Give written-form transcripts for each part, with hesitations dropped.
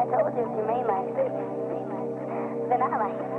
I told you if you made like this, then I like it.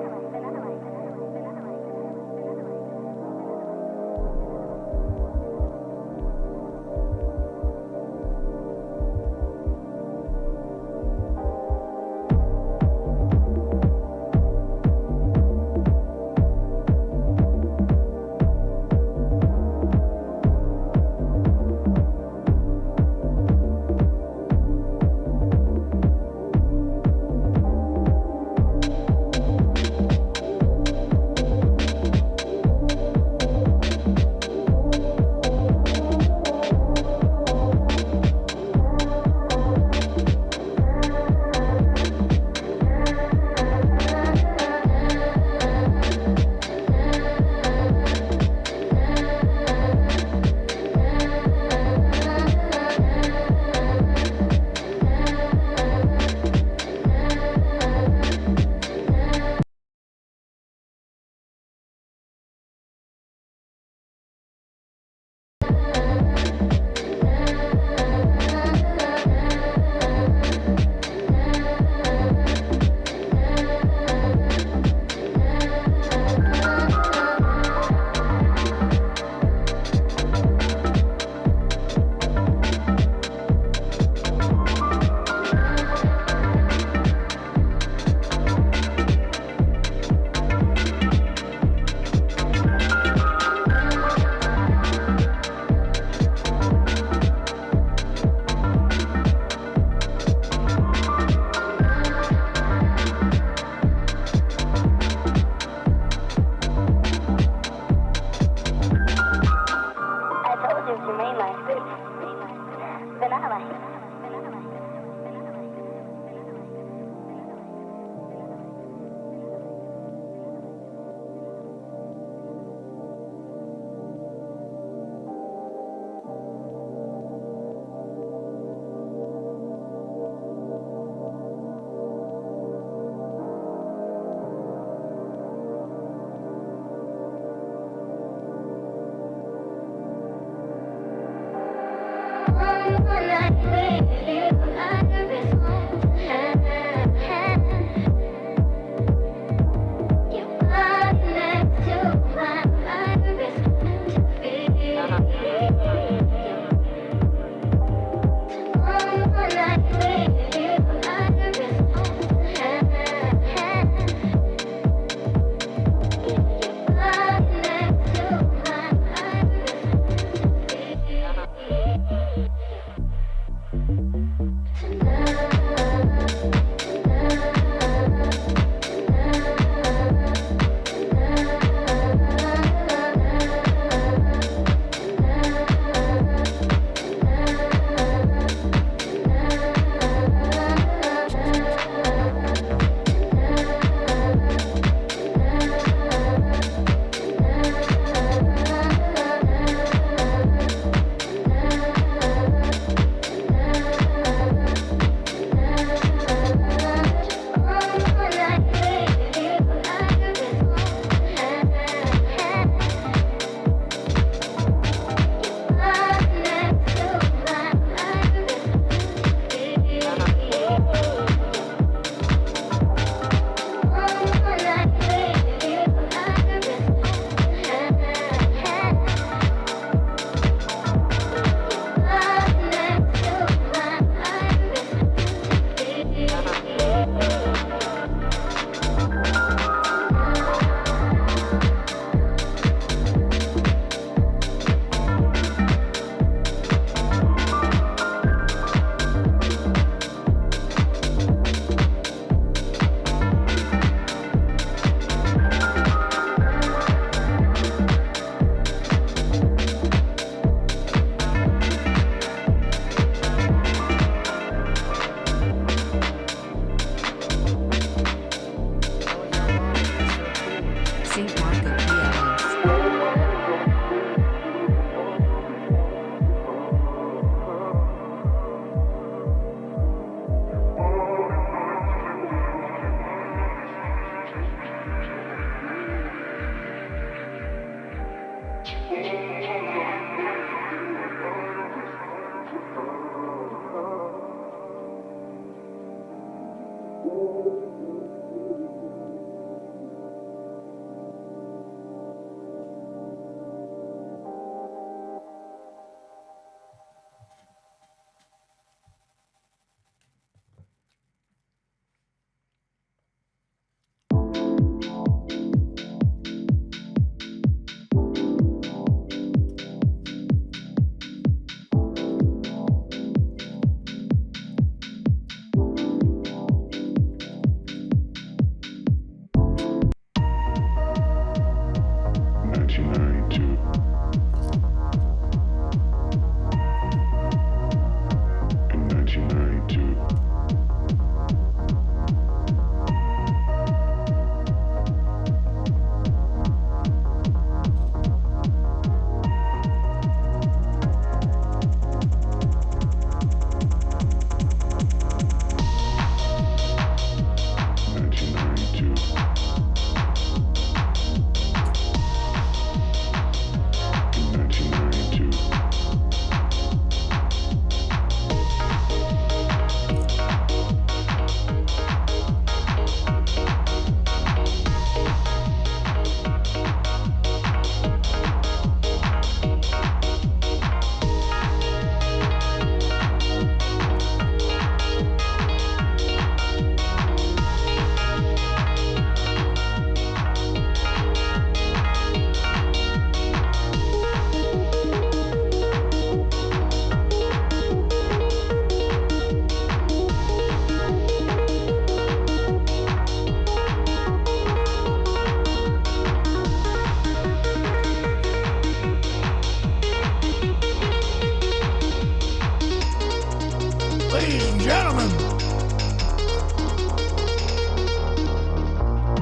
Ladies and gentlemen,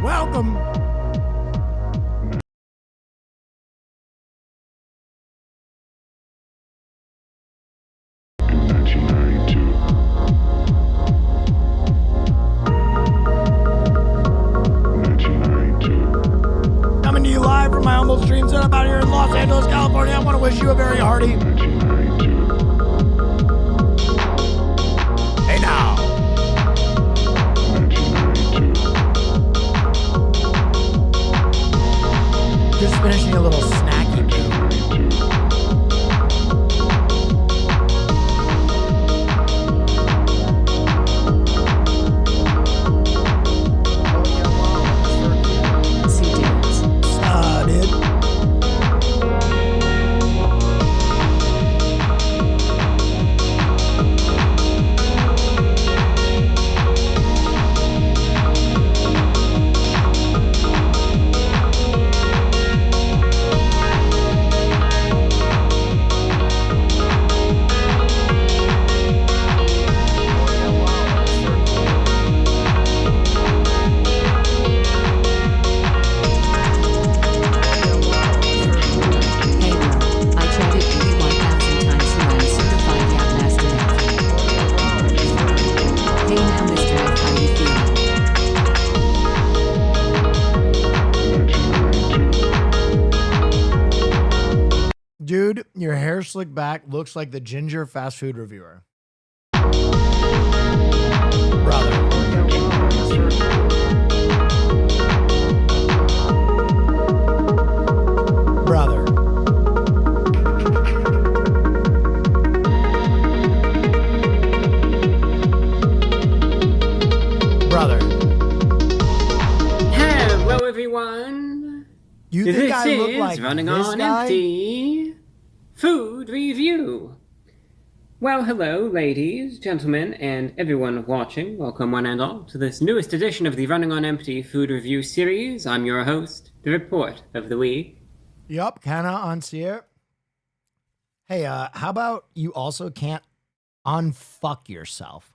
welcome. Coming to you live from my humble stream setup out here in Los Angeles, California. I want to wish you a very hearty. Hey now. Just finishing a little snacky meal. Dude. Dude, your hair slicked back looks like the ginger fast food reviewer. Brother. Brother. Brother. Hello, everyone. You think This I look is like Running this on guy? Empty Food Review. Well, hello, ladies, gentlemen, and everyone watching. Welcome, one and all, to this newest edition of the Running on Empty Food Review series. I'm your host, the Report of the Week. Yup, kinda Ancien. Hey, how about you also can't unfuck yourself?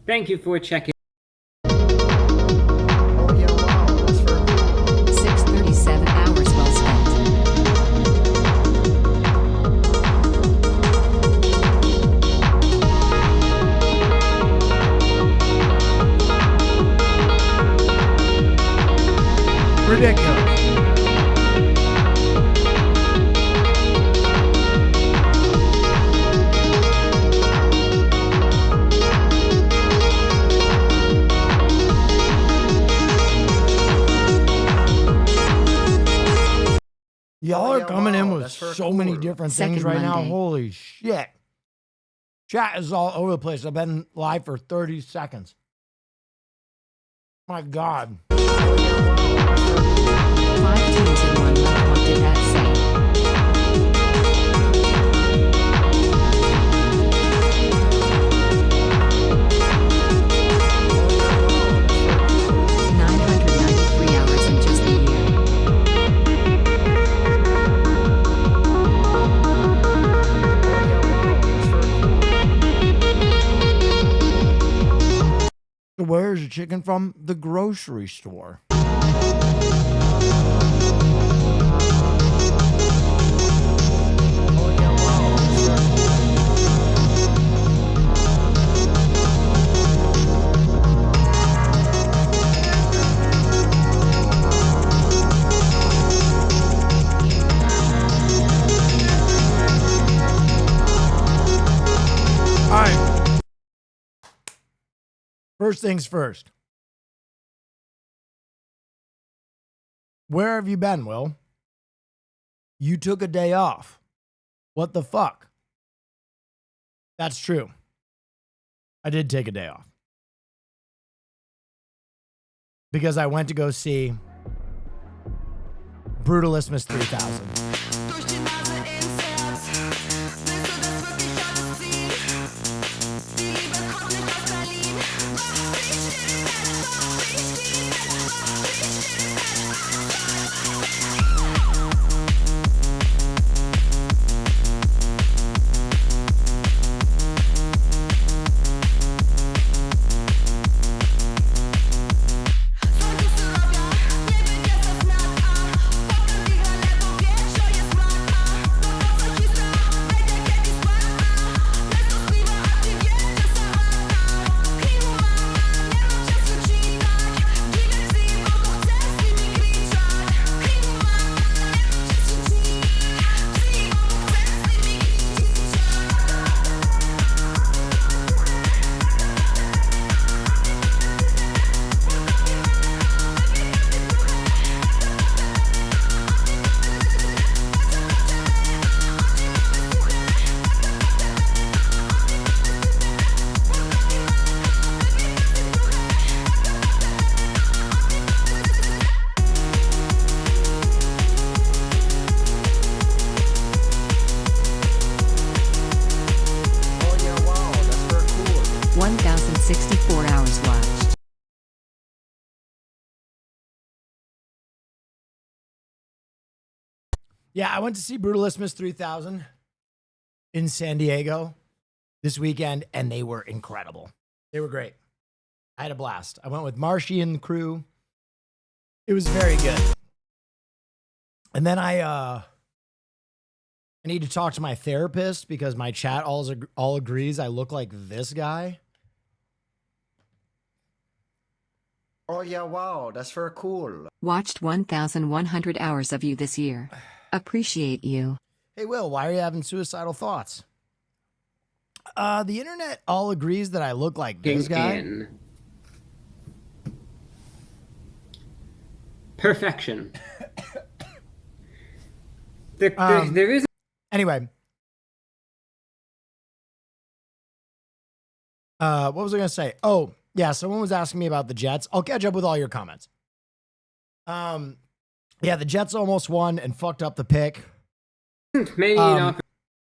Thank you for checking. 637 hours well spent. Ridiculous. are coming in with that's very so many cool. different Second things right now. Monday. Holy shit. Chat is all over the place. I've been live for 30 seconds. My God. 5 teams in one month. What did that say? Oh, 993 hours in just a year. Where's the chicken from? The grocery store. All right. First things first. Where have you been, Will? You took a day off. What the fuck? That's true. I did take a day off. Because I went to go see Brutalismus 3000. Oh yeah, wow, that's very cool. 1,064 hours watched. Yeah, I went to see Brutalismus 3000 in San Diego this weekend, and they were incredible. They were great. I had a blast. I went with Marshy and the crew. It was very good. And then I need to talk to my therapist because my chat all agrees I look like this guy. Oh yeah, wow, that's very cool. Watched 1,100 hours of you this year. Appreciate you. Hey, Will, why are you having suicidal thoughts? The internet all agrees that I look like this guy. In. Perfection. There is Anyway. What was I going to say? Oh, yeah, someone was asking me about the Jets. I'll catch up with all your comments. Yeah, the Jets almost won and fucked up the pick. many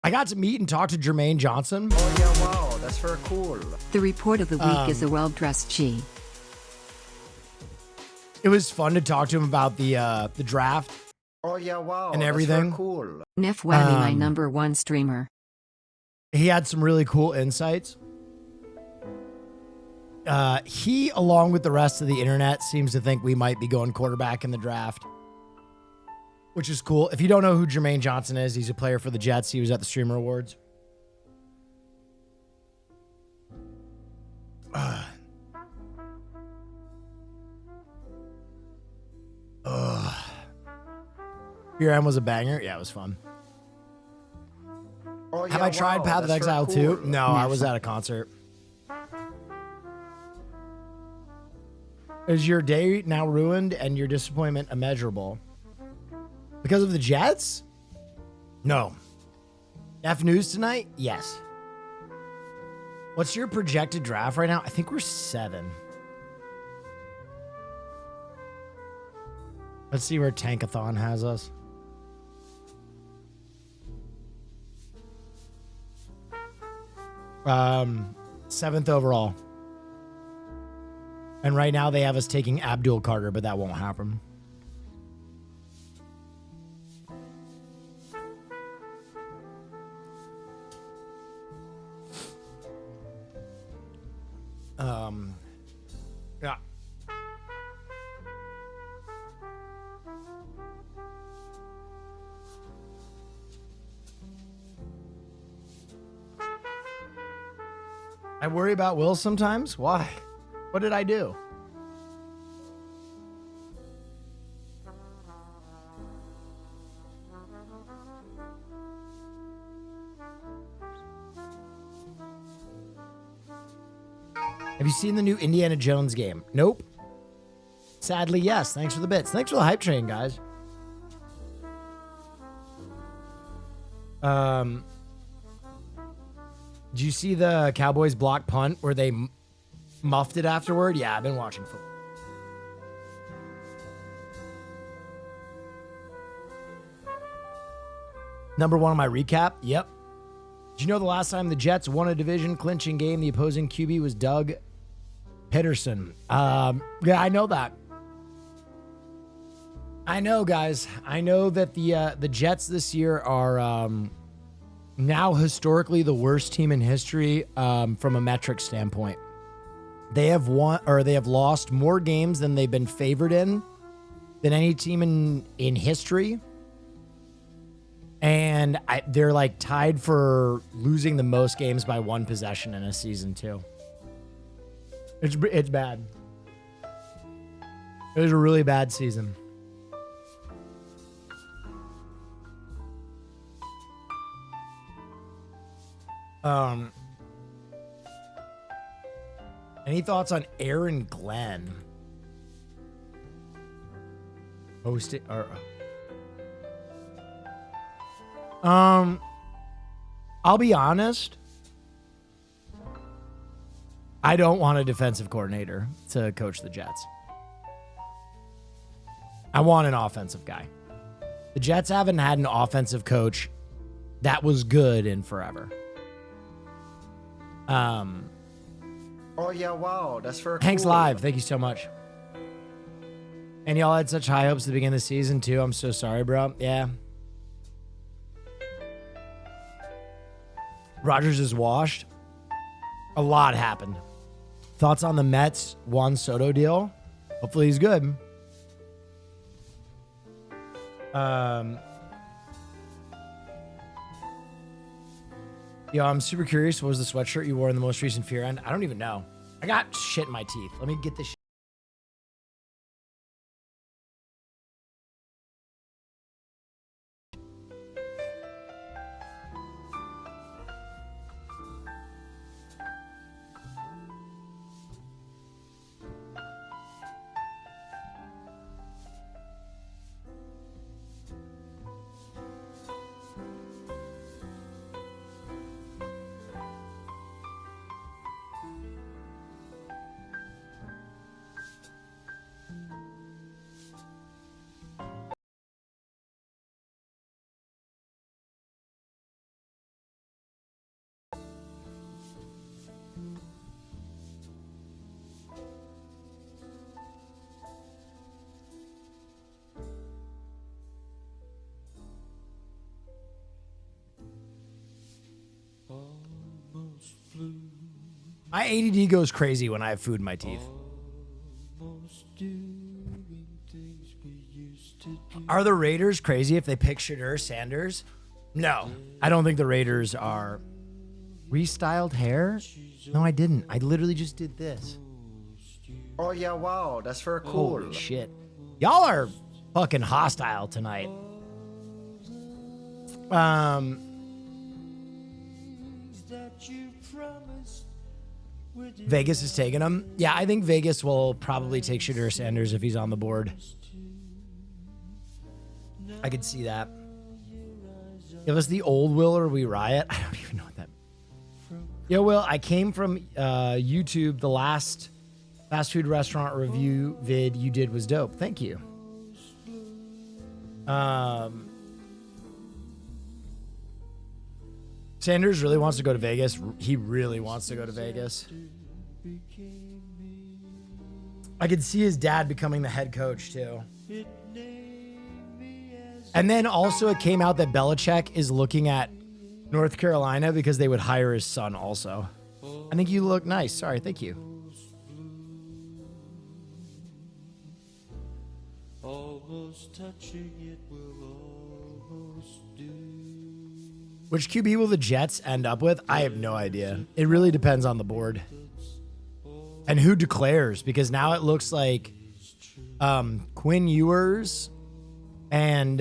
I got to meet and talk to Jermaine Johnson. Oh yeah, wow, that's very cool. The report of the week is a well-dressed Chi. It was fun to talk to him about the draft. Oh yeah, wow, And that's everything. very cool. Nif Whammy, my Um, #1 streamer. He had some really cool insights. He, along with the rest of the internet, seems to think we might be going quarterback in the draft, which is cool. If you don't know who Jermaine Johnson is, he's a player for the Jets. He was at the Streamer Awards. Here I Am was a banger. Yeah, it was fun. Oh, Have yeah, I tried wow, Path of that's very Exile too? cool. No, I was at a concert. Is your day now ruined and your disappointment immeasurable? Because of the Jets? No. F News tonight? Yes. What's your projected draft right now? I think we're 7. Let's see where Tankathon has us. Um, 7th overall. And right now they have us taking Abdul Carter, but that won't happen. Yeah. I worry about Will sometimes. Why? What did I do? Have you seen the new Indiana Jones game? Nope. Sadly, yes. Thanks for the bits. Thanks for the hype train, guys. Did you see the Cowboys block punt where they muffed it afterward? Yeah, I've been watching football. Number 1 on my recap. Yep. Did you know the last time the Jets won a division clinching game, the opposing QB was Doug Peterson? Yeah, I know that. I know, guys. I know that the Jets this year are now historically the worst team in history from a metric standpoint. They have lost more games than they've been favored in than any team in history. And they're like tied for losing the most games by 1 possession in a season too. It's bad. It was a really bad season. Any thoughts on Aaron Glenn? Host it or I'll be honest. I don't want a defensive coordinator to coach the Jets. I want an offensive guy. The Jets haven't had an offensive coach that was good in forever. Oh yeah, wow, that's for Hanks cool. Live, thank you so much. And y'all had such high hopes at the beginning of the season too. I'm so sorry, bro. Yeah. Rodgers is washed. A lot happened. Thoughts on the Mets Juan Soto deal? Hopefully he's good. Yo, I'm super curious. What was the sweatshirt you wore in the most recent Fear End? I don't even know. I got shit in my teeth. Let me get this shit. My ADD goes crazy when I have food in my teeth. Are the Raiders crazy if they pick Shadur Sanders? No, I don't think the Raiders are. Restyled hair? No, I didn't. I literally just did this. Oh yeah, wow, that's for cool. Holy shit. Y'all are fucking hostile tonight. Vegas is taking him. Yeah, I think Vegas will probably take Shadur Sanders if he's on the board. I could see that. Give us the old Will or we riot. I don't even know what that means. Yo, Will, I came from YouTube. The last fast food restaurant review vid you did was dope. Thank you. Sanders really wants to go to Vegas. He really wants to go to Vegas. I could see his dad becoming the head coach too. And then also it came out that Belichick is looking at North Carolina because they would hire his son also. I think you look nice. Sorry, thank you. Almost touching it will almost do. Which QB will the Jets end up with? I have no idea. It really depends on the board. And who declares, because now it looks like Quinn Ewers and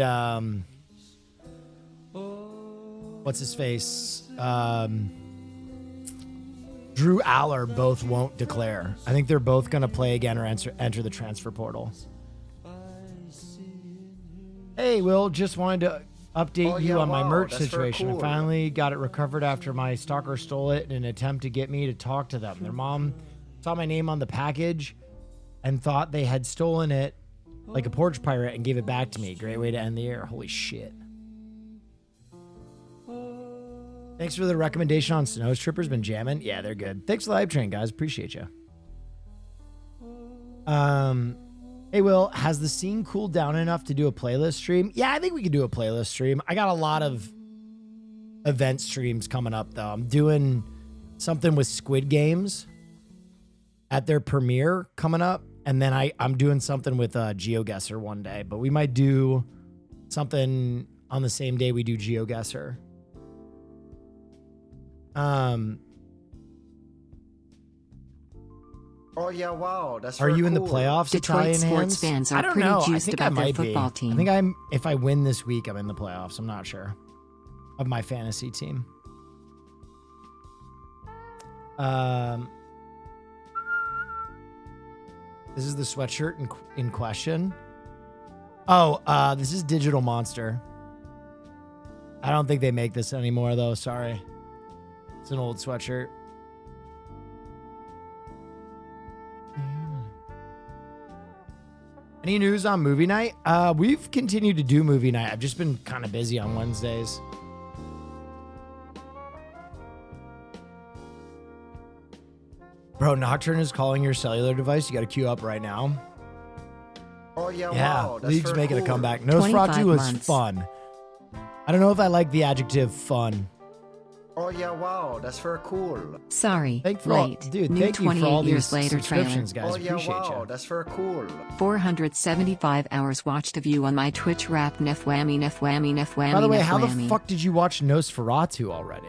what's his face? Drew Aller both won't declare. I think they're both going to play again or enter the transfer portal. Hey, Will, just wanted to update you on my merch situation. Cool. I finally got it recovered after my stalker stole it in an attempt to get me to talk to them. Their mom saw my name on the package and thought they had stolen it like a porch pirate and gave it back to me. Great way to end the year. Holy shit. Thanks for the recommendation on Snow Strippers. Been jamming. Yeah, they're good. Thanks for the hype train, guys. Appreciate you. Hey, Will, has the scene cooled down enough to do a playlist stream? Yeah, I think we could do a playlist stream. I got a lot of event streams coming up, though. I'm doing something with Squid Games at their premiere coming up. And then I'm doing something with GeoGuessr one day. But we might do something on the same day we do GeoGuessr. Oh yeah, wow, that's. Are you in the cool. playoffs? Detroit Italian sports hands? fans are pretty juiced about their football team. I think if I win this week, I'm in the playoffs. I'm not sure of my fantasy team. This is the sweatshirt in question. Oh, this is Digital Monster. I don't think they make this anymore though. Sorry, it's an old sweatshirt. Any news on movie night? We've continued to do movie night. I've just been kind of busy on Wednesdays. Bro, Nocturne is calling your cellular device. You got to queue up right now. Oh yeah, wow. That's League's making cool. a comeback. Nosferatu was months. fun. I don't know if I like the adjective fun. Oh yeah, wow, that's very cool. Sorry, Thank you for all, late. dude. New Thank you 28 for all years these later trailer. subscriptions, guys. Oh yeah, Appreciate wow, you. that's very cool. 475 hours watched of you on my Twitch rap nef whammy nef whammy nef whammy. By the way, nef how the whammy. fuck did you watch Nosferatu already?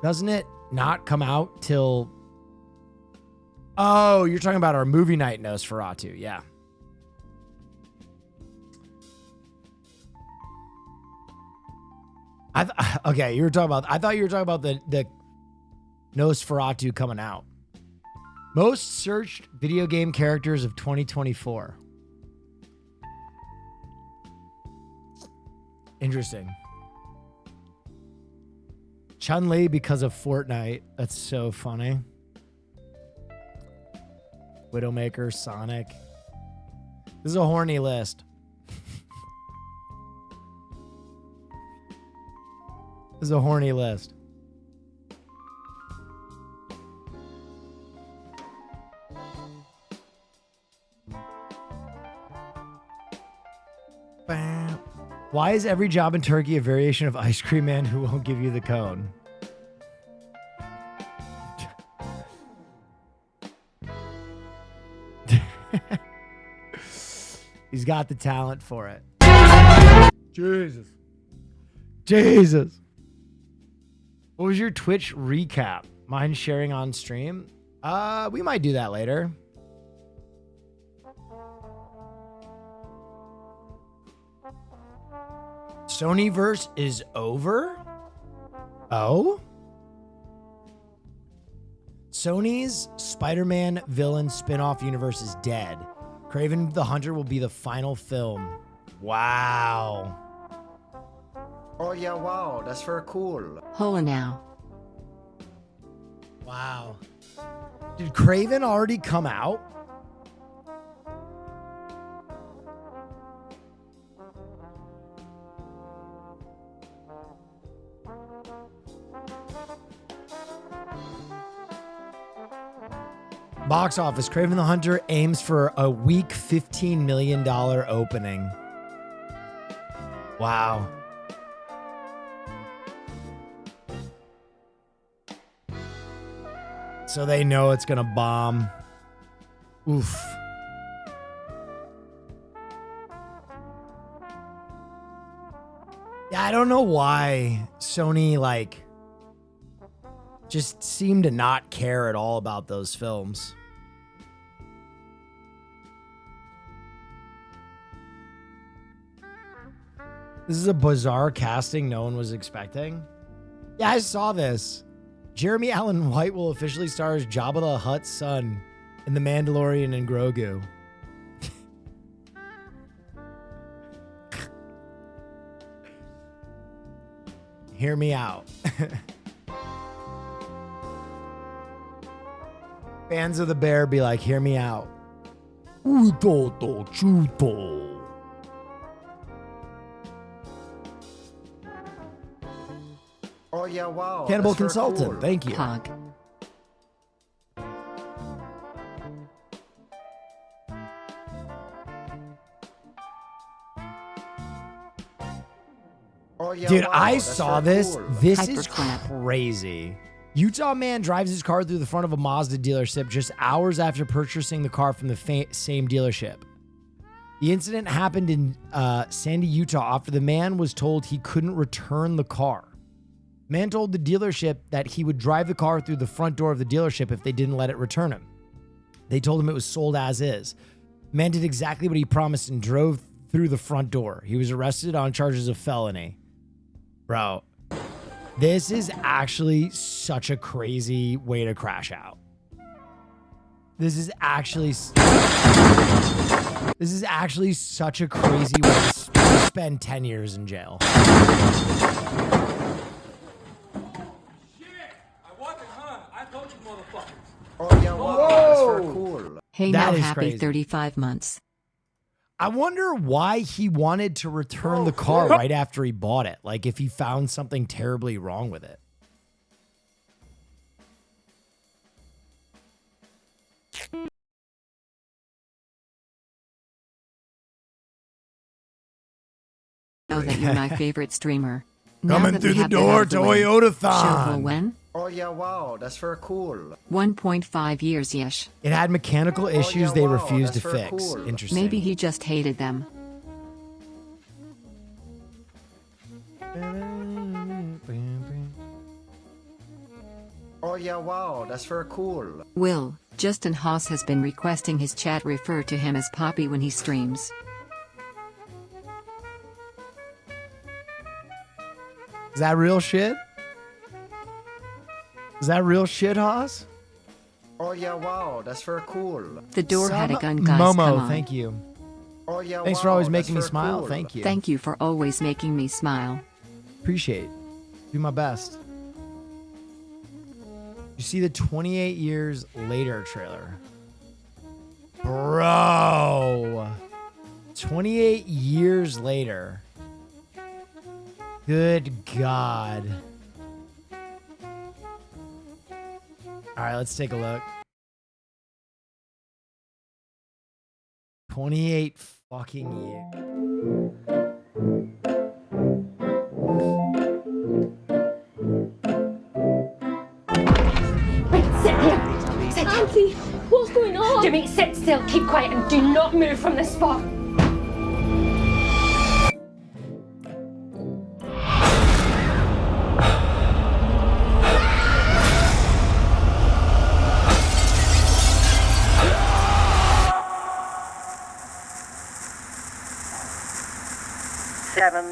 Doesn't it not come out till... Oh, you're talking about our movie night Nosferatu. Yeah. Okay, you were talking about... I thought you were talking about the Nosferatu coming out. Most searched video game characters of 2024. Interesting. Chun-Li because of Fortnite. That's so funny. Widowmaker, Sonic. This is a horny list. This is a horny list. Bam. Why is every job in Turkey a variation of Ice Cream Man who won't give you the cone? He's got the talent for it. Jesus. Jesus. What was your Twitch recap? Mind sharing on stream? We might do that later. Sonyverse is over? Oh? Sony's Spider-Man villain spin-off universe is dead. Kraven the Hunter will be the final film. Wow. Oh yeah, wow, that's very cool. Hola now. Wow. Did Craven already come out? Box office. Craven the Hunter aims for a week $15 million opening. Wow. So they know it's gonna bomb. Oof. Yeah, I don't know why Sony just seemed to not care at all about those films. This is a bizarre casting no one was expecting. Yeah, I saw this. Jeremy Allen White will officially star as Jabba the Hutt's son in The Mandalorian and Grogu. Hear me out. Fans of the bear be like, hear me out. Utoto chuto. Oh yeah, wow. Cannibal that's very Consultant, cool. thank you. Hog. Oh yeah, Dude, wow, I that's saw very this. cool. This is Hyperclap. crazy. Utah man drives his car through the front of a Mazda dealership just hours after purchasing the car from the same dealership. The incident happened in Sandy, Utah, after the man was told he couldn't return the car. Man told the dealership that he would drive the car through the front door of the dealership if they didn't let it return him. They told him it was sold as is. Man did exactly what he promised and drove through the front door. He was arrested on charges of felony. Bro, this is actually such a crazy way to crash out. This is actually such a crazy way to spend 10 years in jail. Oh yeah, wow. That's very cool. Hey That now is happy crazy. 35 months. I wonder why he wanted to return the car right after he bought it. Like if he found something terribly wrong with it. Know that you're my favorite streamer. Now Coming that through we the have that door, out of the way, Toyotathon. Show will when? Oh yeah, wow. That's very cool. 1.5 years ish. It had mechanical issues yeah, they wow, refused to that's very fix. cool. Interesting. Maybe he just hated them. Oh yeah, wow. That's very cool. Will, Justin Haas has been requesting his chat refer to him as Poppy when he streams. Is that real shit? Is that real shit, Haas? Oh yeah, wow. That's very cool. The door had a Some- gun, guys. Momo, come on. thank you. Oh yeah, Thanks wow. for always that's making me very smile. cool. Thank you. Thank you for always making me smile. Appreciate. Do my best. You see the 28 years later trailer. Bro. 28 years later. Good God. All right, let's take a look. 28 fucking years. Sit here. Sit here. Auntie, what's going on? Jimmy, sit still, keep quiet, and do not move from this spot. Seven,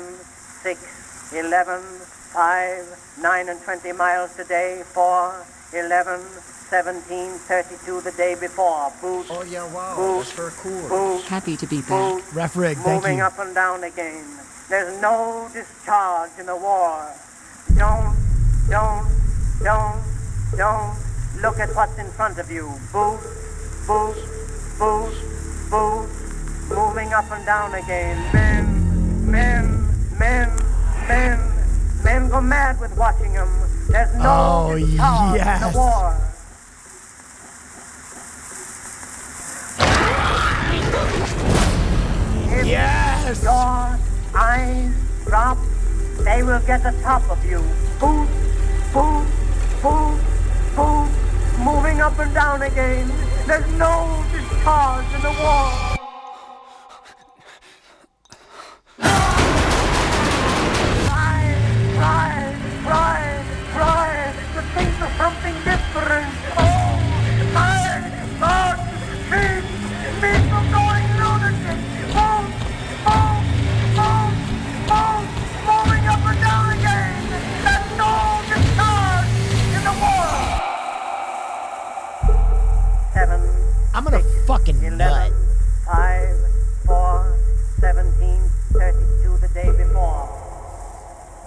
6, 11, 5, 9 and 20 miles today, 4, 11, 17, 32 the day before. Boot, Oh yeah, wow. boot, That's very cool. boot, Happy to be back. boot. Ref Rig, thank Moving you. up and down again. There's no discharge in the war. Don't look at what's in front of you. Boost, boost, boost, boost. Moving up and down again. Men go mad with watching them. There's no discharge in the war. If your eyes drop, they will get the top of you. Boost, boost, boost, boost. Moving up and down again. There's no discharge in the war. Try to think of something different. Oh, my God, me from going lunatic. Moving up and down again. There's no discharge in the war. 7, I'm gonna 6, fucking 11, nut. 5, 4, 17, 32 the day before.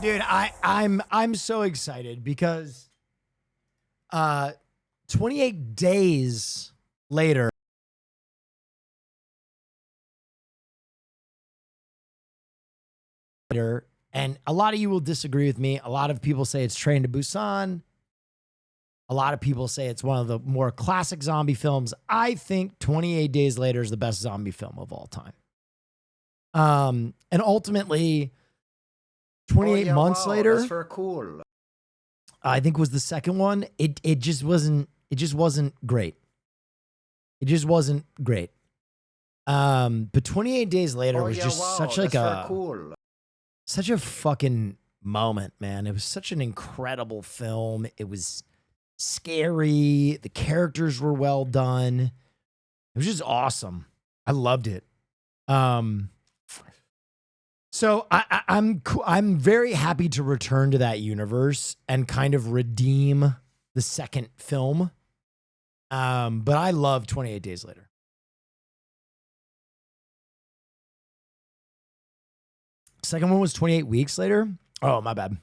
Dude, I'm so excited because 28 days later, and a lot of you will disagree with me. A lot of people say it's Train to Busan. A lot of people say it's one of the more classic zombie films. I think 28 Days Later is the best zombie film of all time. And ultimately, 28 months later, That's very cool. I think was the second one. It just wasn't great. It just wasn't great. But 28 Days Later was just such like that's very cool. such a fucking moment, man. It was such an incredible film. It was scary. The characters were well done. It was just awesome. I loved it. So I'm very happy to return to that universe and kind of redeem the second film. But I love 28 Days Later. Second one was 28 Weeks Later. Oh, my bad.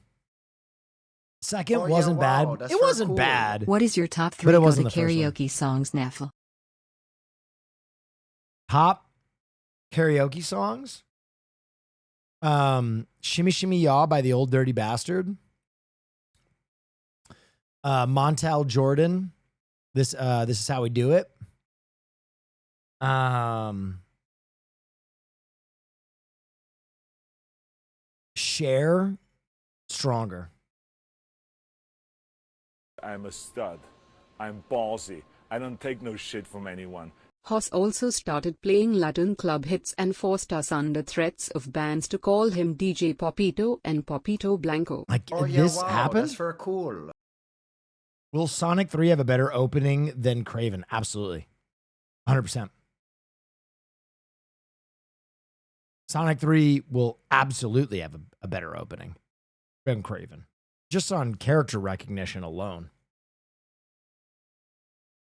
Second wasn't bad. That's It very wasn't cool. bad. What is your top But 3 it go to wasn't the first one. karaoke songs, Neffel? Top karaoke songs. Shimmy Shimmy Ya by the Old Dirty Bastard. Montel Jordan. This is how we do it. Cher, Stronger. I'm a stud. I'm ballsy. I don't take no shit from anyone. Hoss also started playing Latin club hits and forced us under threats of bans to call him DJ Popito and Popito Blanco. Like this happened? That's very cool. Will Sonic 3 have a better opening than Craven? Absolutely. 100%. Sonic 3 will absolutely have a better opening than Craven. Just on character recognition alone.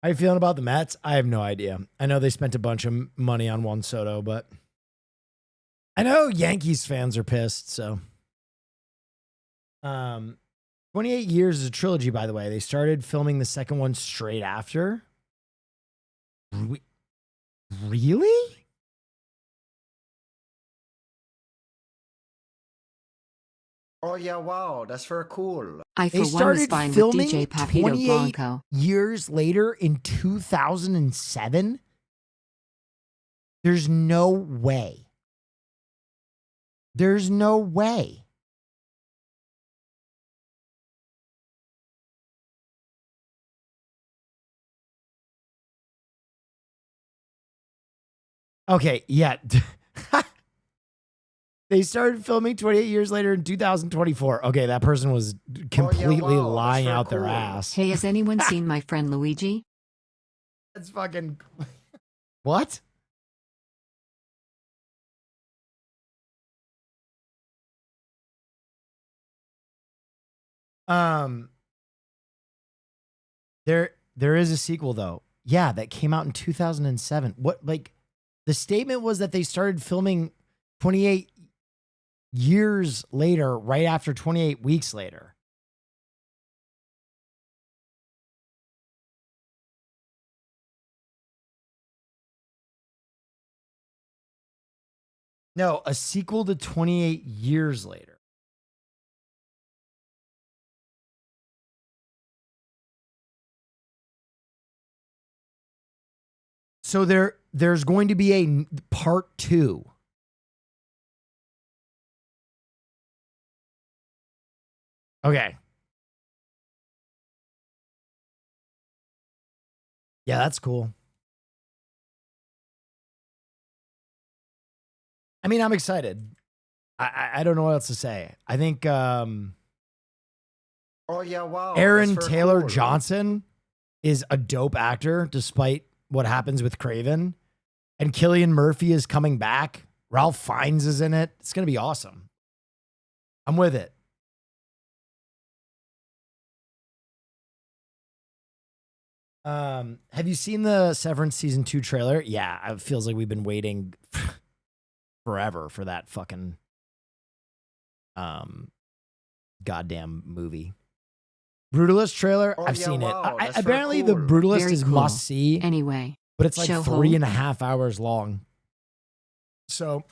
How you feeling about the Mets? I have no idea. I know they spent a bunch of money on Juan Soto, but I know Yankees fans are pissed, so. 28 Years is a trilogy, by the way. They started filming the second one straight after. Really? Oh yeah, wow, that's very cool. I for They one was started fine with filming DJ Papito 28 Blanco. years later in 2007? There's no way. There's no way. Okay, yeah. They started filming 28 years later in 2024. Okay, that person was completely wow, lying that's very out their cool. ass. Hey, has anyone seen my friend Luigi? That's fucking. What? There is a sequel though. Yeah, that came out in 2007. What, like, the statement was that they started filming 28 years later, right after 28 weeks later. No, a sequel to 28 years later. So there's going to be a part 2. Okay. Yeah, that's cool. I mean, I'm excited. I don't know what else to say. I think Oh yeah, wow. Aaron that's very Taylor cool. Johnson is a dope actor, despite what happens with Craven. And Cillian Murphy is coming back. Ralph Fiennes is in it. It's going to be awesome. I'm with it. Have you seen the Severance season 2 trailer? Yeah, it feels like we've been waiting forever for that fucking goddamn movie. Brutalist trailer? Oh, I've yeah, seen wow, it. that's very Apparently, the cool. Brutalist Very is cool. must see, Anyway, but it's like show 3.5 hours long. So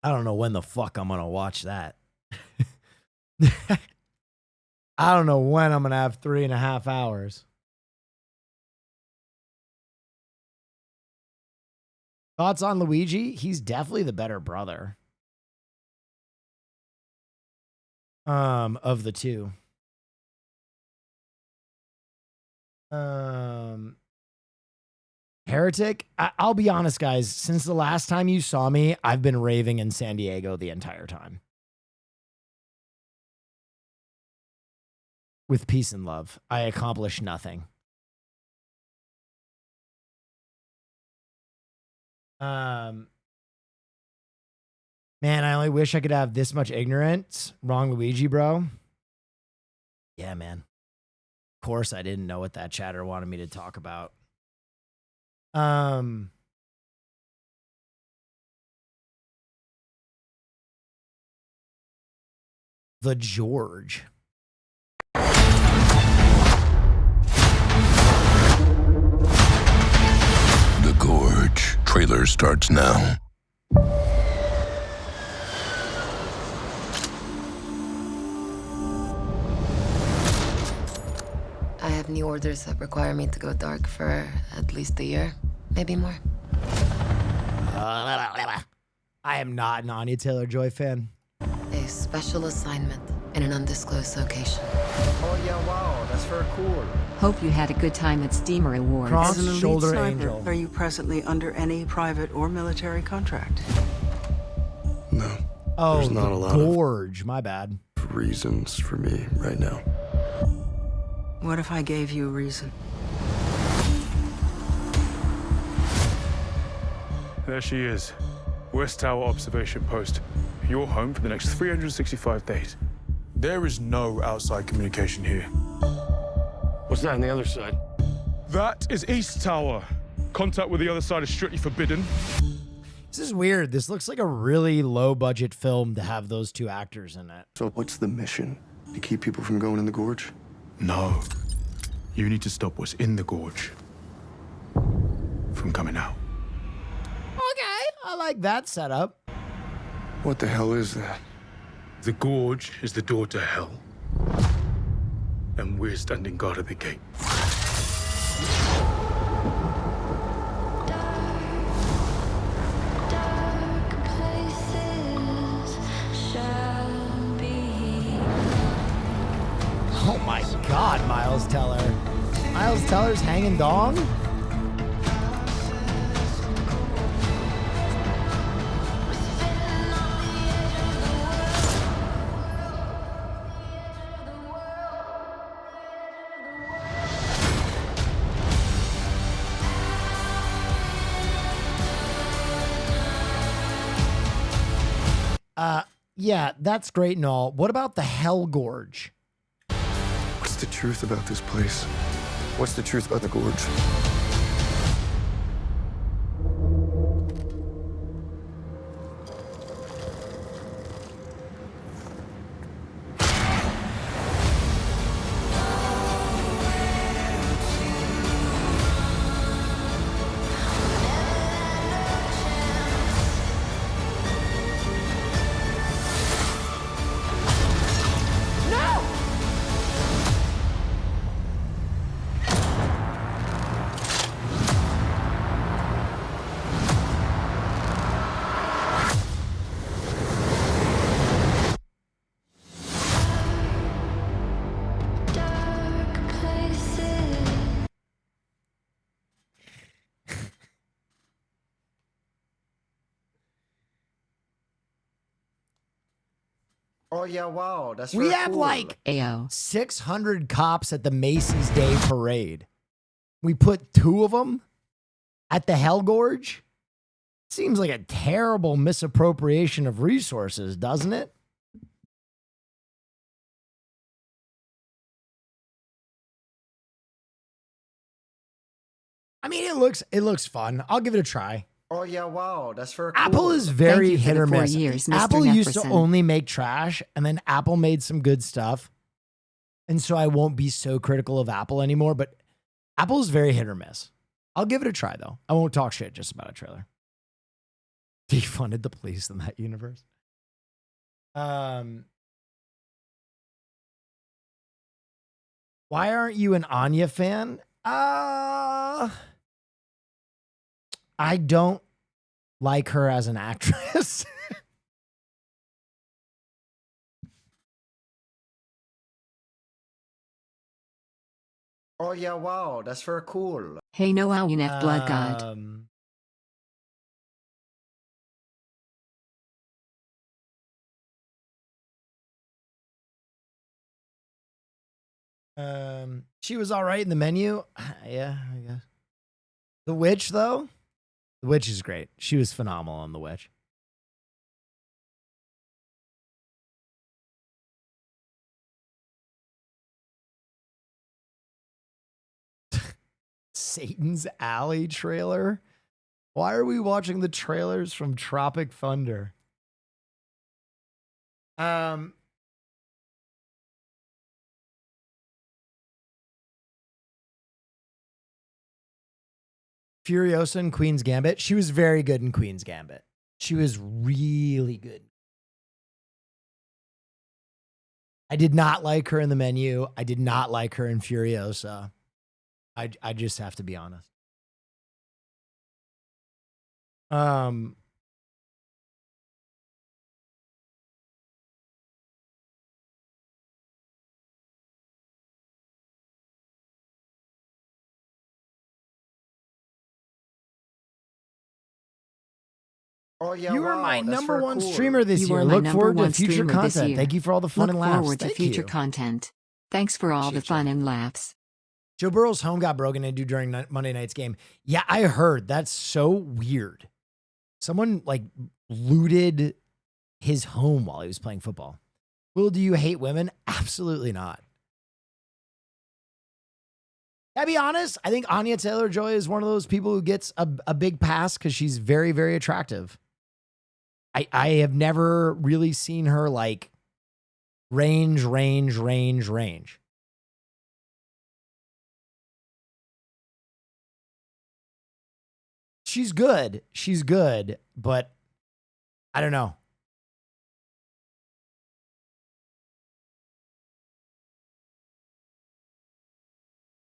I don't know when the fuck I'm gonna watch that. I don't know when I'm gonna have 3.5 hours. Thoughts on Luigi? He's definitely the better brother. Of the two. Heretic? I'll be honest, guys. Since the last time you saw me, I've been raving in San Diego the entire time. With peace and love, I accomplished nothing. Man, I only wish I could have this much ignorance. Wrong, Luigi, bro. Yeah, man. Of course, I didn't know what that chatter wanted me to talk about. The George. The Gorge. Trailer starts now. I have new orders that require me to go dark for at least a year, maybe more. I am not an Anya Taylor-Joy fan. A special assignment in an undisclosed location. Oh yeah, wow, that's very cool. Hope you had a good time at Steamer Awards. Kronk's As an elite shoulder sniper, angel. are you presently under any private or military contract? No. Oh, There's not the a lot Gorge. My bad. of reasons for me right now. What if I gave you a reason? There she is. West Tower Observation Post. You're home for the next 365 days. There is no outside communication here. What's that on the other side? That is East Tower. Contact with the other side is strictly forbidden. This is weird. This looks like a really low-budget film to have those two actors in it. So what's the mission? To keep people from going in the gorge? No. You need to stop what's in the gorge from coming out. Okay, I like that setup. What the hell is that? The gorge is the door to hell. And we're standing guard at the gate. Oh my God, Miles Teller. Miles Teller's hanging dong? Yeah, that's great and all. What about the Hell Gorge? What's the truth about this place? What's the truth about the gorge? Oh yeah, wow, that's We very have cool. like Ayo. 600 cops at the Macy's Day Parade. We put 2 of them at the Hell Gorge. Seems like a terrible misappropriation of resources, doesn't it? I mean, it looks fun. I'll give it a try. Oh yeah, wow, that's very cool. Apple is very you for hit the or 4 miss. years, Mr. Apple used to Nefferson. only make trash, and then Apple made some good stuff. And so I won't be so critical of Apple anymore, but Apple is very hit or miss. I'll give it a try, though. I won't talk shit just about a trailer. Defunded the police in that universe. Why aren't you an Anya fan? I don't like her as an actress. Oh yeah, wow, that's very cool. Hey no Aunef Blood God. She was all right in the menu. Yeah, I guess. The Witch, though? The Witch is great. She was phenomenal on The Witch. Satan's Alley trailer? Why are we watching the trailers from Tropic Thunder? Furiosa in Queen's Gambit. She was very good in Queen's Gambit. She was really good. I did not like her in the menu. I did not like her in Furiosa. I just have to be honest. Oh yeah, You wow, are my that's number very one cool. streamer this You year. are my Look number forward to one future streamer this content. year. Thank you for all the fun Look and laughs. forward to Thank future you. content. Thanks for all the fun and laughs. Joe Burrow's home got broken into during Monday night's game. Yeah, I heard. That's so weird. Someone like looted his home while he was playing football. Will, do you hate women? Absolutely not. I'll be honest. I think Anya Taylor-Joy is one of those people who gets a big pass because she's very, very attractive. I have never really seen her like range. She's good, but I don't know.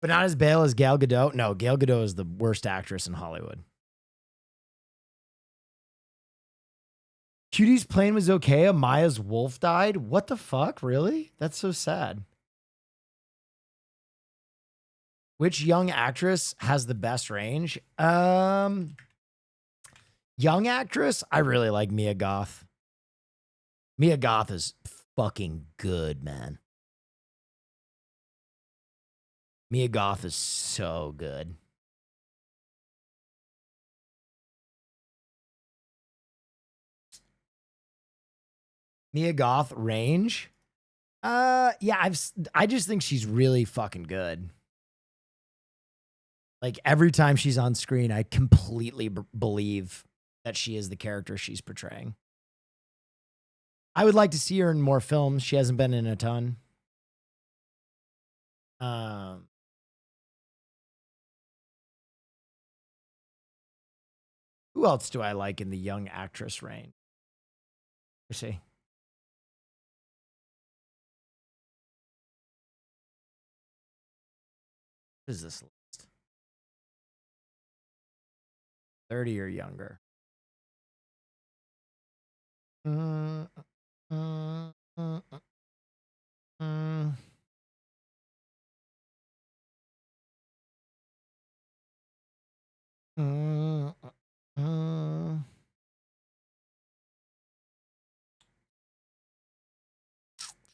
But not as Bale as Gal Gadot. No, Gal Gadot is the worst actress in Hollywood. Cutie's plane was okay. Amaya's wolf died. What the fuck? Really? That's so sad. Which young actress has the best range? Young actress? I really like Mia Goth. Mia Goth is fucking good, man. Mia Goth is so good. Mia Goth range? Yeah, I just think she's really fucking good. Like every time she's on screen, I completely believe that she is the character she's portraying. I would like to see her in more films. She hasn't been in a ton. Who else do I like in the young actress range? Let's see. What is this list? 30 or younger.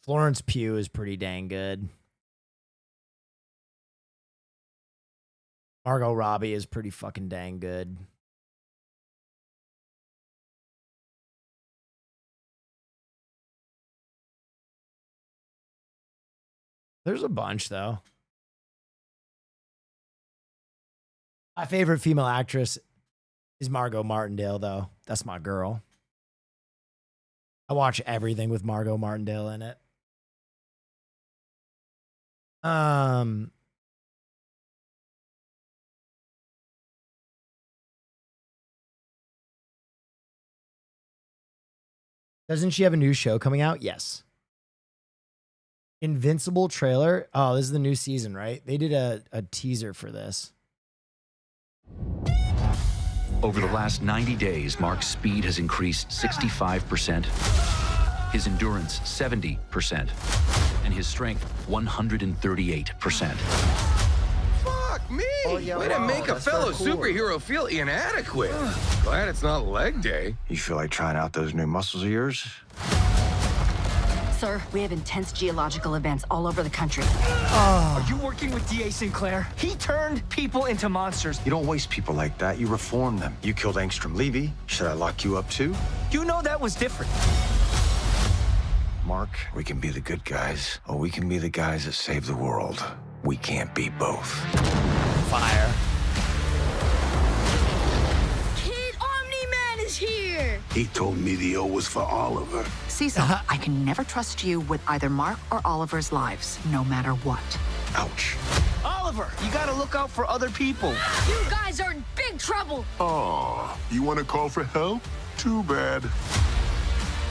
Florence Pugh is pretty dang good. Margot Robbie is pretty fucking dang good. There's a bunch, though. My favorite female actress is Margot Martindale, though. That's my girl. I watch everything with Margot Martindale in it. Doesn't she have a new show coming out? Yes. Invincible trailer. Oh, this is the new season, right? They did a teaser for this. Over the last 90 days, Mark's speed has increased 65%, his endurance 70%, and his strength 138%. Fuck me! Way to make a fellow superhero feel inadequate. Glad it's not leg day. You feel like trying out those new muscles of yours? Sir, we have intense geological events all over the country. Are you working with D.A. Sinclair? He turned people into monsters. You don't waste people like that. You reform them. You killed Angstrom Levy. Should I lock you up too? You know that was different. Mark, we can be the good guys, or we can be the guys that save the world. We can't be both. Fire. Kid Omni-Man is here! He told me the O was for Oliver. Cecil, I can never trust you with either Mark or Oliver's lives, no matter what. Ouch. Oliver, you gotta look out for other people. You guys are in big trouble! Oh, you want to call for help? Too bad.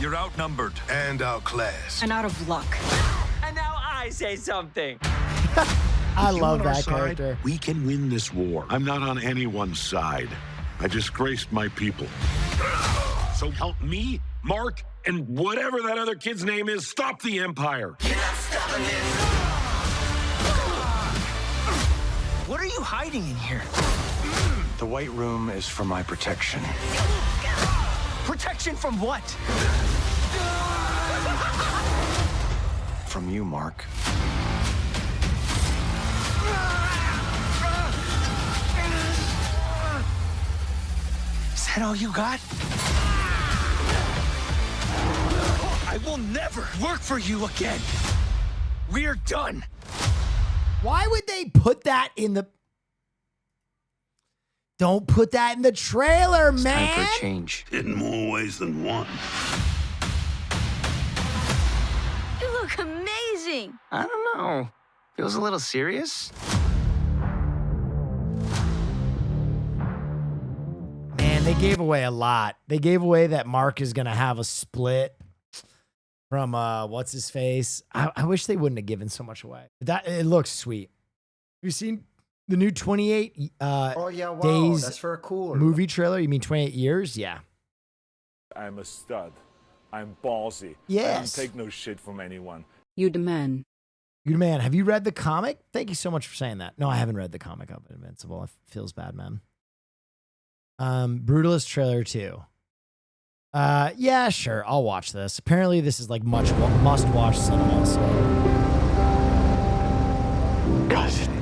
You're outnumbered and outclassed. And out of luck. And now I say something. I love that character. We can win this war. I'm not on anyone's side. I disgraced my people. So help me, Mark, and whatever that other kid's name is, stop the Empire. What are you hiding in here? The White Room is for my protection. Protection from what? From you, Mark. Is that all you got? I will never work for you again. We're done. Why would they put that in the... Don't put that in the trailer, man. Time for a change. In more ways than one. You look amazing! I don't know. Feels a little serious. Man, they gave away a lot. They gave away that Mark is going to have a split from, what's his face? I wish they wouldn't have given so much away. It looks sweet. Have you seen the new 28 Oh yeah, wow, days that's very cool. movie trailer? You mean 28 years? Yeah. I'm a stud. I'm ballsy. Yes. I don't take no shit from anyone. You the man. You the man. Have you read the comic? Thank you so much for saying that. No, I haven't read the comic of Invincible. It feels bad, man. Brutalist trailer 2. Yeah, sure. I'll watch this. Apparently this is like much must-watch cinema, so. Cousin.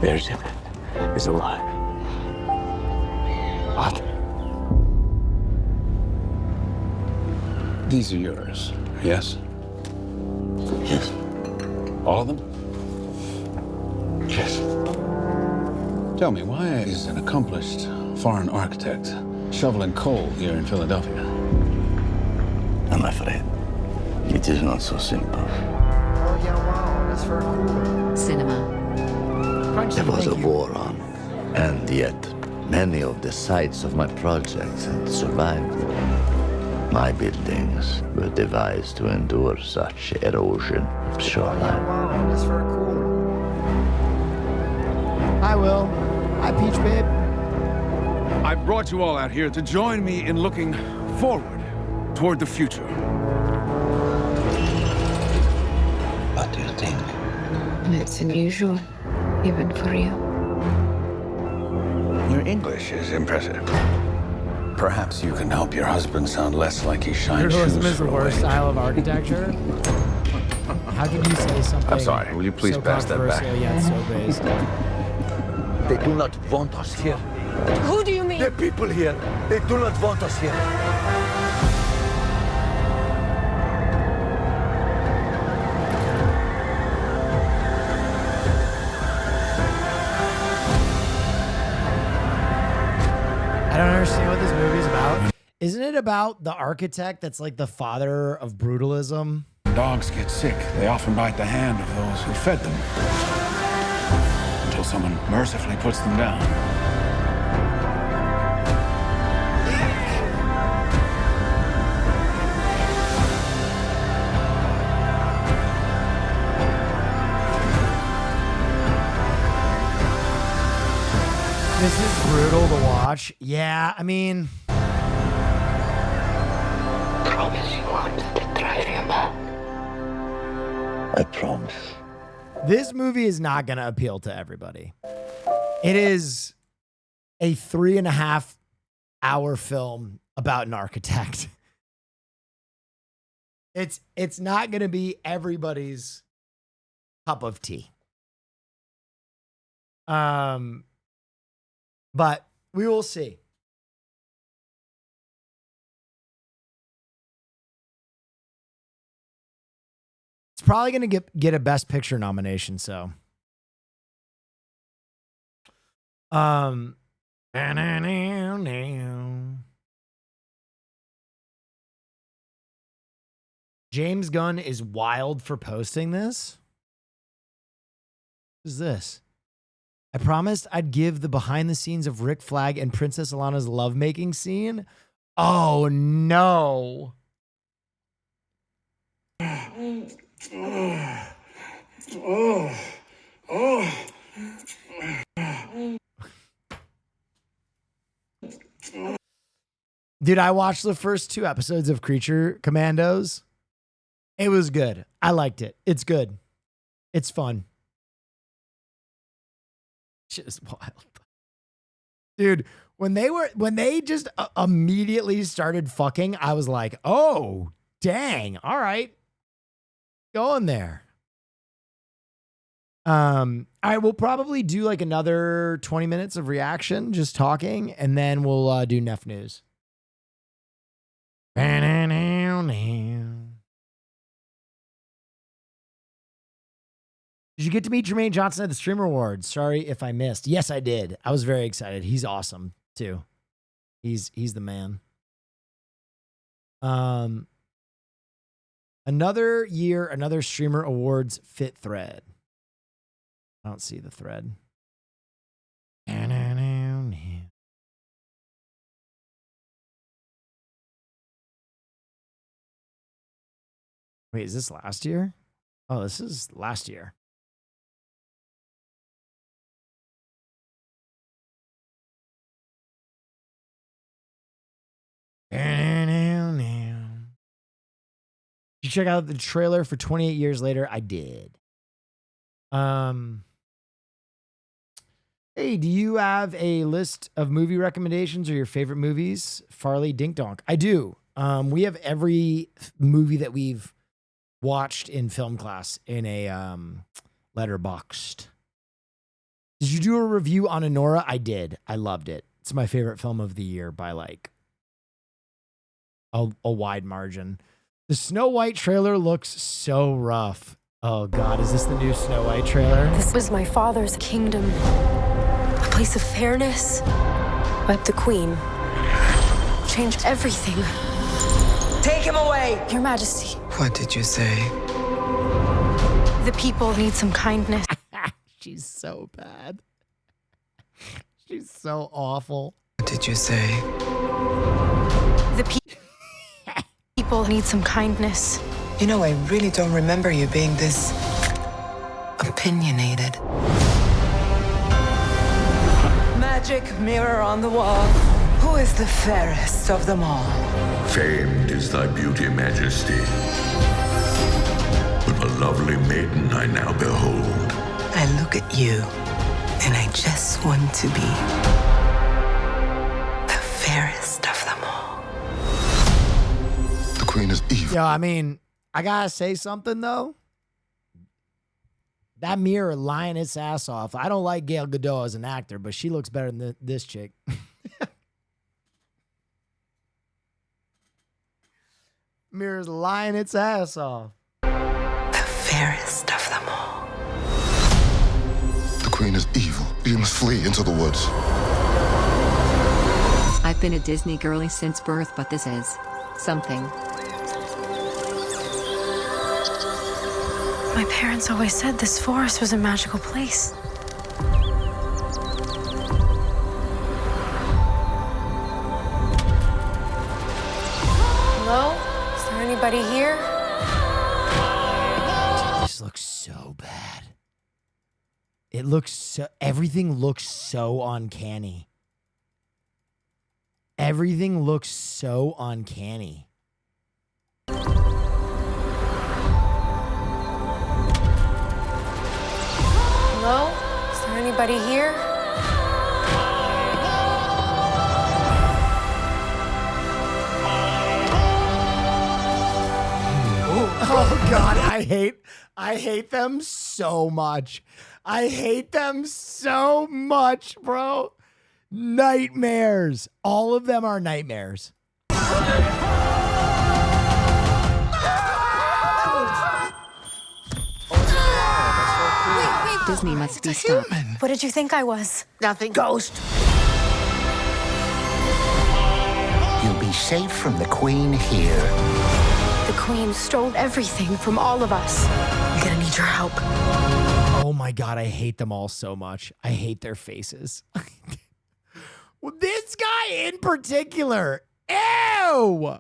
There's him. He's alive. What? These are yours, yes? Yes. All of them? Yes. Tell me, why is an accomplished foreign architect shoveling coal here in Philadelphia? I'm afraid it is not so simple. Oh yeah, wow, that's very cool. Cinema. There was a war on, and yet many of the sites of my projects had survived. My buildings were devised to endure such erosion of shoreline. Wow, that's very cool. Hi, Will. Hi, Peach Babe. I brought you all out here to join me in looking forward toward the future. What do you think? It's unusual, even for you. Your English is impressive. Perhaps you can help your husband sound less like he shines Brutalism shoes is the for a worst wage. style of architecture. How can you say something? I'm sorry. Will you please so pass that back? controversial yet so based? They do not want us here. Who do you mean? The people here, they do not want us here. I don't understand what this movie's about. Isn't it about the architect that's like the father of brutalism? When dogs get sick, they often bite the hand of those who fed them. Until someone mercifully puts them down. This is brutal to watch. Yeah, I mean... Promise you won't betray him. I promise. This movie is not going to appeal to everybody. It is a 3.5 hour film about an architect. It's not going to be everybody's cup of tea. But we will see. It's probably going to get a Best Picture nomination, so. James Gunn is wild for posting this. What is this? I promised I'd give the behind the scenes of Rick Flag and Princess Alana's lovemaking scene. Oh no. Dude, I watched the first 2 episodes of Creature Commandos. It was good. I liked it. It's good. It's fun. Shit is wild. Dude, when they just immediately started fucking, I was like, oh, dang. All right. Going there. All right, we'll probably do like another 20 minutes of reaction, just talking, and then we'll do Neff News. Did you get to meet Jermaine Johnson at the Streamer Awards? Sorry if I missed. Yes, I did. I was very excited. He's awesome too. He's the man. Another year, another Streamer Awards fit thread. I don't see the thread. Wait, is this last year? Oh, this is last year. Did you check out the trailer for 28 Years Later? I did. Hey, do you have a list of movie recommendations or your favorite movies? Farley Dink Donk. I do. We have every movie that we've watched in film class in a Letterboxd. Did you do a review on Anora? I did. I loved it. It's my favorite film of the year by like a wide margin. The Snow White trailer looks so rough. Oh God, is this the new Snow White trailer? This was my father's kingdom. A place of fairness. But the queen changed everything. Take him away! Your Majesty, What did you say? the people need some kindness. She's so bad. She's so awful. What did you say? The people need some kindness. You know, I really don't remember you being this opinionated. Magic mirror on the wall. Who is the fairest of them all? Famed is thy beauty, Majesty. But a lovely maiden I now behold. I look at you, and I just want to be the fairest of them them all. The queen is evil. Yo, I mean, I gotta say something though. That mirror lying its ass off. I don't like Gal Gadot as an actor, but she looks better than this chick. Mirror's lying its ass off. The fairest of them all. The queen is evil. You must flee into the woods. I've been a Disney girly since birth, but this is something. My parents always said this forest was a magical place. Hello? Is there anybody here? This looks so bad. It looks so, everything looks so uncanny. Everything looks so uncanny. Hello? Is there anybody here? Oh God, I hate them so much. I hate them so much, bro. Nightmares. All of them are nightmares. Disney must be stopped. What did you think I was? Nothing. Ghost. You'll be safe from the queen here. The queen stole everything from all of us. We're gonna need your help. Oh my God, I hate them all so much. I hate their faces. Well, this guy in particular. Ew!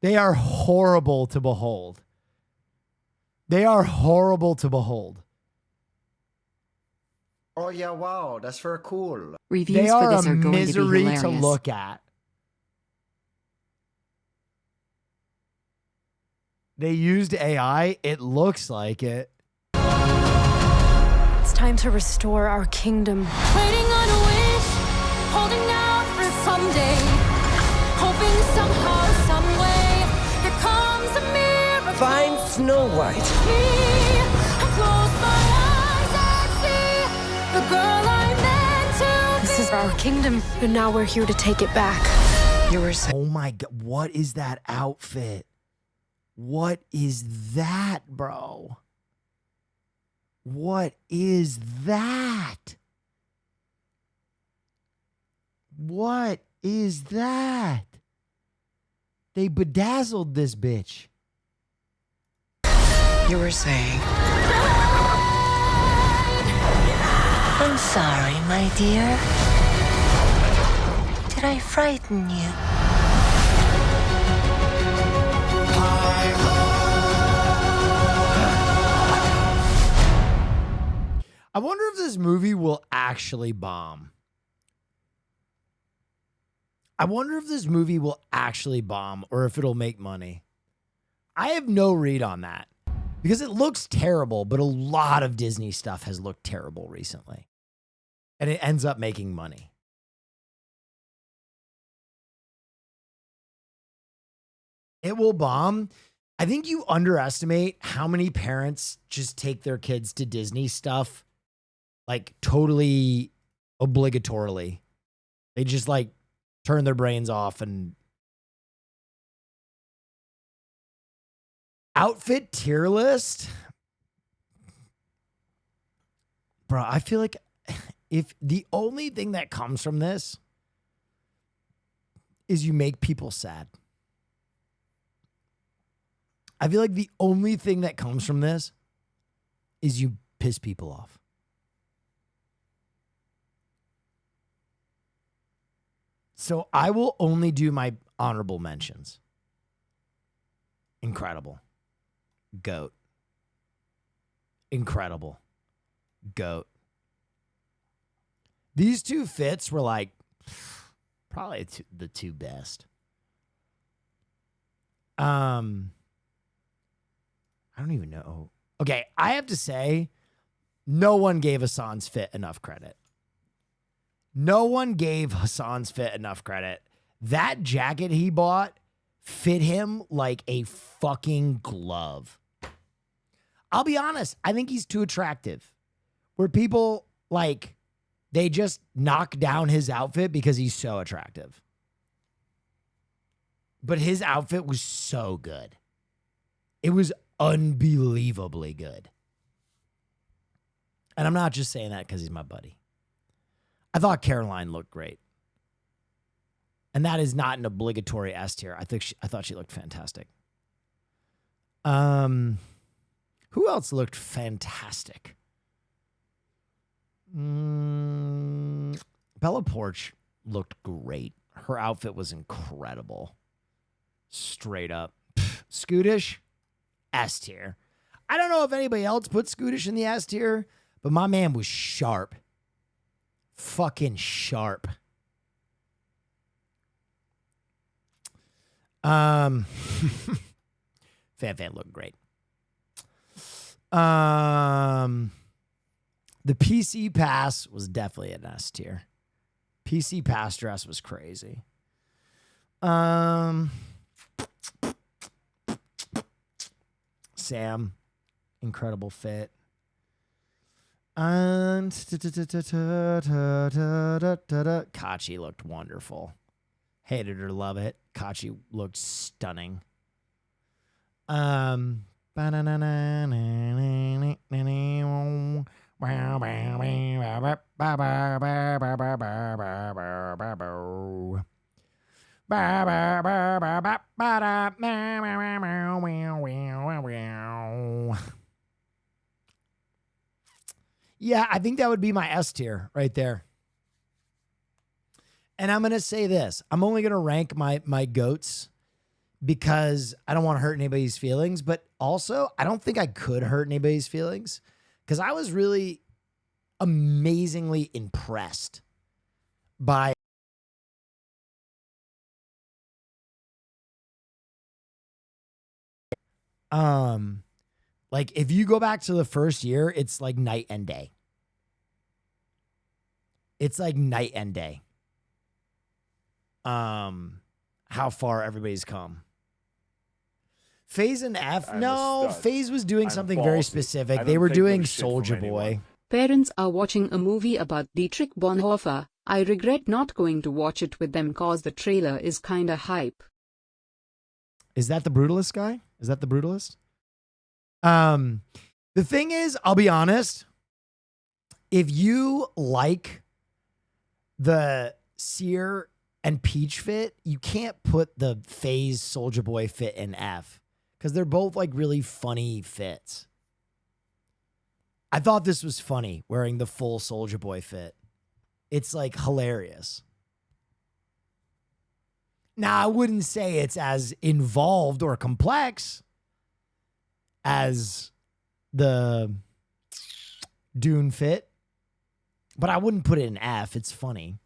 They are horrible to behold. They are horrible to behold. Oh yeah, wow, that's very cool. Reviews They for are this a are going misery to be to hilarious. look at. They used AI. It looks like it. It's time to restore our kingdom. Waiting on a wish, holding out for someday, hoping somehow, some way, there comes a miracle. Find Snow White. I close my eyes and see the girl I meant to be. This is our kingdom, and now we're here to take it back. Oh my God. What is that outfit? What is that, bro? What is that? What is that? They bedazzled this bitch. You were saying. I'm sorry, my dear. Did I frighten you? I wonder if this movie will actually bomb. I wonder if this movie will actually bomb or if it'll make money. I have no read on that because it looks terrible, but a lot of Disney stuff has looked terrible recently. And it ends up making money. It will bomb. I think you underestimate how many parents just take their kids to Disney stuff like totally obligatorily. They just like turn their brains off and outfit tier list. Bro, I feel like if the only thing that comes from this is you make people sad. I feel like the only thing that comes from this is you piss people off. So I will only do my honorable mentions. Incredible. Goat. Incredible. Goat. These two fits were like probably the two best. I don't even know. Okay, I have to say, no one gave Hassan's fit enough credit. No one gave Hassan's fit enough credit. That jacket he bought fit him like a fucking glove. I'll be honest, I think he's too attractive. Where people, like, they just knock down his outfit because he's so attractive. But his outfit was so good. It was unbelievably good. And I'm not just saying that because he's my buddy. I thought Caroline looked great. And that is not an obligatory S tier. I thought she looked fantastic. Who else looked fantastic? Bella Poarch looked great. Her outfit was incredible. Straight up. Scootish, S tier. I don't know if anybody else put Scootish in the S tier, but my man was sharp. Fucking sharp. Fan looked great. The PC pass was definitely an S tier. PC pass dress was crazy. Sam, incredible fit. And Kachi looked wonderful. Hated or love it. Kachi looked stunning. Yeah, I think that would be my S tier right there. And I'm going to say this. I'm only going to rank my goats because I don't want to hurt anybody's feelings, but also I don't think I could hurt anybody's feelings because I was really amazingly impressed by like if you go back to the first year, it's like night and day. It's like night and day. How far everybody's come. FaZe and F. No, FaZe was doing something very specific. They were doing Soulja Boy. Parents are watching a movie about Dietrich Bonhoeffer. I regret not going to watch it with them cause the trailer is kinda hype. Is that the Brutalist guy? Is that the Brutalist? The thing is, I'll be honest. If you like the Seer and Peach fit, you can't put the FaZe Soulja Boy fit in F because they're both like really funny fits. I thought this was funny wearing the full Soulja Boy fit. It's like hilarious. Now, I wouldn't say it's as involved or complex as the Dune fit, but I wouldn't put it in F. It's funny.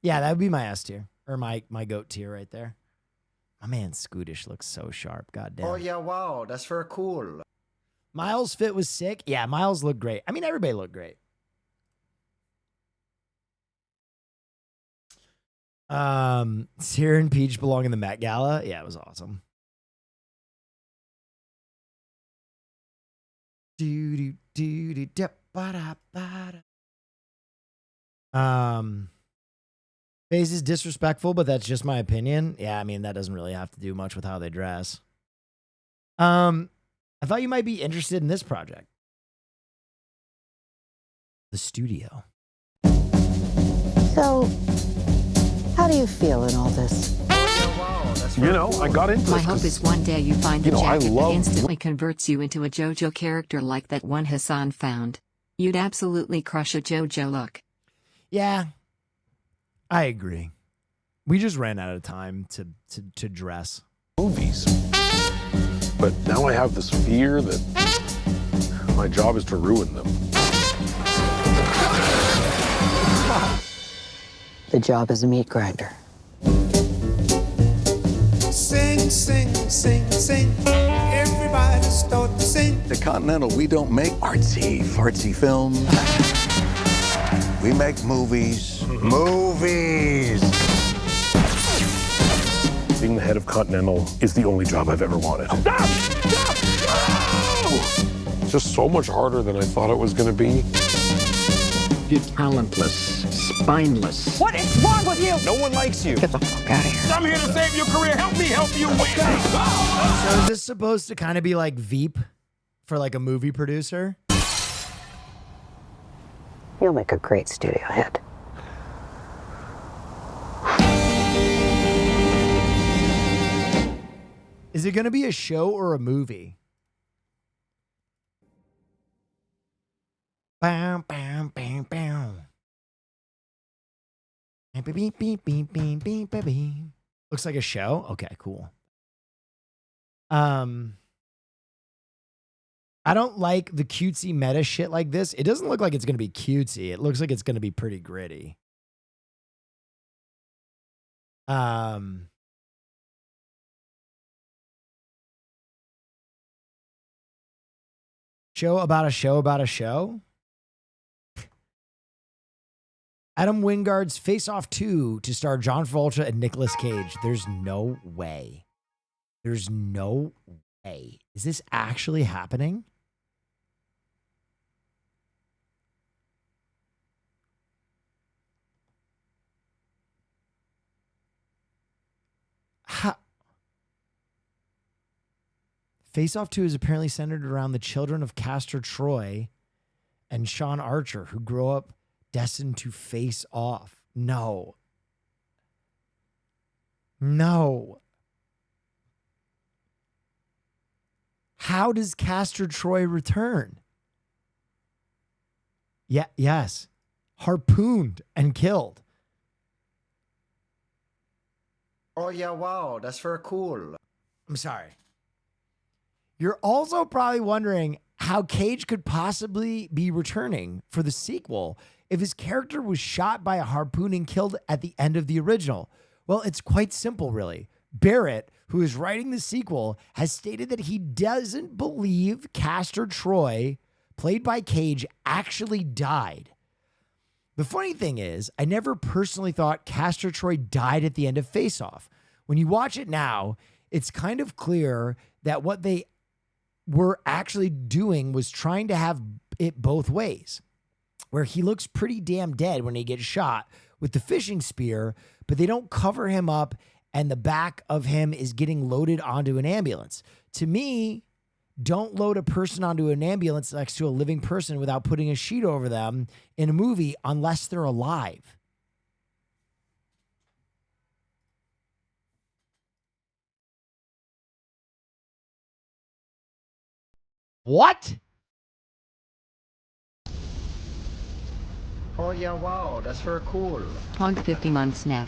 Yeah, that would be my S tier or my goat tier right there. My man Scootish looks so sharp. God damn. Oh yeah, wow, that's very cool. Miles' fit was sick. Yeah, Miles looked great. I mean, everybody looked great. Seer and Peach belong in the Met Gala. Yeah, it was awesome. FaZe is disrespectful, but that's just my opinion. Yeah, I mean, that doesn't really have to do much with how they dress. I thought you might be interested in this project. The Studio. So, how do you feel in all this? You know, I got into My this hope is one day you find a I jacket that love- instantly converts you into a JoJo character like that one Hassan found. You'd absolutely crush a JoJo look. Yeah, I agree. We just ran out of time to dress. movies. But now I have this fear that my job is to ruin them. The job is a meat grinder. Sing, sing, sing, sing. Everybody start to sing. The Continental, we don't make artsy, fartsy films. We make movies. Movies! Being the head of Continental is the only job I've ever wanted. Stop! Stop! No! It's just so much harder than I thought it was going to be. You're talentless, spineless. What is wrong with you? No one likes you. Get the fuck out of here. I'm here to save your career. Help me help you win. So is this supposed to kind of be like Veep for like a movie producer? You'll make a great studio head. Is it going to be a show or a movie? Bam, bam, bam, bam. Beep, beep, beep, beep, beep, beep, beep, beep. Looks like a show. Okay, cool. I don't like the cutesy meta shit like this. It doesn't look like it's going to be cutesy. It looks like it's going to be pretty gritty. Show about a show about a show. Adam Wingard's Face Off 2 to star John Travolta and Nicolas Cage. There's no way. There's no way. Is this actually happening? Face Off 2 is apparently centered around the children of Castor Troy and Sean Archer, who grow up destined to face off. No. No. How does Castor Troy return? Yeah, yes. Harpooned and killed. Oh yeah, wow, that's very cool. I'm sorry. You're also probably wondering how Cage could possibly be returning for the sequel if his character was shot by a harpoon and killed at the end of the original. Well, it's quite simple, really. Barrett, who is writing the sequel, has stated that he doesn't believe Castor Troy, played by Cage, actually died. The funny thing is, I never personally thought Castor Troy died at the end of Face Off. When you watch it now, it's kind of clear that what they were actually doing was trying to have it both ways, where he looks pretty damn dead when he gets shot with the fishing spear, but they don't cover him up and the back of him is getting loaded onto an ambulance. To me, don't load a person onto an ambulance next to a living person without putting a sheet over them in a movie unless they're alive. What? Oh yeah, wow, that's very cool. Hog 50 months now.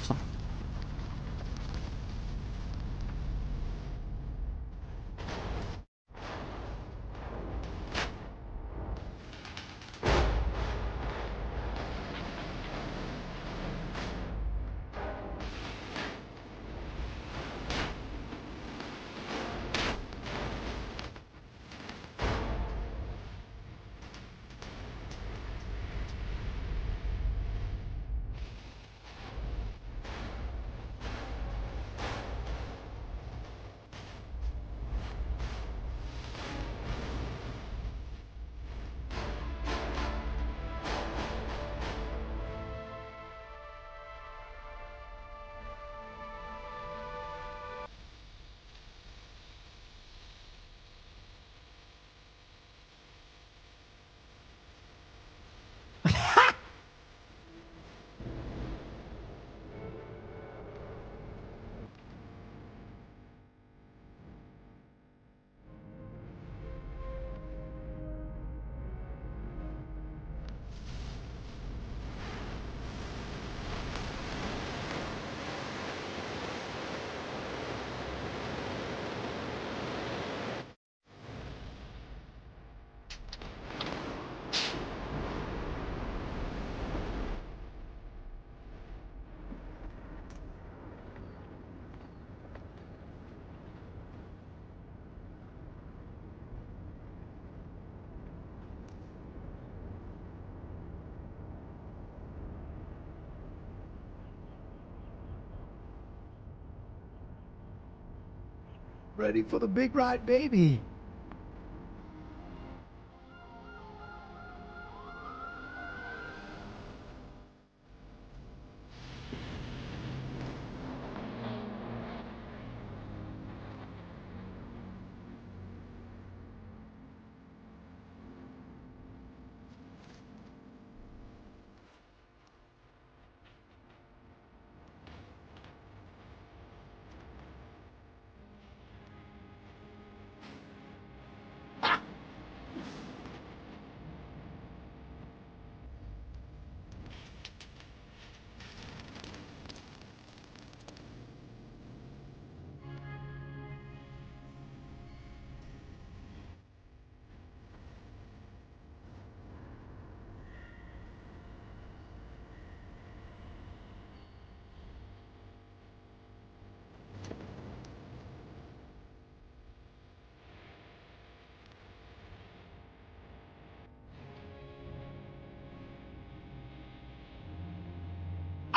Ready for the big ride, baby.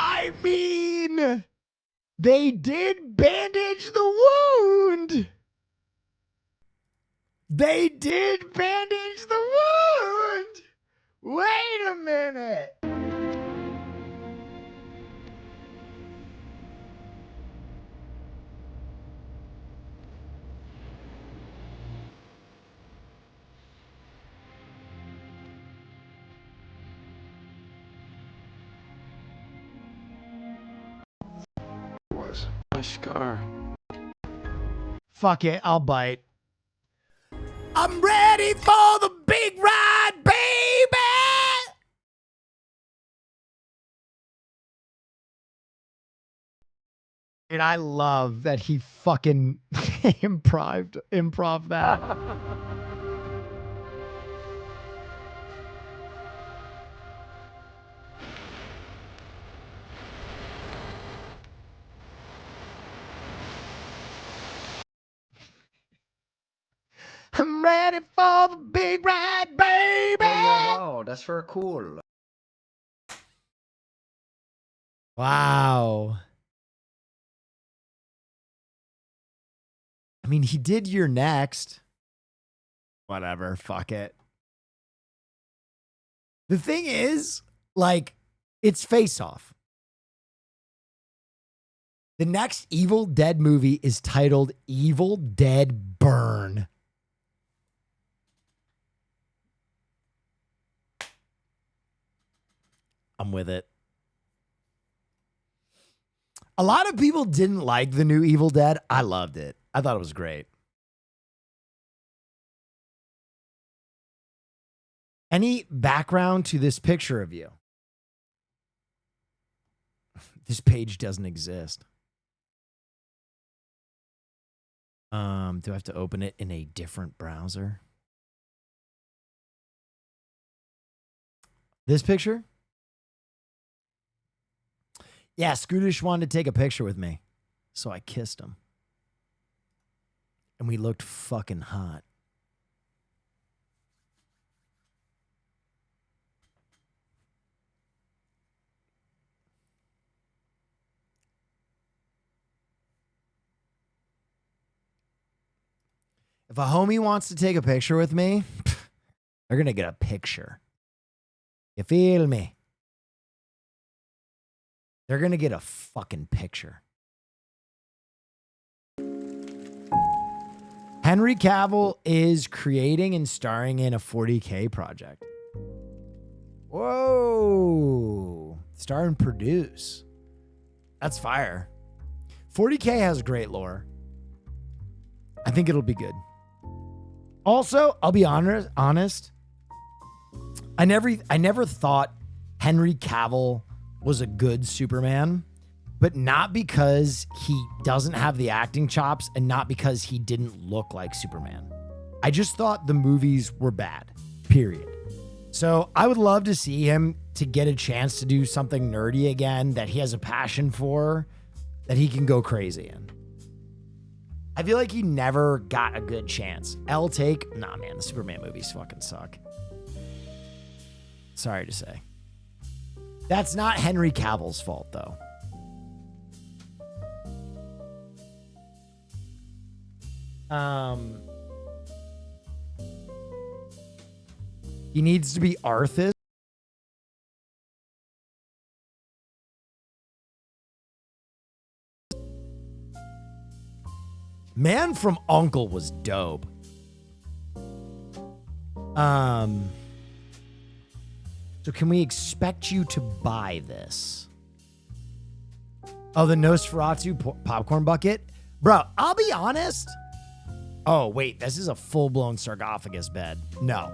I mean, they did bandage the wound. They did bandage the wound. Wait a minute. My scar. Fuck it, I'll bite. I'm ready for the big ride, baby! And I love that he fucking improv that. I'm ready for the big ride, baby! Oh, yeah, wow, that's very cool. Wow. I mean, he did You're Next. Whatever, fuck it. The thing is, like, it's Face Off. The next Evil Dead movie is titled Evil Dead Burn. I'm with it. A lot of people didn't like the new Evil Dead. I loved it. I thought it was great. Any background to this picture of you? This page doesn't exist. Do I have to open it in a different browser? This picture? Yeah, Scootish wanted to take a picture with me, so I kissed him. And we looked fucking hot. If a homie wants to take a picture with me, they're going to get a picture. You feel me? They're going to get a fucking picture. Henry Cavill is creating and starring in a 40K project. Whoa. Star and produce. That's fire. 40K has great lore. I think it'll be good. Also, I'll be honest. I never thought Henry Cavill was a good Superman, but not because he doesn't have the acting chops and not because he didn't look like Superman. I just thought the movies were bad, period. So I would love to see him to get a chance to do something nerdy again that he has a passion for, that he can go crazy in. I feel like he never got a good chance. Take, nah, man, the Superman movies fucking suck. Sorry to say. That's not Henry Cavill's fault, though. He needs to be Arthas. Man from U.N.C.L.E. was dope. So can we expect you to buy this? Oh, the Nosferatu popcorn bucket? Bro, I'll be honest. Oh, wait, this is a full-blown sarcophagus bed. No.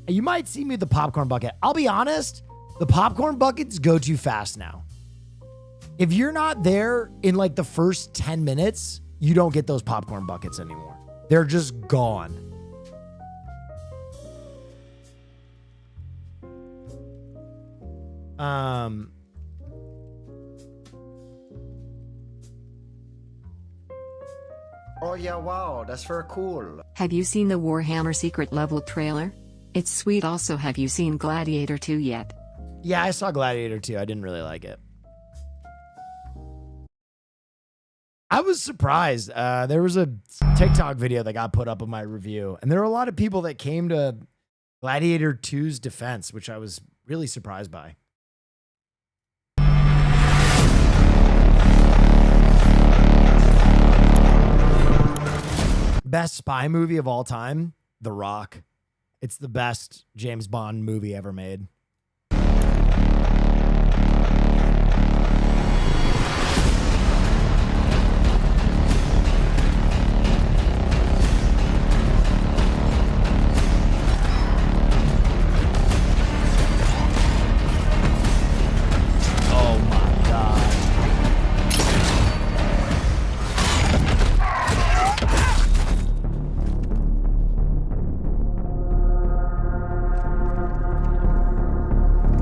You might see me with the popcorn bucket. I'll be honest, the popcorn buckets go too fast now. If you're not there in like the first 10 minutes, you don't get those popcorn buckets anymore. They're just gone. Oh yeah, wow, that's very cool. Have you seen the Warhammer Secret Level trailer? It's sweet. Also, have you seen Gladiator 2 yet? Yeah, I saw Gladiator 2. I didn't really like it. I was surprised. There was a TikTok video that got put up of my review, and there were a lot of people that came to Gladiator 2's defense, which I was really surprised by. Best spy movie of all time, The Rock. It's the best James Bond movie ever made. Oh my God.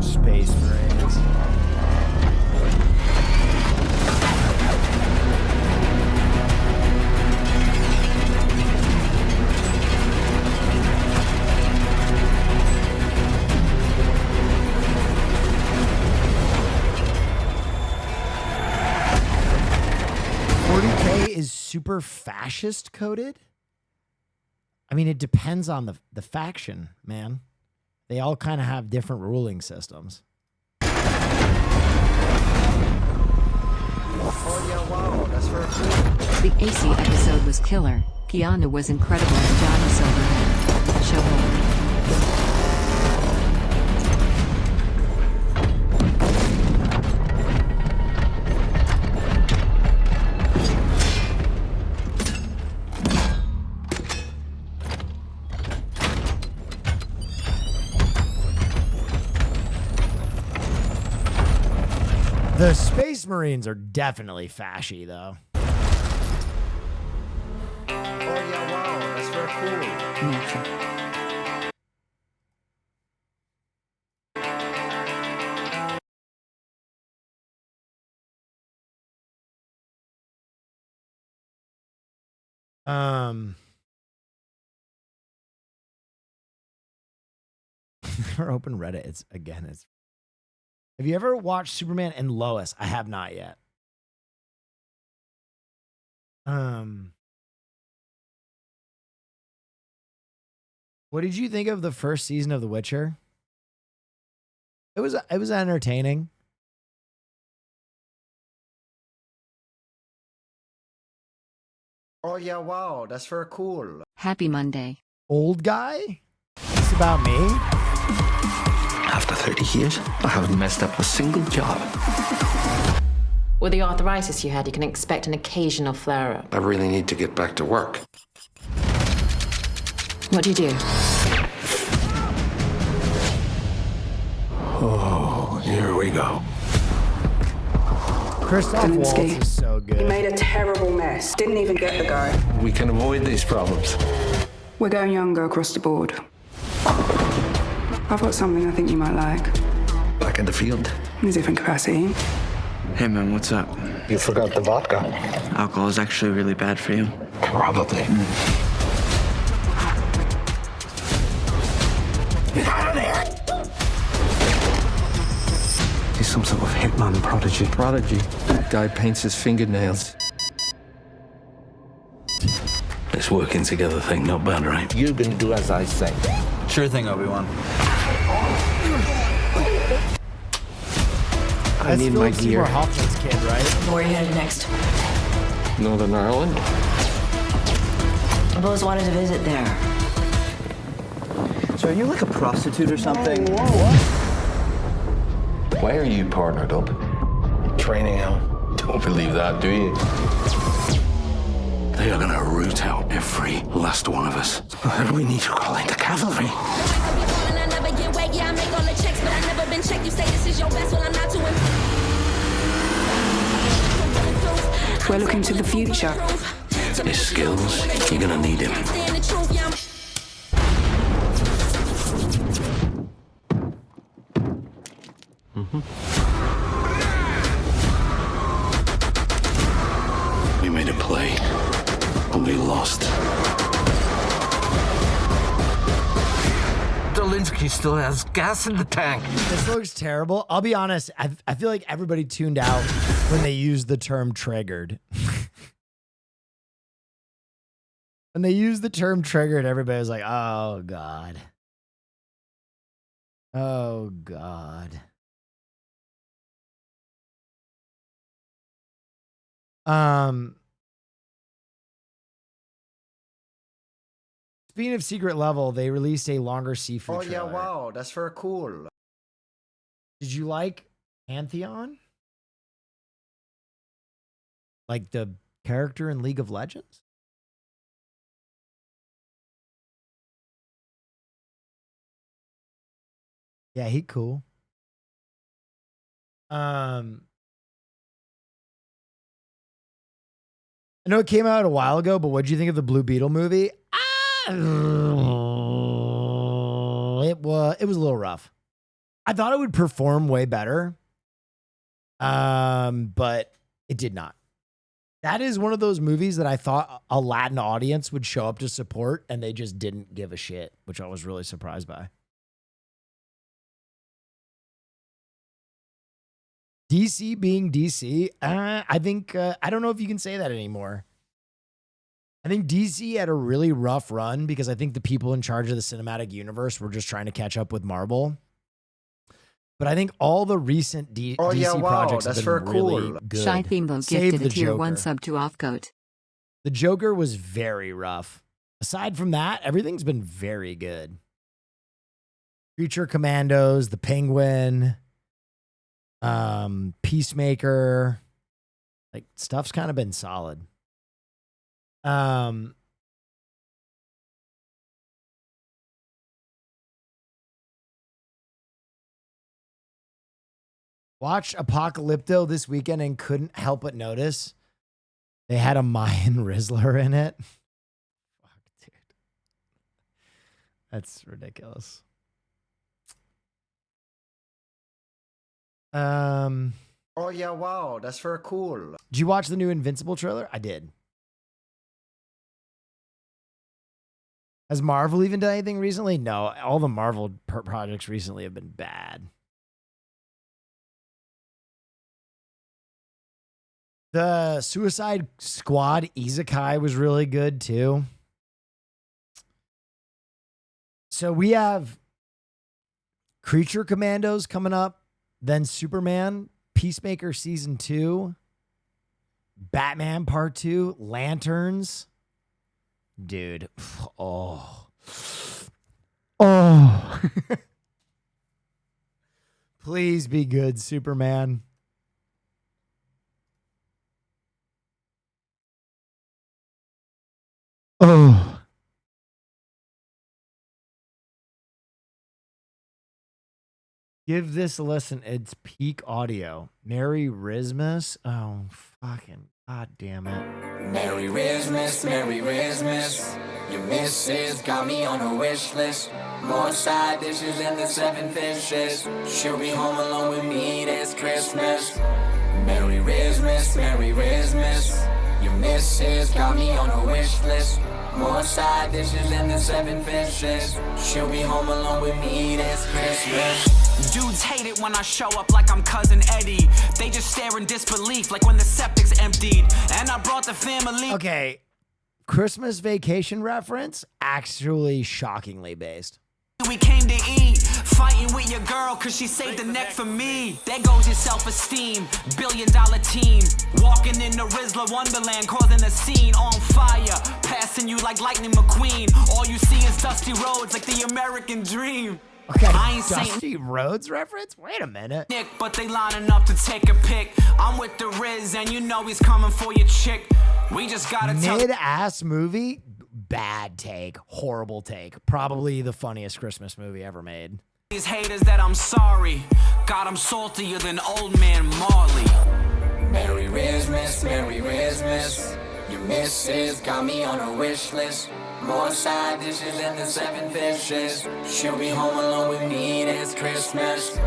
Space Marines. Is super fascist coded? I mean, it depends on the faction, man. They all kind of have different ruling systems. Oh yeah, wow, that's very cool. The AC episode was killer. Keanu was incredible as Johnny Silverhand. Show him. The Space Marines are definitely fashy, though. Oh yeah, wow, that's very Never open Reddit. It's have you ever watched Superman and Lois? I have not yet. What did you think of the first season of The Witcher? It was entertaining. Oh yeah, wow, that's very cool. Happy Monday. Old guy? It's about me? After 30 years, I haven't messed up a single job. With the arthritis you had, you can expect an occasional flare-up. I really need to get back to work. What do you do? Oh, here we go. Christoph Waltz is so good. He made a terrible mess. Didn't even get the guy. We can avoid these problems. We're going younger across the board. I've got something I think you might like. Back in the field. In a different capacity. Hey man, what's up? You forgot the vodka. Alcohol is actually really bad for you. Probably. Get out of there! He's some sort of hitman prodigy. Prodigy? Guy paints his fingernails. This this working together thing not bad, right? You're gonna do as I say. Sure thing, Obi-Wan. I need my gear. Hoffman's kid, right? Where are you headed next? Northern Ireland. I've always wanted to visit there. So are you like a prostitute or something? Why are you partnered up? Training out. Don't believe that, do you? They are going to root out every last one of us. We need to call in the cavalry. We're looking to the future. His skills, you're going to need him. We made a play, but we lost. Dolinsky still has gas in the tank. This looks terrible. I'll be honest. I feel like everybody tuned out when they used the term triggered. When they used the term triggered, everybody was like, oh, God. Oh, God. Speaking of Secret Level, they released a longer Sifu Oh, trailer. yeah, wow. That's very cool. Did you like Pantheon? Like the character in League of Legends? Yeah, he cool. I know it came out a while ago, but what did you think of the Blue Beetle movie? It was a little rough. I thought it would perform way better, but it did not. That is one of those movies that I thought a Latin audience would show up to support, and they just didn't give a shit, which I was really surprised by. DC being DC, I think, I don't know if you can say that anymore. I think DC had a really rough run because I think the people in charge of the cinematic universe were just trying to catch up with Marvel. But I think all the recent DC projects have been really good. Shy Thembo gifted a tier 1 sub to Offcoat. The Joker was very rough. Aside from that, everything's been very good. Creature Commandos, The Penguin, Peacemaker, like stuff's kind of been solid. Watched Apocalypto this weekend and couldn't help but notice they had a Mayan Rizzler in it. Fuck, dude. That's ridiculous. Oh, yeah, wow. That's very cool. Did you watch the new Invincible trailer? I did. Has Marvel even done anything recently? No, all the Marvel projects recently have been bad. The Suicide Squad Isekai was really good too. So we have Creature Commandos coming up, then Superman, Peacemaker Season 2, Batman Part 2, Lanterns. Dude. Oh. Oh. Please be good, Superman. Oh. Give this a listen. It's peak audio. Merry Christmas. Oh, fucking god damn it. Merry Christmas, Merry Christmas. Your missus got me on her wish list. More side dishes than the 7 fishes. She'll be home alone with me this Christmas. Merry Christmas, Merry Christmas. Your missus got me on her wish list. More side dishes than the 7 fishes. She'll be home alone with me this Christmas. Dudes hate it when I show up like I'm Cousin Eddie. They just stare in disbelief like when the septic's emptied. And I brought the family. Okay. Christmas Vacation reference, actually shockingly based. We came to eat, fighting with your girl cause she saved the neck for me. There goes your self-esteem, $1 billion team. Walking in the Rizzler Wonderland, causing a scene, on fire, passing you like Lightning McQueen. All you see is dusty roads like the American dream. Okay, I ain't Dusty Rhodes reference? Wait a minute. Nick, but they lining up to take a pic. I'm with the Riz and you know he's coming for your chick. We just gotta tell Mid-ass movie, bad take, horrible take. Probably the funniest Christmas movie ever made. these haters that I'm sorry. God, I'm saltier than old man Marley. Merry Christmas, Merry Christmas. Your missus got me on her wish list. More side dishes than the 7 fishes. She'll be home alone with me this Christmas.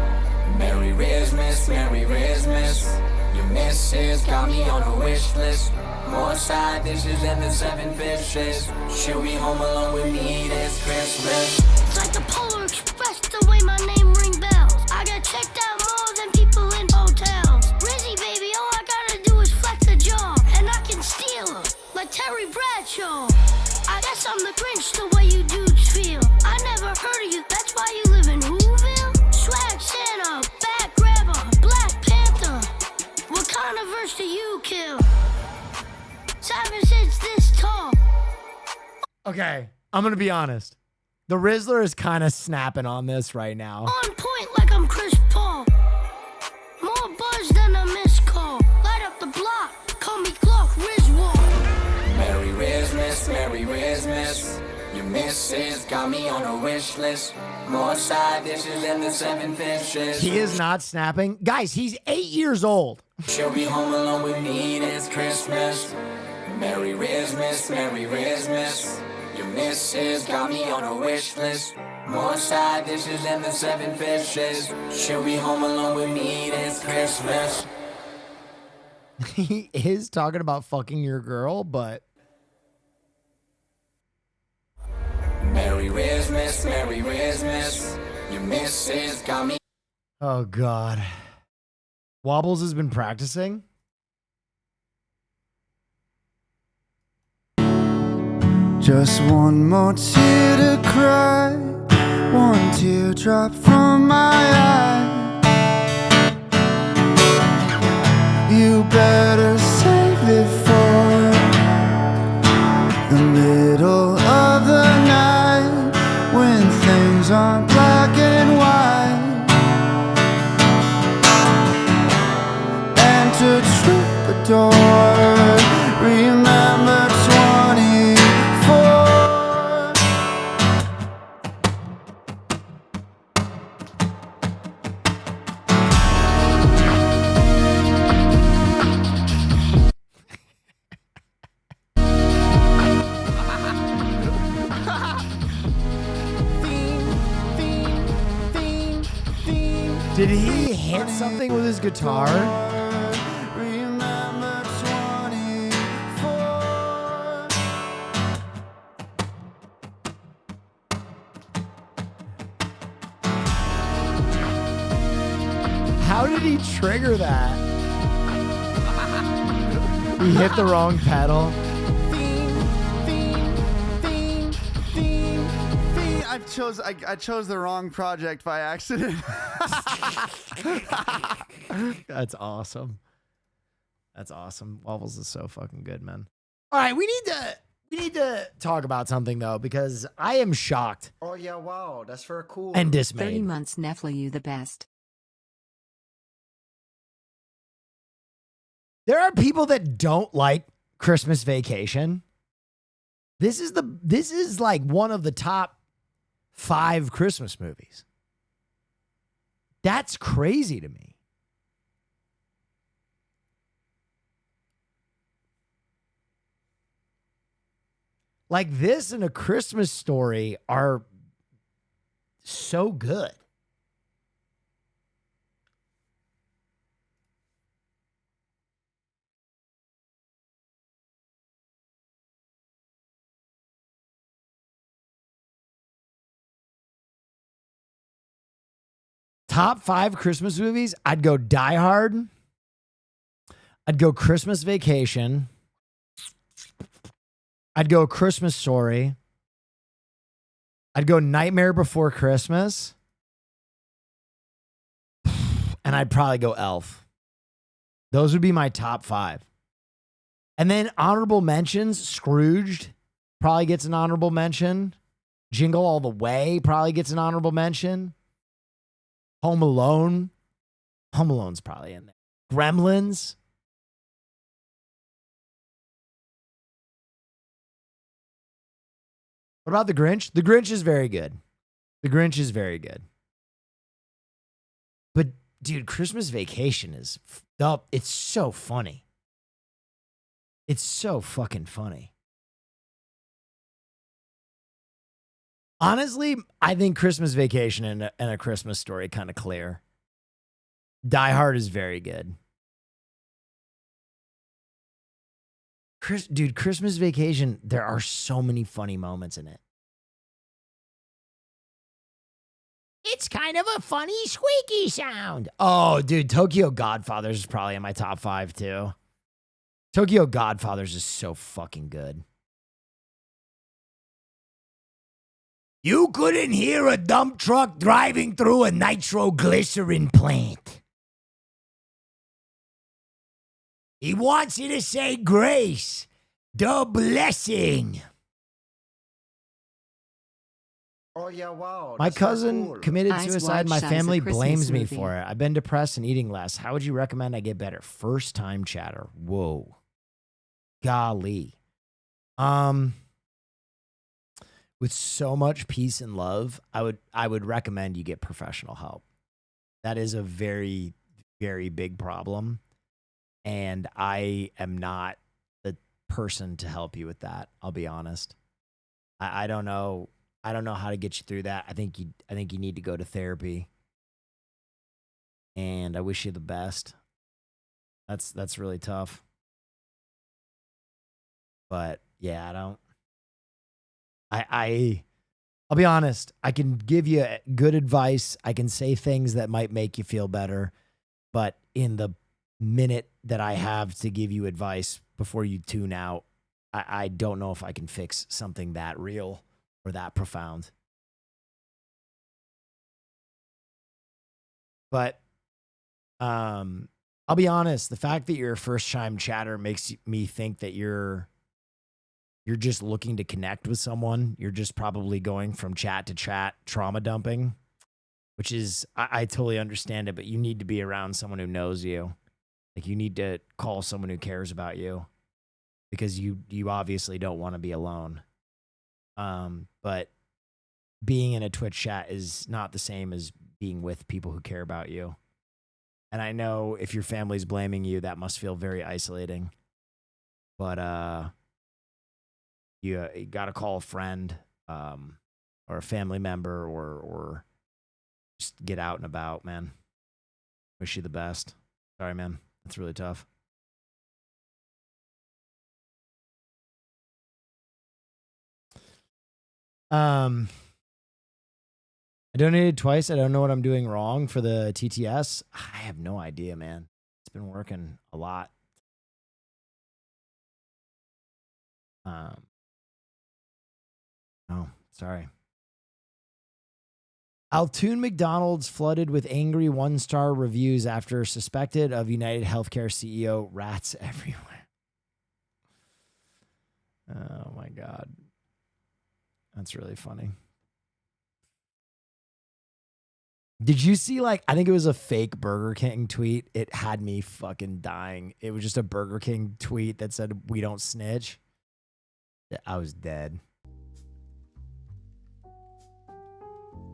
Merry Christmas, Merry Christmas. Your missus got me on her wish list. More side dishes than the 7 fishes. She'll be home alone with me this Christmas. It's like the Polar Express, the way my name ring bells. I got checked out more than people in hotels. Rizzy, baby, all I gotta do is flex a jaw, and I can steal her, like Terry Bradshaw. I guess I'm the Grinch, the way you dudes feel. I never heard of you, that's why you live in Whoville? Swag Santa, Bat Grabber, Black Panther. What kind of verse do you kill? 7 cents this tall. Okay, I'm gonna be honest. The Rizzler is kind of snapping on this right now. On point like I'm Chris Paul. More buzz than a missed call. Light up the block, call me Clark Rizwall. Merry Christmas, Merry Christmas. Your missus got me on her wish list. More side dishes than the 7 fishes. He is not snapping. Guys, he's 8 years old. She'll be home alone with me this Christmas. Merry Christmas, Merry Christmas. Your missus got me on her wish list. More side dishes than the 7 fishes. She'll be home alone with me this Christmas. He is talking about fucking your girl, but... Merry Christmas, Merry Christmas. Your missus got me. Oh, God. Wobbles has been practicing. Just one more tear to cry, one teardrop from my eye. You better save it for the middle of the night, when things aren't black and white. Enter troubadour, remember 24. Did he hit something with his guitar? Remember 24. How did he trigger that? He hit the wrong pedal. I chose the wrong project by accident. That's awesome. That's awesome. Wobbles is so fucking good, man. All right, we need to talk about something though, because I am shocked. Oh yeah, wow, that's very cool. And 30 dismayed. months Nephilim, you the best. There are people that don't like Christmas Vacation. This is like one of the top 5 Christmas movies. That's crazy to me. Like this and A Christmas Story are so good. Top 5 Christmas movies, I'd go Die Hard. I'd go Christmas Vacation. I'd go Christmas Story. I'd go Nightmare Before Christmas. And I'd probably go Elf. Those would be my top 5. And then honorable mentions, Scrooged probably gets an honorable mention. Jingle All the Way probably gets an honorable mention. Home Alone. Home Alone's probably in there. Gremlins. What about The Grinch? The Grinch is very good. The Grinch is very good. But, dude, Christmas Vacation is up. It's so funny. It's so fucking funny. Honestly, I think Christmas Vacation and A Christmas Story kind of clear. Die Hard is very good. Dude, Christmas Vacation, there are so many funny moments in it. It's kind of a funny squeaky sound. Oh, dude, Tokyo Godfathers is probably in my top 5 too. Tokyo Godfathers is so fucking good. You couldn't hear a dump truck driving through a nitroglycerin plant. He wants you to say grace, the blessing. Oh, yeah, wow. My cousin committed Eyes suicide. Wide My Shut is family a Christmas blames me movie. for it. I've been depressed and eating less. How would you recommend I get better? First time chatter. Whoa. Golly. With so much peace and love, I would recommend you get professional help. That is a very, very big problem. And I am not the person to help you with that. I'll be honest. I don't know. I don't know how to get you through that. I think you need to go to therapy. And I wish you the best. That's really tough. But yeah, I'll be honest. I can give you good advice. I can say things that might make you feel better. But in the minute that I have to give you advice before you tune out, I don't know if I can fix something that real or that profound. But I'll be honest, the fact that you're a first-time chatter makes me think that you're just looking to connect with someone. You're just probably going from chat to chat, trauma dumping, which is, I totally understand it, but you need to be around someone who knows you. Like, you need to call someone who cares about you because you obviously don't want to be alone. But being in a Twitch chat is not the same as being with people who care about you. And I know if your family's blaming you, that must feel very isolating. But you got to call a friend or a family member or just get out and about, man. Wish you the best. Sorry, man. That's really tough. I donated twice. I don't know what I'm doing wrong for the TTS. I have no idea, man. It's been working a lot. Oh, sorry. Altoon McDonald's flooded with angry one-star reviews after suspected of United Healthcare CEO rats everywhere. Oh my God. That's really funny. Did you see, like, I think it was a fake Burger King tweet. It had me fucking dying. It was just a Burger King tweet that said, "We don't snitch." I was dead.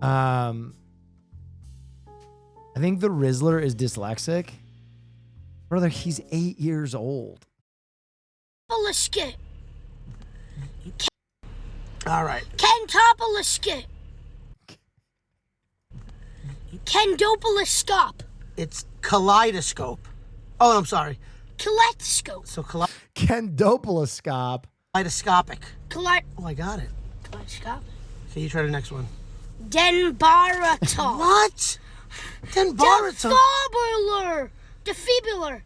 I think the Rizzler is dyslexic. Brother, he's 8 years old. Skit. All right. Kentopolisket. Kendopoloscope. It's kaleidoscope. Oh, I'm sorry. Kaleidoscope. So Kendopoloscope. Kaleidoscopic. Oh, I got it. Kaleidoscope. Okay, you try the next one. Denbarator. What? Denbarator. Defibrillator. Defibrillator.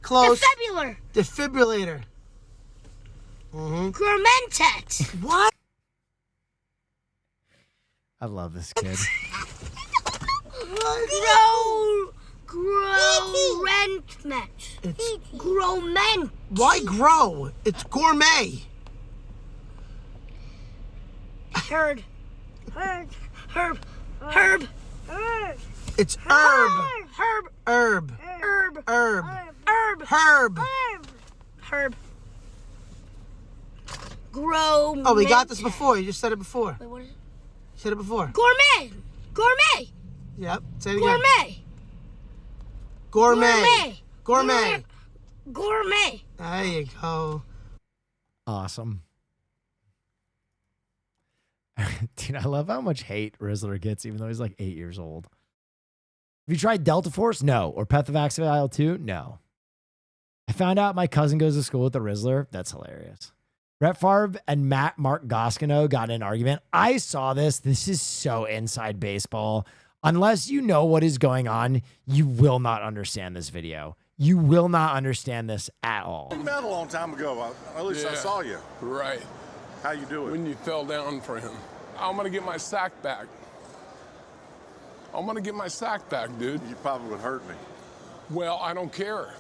Close. Defibrillator. Defibrillator. Gourmentex. What? I love this kid. Grow-rent-met. It's Grow-ment. Why grow? It's gourmet. Herb. It's herb. Herb. Grow. Oh, we got this before. You just said it before. Wait, what is it? You said it before. Gourmet. Yep. Say it again. Gourmet. Gourmet. There you go. Awesome. Dude, I love how much hate Rizzler gets, even though he's like 8 years old. Have you tried Delta Force? No. Or Pethavax IL-2? No. I found out my cousin goes to school with the Rizzler. That's hilarious. Brett Favre and Mark Gastineau got in an argument. I saw this. This is so inside baseball. Unless you know what is going on, you will not understand this video. You will not understand this at all. You met a long time ago. At least I saw you. Right. How you doing? When you fell down for him. I'm going to get my sack back. I'm going to get my sack back, dude. You probably would hurt me. Well, I don't care.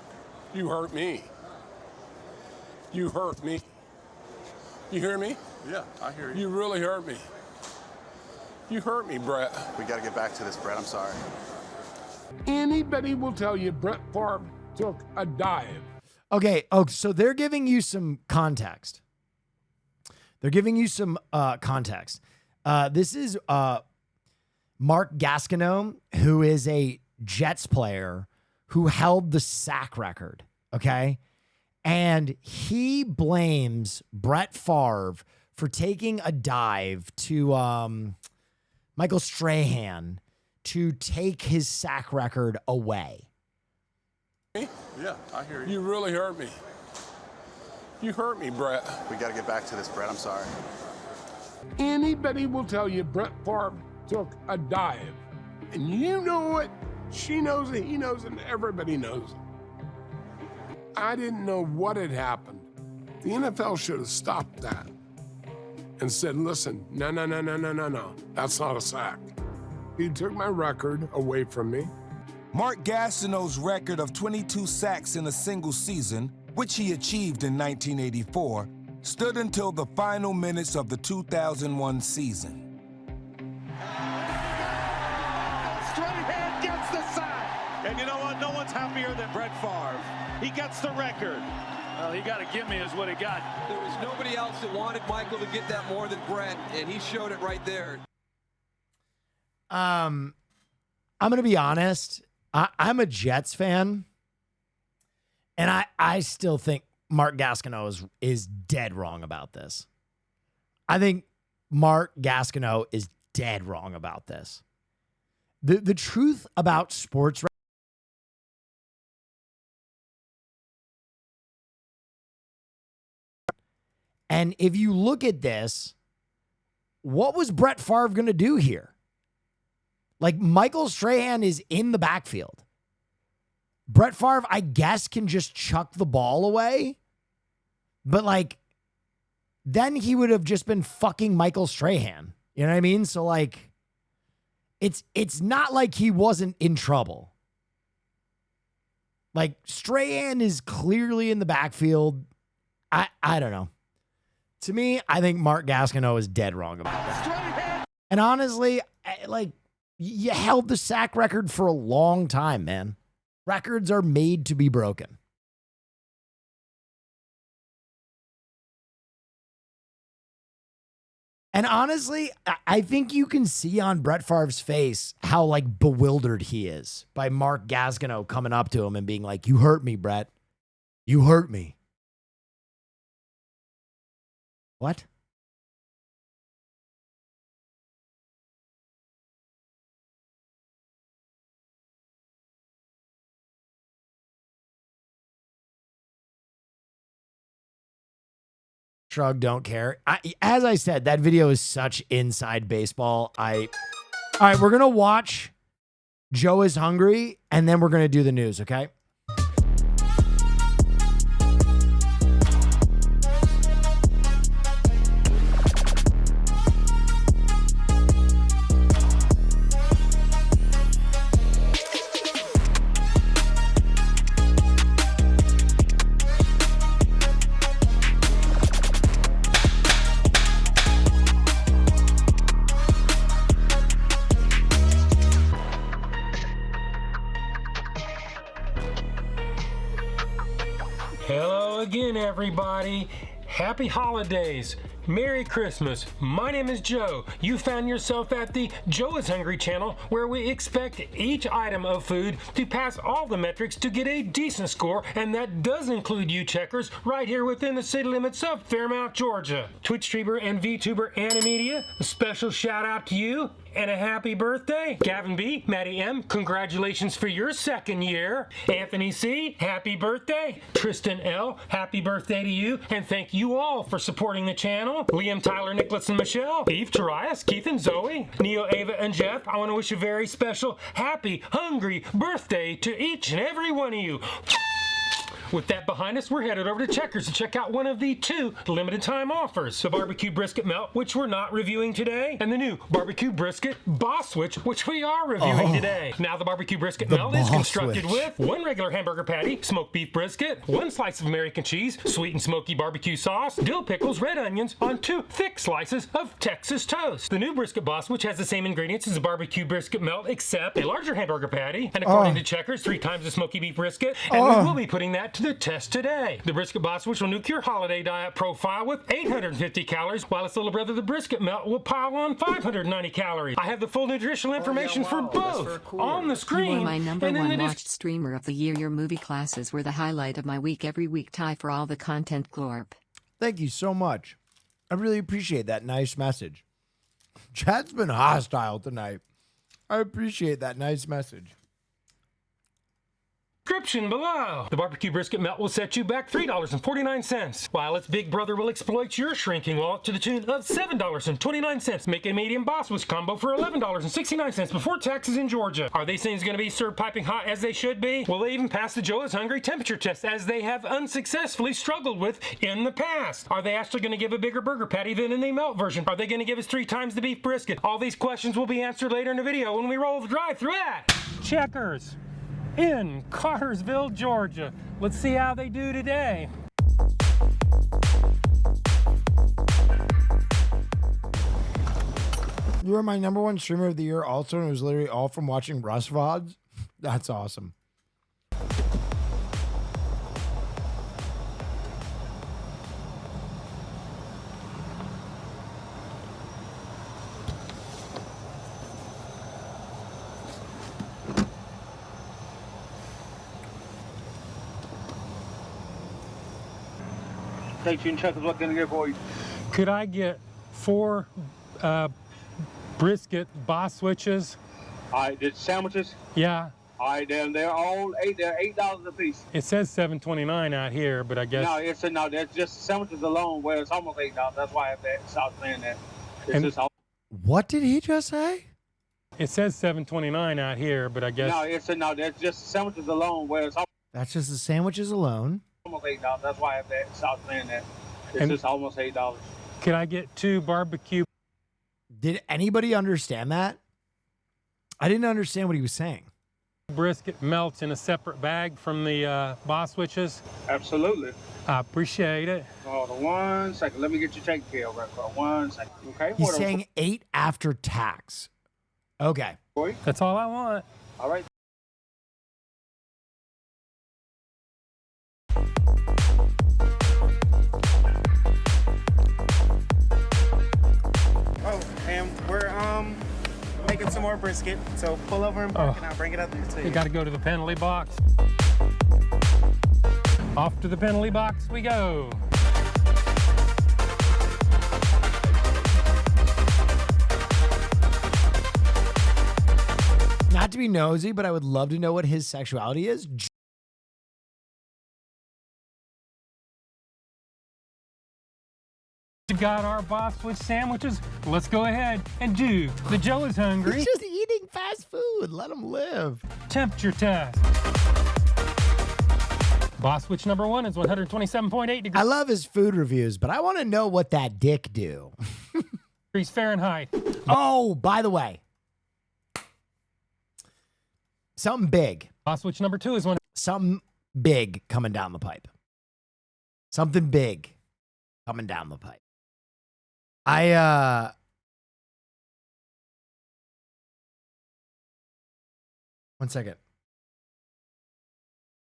You hurt me. You hurt me. You hear me? Yeah, I hear you. You really hurt me. You hurt me, Brett. We got to get back to this, Brett. I'm sorry. Anybody will tell you Brett Favre took a dive. Okay. Oh, so they're giving you some context. They're giving you some context. This is Mark Gastineau, who is a Jets player who held the sack record. Okay. And he blames Brett Favre for taking a dive to Michael Strahan to take his sack record away. Yeah, I hear you. You really hurt me. You hurt me, Brett. We got to get back to this, Brett. I'm sorry. Anybody will tell you Brett Favre took a dive. And you know it. She knows it. He knows it. And everybody knows it. I didn't know what had happened. The NFL should have stopped that and said, listen, no. That's not a sack. He took my record away from me. Mark Gastineau's record of 22 sacks in a single season, which he achieved in 1984, stood until the final minutes of the 2001 season. Strahan gets the sack. And you know what? No one's happier than Brett Favre. He gets the record. Well, he got to give me is what he got. There was nobody else that wanted Michael to get that more than Brett, and he showed it right there. I'm going to be honest. I'm a Jets fan, and I still think Mark Gastineau is dead wrong about this. I think Mark Gastineau is dead wrong about this. The truth about sports. And if you look at this, what was Brett Favre going to do here? Like, Michael Strahan is in the backfield. Brett Favre, I guess, can just chuck the ball away. But, like, then he would have just been fucking Michael Strahan. You know what I mean? So, like, it's not like he wasn't in trouble. Like, Strahan is clearly in the backfield. I don't know. To me, I think Mark Gastineau is dead wrong about that. And honestly, like, you held the sack record for a long time, man. Records are made to be broken. And honestly, I think you can see on Brett Favre's face how, like, bewildered he is by Mark Gastineau coming up to him and being like, you hurt me, Brett. You hurt me. What? Shrug, don't care. As I said, that video is such inside baseball. All right, we're going to watch Joe is Hungry, and then we're going to do the news, okay? again, everybody. Happy holidays. Merry Christmas. My name is Joe. You found yourself at the Joe is Hungry channel, where we expect each item of food to pass all the metrics to get a decent score, and that does include you checkers right here within the city limits of Fairmount, Georgia. Twitch streamer and VTuber Anna Media, a special shout out to you. And a happy birthday. Gavin B, Maddie M, congratulations for your 2nd year. Anthony C, happy birthday. Tristan L, happy birthday to you. And thank you all for supporting the channel. Liam, Tyler, Nicholas, and Michelle. Eve, Tarias, Keith, and Zoe. Neo, Ava, and Jeff. I want to wish a very special, happy, hungry birthday to each and every one of you. With that behind us, we're headed over to Checkers to check out one of the 2 limited time offers. The barbecue brisket melt, which we're not reviewing today, and the new barbecue brisket boss switch, which we are reviewing today. Now the barbecue brisket melt is constructed with 1 regular hamburger patty, smoked beef brisket, 1 slice of American cheese, sweet and smoky barbecue sauce, dill pickles, red onions on 2 thick slices of Texas toast. The new brisket boss switch has the same ingredients as the barbecue brisket melt, except a larger hamburger patty, and according to Checkers, 3 times the smoky beef brisket, and we will be putting that to the test today. The brisket boss switch will nuke your holiday diet profile with 850 calories, while its little brother, the brisket melt, will pile on 590 calories. I have the full nutritional information for both on the screen. You were my number 1 watched streamer of the year. Your movie classes were the highlight of my week. Every week, tie for all the content, Glorp. Thank you so much. I really appreciate that nice message. Chat's been hostile tonight. I appreciate that nice message. Description below. The barbecue brisket melt will set you back $3.49, while its big brother will exploit your shrinking wallet to the tune of $7.29. Make a medium boss switch combo for $11.69 before taxes in Georgia. Are these things going to be served piping hot as they should be? Will they even pass the Joe is Hungry temperature test, as they have unsuccessfully struggled with in the past? Are they actually going to give a bigger burger patty than in the melt version? Are they going to give us 3 times the beef brisket? All these questions will be answered later in the video when we roll the drive-thru at Checkers in Cartersville, Georgia. Let's see how they do today. You were my number 1 streamer of the year also, and it was literally all from watching Russ VODs. That's awesome. Checkers, what can I get for you? Could I get 4 brisket boss switches? All right, the sandwiches? Yeah. All right, they're all they're $8 a piece. It says $7.29 out here, but I guess... No, they're just sandwiches alone, where it's almost $8. That's why I stopped saying that. It's just all... What did he just say? It says $7.29 out here, but I guess... No, they're just sandwiches alone, where it's almost... That's just the sandwiches alone. Almost $8. That's why I stopped saying that. It's just almost $8. Could I get 2 barbecue? Did anybody understand that? I didn't understand what he was saying. Brisket melts in a separate bag from the boss switches? Absolutely. I appreciate it. Hold on 1 second. Let me get you taken care of right quick. 1 second. Okay. He's saying 8 after tax. Okay. That's all I want. All right. Oh, and we're making some more brisket, so pull over and park and I'll bring it up to you. You got to go to the penalty box. Off to the penalty box we go. Not to be nosy, but I would love to know what his sexuality is. We've got our boss switch sandwiches. Let's go ahead and do the Joe is Hungry. He's just eating fast food. Let him live. Temperature test. Boss switch number 1 is 127.8 degrees. I love his food reviews, but I want to know what that dick do. Degrees Fahrenheit. Oh, by the way, something big. Boss switch number 2 is something big coming down the pipe. Something big coming down the pipe. One second.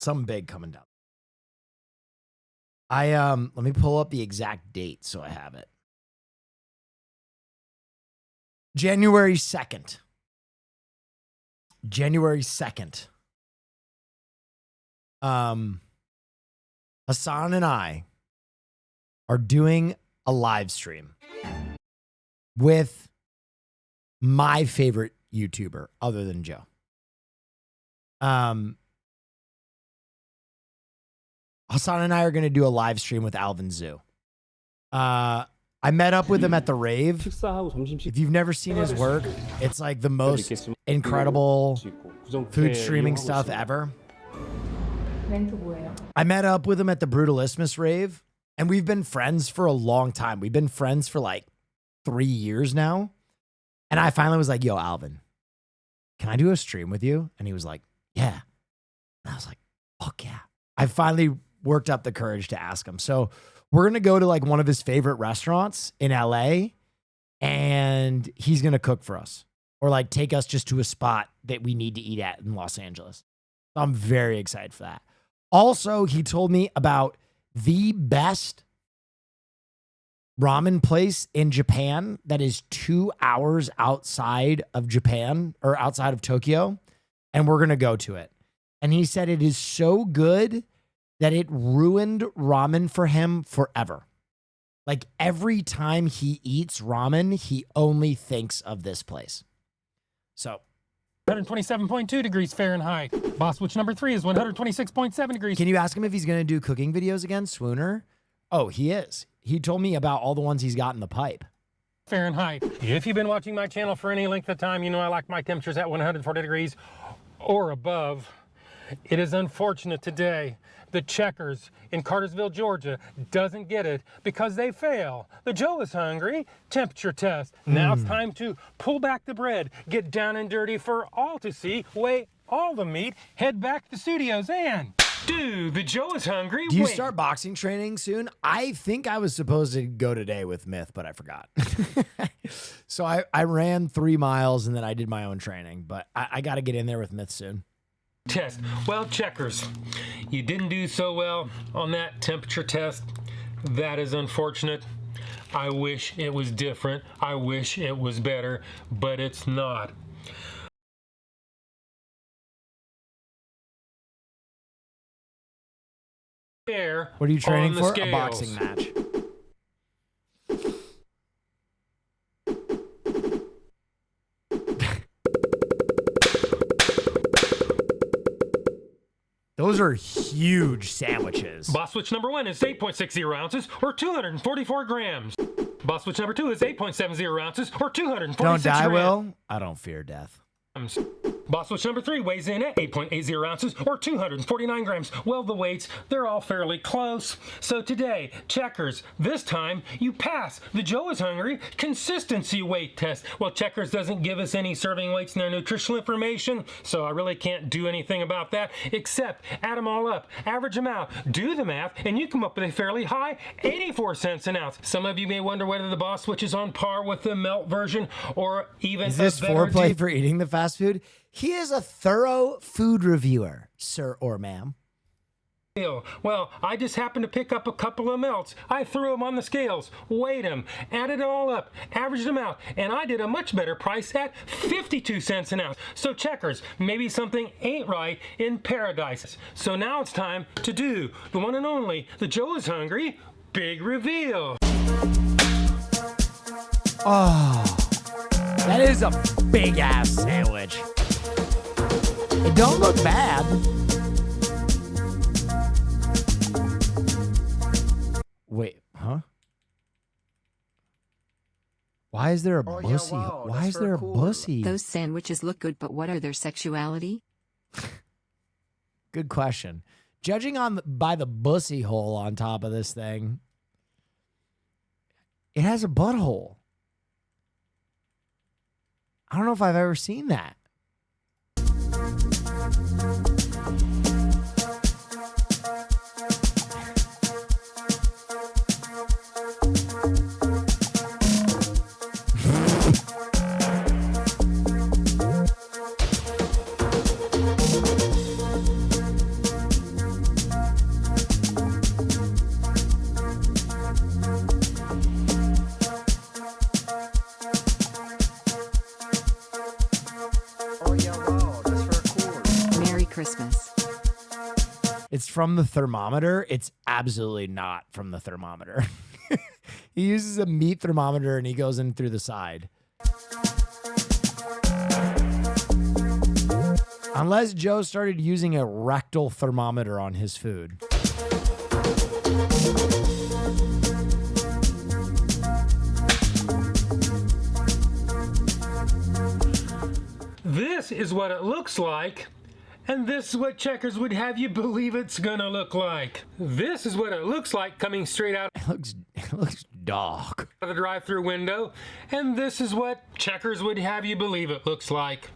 Something big coming down. Let me pull up the exact date so I have it. January 2nd. January 2nd. Hassan and I are doing a live stream with my favorite YouTuber other than Joe. Hassan and I are going to do a live stream with Alvin Zoo. I met up with him at the rave. If you've never seen his work, it's like the most incredible food streaming stuff ever. I met up with him at the Brutalismus rave, and we've been friends for a long time. We've been friends for like 3 years now. And I finally was like, yo, Alvin, can I do a stream with you? And he was like, yeah. And I was like, fuck yeah. I finally worked up the courage to ask him. So we're going to go to like one of his favorite restaurants in LA, and he's going to cook for us or like take us just to a spot that we need to eat at in Los Angeles. So I'm very excited for that. Also, he told me about the best ramen place in Japan that is 2 hours outside of Japan or outside of Tokyo. And we're going to go to it. And he said it is so good that it ruined ramen for him forever. Like every time he eats ramen, he only thinks of this place. So 127.2 degrees Fahrenheit. Boss Witch number 3 is 126.7 degrees. Can you ask him if he's going to do cooking videos again, Swooner? Oh, he is. He told me about all the ones he's got in the pipe. Fahrenheit. If you've been watching my channel for any length of time, you know I like my temperatures at 140 degrees or above. It is unfortunate today the Checkers in Cartersville, Georgia doesn't get it because they fail the Joe is Hungry temperature test. Now it's time to pull back the bread, get down and dirty for all to see, weigh all the meat, head back to the studios and do the Joe is Hungry. Do you start boxing training soon? I think I was supposed to go today with Myth, but I forgot. So I ran 3 miles and then I did my own training, but I got to get in there with Myth soon. Test. Well, Checkers, you didn't do so well on that temperature test. That is unfortunate. I wish it was different. I wish it was better, but it's not. What are you training for? A boxing match. Those are huge sandwiches. Boss Witch number 1 is 8.60 ounces or 244 grams. Boss Witch number 2 is 8.70 ounces or 246 Don't die, grams. Will. I don't fear death. Boss Witch number 3 weighs in at 8.80 ounces or 249 grams. Well, the weights, they're all fairly close. So today, Checkers, this time you pass the Joe is Hungry consistency weight test. Well, Checkers doesn't give us any serving weights in their nutritional information, so I really can't do anything about that except add them all up, average them out, do the math, and you come up with a fairly high 84 cents an ounce. Some of you may wonder whether the Boss Witch is on par with the melt version or even Is this foreplay for eating the fast food? He is a thorough food reviewer, sir or ma'am. Well, I just happened to pick up a couple of melts. I threw them on the scales, weighed them, added it all up, averaged them out, and I did a much better price at 52 cents an ounce. So Checkers, maybe something ain't right in paradise. So now it's time to do the one and only, the Joe is Hungry Big Reveal. Oh, that is a big ass sandwich. It don't look bad. Wait, huh? Why is there a bussy? Yeah, wow, Why is there a bussy? Those sandwiches look good, but what are their sexuality? Good question. Judging by the bussy hole on top of this thing, it has a butthole. I don't know if I've ever seen that. Christmas. It's from the thermometer. It's absolutely not from the thermometer. He uses a meat thermometer and he goes in through the side. Unless Joe started using a rectal thermometer on his food. This is what it looks like, and this is what Checkers would have you believe it's gonna look like. This is what it looks like coming straight out. It looks dog. Of the drive-through window, and this is what Checkers would have you believe it looks like.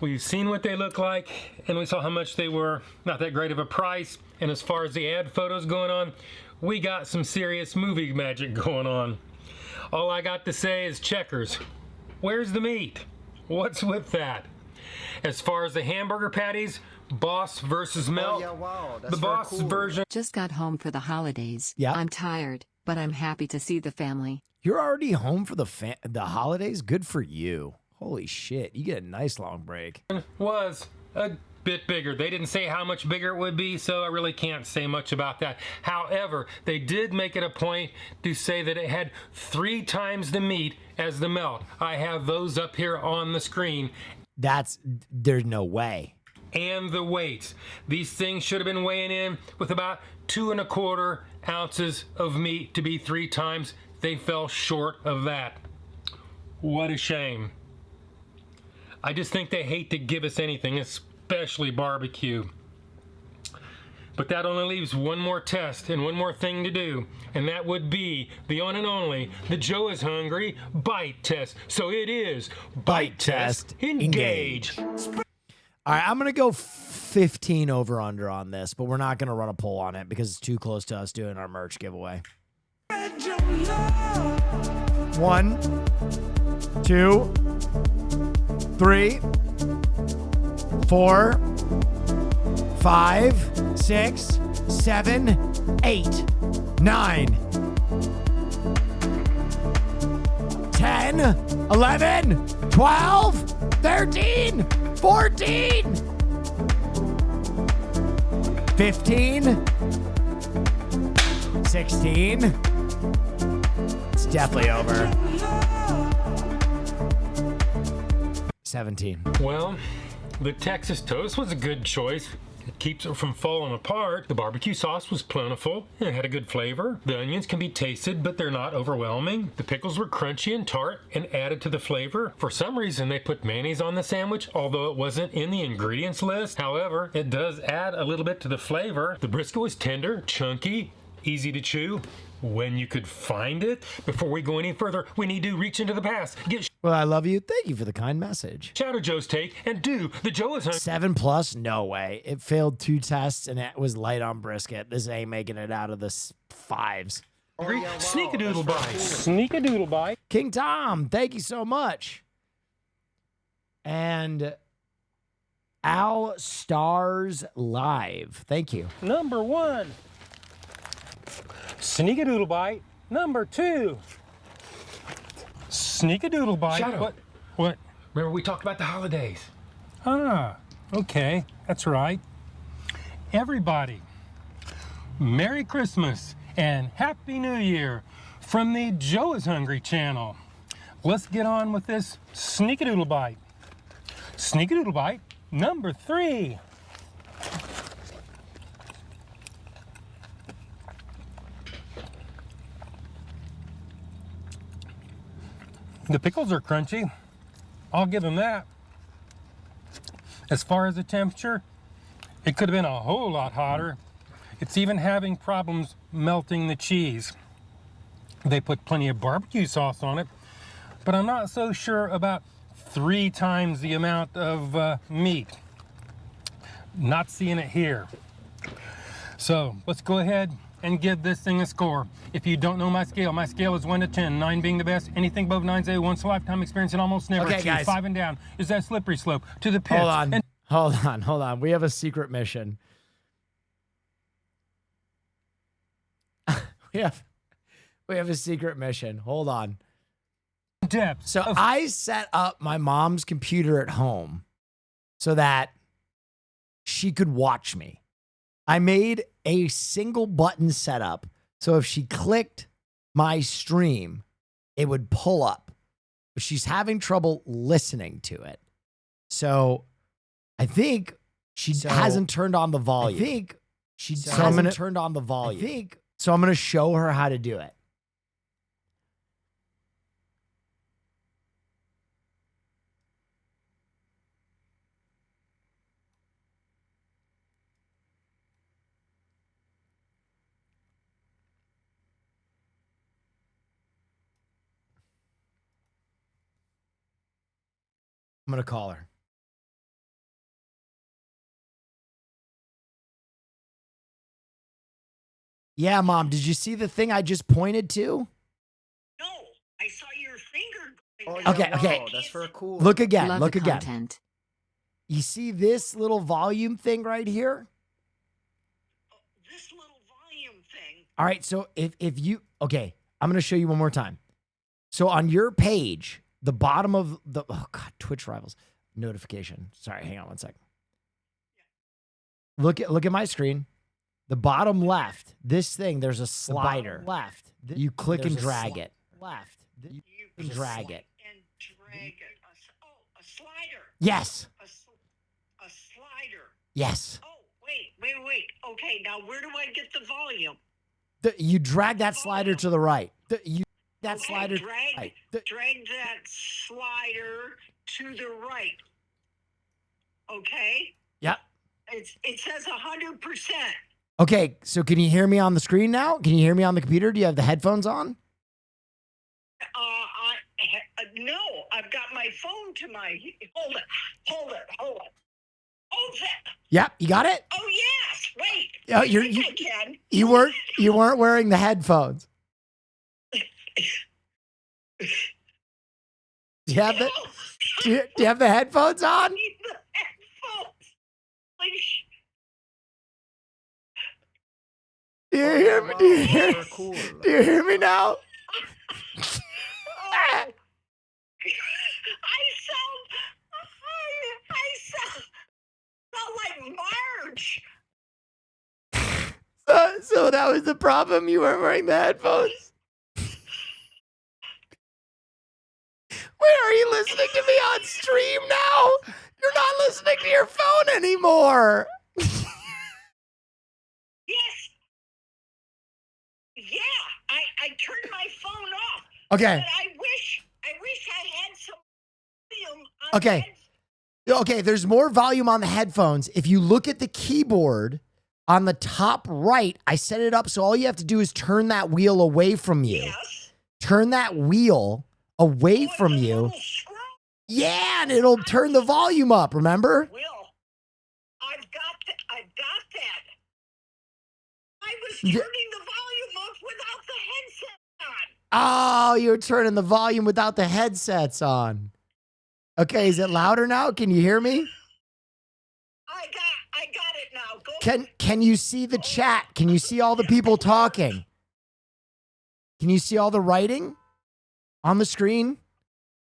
We've seen what they look like, and we saw how much they were. Not that great of a price, and as far as the ad photos going on, we got some serious movie magic going on. All I got to say is Checkers, where's the meat? What's with that? As far as the hamburger patties, Boss versus Melt. Oh, yeah, wow. That's the very Boss cool. version. Just got home for the holidays. Yeah. I'm tired, but I'm happy to see the family. You're already home for the holidays? Good for you. Holy shit. You get a nice long break. Was a bit bigger. They didn't say how much bigger it would be, so I really can't say much about that. However, they did make it a point to say that it had 3 times the meat as the Melt. I have those up here on the screen. There's no way. And the weights. These things should have been weighing in with about 2 1/4 ounces of meat to be 3 times. They fell short of that. What a shame. I just think they hate to give us anything, especially barbecue. But that only leaves one more test and one more thing to do, and that would be the one and only, the Joe is Hungry bite test. So it is bite test, engage. All right, I'm going to go 15 over under on this, but we're not going to run a poll on it because it's too close to us doing our merch giveaway. 1, 2, 3, 4, 5, 6, 7, 8, 9, 10, 11, 12, 13, 14, 15, 16. It's definitely over. 17. Well, the Texas toast was a good choice. It keeps it from falling apart. The barbecue sauce was plentiful and it had a good flavor. The onions can be tasted, but they're not overwhelming. The pickles were crunchy and tart and added to the flavor. For some reason, they put mayonnaise on the sandwich, although it wasn't in the ingredients list. However, it does add a little bit to the flavor. The brisket was tender, chunky, easy to chew when you could find it. Before we go any further, we need to reach into the past. Well, I love you. Thank you for the kind message. Shadow Joe's take and do the Joe is Hungry. 7+? No way. It failed 2 tests and it was light on brisket. This ain't making it out of the 5s. Oh, yeah, wow. Sneak-a-doodle bite. Sneak-a-doodle bite. King Tom, thank you so much. And Al Stars Live, thank you. Number 1. Sneak-a-doodle bite. Number 2. Sneak-a-doodle bite. Shadow. What? Remember we talked about the holidays. Ah, okay. That's right. Everybody, Merry Christmas and Happy New Year from the Joe is Hungry channel. Let's get on with this Sneak-a-doodle bite. Sneak-a-doodle bite number 3. The pickles are crunchy. I'll give them that. As far as the temperature, it could have been a whole lot hotter. It's even having problems melting the cheese. They put plenty of barbecue sauce on it, but I'm not so sure about 3 times the amount of meat. Not seeing it here. So let's go ahead and give this thing a score. If you don't know my scale is 1 to 10, 9 being the best. Anything above 9 is a once in a lifetime experience and almost never Okay, achieved. guys. 5 and down is that slippery slope to the pits. Hold on. We have a secret mission. we have a secret mission. Hold on. Depth. So I set up my mom's computer at home so that she could watch me. I made a single button setup. So if she clicked my stream, it would pull up. But she's having trouble listening to it. So I think she hasn't turned on the volume. I think she hasn't turned on the volume. So I'm going to show her how to do it. I'm going to call her. Yeah, Mom, did you see the thing I just pointed to? No, I saw your finger going Oh, down. yeah, Okay. wow, that's very cool. Look again. Love Look the again. content. You see this little volume thing right here? This little volume thing. All right, so if you, okay, I'm going to show you one more time. So on your page, the bottom of the, oh God, Twitch Rivals notification. Sorry, hang on one second. Look at my screen. The bottom left, this thing, there's a slider. Left. You click and drag it. Left. You can drag it. And drag it. A slider. Yes. A slider. Yes. Oh, wait. Okay, now where do I get the volume? You drag that slider to the right. Slider. Drag that slider to the right. Okay? Yep. It says 100%. Okay, so can you hear me on the screen now? Can you hear me on the computer? Do you have the headphones on? No, I've got my phone to my. Hold it. Hold that. Yep, you got it? Oh yes. Wait. Yeah, I can. you weren't wearing the headphones. Do you have the do you have the headphones on? The headphones. Do you hear me? Do you hear me now? I sound like Marge. So that was the problem. You weren't wearing the headphones. Wait, are you listening to me on stream now? You're not listening to your phone anymore. Yes. Yeah, I turned my phone off. Okay. But I wish I had some volume on Okay. Okay, there's more volume on the headphones. If you look at the keyboard on the top right, I set it up so all you have to do is turn that wheel away from you. Yes. Turn that wheel away from you. Yeah, and it'll turn the volume up, remember? I've got that. I was turning the volume up without the headset on. Oh, you're turning the volume without the headsets on. Okay, is it louder now? Can you hear me? I got it now. Go. Can you see the chat? Can you see all the people talking? Can you see all the writing on the screen?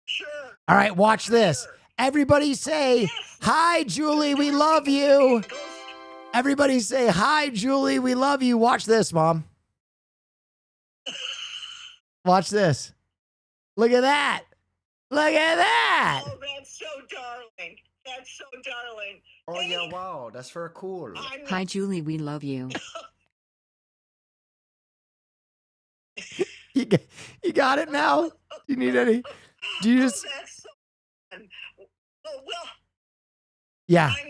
Sure. All right, watch this. Everybody say, "Hi, Julie, we love you." Everybody say, "Hi, Julie, we love you." Watch this, Mom. Watch this. Look at that. Look at that. Oh, that's so darling. That's so darling. Oh, yeah, wow, that's very cool. Hi, Julie, we love you. You got it now? Do you need any? Do you just? That's so fun. Well, Yeah. I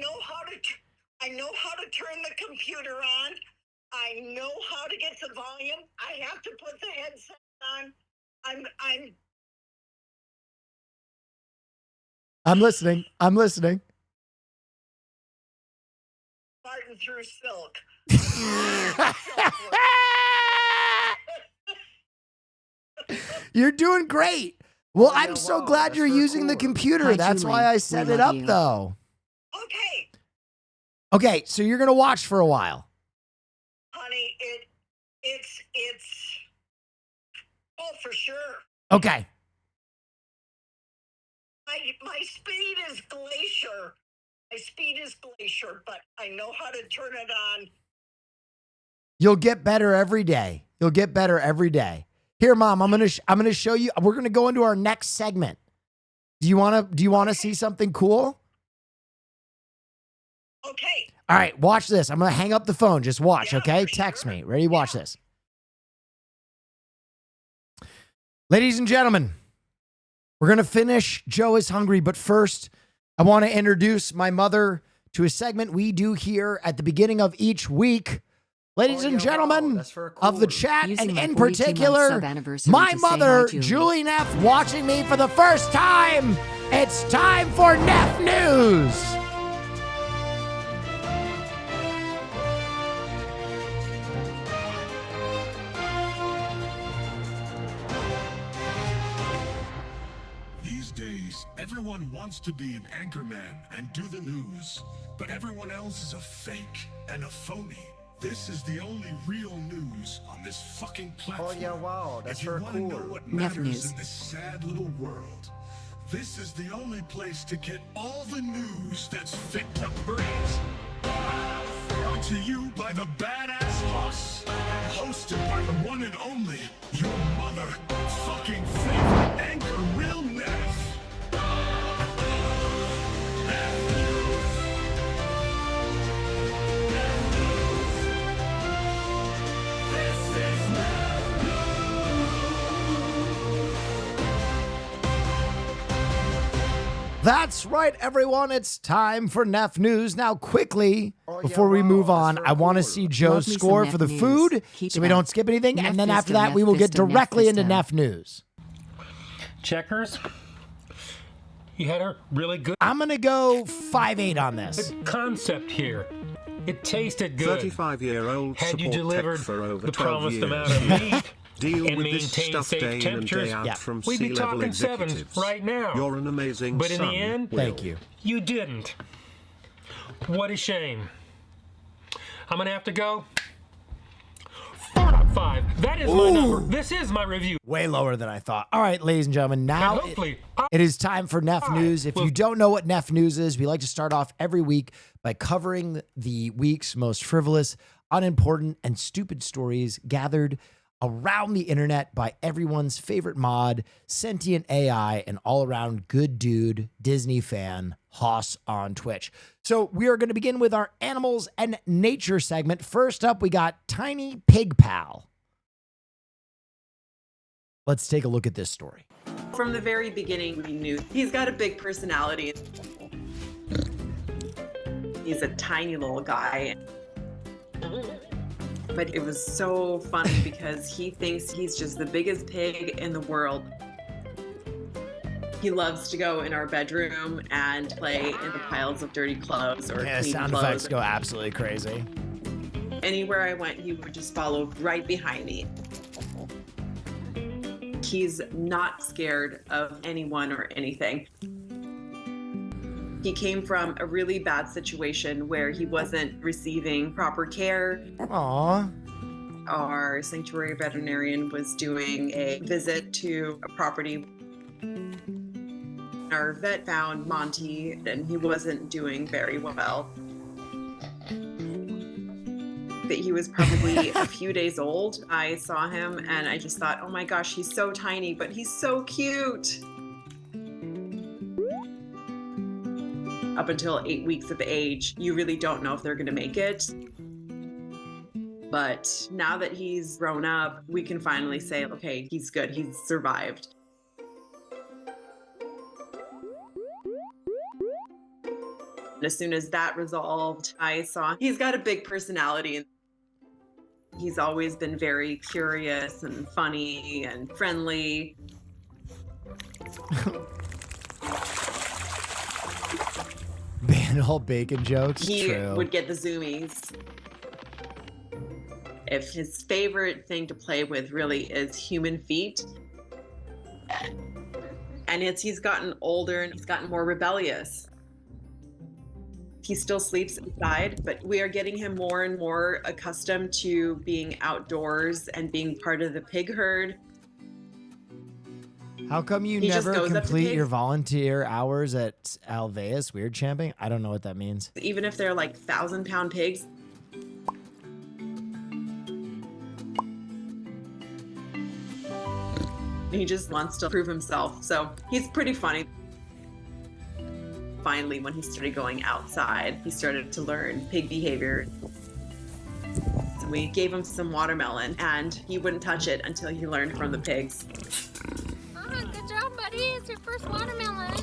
know how to turn the computer on. I know how to get the volume. I have to put the headset on. I'm listening. I'm listening. Martin through silk. You're doing great. Well, Oh, yeah, I'm so wow, glad that's you're very using the cool. computer. Hi, That's Julie. why I We set it love up, you. though. Okay, Okay, so you're gonna watch for a while. honey, it's oh for sure. Okay. My speed is glacier, My speed is glacier, but I know how to turn it on. You'll get better every day. You'll get better every day. Here, Mom, I'm gonna show you. We're gonna go into our next segment. Do you wanna see something cool? Okay. All right, watch this. I'm gonna hang up the phone. Just watch, okay? Text me. Ready? Watch this. Ladies and gentlemen, we're gonna finish Joe is Hungry, but first, I want to introduce my mother to a segment we do here at the beginning of each week. Ladies and gentlemen of the chat, and in particular, my mother, Julie Neff, watching me for the first time. It's time for Neff News. These days, everyone wants to be an anchorman and do the news, but everyone else is a fake and a phony. This is the only real news on this fucking platform. Oh yeah, wow, that's if you very want to know cool. what Neff matters News. in this sad little world, this is the only place to get all the news that's fit to breathe. Brought to you by the Badass Boss, hosted by the one and only, your mother fucking favorite anchor, Real Neff. That's right, everyone. It's time for Neff News. Now, quickly, before we move on, I want to see Joe's score for the food so we don't skip anything. And then after that, we will get directly into Neff News. Checkers, you had a really good... I'm going to go 5-8 on this. concept here. It tasted good. 35-year-old Had you support delivered tech for over the 12 promised years. amount of meat Deal and with this maintain stuff safe day in and temperatures, day out from we'd be C-level talking sevens executives. right now. You're an amazing But in son, the end, Will. Thank you. You didn't. What a shame. I'm going to have to go 4.5. That is my number. This is my review. Way lower than I thought. All right, ladies and gentlemen, now And hopefully, it is time for Neff News. If you don't know what Neff News is, we like to start off every week by covering the week's most frivolous, unimportant, and stupid stories gathered around the internet by everyone's favorite mod, sentient AI, and all-around good dude, Disney fan, Hoss on Twitch. So we are going to begin with our animals and nature segment. First up, we got Tiny Pig Pal. Let's take a look at this story. From the very beginning, we knew he's got a big personality. He's a tiny little guy. But it was so funny because he thinks he's just the biggest pig in the world. He loves to go in our bedroom and play in the piles of dirty clothes or Yeah, clean sound clothes. effects go absolutely crazy. Anywhere I went, he would just follow right behind me. He's not scared of anyone or anything. He came from a really bad situation where he wasn't receiving proper care. Aww. Our sanctuary veterinarian was doing a visit to a property. Our vet found Monty and he wasn't doing very well. That he was probably a few days old. I saw him and I just thought, oh my gosh, he's so tiny, but he's so cute. Up until 8 weeks of age, you really don't know if they're gonna make it. But now that he's grown up, we can finally say, okay, he's good, he's survived. And as soon as that resolved, I saw he's got a big personality. He's always been very curious and funny and friendly. Ban all bacon jokes. He True. would get the zoomies. If his favorite thing to play with really is human feet. And he's gotten older and he's gotten more rebellious. He still sleeps inside, but we are getting him more and more accustomed to being outdoors and being part of the pig herd. How come you He just never goes up to complete pigs. your volunteer hours at Alveus Weird Champing? I don't know what that means. Even if they're like 1,000-pound pigs. He just wants to prove himself. So he's pretty funny. Finally, when he started going outside, he started to learn pig behavior. So we gave him some watermelon, and he wouldn't touch it until he learned from the pigs. Good job, buddy. It's your first watermelon.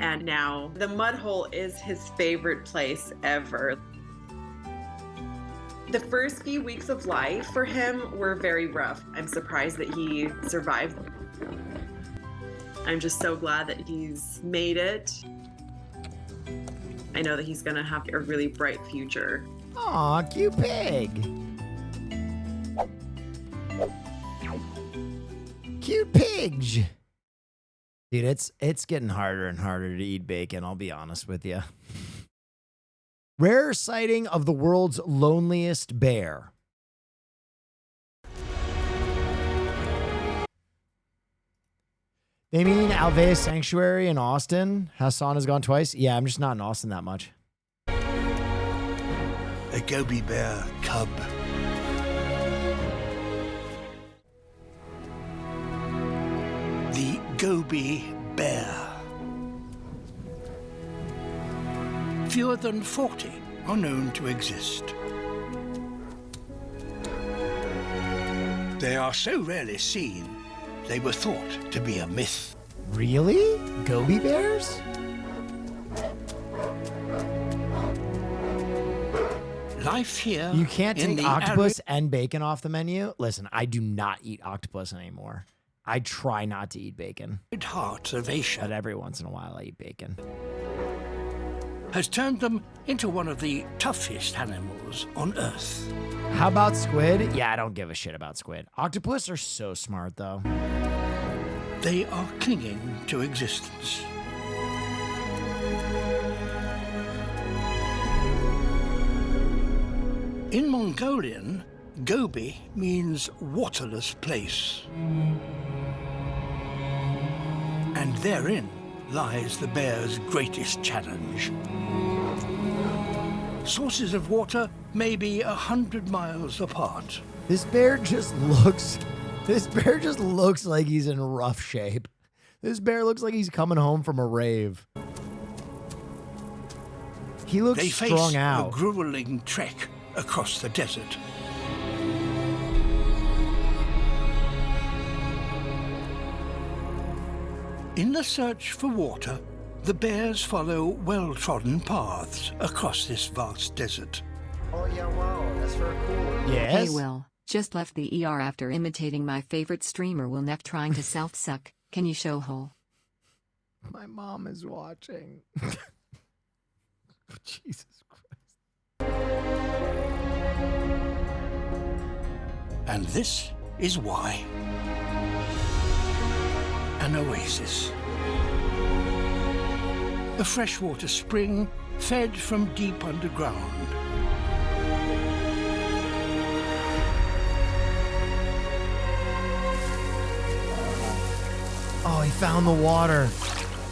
And now the mud hole is his favorite place ever. The first few weeks of life for him were very rough. I'm surprised that he survived. I'm just so glad that he's made it. I know that he's gonna have a really bright future. Aw, cute pig. Cute pigs. Dude, it's getting harder and harder to eat bacon, I'll be honest with you. Rare sighting of the world's loneliest bear. They mean Alveus Sanctuary in Austin? Hassan has gone twice? Yeah, I'm just not in Austin that much. A Gobi bear cub. The Gobi bear. Fewer than 40 are known to exist. They are so rarely seen, they were thought to be a myth. Really? Gobi bears? Life here. You can't in take the octopus and bacon off the menu? Listen, I do not eat octopus anymore. I try not to eat bacon. arid heart of Asia. But every once in a while I eat bacon. Has turned them into one of the toughest animals on Earth. How about squid? Yeah, I don't give a shit about squid. Octopus are so smart, though. They are clinging to existence. In Mongolian, Gobi means waterless place. And therein lies the bear's greatest challenge. Sources of water may be 100 miles apart. This bear just looks like he's in rough shape. This bear looks like he's coming home from a rave. He looks They strung face out. a grueling trek across the desert. In the search for water, the bears follow well-trodden paths across this vast desert. Oh yeah, wow, that's very cool. Hey Will, just left the ER after imitating my favorite streamer Will Neff trying to self-suck. Can you show hole? My mom is watching. Jesus Christ. And this is why. An oasis. A freshwater spring fed from deep underground. Oh, he found the water.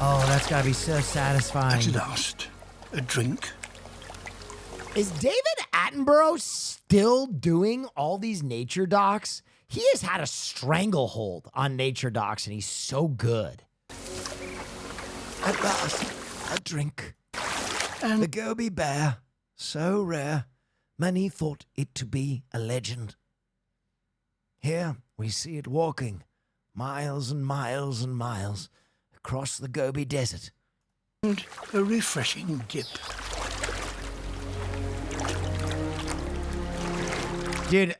Oh, that's gotta be so satisfying. At last, a drink. Is David Attenborough still doing all these nature docs? He has had a stranglehold on nature docs, and he's so good. At last, a drink. And the Gobi bear, so rare, many thought it to be a legend. Here we see it walking, miles and miles and miles, across the Gobi Desert. And a refreshing dip. Dude,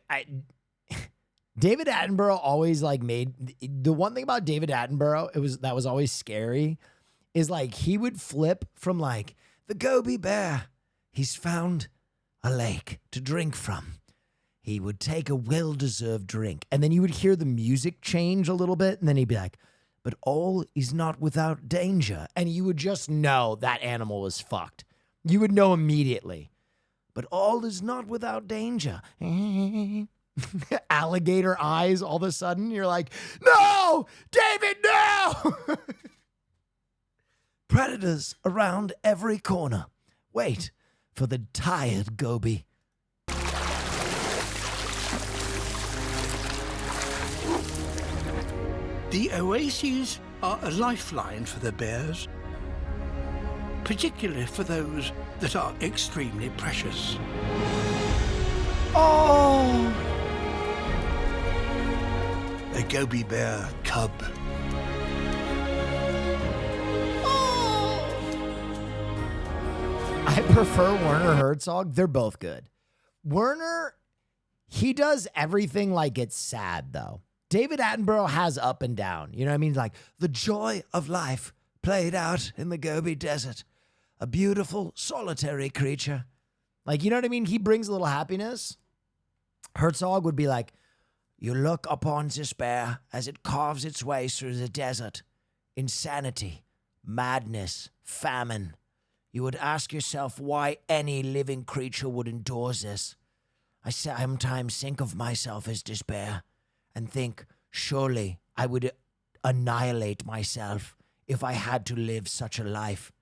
David Attenborough always made the one thing about David Attenborough that was always scary is he would flip from the Gobi bear. He's found a lake to drink from. He would take a well-deserved drink, and then you would hear the music change a little bit, and then he'd be like, "But all is not without danger," and you would just know that animal was fucked. You would know immediately. But all is not without danger. alligator eyes all of a sudden. You're like, no, David, no! Predators around every corner. Wait for the tired Gobi. The oases are a lifeline for the bears, particularly for those that are extremely precious. Oh! A Gobi bear cub. I prefer Werner Herzog. They're both good. Werner, he does everything like it's sad, though. David Attenborough has up and down. You know what I mean? Like, the joy of life played out in the Gobi Desert. A beautiful, solitary creature. Like, you know what I mean? He brings a little happiness. Herzog would be like, you look upon despair as it carves its way through the desert. Insanity, madness, famine. You would ask yourself why any living creature would endure this. I sometimes think of myself as despair and think, surely I would annihilate myself if I had to live such a life.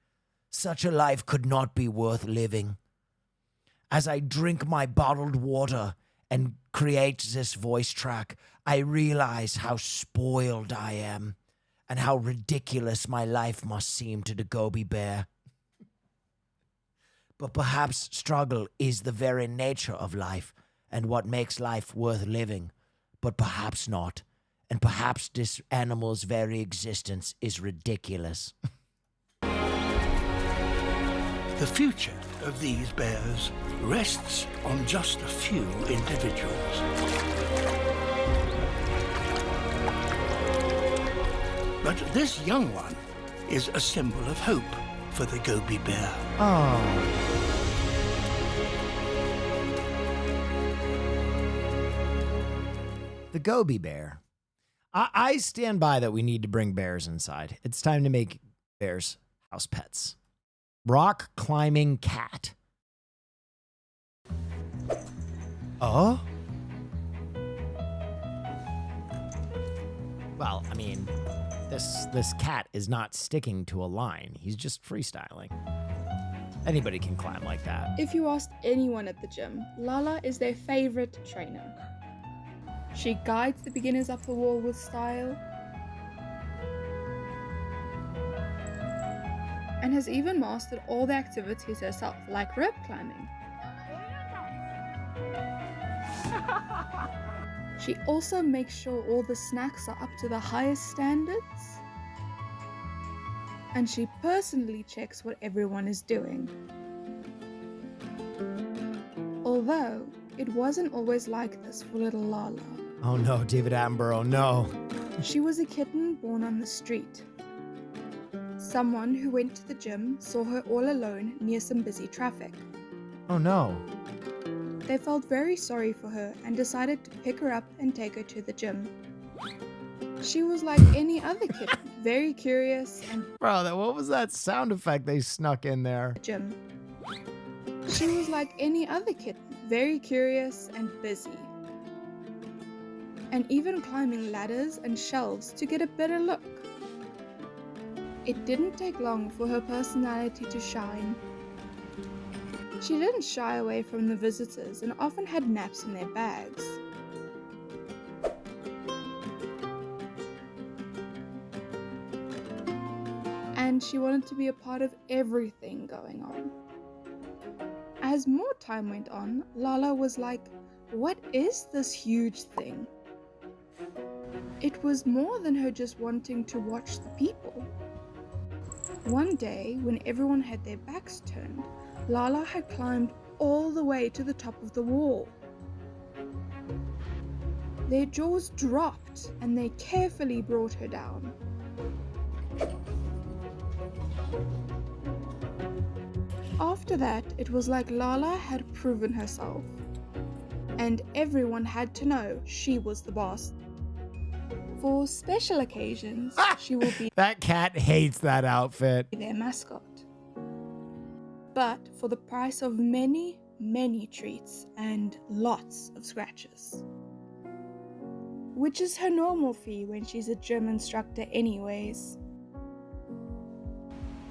Such a life could not be worth living. As I drink my bottled water and create this voice track, I realize how spoiled I am and how ridiculous my life must seem to the Gobi bear. But perhaps struggle is the very nature of life and what makes life worth living. But perhaps not. And perhaps this animal's very existence is ridiculous. The future of these bears rests on just a few individuals. But this young one is a symbol of hope for the Gobi bear. Oh. The Gobi bear. I stand by that we need to bring bears inside. It's time to make bears house pets. Rock climbing cat. Oh? Well, I mean, this cat is not sticking to a line. He's just freestyling. Anybody can climb like that. If you asked anyone at the gym, Lala is their favorite trainer. She guides the beginners up the wall with style and has even mastered all the activities herself, like rope climbing. She also makes sure all the snacks are up to the highest standards, and she personally checks what everyone is doing. Although, it wasn't always like this for little Lala. Oh no, David Attenborough, no. She was a kitten born on the street. Someone who went to the gym saw her all alone near some busy traffic. Oh no. They felt very sorry for her and decided to pick her up and take her to the gym. She was like any other kitten, very curious and... Bro, what was that sound effect they snuck in there? Gym. She was like any other kitten, very curious and busy. And even climbing ladders and shelves to get a better look. It didn't take long for her personality to shine. She didn't shy away from the visitors and often had naps in their bags. And she wanted to be a part of everything going on. As more time went on, Lala was like, what is this huge thing? It was more than her just wanting to watch the people. One day, when everyone had their backs turned, Lala had climbed all the way to the top of the wall. Their jaws dropped and they carefully brought her down. After that, it was like Lala had proven herself, and everyone had to know she was the boss. For special occasions, she will be That cat hates that outfit. their mascot. But for the price of many, many treats and lots of scratches. which is her normal fee when she's a gym instructor anyways.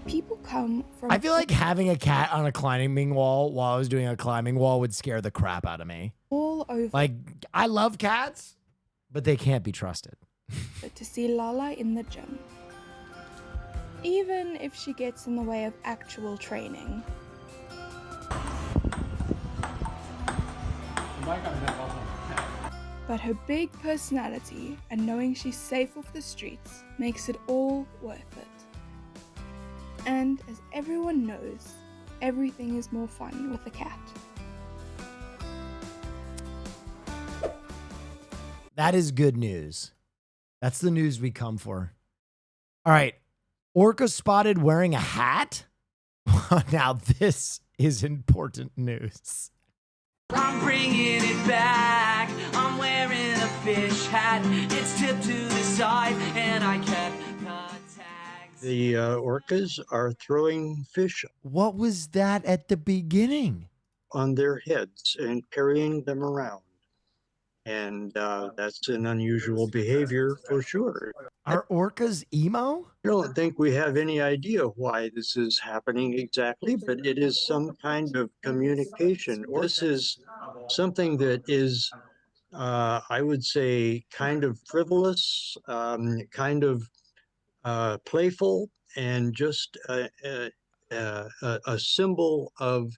People come from... I feel like having a cat on a climbing wall while I was doing a climbing wall would scare the crap out of me. all over. Like, I love cats, but they can't be trusted. To see Lala in the gym. Even if she gets in the way of actual training. But her big personality and knowing she's safe off the streets makes it all worth it. And as everyone knows, everything is more fun with a cat. That is good news. That's the news we come for. All right. Orca spotted wearing a hat? Now this is important news. I'm bringing it back. I'm wearing a fish hat. It's tipped to the side, and I kept the tags. The orcas are throwing fish. What was that at the beginning? On their heads and carrying them around. And that's an unusual behavior for sure. Are orcas emo? I don't think we have any idea why this is happening exactly, but it is some kind of communication. This is something that is, I would say, kind of frivolous, kind of playful, and just a symbol of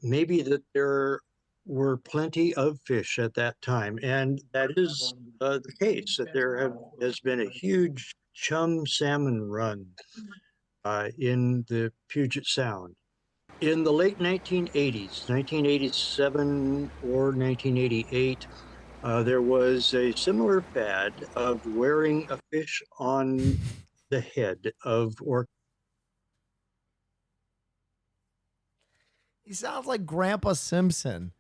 maybe that there were plenty of fish at that time, and that is the case, that there has been a huge chum salmon run in the Puget Sound. In the late 1980s, 1987 or 1988, there was a similar fad of wearing a fish on the head of orca. He sounds like Grandpa Simpson.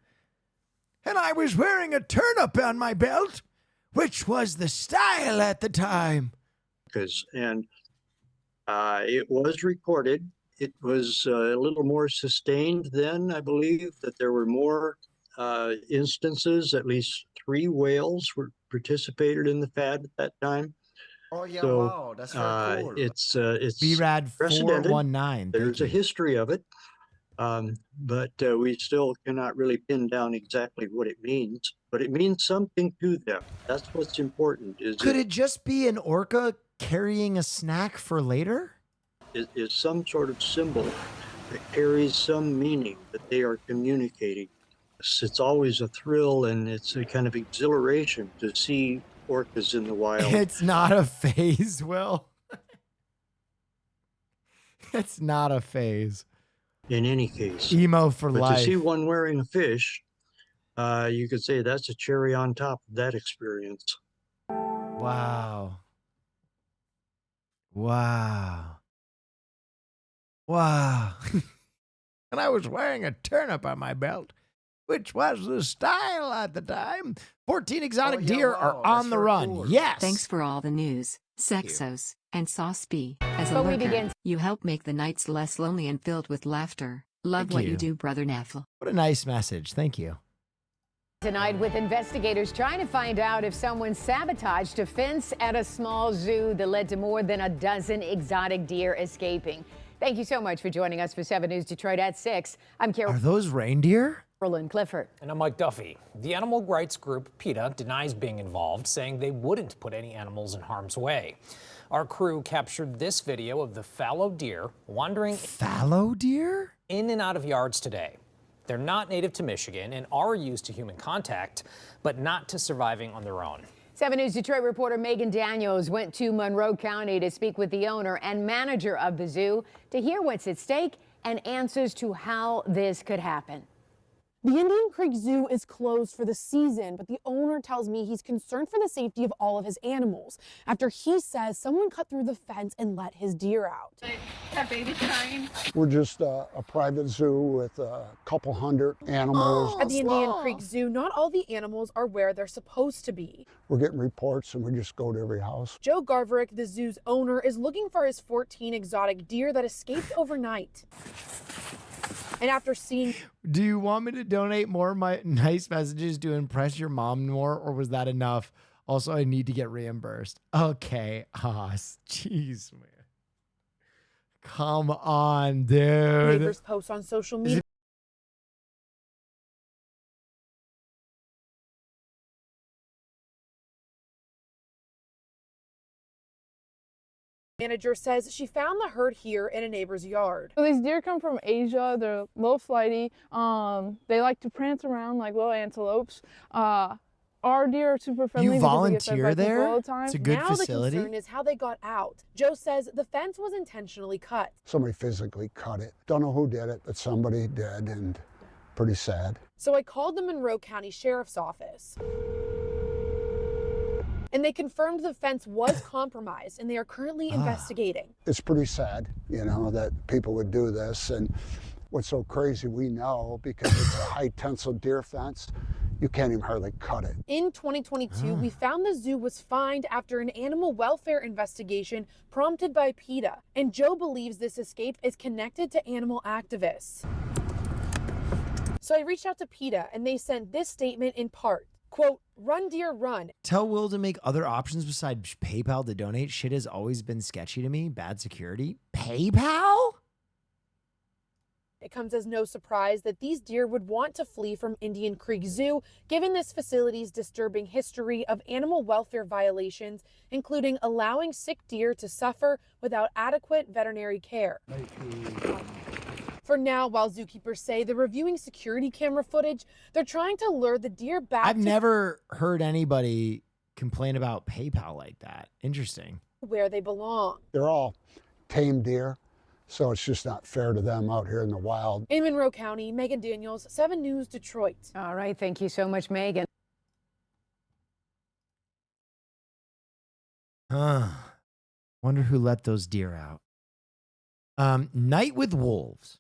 And I was wearing a turnip on my belt, which was the style at the time. And it was recorded. It was a little more sustained then, I believe, that there were more instances. At least 3 whales were participated in the fad at that time. Oh yeah, So, wow, that's very cool. It's BRAD precedented. 419. There's a history of it. But we still cannot really pin down exactly what it means, but it means something to them. That's what's important. Could it just be an orca carrying a snack for later? Is some sort of symbol that carries some meaning that they are communicating. It's always a thrill, and it's a kind of exhilaration to see orcas in the wild. It's not a phase, Will. It's not a phase. In any case, emo for but life. To see one wearing a fish, you could say that's a cherry on top of that experience. Wow. Wow. Wow. And I was wearing a turnip on my belt, which was the style at the time. 14 exotic deer are on the run. Cool. Yes. Thanks for all the news, Sexos, and Sauce B. As a But we lurker, begin- you help make the nights less lonely and filled with laughter. Love Thank what you. you do, Brother Naffle. What a nice message. Thank you. Tonight, with investigators trying to find out if someone sabotaged a fence at a small zoo that led to more than a dozen exotic deer escaping. Thank you so much for joining us for 7 News Detroit at 6. I'm Are those reindeer? Carolyn Clifford. And I'm Mike Duffy. The animal rights group PETA denies being involved, saying they wouldn't put any animals in harm's way. Our crew captured this video of the fallow deer wandering fallow deer in and out of yards today. They're not native to Michigan and are used to human contact, but not to surviving on their own. 7 News Detroit reporter Megan Daniels went to Monroe County to speak with the owner and manager of the zoo to hear what's at stake and answers to how this could happen. The Indian Creek Zoo is closed for the season, but the owner tells me he's concerned for the safety of all of his animals after he says someone cut through the fence and let his deer out. That baby's crying. We're just a private zoo with a couple hundred animals. At the Indian Creek Zoo, not all the animals are where they're supposed to be. We're getting reports and we just go to every house. Joe Garverick, the zoo's owner, is looking for his 14 exotic deer that escaped overnight. And after seeing Do you want me to donate more of my nice messages to impress your mom more, or was that enough? Also, I need to get reimbursed. Okay. Jeez, man. Come on, dude. neighbors' posts on social media. Manager says she found the herd here in a neighbor's yard. So these deer come from Asia. They're a little flighty. They like to prance around like little antelopes. Our deer are super friendly. You because they get fed volunteer by people there? all the time. It's a good Now facility. the concern is how they got out. Joe says the fence was intentionally cut. Somebody physically cut it. Don't know who did it, but somebody did, and pretty sad. So I called the Monroe County Sheriff's Office. And they confirmed the fence was compromised and they are currently investigating. It's pretty sad, you know, that people would do this. And what's so crazy, we know, because it's a high tensile deer fence, you can't even hardly cut it. In 2022, we found the zoo was fined after an animal welfare investigation prompted by PETA. And Joe believes this escape is connected to animal activists. So I reached out to PETA and they sent this statement in part. Quote, run deer run. Tell Will to make other options besides PayPal to donate. Shit has always been sketchy to me. Bad security. PayPal? It comes as no surprise that these deer would want to flee from Indian Creek Zoo, given this facility's disturbing history of animal welfare violations, including allowing sick deer to suffer without adequate veterinary care. For now, while zookeepers say they're reviewing security camera footage, they're trying to lure the deer back I've to never heard anybody complain about PayPal like that. Interesting. where they belong. They're all tame deer, so it's just not fair to them out here in the wild. In Monroe County, Megan Daniels, 7 News, Detroit. All right, thank you so much, Megan. Wonder who let those deer out. Night with Wolves.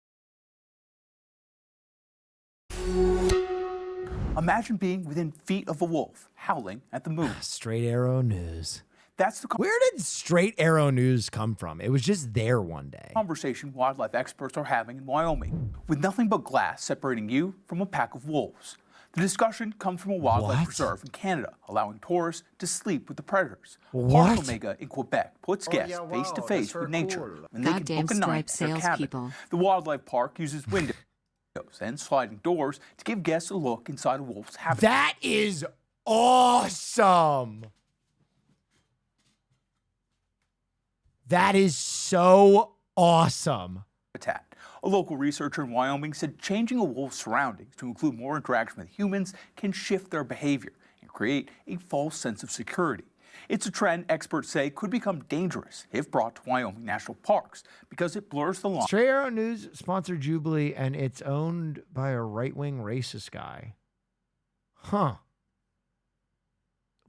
Imagine being within feet of a wolf, howling at the moon. Straight Arrow News. That's the Where did Straight Arrow News come from? It was just there one day. conversation wildlife experts are having in Wyoming, with nothing but glass separating you from a pack of wolves. The discussion comes from a wildlife preserve in Canada, allowing tourists to sleep with the predators. What? Park Omega in Quebec puts guests face to face with nature when they can Goddamn book a night striped at their cabin. salespeople. The wildlife park uses windows and sliding doors to give guests a look inside a wolf's habitat. That is awesome. That is so awesome. A local researcher in Wyoming said changing a wolf's surroundings to include more interaction with humans can shift their behavior and create a false sense of security. It's a trend experts say could become dangerous if brought to Wyoming national parks because it blurs the line. Straight Arrow News sponsored Jubilee, and it's owned by a right-wing racist guy. Huh.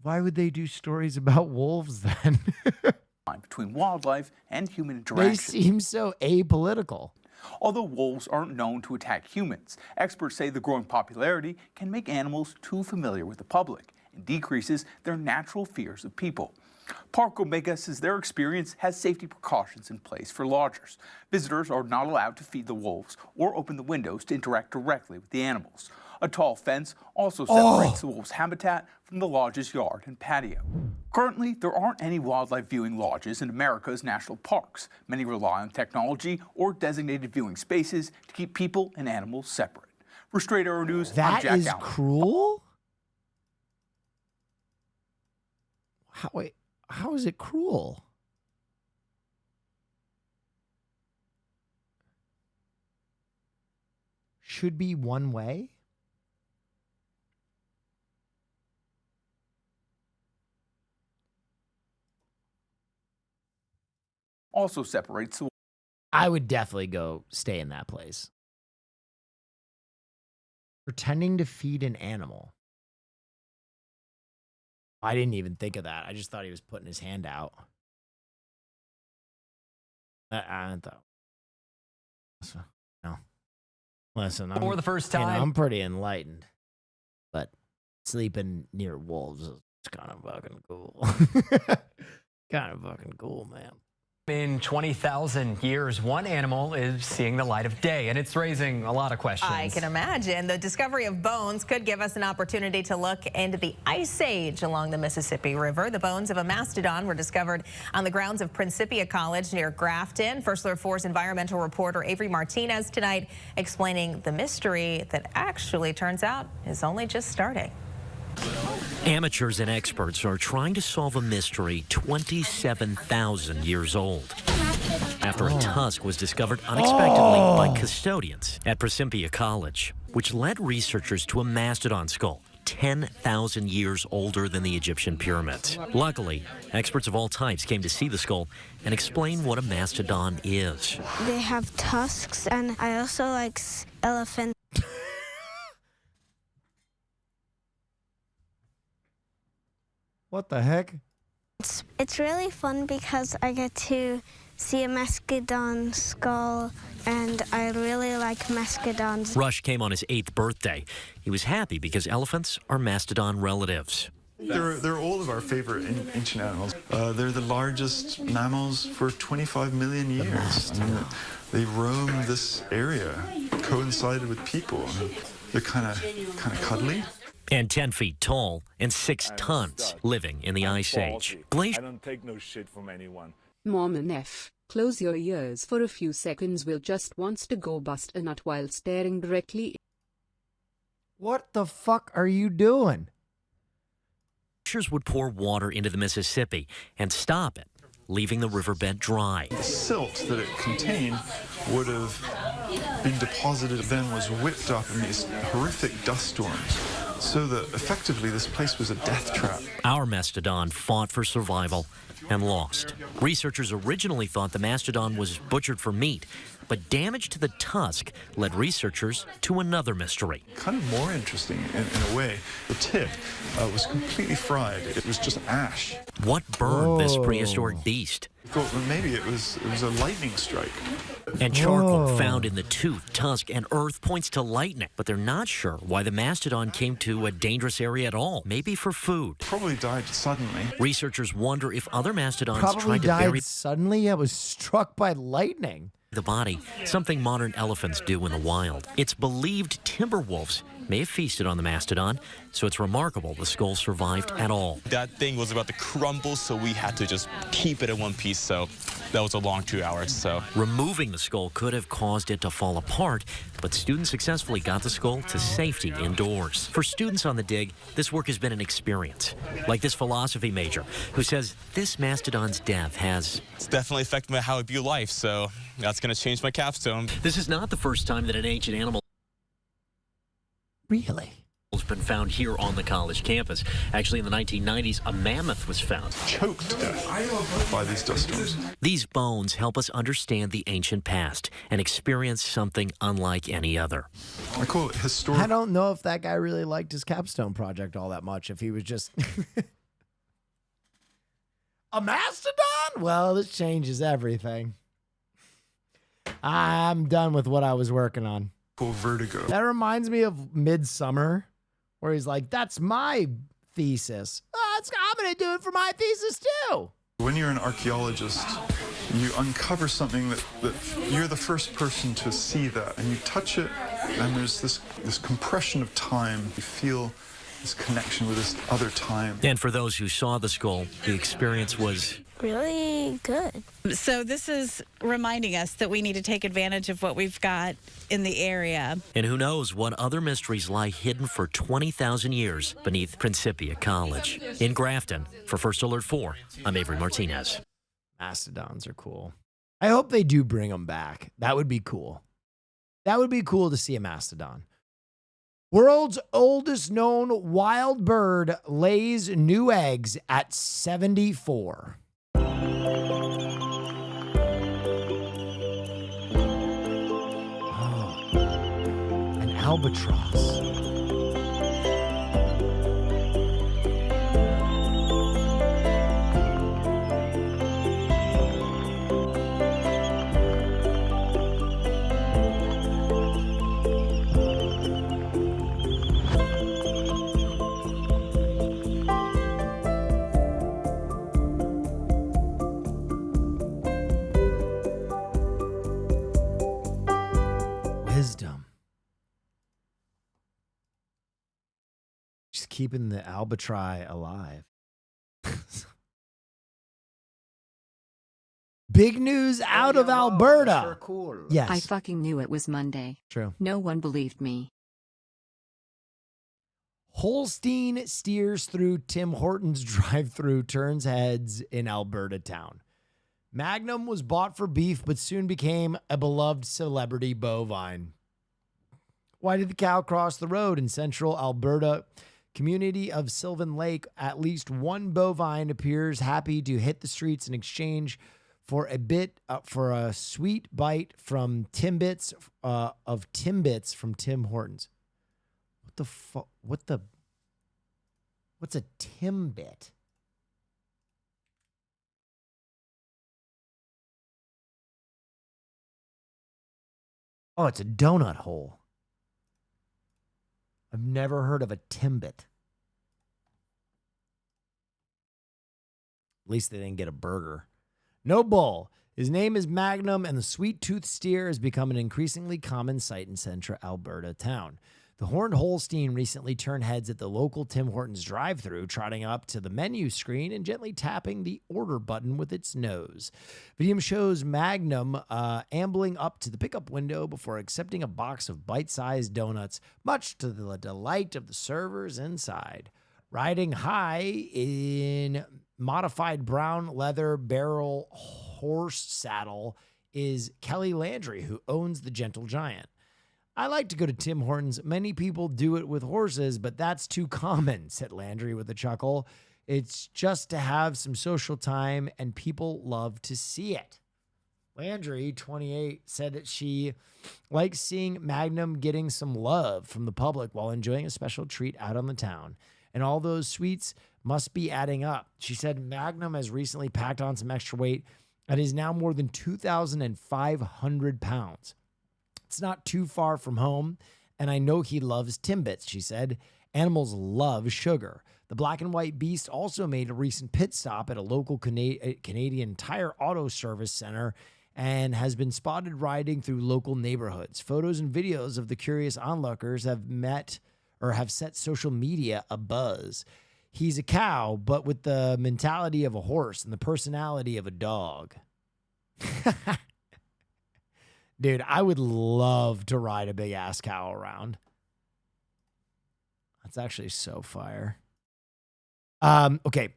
Why would they do stories about wolves then? Between wildlife and human They interaction. seem so apolitical. Although wolves aren't known to attack humans, experts say the growing popularity can make animals too familiar with the public and decreases their natural fears of people. Park Omega says their experience has safety precautions in place for lodgers. Visitors are not allowed to feed the wolves or open the windows to interact directly with the animals. A tall fence also separates the wolf's habitat from the lodge's yard and patio. Currently, there aren't any wildlife viewing lodges in America's national parks. Many rely on technology or designated viewing spaces to keep people and animals separate. For Straight Arrow News, I'm That Jack is Allen. cruel? How is it cruel? Should be one way? Also separates the I would definitely go stay in that place. Pretending to feed an animal. I didn't even think of that. I just thought he was putting his hand out. I thought. No. Listen, For the first you know, time. I'm pretty enlightened. But sleeping near wolves is kind of fucking cool. Kind of fucking cool, man. In 20,000 years, one animal is seeing the light of day, and it's raising a lot of questions. I can imagine. The discovery of bones could give us an opportunity to look into the Ice Age along the Mississippi River. The bones of a mastodon were discovered on the grounds of Principia College near Grafton. First Alert 4's environmental reporter Avery Martinez tonight explaining the mystery that actually turns out is only just starting. Amateurs and experts are trying to solve a mystery 27,000 years old after a tusk was discovered unexpectedly by custodians at Principia College, which led researchers to a mastodon skull 10,000 years older than the Egyptian pyramids. Luckily, experts of all types came to see the skull and explain what a mastodon is. They have tusks, and I also like elephants. What the heck? It's really fun because I get to see a mastodon skull, and I really like mastodons. Rush came on his 8th birthday. He was happy because elephants are mastodon relatives. They're all of our favorite ancient animals. They're the largest mammals for 25 million years. I mean, they roamed this area, coincided with people. I mean, they're kind of cuddly. And 10 feet tall and 6 tons living in the Ice Age. I don't take no shit from anyone. Mormon F. Close your ears for a few seconds. Will just wants to go bust a nut while staring directly. What the fuck are you doing? Glaciers would pour water into the Mississippi and stop it, leaving the riverbed dry. The silt that it contained would have been deposited, then was whipped up in these horrific dust storms, so that effectively this place was a death trap. Our mastodon fought for survival and lost. Researchers originally thought the mastodon was butchered for meat, but damage to the tusk led researchers to another mystery. Kind of more interesting in a way. The tip was completely fried. It was just ash. What burned this prehistoric beast? I thought well, maybe it was a lightning strike. And charcoal found in the tooth, tusk, and earth points to lightning, but they're not sure why the mastodon came to a dangerous area at all. Maybe for food. Probably died suddenly. Researchers wonder if other mastodons Probably tried to died bury suddenly. It was struck by lightning. the body, something modern elephants do in the wild. It's believed timber wolves may have feasted on the mastodon, so it's remarkable the skull survived at all. That thing was about to crumble, so we had to just keep it in one piece, so that was a long 2 hours. So removing the skull could have caused it to fall apart, but students successfully got the skull to safety indoors. For students on the dig, this work has been an experience, like this philosophy major who says this mastodon's death has... It's definitely affected how I view life, so that's going to change my capstone. This is not the first time that an ancient animal really has been found here on the college campus. Actually, in the 1990s, a mammoth was found. Choked to death by these dust storms. These bones help us understand the ancient past and experience something unlike any other. I call it historic. I don't know if that guy really liked his capstone project all that much, if he was just... A mastodon? Well, this changes everything. I'm done with what I was working on. Vertigo. That reminds me of Midsummer, where he's like, that's my thesis. I'm going to do it for my thesis too. When you're an archaeologist, you uncover something that you're the first person to see that, and you touch it, and there's this compression of time. You feel this connection with this other time. And for those who saw the skull, the experience was really good. So this is reminding us that we need to take advantage of what we've got in the area. And who knows what other mysteries lie hidden for 20,000 years beneath Principia College. In Grafton, for First Alert 4, I'm Avery Martinez. Mastodons are cool. I hope they do bring them back. That would be cool. That would be cool to see a mastodon. World's oldest known wild bird lays new eggs at 74. An albatross. wisdom. Just keeping the albatri alive. Big news out of Alberta. Cool. Yes. I fucking knew it was Monday. True. No one believed me. Holstein steers through Tim Hortons drive-thru, turns heads in Alberta town. Magnum was bought for beef, but soon became a beloved celebrity bovine. Why did the cow cross the road? In central Alberta community of Sylvan Lake, at least one bovine appears happy to hit the streets in exchange for a sweet bite from Timbits from Tim Hortons. What the fuck? What's a Timbit? Oh, it's a donut hole. I've never heard of a Timbit. At least they didn't get a burger. No bull. His name is Magnum, and the sweet-toothed steer has become an increasingly common sight in central Alberta town. The horned Holstein recently turned heads at the local Tim Hortons drive-thru, trotting up to the menu screen and gently tapping the order button with its nose. Video shows Magnum ambling up to the pickup window before accepting a box of bite-sized donuts, much to the delight of the servers inside. Riding high in modified brown leather barrel horse saddle is Kelly Landry, who owns the Gentle Giant. I like to go to Tim Hortons. Many people do it with horses, but that's too common, said Landry with a chuckle. It's just to have some social time, and people love to see it. Landry, 28, said that she likes seeing Magnum getting some love from the public while enjoying a special treat out on the town. And all those sweets must be adding up. She said Magnum has recently packed on some extra weight and is now more than 2,500 pounds. It's not too far from home, and I know he loves Timbits, she said. Animals love sugar. The black and white beast also made a recent pit stop at a local Canadian Tire Auto Service center and has been spotted riding through local neighborhoods. Photos and videos of the curious onlookers have set social media abuzz. He's a cow, but with the mentality of a horse and the personality of a dog. Dude, I would love to ride a big ass cow around. That's actually so fire. Okay.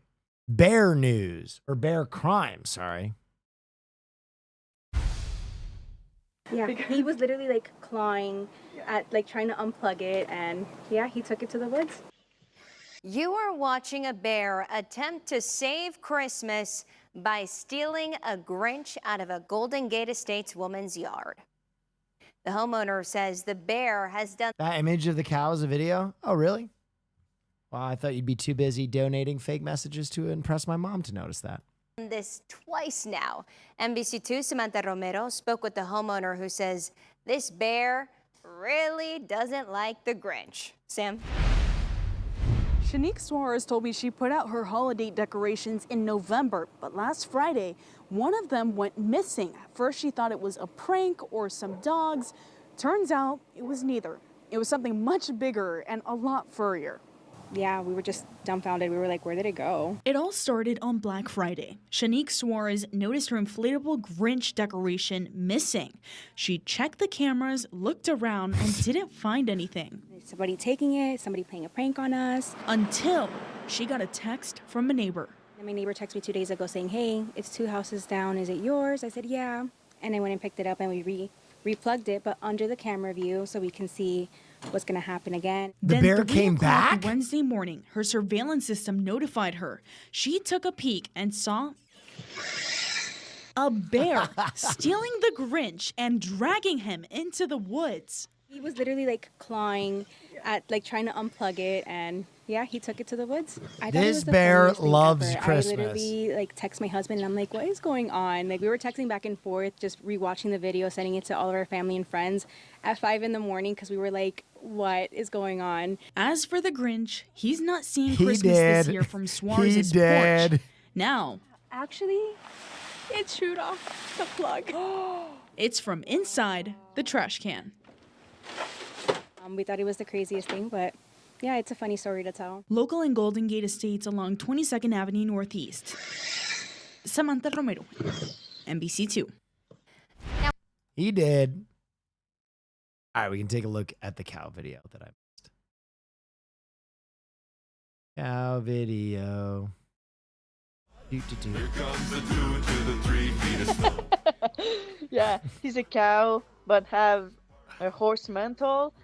Bear news or bear crime, sorry. Yeah, he was literally like clawing at like trying to unplug it, and yeah, he took it to the woods. You are watching a bear attempt to save Christmas by stealing a Grinch out of a Golden Gate Estates woman's yard. The homeowner says the bear has done That image of the cow is a video? Oh, really? Well, I thought you'd be too busy donating fake messages to impress my mom to notice that. this twice now. NBC2's Samantha Romero spoke with the homeowner who says this bear really doesn't like the Grinch. Sam? Shanique Suarez told me she put out her holiday decorations in November, but last Friday, one of them went missing. At first, she thought it was a prank or some dogs. Turns out it was neither. It was something much bigger and a lot furrier. Yeah, we were just dumbfounded. We were like, where did it go? It all started on Black Friday. Shanique Suarez noticed her inflatable Grinch decoration missing. She checked the cameras, looked around, and didn't find anything. Somebody taking it, somebody playing a prank on us. Until she got a text from a neighbor. And my neighbor texted me 2 days ago saying, hey, it's 2 houses down. Is it yours? I said, yeah. And I went and picked it up and we replugged it, but under the camera view so we can see what's going to happen again. The bear came back? Wednesday morning, her surveillance system notified her. She took a peek and saw a bear stealing the Grinch and dragging him into the woods. He was literally like clawing at like trying to unplug it, and yeah, he took it to the woods. I thought it was the bear funniest thing loves ever. Christmas. I literally like text my husband and I'm like, what is going on? Like we were texting back and forth, just rewatching the video, sending it to all of our family and friends at 5 in the morning because we were like, what is going on? As for the Grinch, he's not seeing Christmas this year from Suarez's porch. Now, actually, it chewed off the plug. It's from inside the trash can. We thought it was the craziest thing, but yeah, it's a funny story to tell. Local in Golden Gate Estates along 22nd Avenue Northeast. Samantha Romero, NBC2. He did. All right, we can take a look at the cow video that I missed. Cow video. Here comes the 2 to the 3 feet of snow. Yeah, he's a cow, but have a horse mantle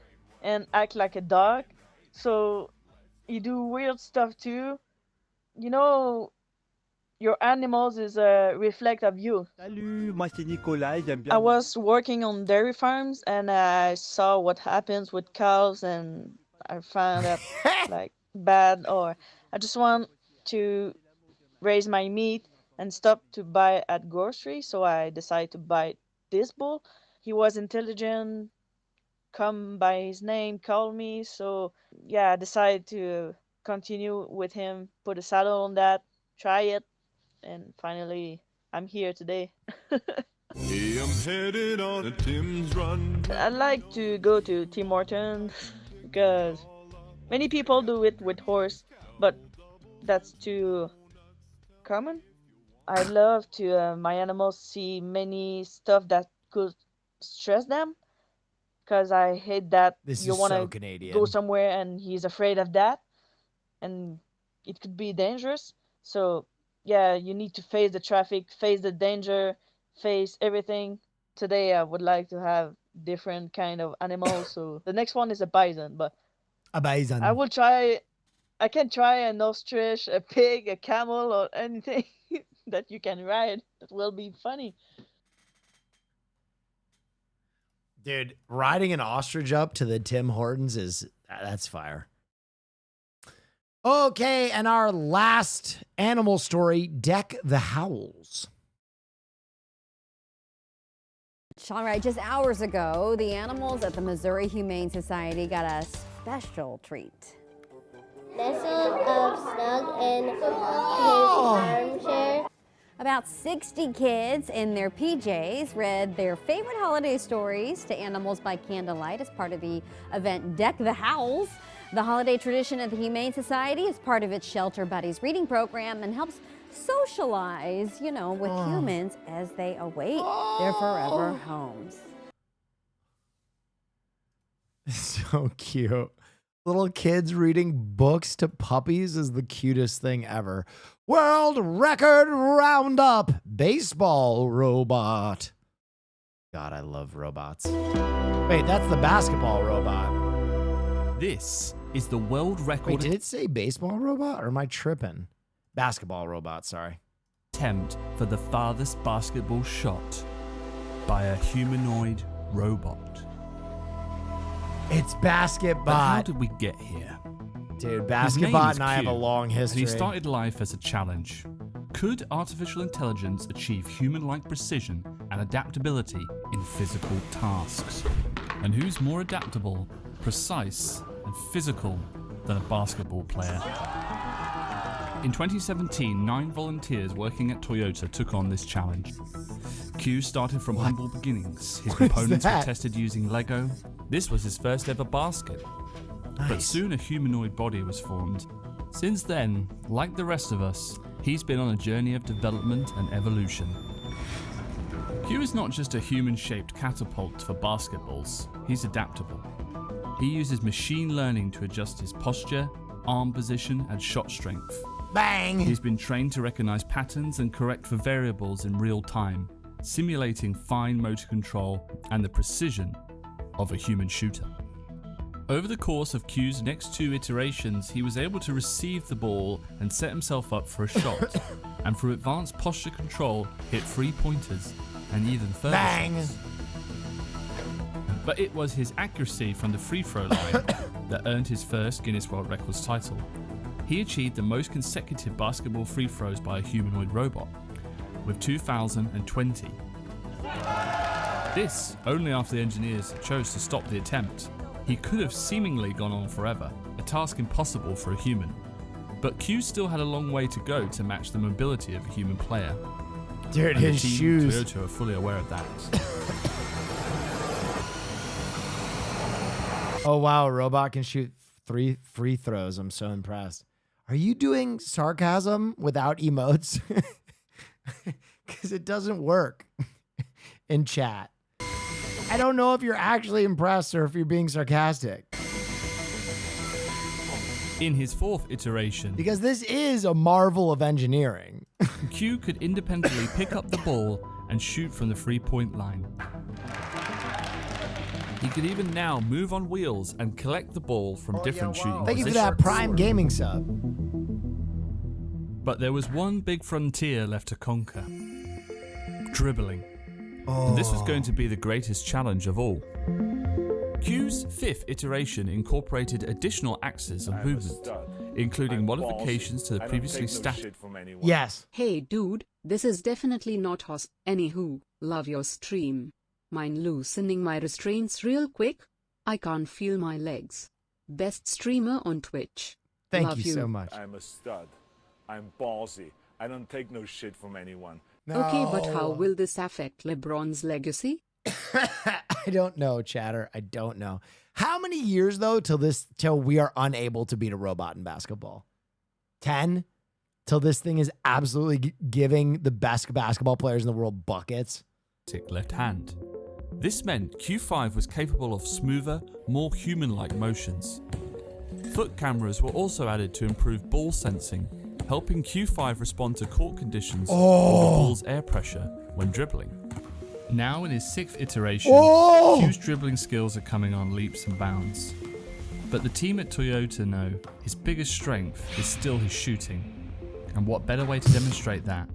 and act like a dog. So you do weird stuff too. You know, your animals is a reflect of you. Salut, moi c'est Nicolas, j'aime bien. I was working on dairy farms and I saw what happens with cows and I found that like bad, or I just want to raise my meat and stop to buy at grocery. So I decided to buy this bull. He was intelligent, come by his name, call me. So yeah, I decided to continue with him, put a saddle on that, try it. And finally, I'm here today. Hey, I'm headed on a Tim's run. I like to go to Tim Hortons because many people do it with horse, but that's too common. I love to my animals see many stuff that could stress them, because I hate that This you is want so to Canadian. go somewhere and he's afraid of that, and it could be dangerous. So yeah, you need to face the traffic, face the danger, face everything. Today I would like to have different kind of animals. So the next one is a bison, but A bison. I will try. I can try an ostrich, a pig, a camel, or anything that you can ride. It will be funny. Dude, riding an ostrich up to the Tim Hortons that's fire. Okay, and our last animal story, Deck the Howls. All right, just hours ago, the animals at the Missouri Humane Society got a special treat. Nestled up snug in his armchair. About 60 kids in their PJs read their favorite holiday stories to animals by candlelight as part of the event Deck the Howls. The holiday tradition at the Humane Society is part of its Shelter Buddies reading program and helps socialize, with humans as they await their forever homes. So cute. Little kids reading books to puppies is the cutest thing ever. World record roundup, baseball robot. God, I love robots. Wait, that's the basketball robot. This is the world record. Wait, did it say baseball robot or am I tripping? Basketball robot, sorry. Attempt for the farthest basketball shot by a humanoid robot. It's BasketBot. But how did we get here? Dude, His name BasketBot is and I have a Q, long history. And he started life as a challenge. Could artificial intelligence achieve human-like precision and adaptability in physical tasks? And who's more adaptable, precise, and physical than a basketball player? In 2017, 9 volunteers working at Toyota took on this challenge. Q started from humble beginnings. His components were tested using Lego. This was his first ever basket. But soon a humanoid body was formed. Since then, like the rest of us, he's been on a journey of development and evolution. Q is not just a human-shaped catapult for basketballs. He's adaptable. He uses machine learning to adjust his posture, arm position, and shot strength. Bang! He's been trained to recognize patterns and correct for variables in real time, simulating fine motor control and the precision of a human shooter. Over the course of Q's next 2 iterations, he was able to receive the ball and set himself up for a shot, and through advanced posture control, hit 3-pointers and even further shots. But it was his accuracy from the free throw line that earned his first Guinness World Records title. He achieved the most consecutive basketball free throws by a humanoid robot, with 2,020. This only after the engineers chose to stop the attempt. He could have seemingly gone on forever, a task impossible for a human. But Q still had a long way to go to match the mobility of a human player. Dude, And his the team shoes. Toyota are fully aware of that. Oh, wow. A robot can shoot 3 free throws. I'm so impressed. Are you doing sarcasm without emotes? Because it doesn't work in chat. I don't know if you're actually impressed or if you're being sarcastic. In his fourth iteration, Because this is a marvel of engineering. Q could independently pick up the ball and shoot from the 3-point line. He could even now move on wheels and collect the ball from different shooting Thank you for positions. that Prime Gaming sub. But there was one big frontier left to conquer. Dribbling. And this was going to be the greatest challenge of all. Q's fifth iteration incorporated additional axes of movement, including modifications to the previously static. Yes. Hey dude, this is definitely not Hos. Anywho, love your stream. Mind loosening my restraints real quick? I can't feel my legs. Best streamer on Twitch. Thank Love you so much. I'm a stud. I'm ballsy. I don't take no shit from anyone. Okay, but how will this affect LeBron's legacy? I don't know, chatter. I don't know. How many years though till we are unable to beat a robot in basketball? 10? Till this thing is absolutely giving the best basketball players in the world buckets? Left hand. This meant Q5 was capable of smoother, more human-like motions. Foot cameras were also added to improve ball sensing, helping Q5 respond to court conditions or the ball's air pressure when dribbling. Now in his sixth iteration, Q's dribbling skills are coming on leaps and bounds. But the team at Toyota know his biggest strength is still his shooting. And what better way to demonstrate that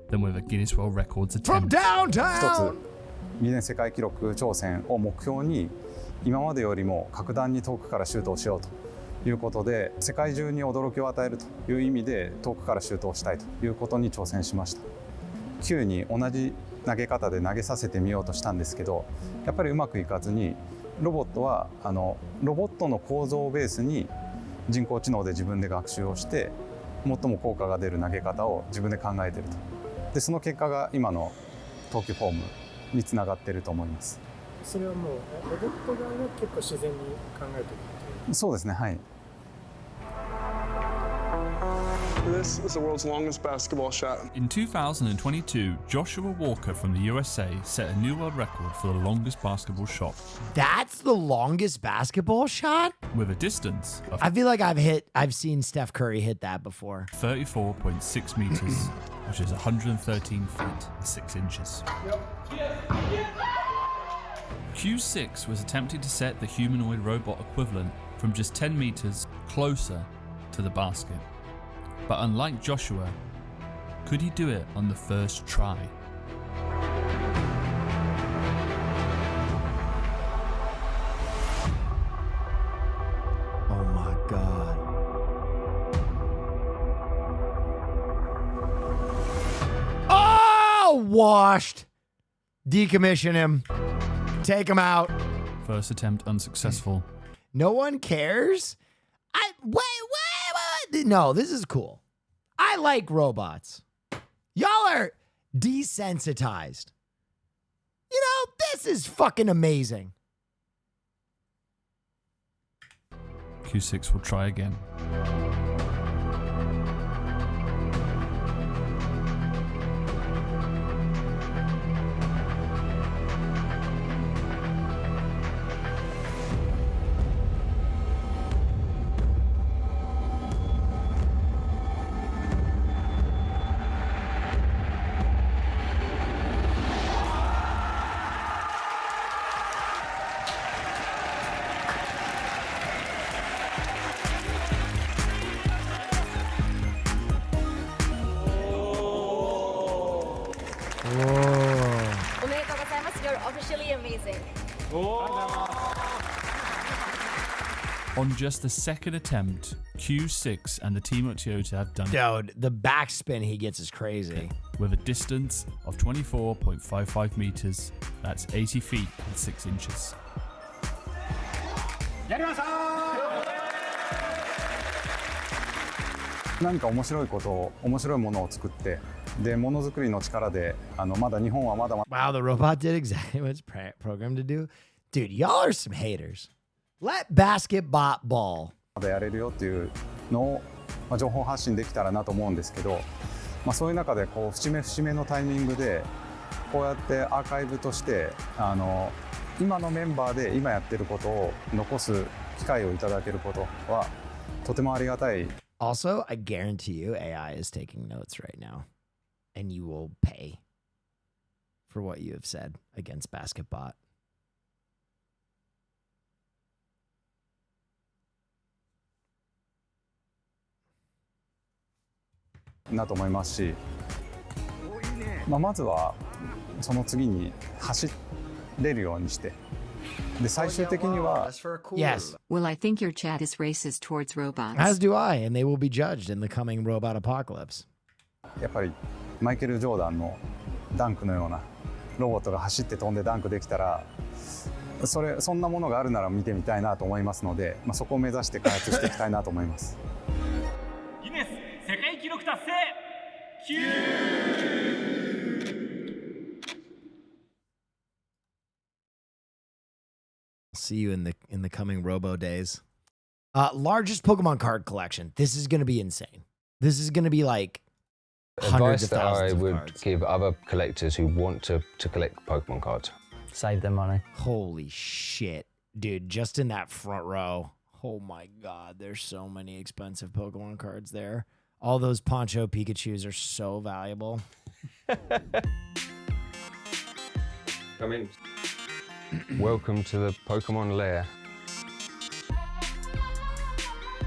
than with a Guinness World Records attempt. From downtown! ギネス世界記録挑戦を目標に今までよりも格段に遠くからシュートをしようということで世界中に驚きを与えるという意味で遠くからシュートをしたいということに挑戦しました。Qに同じ投げ方で投げさせてみようとしたんですけどやっぱりうまくいかずにロボットはロボットの構造をベースに人工知能で自分で学習をして最も効果が出る投げ方を自分で考えていると。でその結果が今の投球フォームにつながっていると思います。それはもうロボット側が結構自然に考えてるっていう。そうですね、はい。This is the world's longest basketball shot. In 2022, Joshua Walker from the USA set a new world record for the longest basketball shot. That's the longest basketball shot? With a distance of I feel like I've seen Steph Curry hit that before. 34.6 meters, which is 113 feet and 6 inches. Q6 was attempting to set the humanoid robot equivalent from just 10 meters closer to the basket. But unlike Joshua, could he do it on the first try? Oh my God. Oh, washed. Decommission him. Take him out. First attempt unsuccessful. No one cares? Wait. No, this is cool. I like robots. Y'all are desensitized. You know, this is fucking amazing. Q6 will try again. You're officially amazing. On just the second attempt, Q6 and the team at Toyota have done it. Dude, the backspin he gets is crazy. With a distance of 24.55 meters, that's 80 feet and 6 inches. 何か面白いことを面白いものを作ってでものづくりの力でまだ日本はまだ Wow, the robot did exactly what it's programmed to do. Dude, y'all are some haters. Let basketball ball. でやれるよっていうのを、情報発信できたらなと思うんですけど、そういう中でこう節目節目のタイミングでこうやってアーカイブとして今のメンバーで今やってることを残す機会をいただけることはとてもありがたい。Also, I guarantee you AI is taking notes right now, and you will pay for what you have said against BasketBot. なと思いますし、まずはその次に走れるようにして、で最終的には Yes. Well, I think your chat is racist towards robots. As do I, and they will be judged in the coming robot apocalypse. やっぱりマイケル・ジョーダンのダンクのようなロボットが走って飛んでダンクできたら、そんなものがあるなら見てみたいなと思いますので、そこを目指して開発していきたいなと思います。ギネス世界記録達成See you in the coming Robo days. Largest Pokemon card collection. This is going to be insane. This is going to be like hundreds of thousands of cards. Advice that I would give other collectors who want to collect Pokemon cards. Save their money. Holy shit. Dude, just in that front row. Oh my God, there's so many expensive Pokemon cards there. All those Poncho Pikachus are so valuable. Come in. Welcome to the Pokemon lair.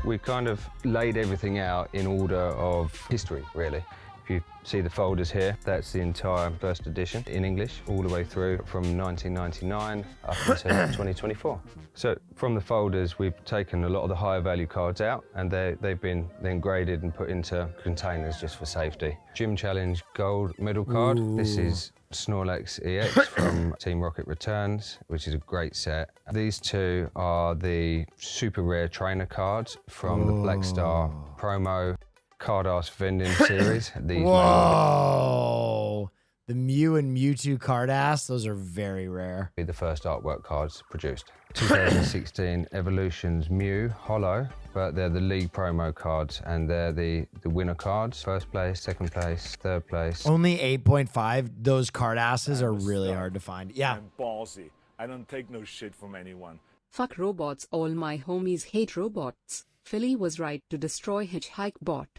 We kind of laid everything out in order of history, really. If you see the folders here, that's the entire first edition in English, all the way through from 1999 up until 2024. So from the folders, we've taken a lot of the higher value cards out, and they've been then graded and put into containers just for safety. Gym Challenge Gold Medal card. Ooh. This is Snorlax EX from Team Rocket Returns, which is a great set. These two are the super rare trainer cards from the Black Star promo Cardass vending series. These Whoa! The Mew and Mewtwo Cardass, those are very rare. Be the first artwork cards produced. 2016 Evolutions Mew Holo, but they're the league promo cards, and they're the winner cards. First place, second place, third place. Only 8.5. Those Cardasses are really hard to find. Yeah. I'm ballsy. I don't take no shit from anyone. Fuck robots, all my homies hate robots. Philly was right to destroy Hitchhike Bot.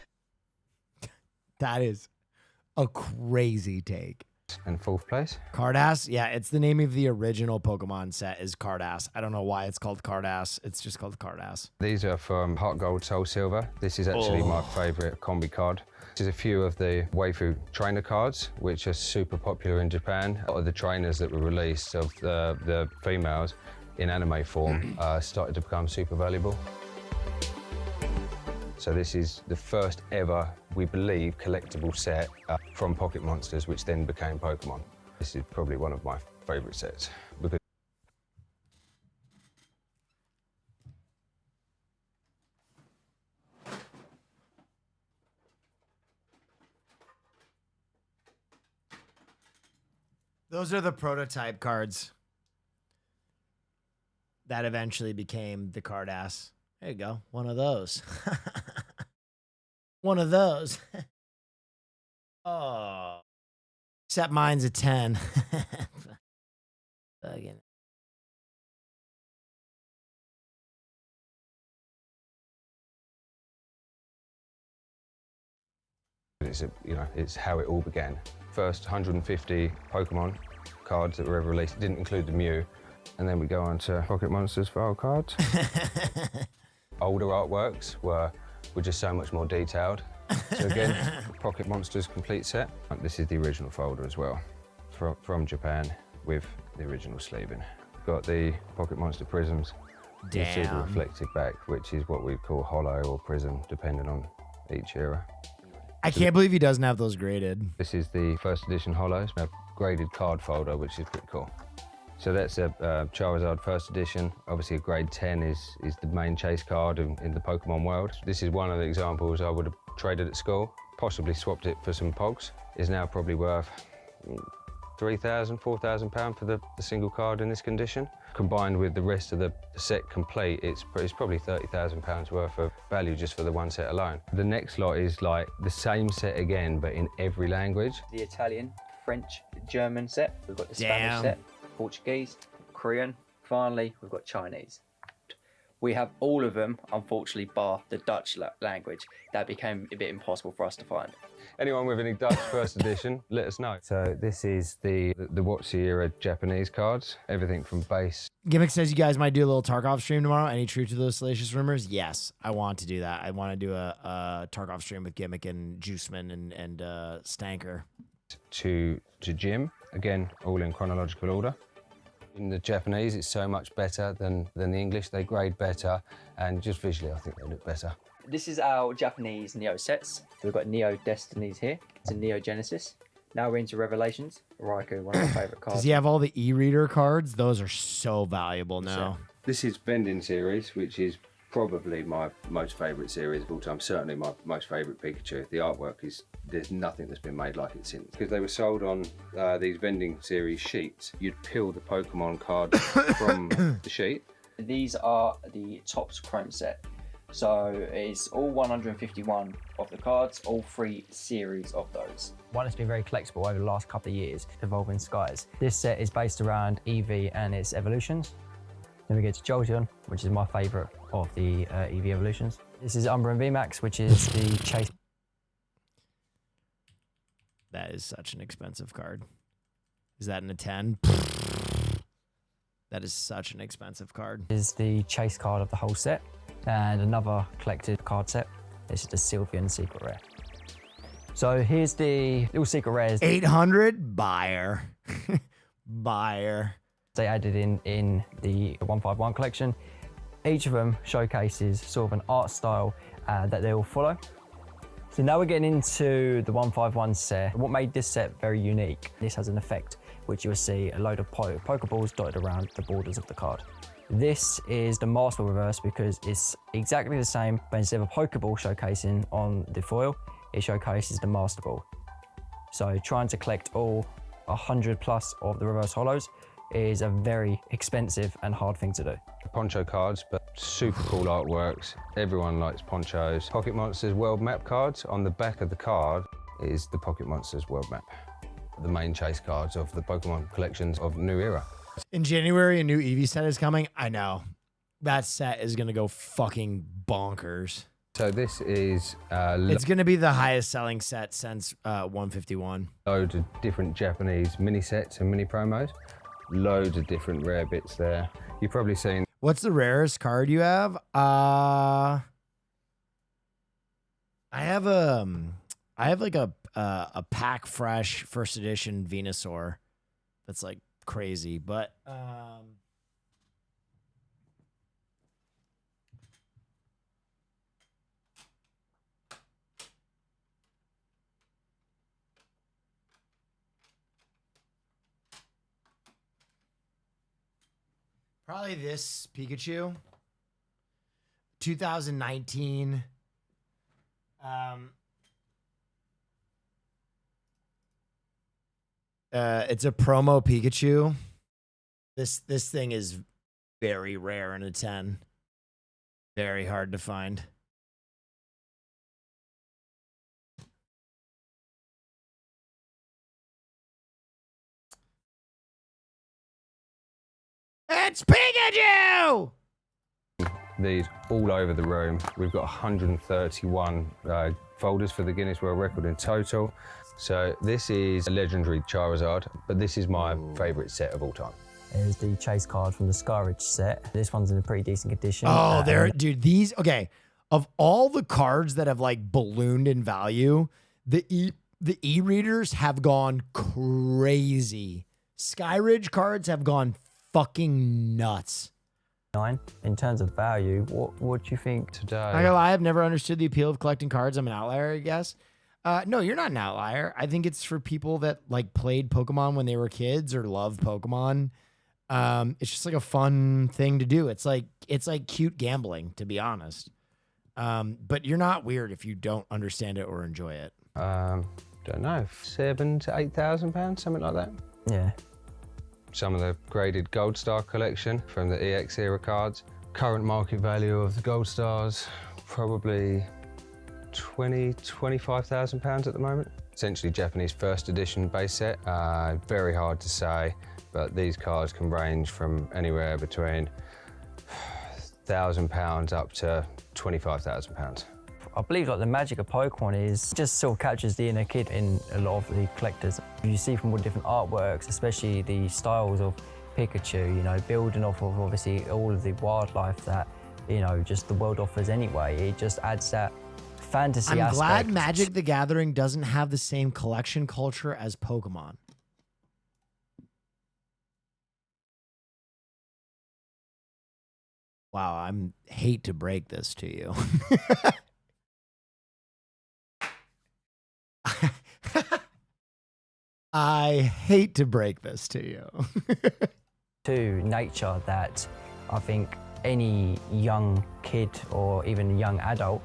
That is a crazy take. And fourth place? Cardass? Yeah, it's the name of the original Pokemon set is Cardass. I don't know why it's called Cardass. It's just called Cardass. These are from Heart Gold, Soul Silver. This is actually my favorite combi card. This is a few of the waifu trainer cards, which are super popular in Japan. A lot of the trainers that were released of the females in anime form started to become super valuable. So this is the first ever, we believe, collectible set from Pocket Monsters, which then became Pokemon. This is probably one of my favorite sets. Because Those are the prototype cards that eventually became the Cardass. There you go. One of those. One of those. Oh. Except mine's a 10. Again. it's how it all began. First 150 Pokemon cards that were ever released. It didn't include the Mew. And then we go on to Pocket Monsters file cards. Older artworks were just so much more detailed. So again, Pocket Monsters complete set. This is the original folder as well, from Japan with the original sleeving. Got the Pocket Monster Prisms. You see the reflected back, which is what we call hollow or prism, depending on each era. I can't believe he doesn't have those graded. This is the first edition hollows, a graded card folder, which is pretty cool. So that's a Charizard first edition. Obviously a grade 10 is the main chase card in the Pokemon world. This is one of the examples I would have traded at school, possibly swapped it for some Pogs. Is now probably worth 3,000, 4,000 pound for the single card in this condition. Combined with the rest of the set complete, it's probably 30,000 pounds worth of value just for the one set alone. The next lot is like the same set again, but in every language. The Italian, French, German set. We've got the Spanish set, Portuguese, Korean. Finally, we've got Chinese. We have all of them, unfortunately, bar the Dutch language. That became a bit impossible for us to find. Anyone with any Dutch first edition, let us know. So this is the WotC era Japanese cards, everything from base. Gimmick says you guys might do a little Tarkov stream tomorrow. Any truth to those salacious rumors? Yes, I want to do that. I want to do a Tarkov stream with Gimmick and Juiceman and Stanker. To Jim, again, all in chronological order. In the Japanese, it's so much better than the English. They grade better, and just visually, I think they look better. This is our Japanese Neo sets. So we've got Neo Destinies here. It's a Neo Genesis. Now we're into Revelations. Raikou, one of my favourite cards. Does he have all the e-reader cards? Those are so valuable now. This is Vending series, which is probably my most favourite series of all time. Certainly my most favourite Pikachu. The artwork is, there's nothing that's been made like it since. Because they were sold on these Vending series sheets. You'd peel the Pokemon card from the sheet. These are the Topps Chrome set. So it's all 151 of the cards, all 3 series of those. One that's been very collectible over the last couple of years, Evolving Skies. This set is based around Eevee and its evolutions. Then we get to Jolteon, which is my favourite of the Eevee evolutions. This is Umbreon VMAX, which is the chase. That is such an expensive card. Is that in a 10? That is such an expensive card. Is the chase card of the whole set. And another collected card set. This is the Sylveon Secret Rare. So here's the little Secret Rares. 800? Buyer. Buyer. They added in the 151 collection. Each of them showcases sort of an art style that they all follow. So now we're getting into the 151 set. What made this set very unique? This has an effect which you will see a load of Pokeballs dotted around the borders of the card. This is the Master Ball reverse because it's exactly the same, but instead of a Pokeball showcasing on the foil, it showcases the Master Ball. So trying to collect all 100 plus of the reverse holos is a very expensive and hard thing to do. Poncho cards, but super cool artworks. Everyone likes ponchos. Pocket Monsters World Map cards. On the back of the card is the Pocket Monsters World Map. The main chase cards of the Pokemon collections of New Era. In January, a new Eevee set is coming. I know. That set is going to go fucking bonkers. So this is... it's going to be the highest selling set since 151. Loads of different Japanese mini sets and mini promos. Loads of different rare bits there. You've probably seen... What's the rarest card you have? I have like a pack fresh first edition Venusaur that's like crazy, but probably this Pikachu 2019 it's a promo Pikachu. This thing is very rare in a 10. Very hard to find. It's Pikachu! These all over the room. We've got 131 folders for the Guinness World Record in total. So this is a legendary Charizard, but this is my favourite set of all time. Here's the chase card from the Scarage set. This one's in a pretty decent condition. Oh, dude, these, okay. Of all the cards that have like ballooned in value, the e-readers have gone crazy. Skyridge cards have gone fucking nuts. In terms of value, what do you think today? I gotta lie, I've never understood the appeal of collecting cards. I'm an outlier, I guess. No, you're not an outlier. I think it's for people that like played Pokemon when they were kids or love Pokemon. It's just like a fun thing to do. It's like cute gambling, to be honest. But you're not weird if you don't understand it or enjoy it. Don't know, £7,000 to £8,000, something like that. Yeah. Some of the graded Gold Star collection from the EX era cards. Current market value of the Gold Stars, probably £25,000 at the moment. Essentially Japanese first edition base set. Very hard to say, but these cards can range from anywhere between £1,000 up to £25,000. I believe like the magic of Pokemon is just sort of captures the inner kid in a lot of the collectors. You see from all different artworks, especially the styles of Pikachu, you know, building off of obviously all of the wildlife that, you know, just the world offers anyway. It just adds that fantasy I'm aspect. glad Magic the Gathering doesn't have the same collection culture as Pokemon. Wow, I'm hate to break this to you. I hate to break this to you. To nature that I think any young kid or even young adult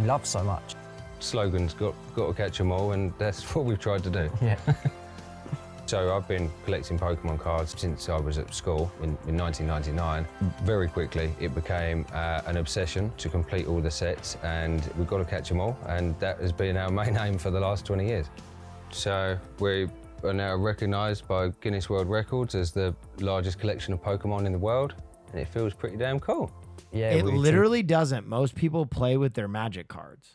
loves so much. Slogan's got to catch them all, and that's what we've tried to do. Yeah. So I've been collecting Pokemon cards since I was at school in 1999. Very quickly, it became an obsession to complete all the sets, and we've got to catch them all, and that has been our main aim for the last 20 years. So we are now recognised by Guinness World Records as the largest collection of Pokemon in the world, and it feels pretty damn cool. Yeah, it literally doesn't. Most people play with their Magic cards.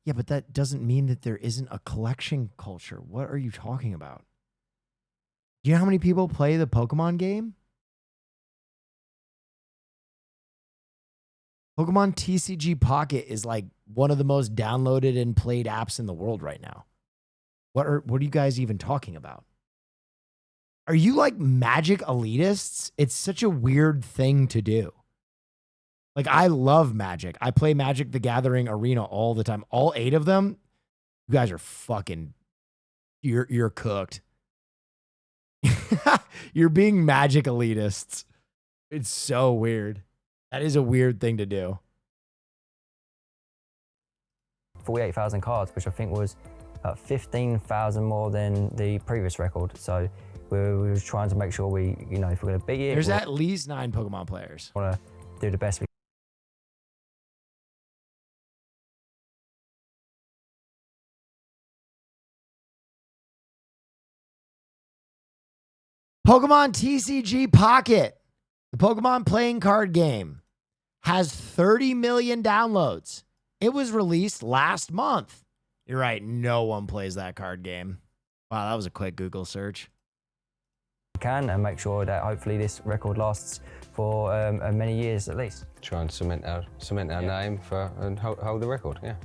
Yeah, but that doesn't mean that there isn't a collection culture. What are you talking about? Do you know how many people play the Pokemon game? Pokemon TCG Pocket is like one of the most downloaded and played apps in the world right now. What are you guys even talking about? Are you like Magic elitists? It's such a weird thing to do. Like, I love Magic. I play Magic the Gathering Arena all the time. All 8 of them, you guys are fucking, you're cooked. You're being Magic elitists. It's so weird. That is a weird thing to do. 48,000 cards, which I think was 15,000 more than the previous record. So we were trying to make sure we, you know, if we're going to beat it. There's at least 9 Pokemon players. Want to do the best we can. Pokemon TCG Pocket, the Pokemon playing card game, has 30 million downloads. It was released last month. You're right, no one plays that card game. Wow, that was a quick Google search. Can and make sure that hopefully this record lasts for many years at least. Try and cement our name for and hold the record. Yeah.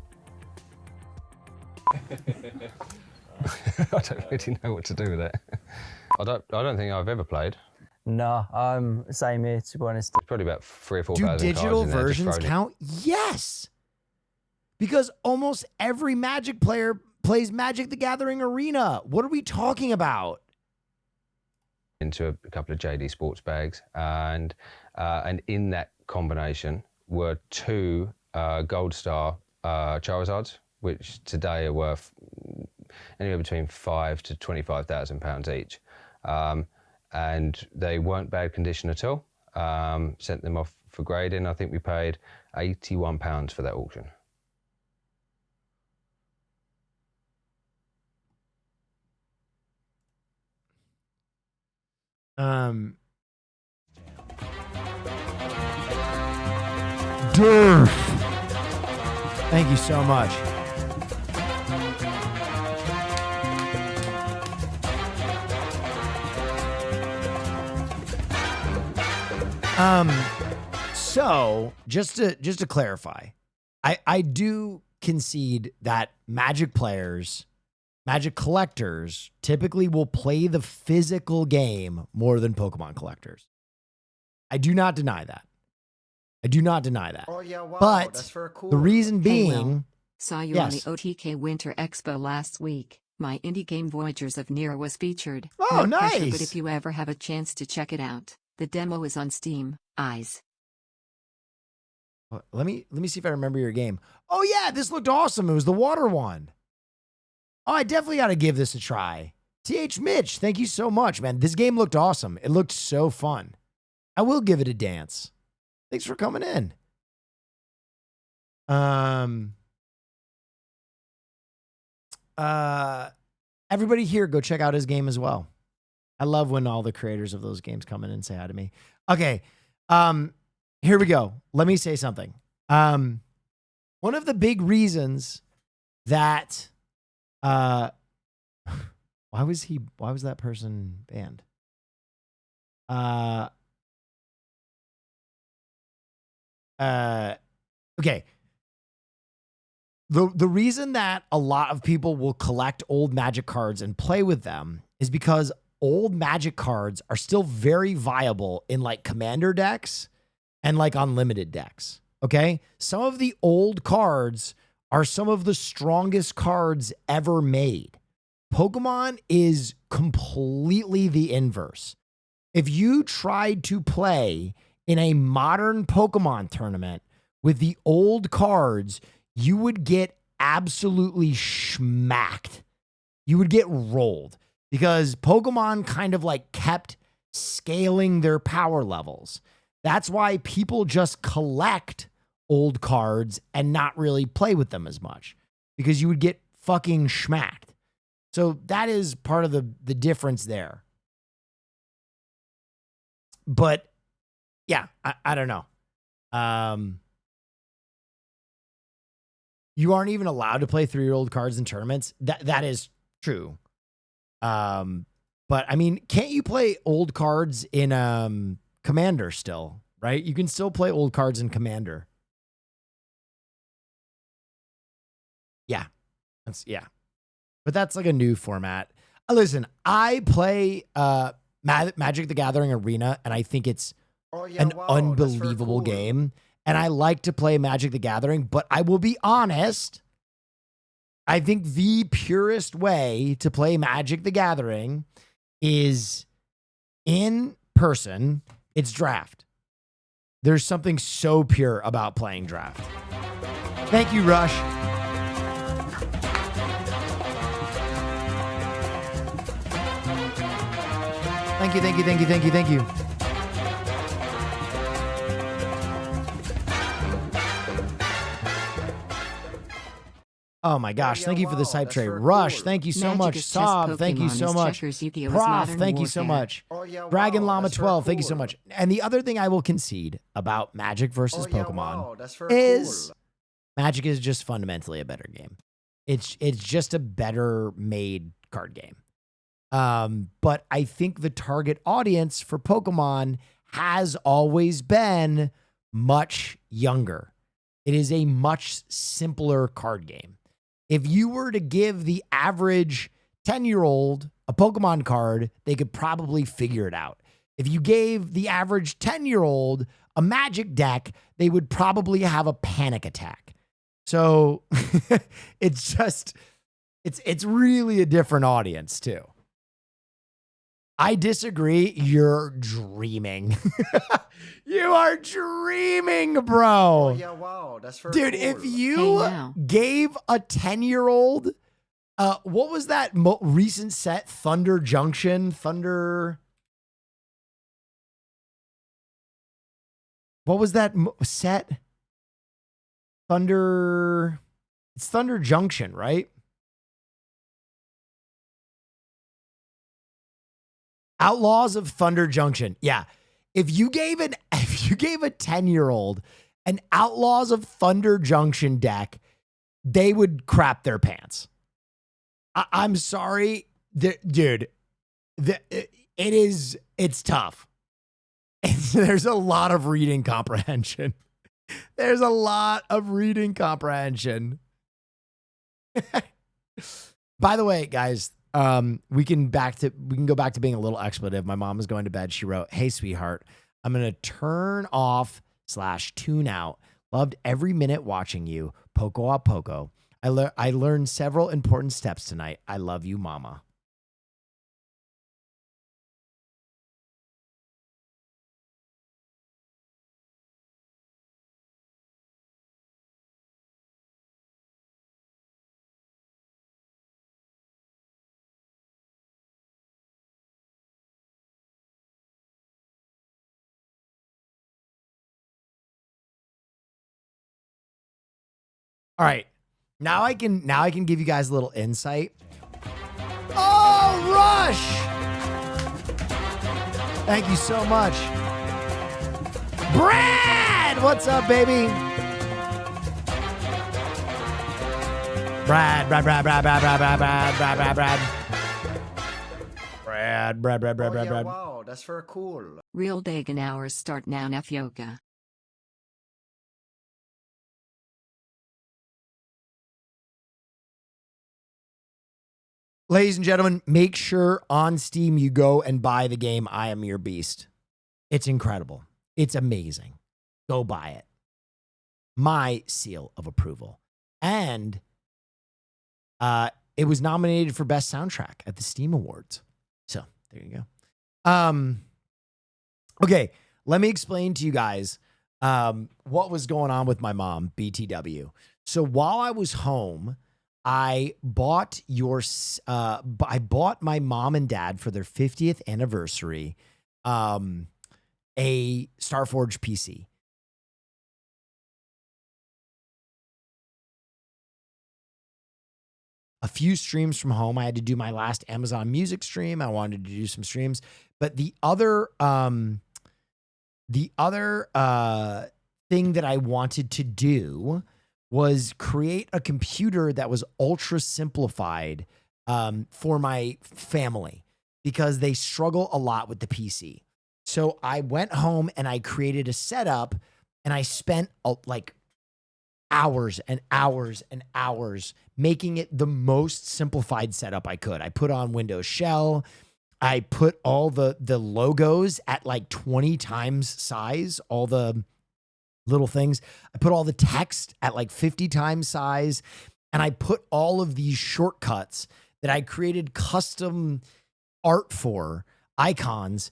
I don't really know what to do with it. I don't think I've ever played. No, same here, to be honest. It's probably about 3,000 or 4,000 cards. Do digital in there, versions count? Yes. Because almost every Magic player plays Magic the Gathering Arena. What are we talking about? Into a couple of JD Sports bags, and in that combination were 2 Gold Star Charizards, which today are worth anywhere between £5,000 to £25,000 each. And they weren't bad condition at all. Sent them off for grading. I think we paid £81 for that auction. Durf. Thank you so much. So just to clarify, I do concede that Magic players, Magic collectors typically will play the physical game more than Pokemon collectors. I do not deny that. Oh yeah, wow, but that's very cool. the reason being, Hey, Will. Saw you yes. on the OTK Winter Expo last week. My indie game Voyagers of Nira was featured. Oh, No pressure, nice. but if you ever have a chance to check it out, the demo is on Steam. Eyes. Let me see if I remember your game. Oh yeah, this looked awesome. It was the water one. Oh, I definitely got to give this a try. TH Mitch, thank you so much, man. This game looked awesome. It looked so fun. I will give it a dance. Thanks for coming in. Everybody here, go check out his game as well. I love when all the creators of those games come in and say hi to me. Okay. Here we go. Let me say something. One of the big reasons that why was that person banned? Okay. The reason that a lot of people will collect old Magic cards and play with them is because old Magic cards are still very viable in like commander decks and like unlimited decks. Okay. Some of the old cards are some of the strongest cards ever made. Pokemon is completely the inverse. If you tried to play in a modern Pokemon tournament with the old cards, you would get absolutely schmacked. You would get rolled because Pokemon kind of like kept scaling their power levels. That's why people just collect old cards and not really play with them as much because you would get fucking schmacked. So that is part of the difference there. But yeah, I don't know. You aren't even allowed to play 3-year-old cards in tournaments. That is true. But I mean, can't you play old cards in Commander still, right? You can still play old cards in Commander. Yeah. But that's like a new format. Listen, I play Magic the Gathering Arena, and I think it's an unbelievable game. And I like to play Magic the Gathering, but I will be honest, I think the purest way to play Magic the Gathering is in person. It's draft. There's something so pure about playing draft. Thank you, Rush. Thank you. Oh my gosh, thank you for this hype trade. Rush, thank you so much. Sob, thank you so much. Prof, thank you so much. Dragon Llama 12, thank you so much. And the other thing I will concede about Magic versus Pokemon is Magic is just fundamentally a better game. It's just a better made card game. But I think the target audience for Pokemon has always been much younger. It is a much simpler card game. If you were to give the average 10-year-old a Pokemon card, they could probably figure it out. If you gave the average 10-year-old a Magic deck, they would probably have a panic attack. So it's really a different audience too. I disagree. You're dreaming. You are dreaming, bro. Oh, yeah, wow. That's very Dude, cool. if you gave a 10-year-old, what was that recent set? Thunder Junction? What was that set? It's Thunder Junction, right? Outlaws of Thunder Junction. Yeah. If you gave a 10-year-old an Outlaws of Thunder Junction deck, they would crap their pants. I'm sorry, dude. It's tough. There's a lot of reading comprehension. There's a lot of reading comprehension. By the way, guys, we can go back to being a little expletive. My mom is going to bed. She wrote, "Hey, sweetheart, I'm going to turn off / tune out. Loved every minute watching you. Poco a poco. I learned several important steps tonight. I love you, mama." All right. Now I can give you guys a little insight. Oh, Rush! Thank you so much. Brad! What's up, baby? Brad. Wow, that's very cool. Real Dagon hours start now, Nef Yoga. Ladies and gentlemen, make sure on Steam you go and buy the game I Am Your Beast. It's incredible. It's amazing. Go buy it. My seal of approval. And it was nominated for Best Soundtrack at the Steam Awards. So there you go. Okay, let me explain to you guys what was going on with my mom, BTW. So while I was home, I bought my mom and dad for their 50th anniversary a Starforge PC. A few streams from home. I had to do my last Amazon Music stream. I wanted to do some streams, but the other thing that I wanted to do was create a computer that was ultra simplified for my family because they struggle a lot with the PC. So I went home and I created a setup and I spent like hours and hours and hours making it the most simplified setup I could. I put on Windows Shell. I put all the logos at like 20 times size, all the little things. I put all the text at like 50 times size. And I put all of these shortcuts that I created custom art for, icons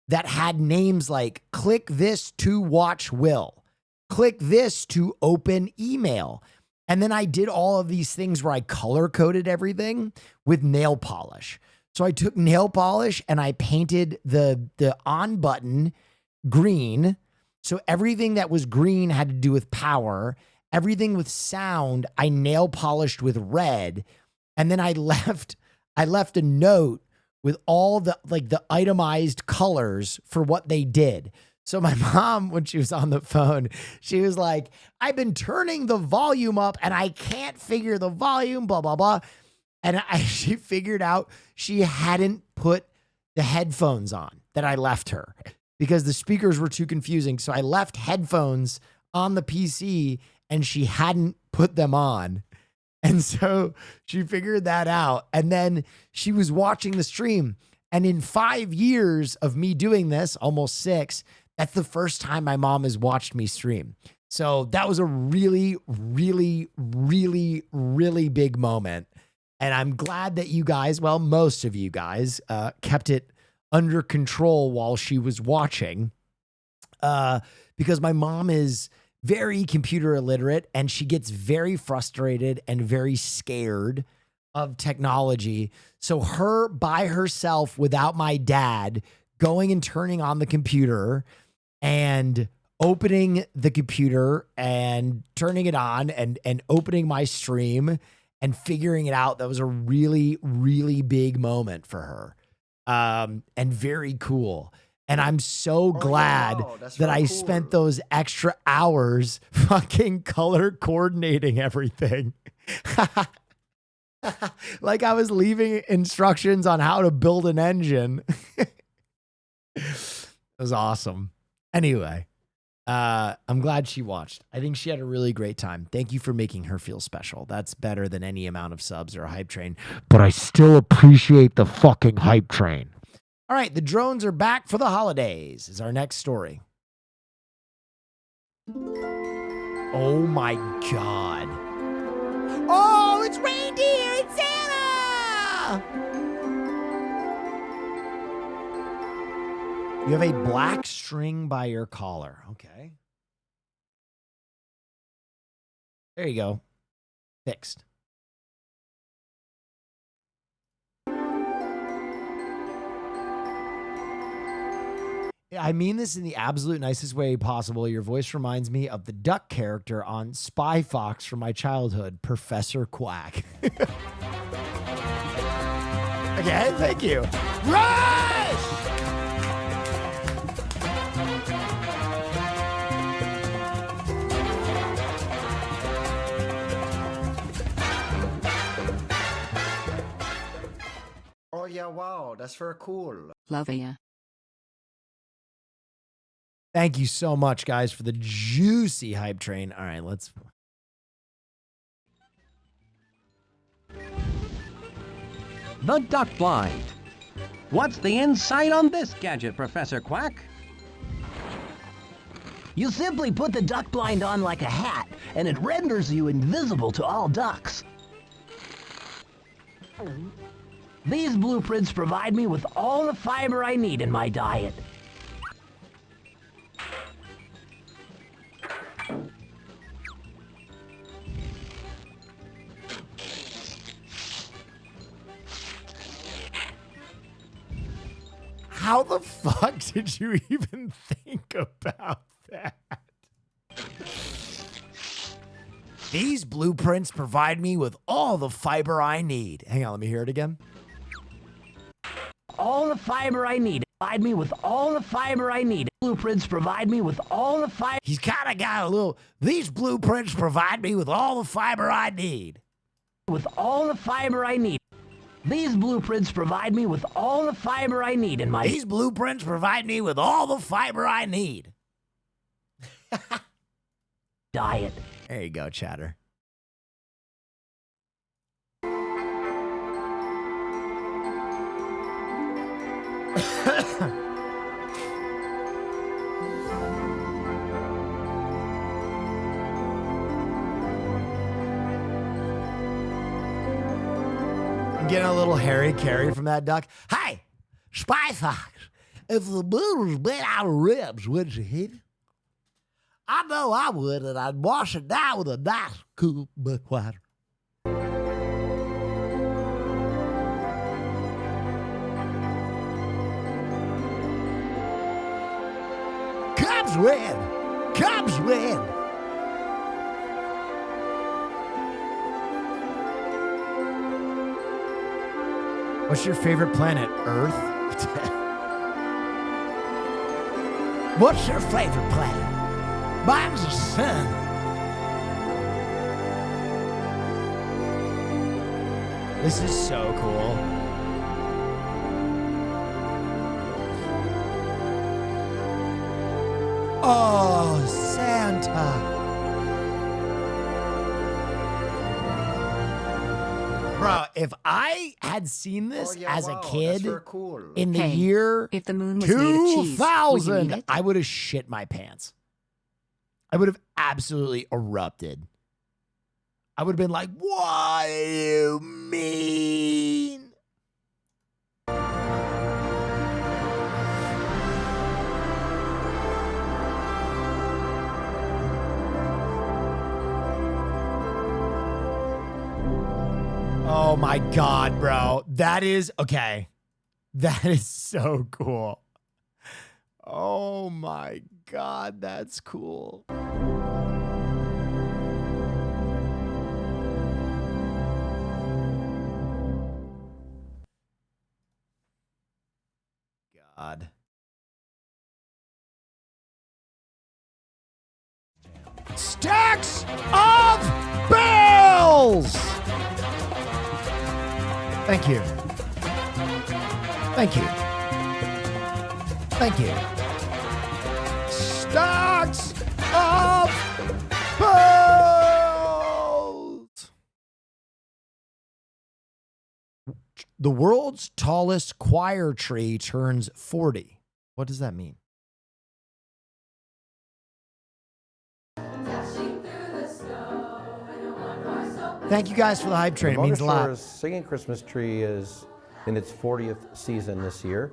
that had names like click this to watch Will, click this to open email. And then I did all of these things where I color coded everything with nail polish. So I took nail polish and I painted the on button green. So everything that was green had to do with power. Everything with sound, I nail polished with red. And then I left a note with all the itemized colors for what they did. So my mom, when she was on the phone, she was like, I've been turning the volume up and I can't figure the volume, blah, blah, blah. And she figured out she hadn't put the headphones on that I left her because the speakers were too confusing. So I left headphones on the PC and she hadn't put them on. And so she figured that out. And then she was watching the stream. And in 5 years of me doing this, almost 6, that's the first time my mom has watched me stream. So that was a really, really, really, really big moment. And I'm glad that you guys, well, most of you guys, kept it under control while she was watching. Because my mom is very computer illiterate and she gets very frustrated and very scared of technology. So her by herself without my dad going and turning on the computer and opening the computer and turning it on and opening my stream and figuring it out, that was a really, really big moment for her. And very cool. And I'm so glad that I spent those extra hours fucking color coordinating everything. Like I was leaving instructions on how to build an engine. It was awesome. Anyway, I'm glad she watched. I think she had a really great time. Thank you for making her feel special. That's better than any amount of subs or a hype train. But I still appreciate the fucking hype train. All right, the drones are back for the holidays is our next story. Oh my God. Oh, it's reindeer! It's Santa! You have a black string by your collar. Okay. There you go. Fixed. I mean this in the absolute nicest way possible. Your voice reminds me of the duck character on Spy Fox from my childhood, Professor Quack. Okay, thank you. Rush! Oh yeah, wow, that's very cool. Love ya. Thank you so much, guys, for the juicy hype train. All right, let's... The duck blind. What's the insight on this gadget, Professor Quack? You simply put the duck blind on like a hat, and it renders you invisible to all ducks. These blueprints provide me with all the fiber I need in my diet. How the fuck did you even think about that? These blueprints provide me with all the fiber I need. Hang on, let me hear it again. All the fiber I need. Provide me with all the fiber I need. Blueprints provide me with all the fiber. He's kind of got a little... These blueprints provide me with all the fiber I need. With all the fiber I need. These blueprints provide me with all the fiber I need in my... These blueprints provide me with all the fiber I need. Diet. There you go, chatter. Getting a little Harry Carey from that duck. Hey, Spy Fox, if the moon was made out of ribs, would you hit it? I know I would, and I'd wash it down with a nice cool buck water. Cubs win! Cubs win! What's your favorite planet? Earth? What's your favorite planet? Mine's the sun. This is so cool. Oh, Santa. Bro, if I had seen this as a kid in the year if the moon was made of cheese, would you eat 2000, it? I would have shit my pants. I would have absolutely erupted. I would have been like, what do you mean? Oh my God, bro. That is, okay. That is so cool. Oh my God, that's cool. God. Stacks of bills! Thank you. Thank you. Thank you. Stacks of bills! The world's tallest choir tree turns 40. What does that mean? Thank you guys for the hype train. It means a lot. Singing Christmas Tree is in its 40th season this year,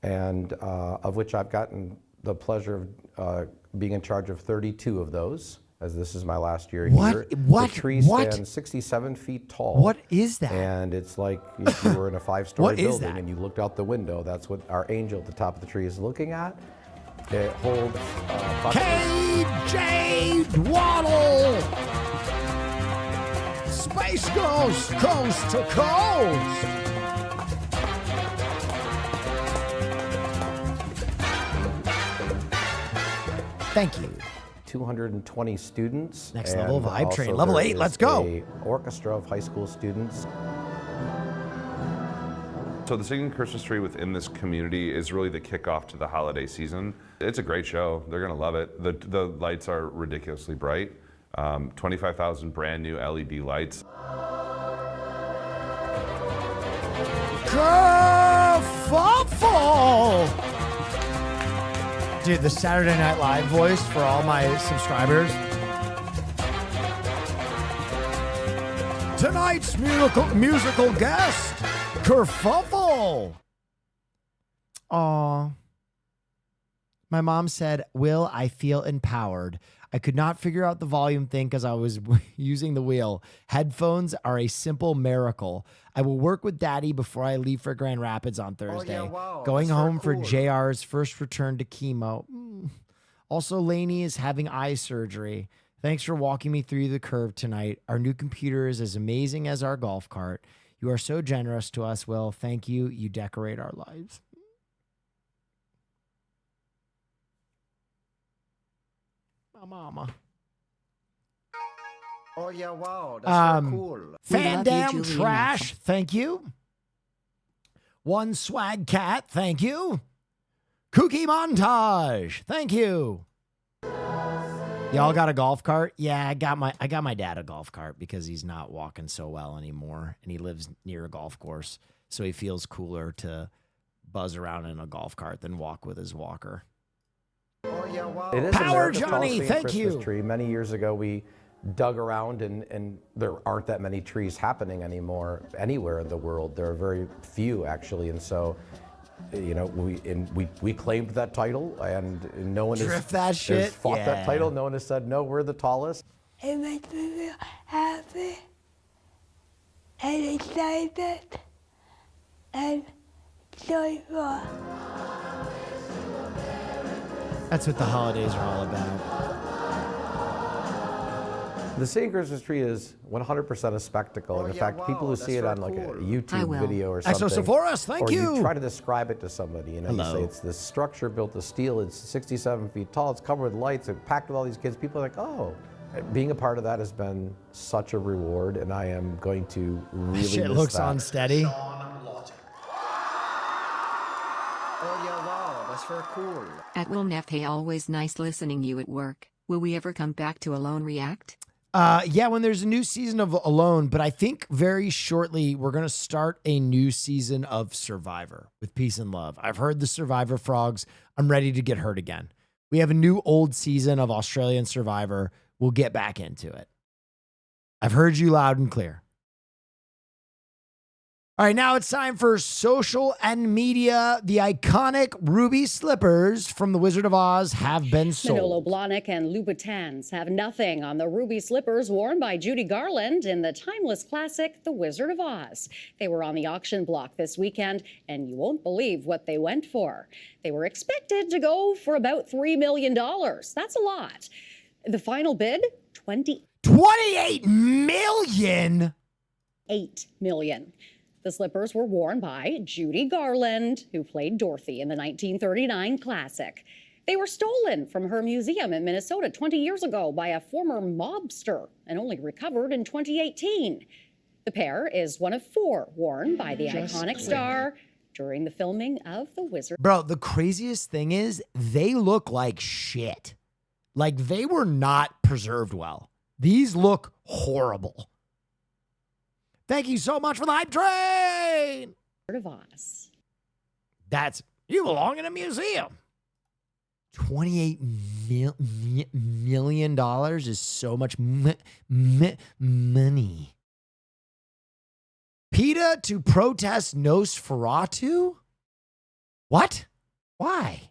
and of which I've gotten the pleasure of being in charge of 32 of those, as this is my last year here. The tree stands 67 feet tall. What is that? And it's like if you were in a 5-story What is building that? and you looked out the window. That's what our angel at the top of the tree is looking at. It holds KJ Waddle! Space Ghost, coast to coast! Thank you. 220 students. Next level and vibe train. also Level there 8, is let's go. a orchestra of high school students. So the Singing Christmas Tree within this community is really the kickoff to the holiday season. It's a great show. They're gonna love it. The lights are ridiculously bright. 25,000 brand new LED lights. Kerfuffle! Dude, the Saturday Night Live voice for all my subscribers. Tonight's musical guest, Kerfuffle. Aw. My mom said, Will, I feel empowered. I could not figure out the volume thing because I was using the wheel. Headphones are a simple miracle. I will work with Daddy before I leave for Grand Rapids on Thursday. wow, Going that's home very for cool. JR's first return to chemo. Also, Lainey is having eye surgery. Thanks for walking me through the curve tonight. Our new computer is as amazing as our golf cart. You are so generous to us, Will. Thank you. You decorate our lives. My mama. Oh yeah, wow, that's very cool. Fandam Trash, thank you. One Swag Cat, thank you. Kooky Montage, thank you. Y'all got a golf cart? Yeah, I got my dad a golf cart because he's not walking so well anymore, and he lives near a golf course, so he feels cooler to buzz around in a golf cart than walk with his walker. Oh yeah, wow. It is Power America's Johnny, tallest singing thank Christmas you. tree. Many years ago, we dug around and there aren't that many trees happening anymore anywhere in the world. There are very few actually, and so you know we claimed that title, and no one Drift that shit? has fought Yeah. that title. No one has said no. We're the tallest. It makes me feel happy and excited and joyful. That's what the holidays are all about. The Singing Christmas Tree is 100% a spectacle. and in fact, people who see it on like a YouTube video or something, Exosephoros, thank or you. you try to describe it to somebody, you know, Hello. you say it's this structure built of steel, it's 67 feet tall, it's covered with lights, it's packed with all these kids. People are like, oh. Being a part of that has been such a reward, and I am going to really Shit miss looks that. unsteady. Oh yeah, wow, that's very cool. At Will Neff, always nice listening you at work. Will we ever come back to Alone React? Yeah, when there's a new season of Alone, but I think very shortly we're going to start a new season of Survivor with Peace and Love. I've heard the Survivor frogs. I'm ready to get hurt again. We have a new old season of Australian Survivor. We'll get back into it. I've heard you loud and clear. All right, now it's time for social and media. The iconic ruby slippers from The Wizard of Oz have been Manolo sold. Blahnik and Louboutins have nothing on the ruby slippers worn by Judy Garland in the timeless classic The Wizard of Oz. They were on the auction block this weekend, and you won't believe what they went for. They were expected to go for about $3 million. That's a lot. The final bid, $28 million? $8 million. The slippers were worn by Judy Garland, who played Dorothy in the 1939 classic. They were stolen from her museum in Minnesota 20 years ago by a former mobster and only recovered in 2018. The pair is one of 4 worn by the iconic star during the filming of The Wizard. Bro, the craziest thing is they look like shit. Like they were not preserved well. These look horrible. Thank you so much for the hype train. Of Oz. You belong in a museum. $28 million is so much money. PETA to protest Nosferatu? What? Why?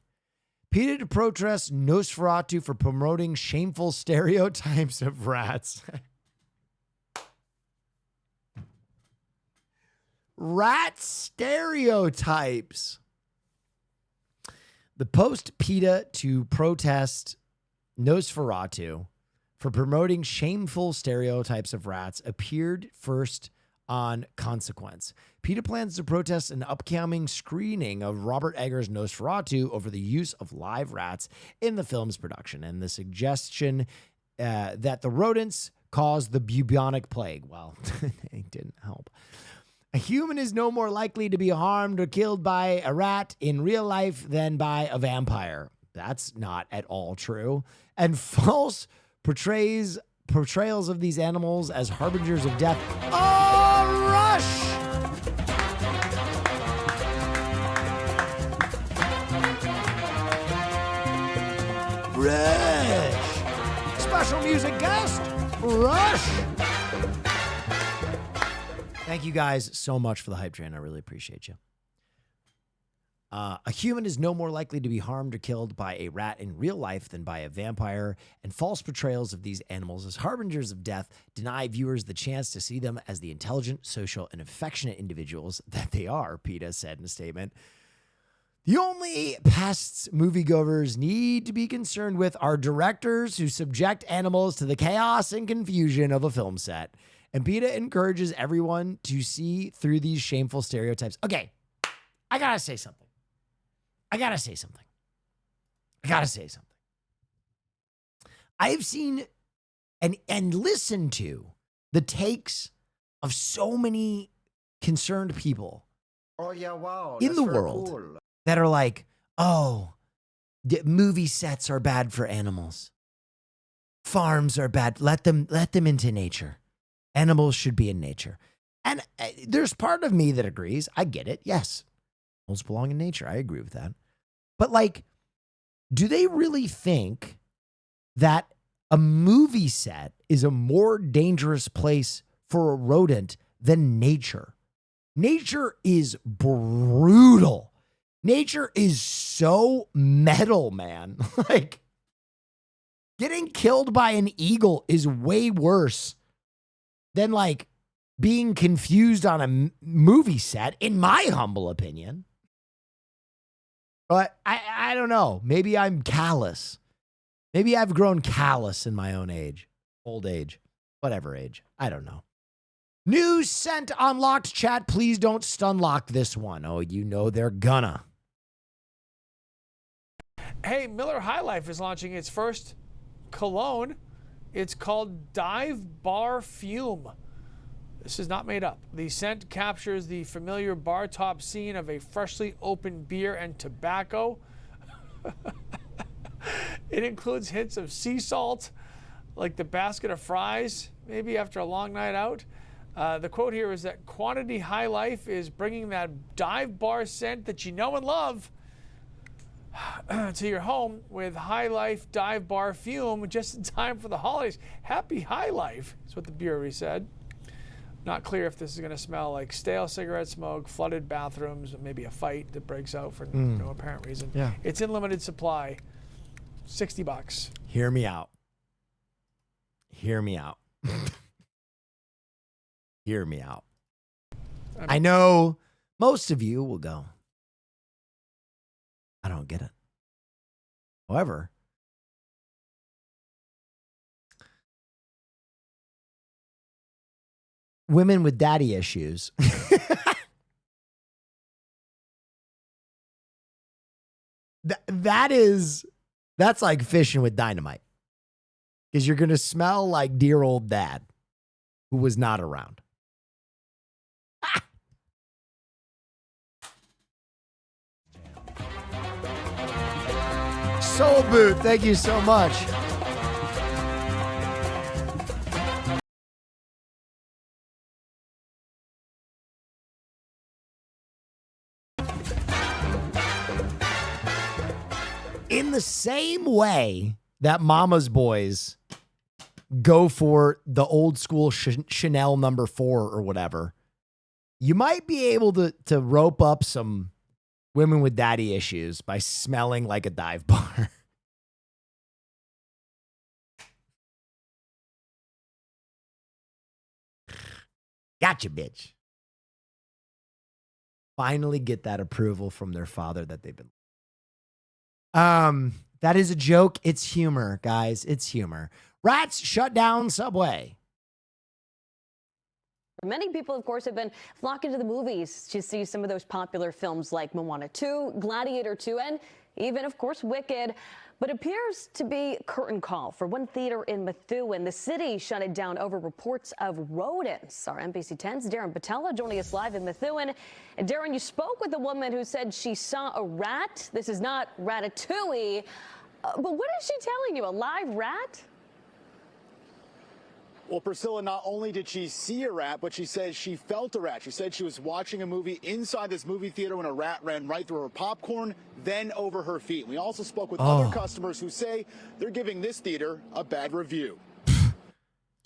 PETA to protest Nosferatu for promoting shameful stereotypes of rats. Rat stereotypes. The post PETA to protest Nosferatu for promoting shameful stereotypes of rats appeared first on Consequence. PETA plans to protest an upcoming screening of Robert Eggers' Nosferatu over the use of live rats in the film's production and the suggestion that the rodents caused the bubonic plague. Well, it didn't help. A human is no more likely to be harmed or killed by a rat in real life than by a vampire. That's not at all true. And false portrayals of these animals as harbingers of death. Oh, Rush! Rush! Special music guest, Rush! Thank you guys so much for the hype train. I really appreciate you. A human is no more likely to be harmed or killed by a rat in real life than by a vampire, and false portrayals of these animals as harbingers of death deny viewers the chance to see them as the intelligent, social, and affectionate individuals that they are, PETA said in a statement. The only pests moviegoers need to be concerned with are directors who subject animals to the chaos and confusion of a film set. And PETA encourages everyone to see through these shameful stereotypes. Okay, I gotta say something. I've seen and listened to the takes of so many concerned people Oh yeah, wow. in that's the very world cool. that are like, oh, movie sets are bad for animals. Farms are bad. Let them into nature. Animals should be in nature. And there's part of me that agrees. I get it. Yes. Animals belong in nature. I agree with that. But like, do they really think that a movie set is a more dangerous place for a rodent than nature? Nature is brutal. Nature is so metal, man. Like, getting killed by an eagle is way worse than like being confused on a movie set, in my humble opinion. But I don't know. Maybe I'm callous. Maybe I've grown callous in my own age. Old age. Whatever age. I don't know. News sent on Locked Chat. Please don't stun lock this one. Oh, you know they're gonna. Hey, Miller High Life is launching its first cologne. It's called Dive Bar Fume. This is not made up. The scent captures the familiar bar top scene of a freshly opened beer and tobacco. It includes hints of sea salt, like the basket of fries, maybe after a long night out. The quote here is that Quantity High Life is bringing that dive bar scent that you know and love to your home with High Life Dive Bar Fume just in time for the holidays. Happy High Life is what the brewery said. Not clear if this is going to smell like stale cigarette smoke, flooded bathrooms, maybe a fight that breaks out for no apparent reason. Yeah. It's in limited supply. $60. Hear me out. Hear me out. Hear me out. I know most of you will go, I don't get it. However, women with daddy issues that's like fishing with dynamite, because you're going to smell like dear old dad who was not around. Soul Boot, thank you so much. In the same way that Mama's Boys go for the old school Chanel number 4 or whatever, you might be able to rope up some women with daddy issues by smelling like a dive bar. Gotcha, bitch. Finally get that approval from their father that they've been That is a joke. It's humor, guys. It's humor. Rats shut down Subway. Many people, of course, have been flocking to the movies to see some of those popular films like Moana 2, Gladiator 2, and even, of course, Wicked. But appears to be curtain call for one theater in Methuen. The city shut it down over reports of rodents. Our NBC 10's Darren Patella joining us live in Methuen. And Darren, you spoke with a woman who said she saw a rat. This is not Ratatouille. But what is she telling you? A live rat? Well, Priscilla, not only did she see a rat, but she says she felt a rat. She said she was watching a movie inside this movie theater when a rat ran right through her popcorn, then over her feet. We also spoke with other customers who say they're giving this theater a bad review.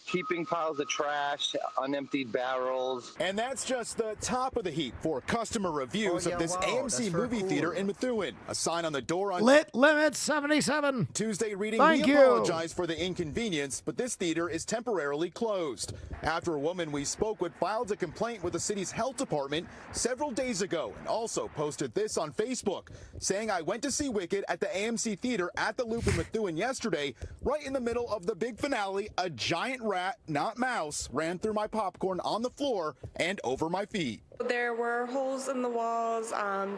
Keeping piles of trash, unemptied barrels. And that's just the top of the heap for customer reviews of this AMC movie theater in Methuen. A sign on the door on Lit Limit 77. Tuesday reading, Thank we you. apologize for the inconvenience, but this theater is temporarily closed. After a woman we spoke with filed a complaint with the city's health department several days ago and also posted this on Facebook, saying I went to see Wicked at the AMC theater at the Loop in Methuen yesterday. Right in the middle of the big finale, a giant rat, not mouse, ran through my popcorn on the floor and over my feet. There were holes in the walls.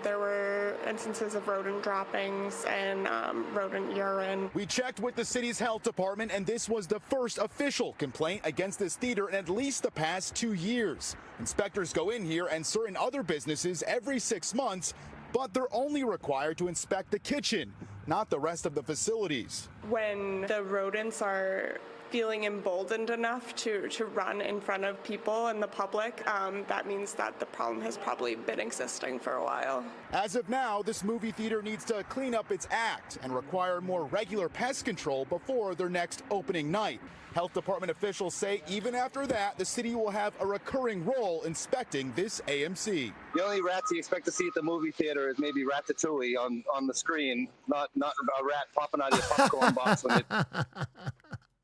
There were instances of rodent droppings and rodent urine. We checked with the city's health department, and this was the first official complaint against this theater in at least the past 2 years. Inspectors go in here and certain other businesses every 6 months, but they're only required to inspect the kitchen, not the rest of the facilities. When the rodents are feeling emboldened enough to run in front of people and the public, that means that the problem has probably been existing for a while. As of now, this movie theater needs to clean up its act and require more regular pest control before their next opening night. Health department officials say even after that, the city will have a recurring role inspecting this AMC. The only rats you expect to see at the movie theater is maybe Ratatouille on the screen, not a rat popping out of your popcorn box when you're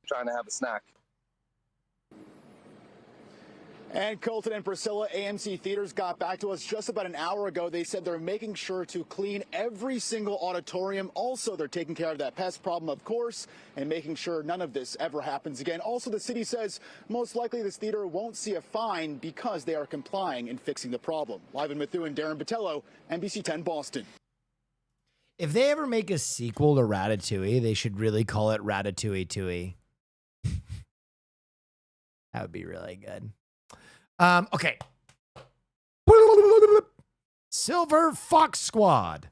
trying to have a snack. And Colton and Priscilla, AMC Theaters got back to us just about an hour ago. They said they're making sure to clean every single auditorium. Also, they're taking care of that pest problem, of course, and making sure none of this ever happens again. Also, the city says most likely this theater won't see a fine because they are complying and fixing the problem. Live in Methuen, Darren Botello, NBC 10 Boston. If they ever make a sequel to Ratatouille, they should really call it Ratatouille-Tooie. That would be really good. Okay. Silver Fox Squad.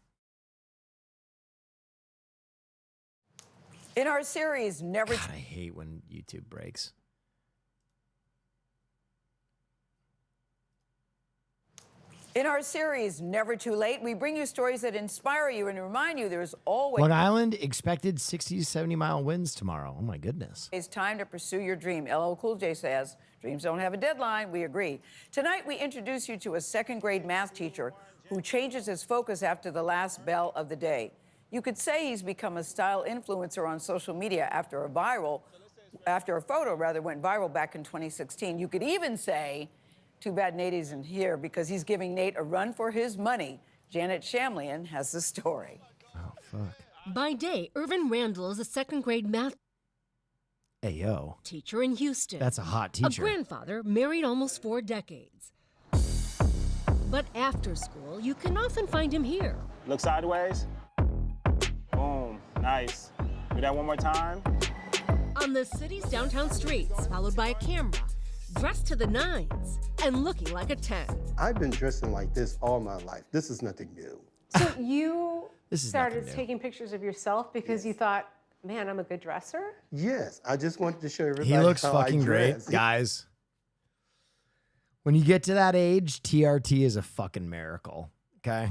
In our series, Never... God, I hate when YouTube breaks. In our series, Never Too Late, we bring you stories that inspire you and remind you there's always... Long Island expected 60 to 70-mile winds tomorrow. Oh, my goodness. It's time to pursue your dream. LL Cool J says, dreams don't have a deadline. We agree. Tonight, we introduce you to a second-grade math teacher who changes his focus after the last bell of the day. You could say he's become a style influencer on social media after a photo went viral back in 2016. You could even say... Too bad Nate isn't here because he's giving Nate a run for his money. Janet Shamlian has the story. Oh, fuck. By day, Irvin Randall is a second-grade math Hey, yo. teacher in Houston. That's a hot teacher. A grandfather married almost 4 decades. But after school, you can often find him here. Look sideways. Boom. Nice. Do that one more time. On the city's downtown streets, followed by a camera, dressed to the nines, and looking like a 10. I've been dressing like this all my life. This is nothing new. So you This is started nothing new. taking pictures of yourself because you thought, man, I'm a good dresser? Yes, I just wanted to show everybody He looks how fucking I great, dress. guys. When you get to that age, TRT is a fucking miracle, okay?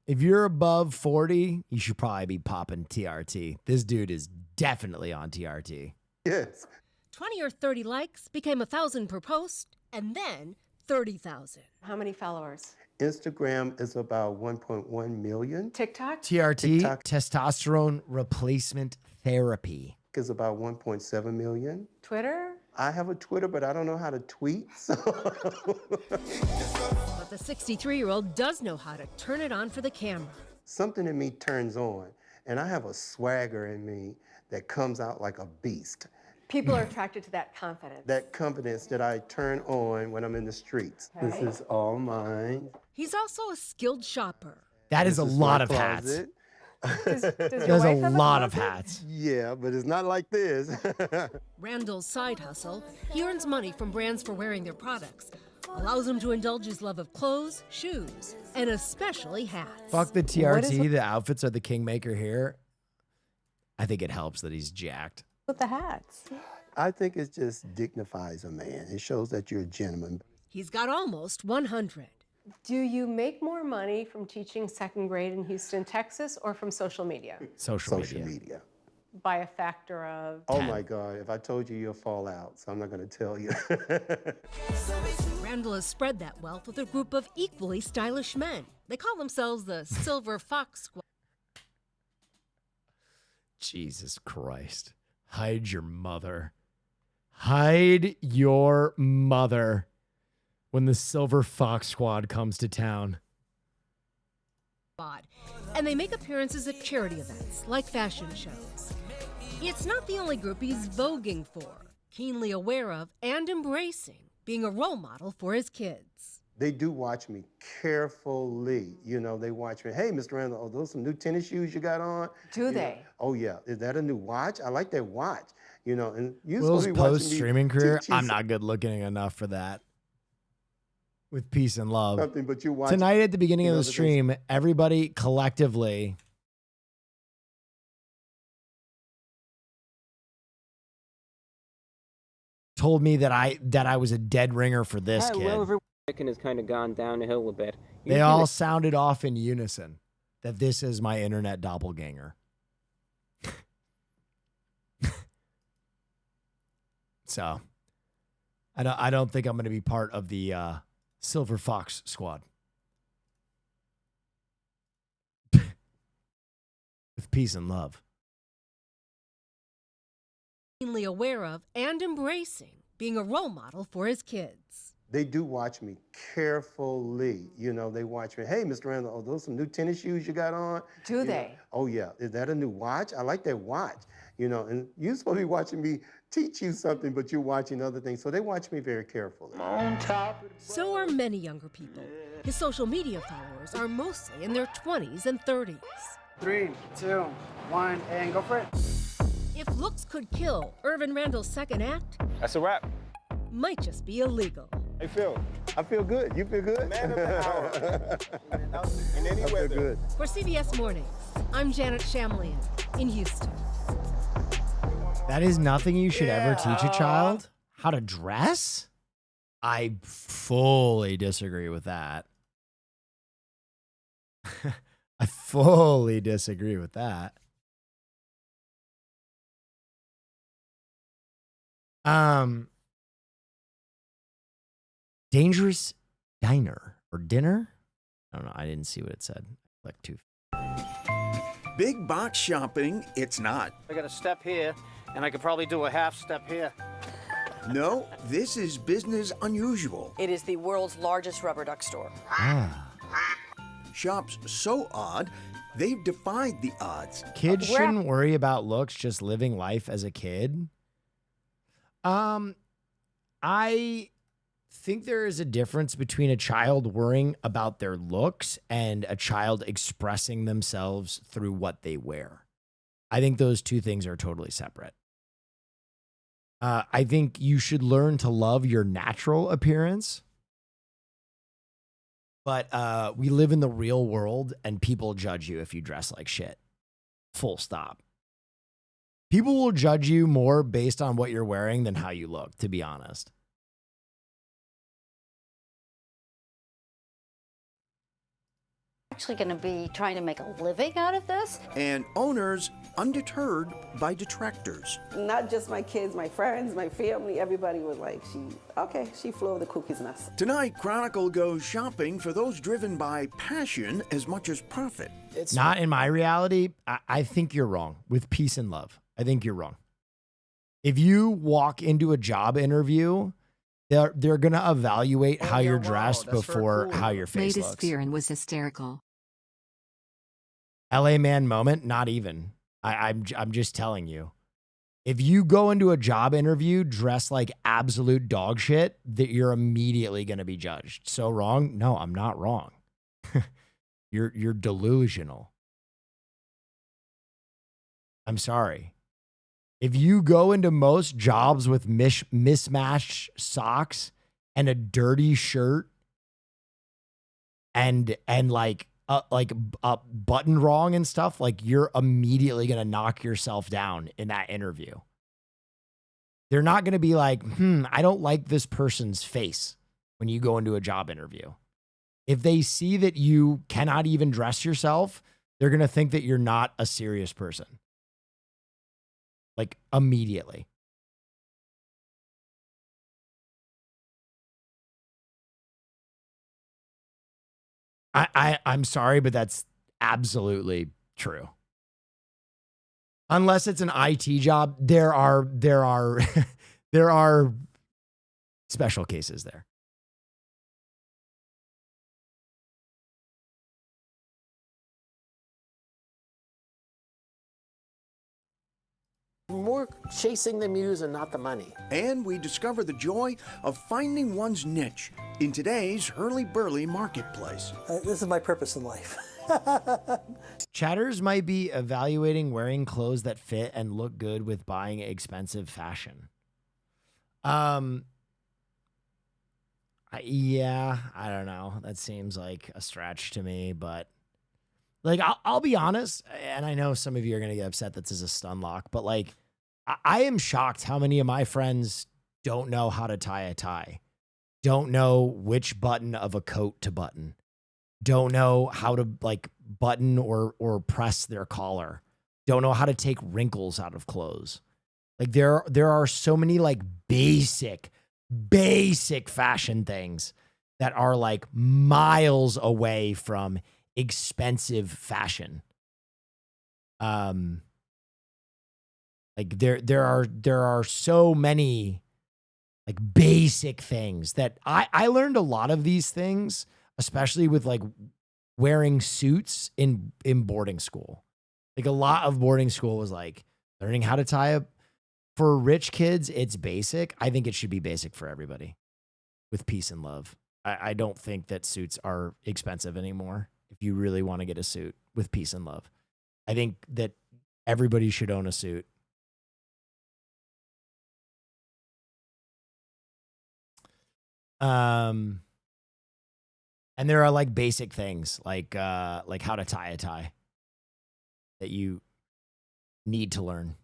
If you're above 40, you should probably be popping TRT. This dude is definitely on TRT. Yes. 20 or 30 likes became 1,000 per post, and then 30,000. How many followers? Instagram is about 1.1 million. TikTok? TRT, TikTok testosterone replacement therapy. is about 1.7 million. Twitter? I have a Twitter, but I don't know how to tweet. So But the 63-year-old does know how to turn it on for the camera. something in me turns on, and I have a swagger in me that comes out like a beast. People are attracted to that confidence. That confidence that I turn on when I'm in the streets. Okay. This is all mine. He's also a skilled shopper. That is a This is lot my of hats. closet. There's a lot of hats. Yeah, but it's not like this. Randall's side hustle, he earns money from brands for wearing their products, allows him to indulge his love of clothes, shoes, and especially hats. Fuck the TRT. The outfits are the kingmaker here. I think it helps that he's jacked. With the hats. I think it just dignifies a man. It shows that you're a gentleman. He's got almost 100. Do you make more money from teaching second grade in Houston, Texas, or from social media? Social media. By a factor of Oh 10. my God, if I told you, you'll fall out, so I'm not going to tell you. Randall has spread that wealth with a group of equally stylish men. They call themselves the Silver Fox Squad. Jesus Christ. Hide your mother. Hide your mother when the Silver Fox Squad comes to town. And they make appearances at charity events like fashion shows. It's not the only group he's voguing for, keenly aware of and embracing being a role model for his kids. They do watch me carefully. You know, they watch me. Hey, Mr. Randall, are those some new tennis shoes you got on? Do You they? know, oh, yeah. Is that a new watch? I like that watch. You know, and you're Will's supposed to be watching me post-streaming career, teach you I'm not good looking enough for that. With peace and love. something, but you watch Tonight at the beginning you of know, the stream, everybody collectively told me that I was a dead ringer for this kid. Well, everyone has kind of gone down the hill a bit. They all sounded off in unison that this is my internet doppelganger. So, I don't think I'm going to be part of the Silver Fox Squad. With peace and love. Keenly aware of and embracing being a role model for his kids. They do watch me carefully. You know, they watch me. Hey, Mr. Randall, are those some new tennis shoes you got on? Do You know, they? oh, yeah. Is that a new watch? I like that watch. You know, and you're supposed to be watching me teach you something, but you're watching other things. So they watch me very carefully. So are many younger people. His social media followers are mostly in their 20s and 30s. 3, 2, 1, and go for it. If looks could kill, Irvin Randall's second act That's a wrap. might just be illegal. How you feel? I feel good. You feel good? Man of the hour. In any I feel weather. good. For CBS Mornings, I'm Janet Shamlian in Houston. That is nothing you should ever teach a child. How to dress? I fully disagree with that. I fully disagree with that. Dangerous Diner or Dinner? I don't know. I didn't see what it said. Click too. Big box shopping, it's not. I got a step here, and I could probably do a half step here. No, this is business unusual. It is the world's largest rubber duck store. Shops so odd, they've defied the odds. Kids shouldn't worry about looks, just living life as a kid. I think there is a difference between a child worrying about their looks and a child expressing themselves through what they wear. I think those two things are totally separate. I think you should learn to love your natural appearance. But we live in the real world and people judge you if you dress like shit. Full stop. People will judge you more based on what you're wearing than how you look, to be honest. Actually going to be trying to make a living out of this. And owners undeterred by detractors. Not just my kids, my friends, my family, everybody was like, she flew over the cuckoo's nest. Tonight, Chronicle goes shopping for those driven by passion as much as profit. It's not in my reality. I think you're wrong with peace and love. I think you're wrong. If you walk into a job interview, they're going to evaluate how you're dressed before how your face Latest looks. Fearon was hysterical. LA man moment, not even. I'm just telling you. If you go into a job interview dressed like absolute dog shit, that you're immediately going to be judged. So wrong? No, I'm not wrong. You're delusional. I'm sorry. If you go into most jobs with mismatched socks and a dirty shirt and like a button wrong and stuff, like you're immediately going to knock yourself down in that interview. They're not going to be like, I don't like this person's face when you go into a job interview. If they see that you cannot even dress yourself, they're going to think that you're not a serious person. Like immediately. I'm sorry, but that's absolutely true. Unless it's an IT job, there are there are special cases there. More chasing the muse and not the money. And we discover the joy of finding one's niche in today's hurly-burly marketplace. This is my purpose in life. Chatters might be evaluating wearing clothes that fit and look good with buying expensive fashion. Yeah, I don't know. That seems like a stretch to me, but like, I'll be honest, and I know some of you are going to get upset that this is a stun lock, but like, I am shocked how many of my friends don't know how to tie a tie, don't know which button of a coat to button, don't know how to like button or press their collar, don't know how to take wrinkles out of clothes. Like there are so many like basic fashion things that are like miles away from expensive fashion. Like there are so many like basic things that I learned a lot of these things, especially with like wearing suits in boarding school. Like a lot of boarding school was like learning how to tie up. For rich kids, it's basic. I think it should be basic for everybody with peace and love. I don't think that suits are expensive anymore. If you really want to get a suit with peace and love, I think that everybody should own a suit. And there are like basic things like how to tie a tie that you need to learn.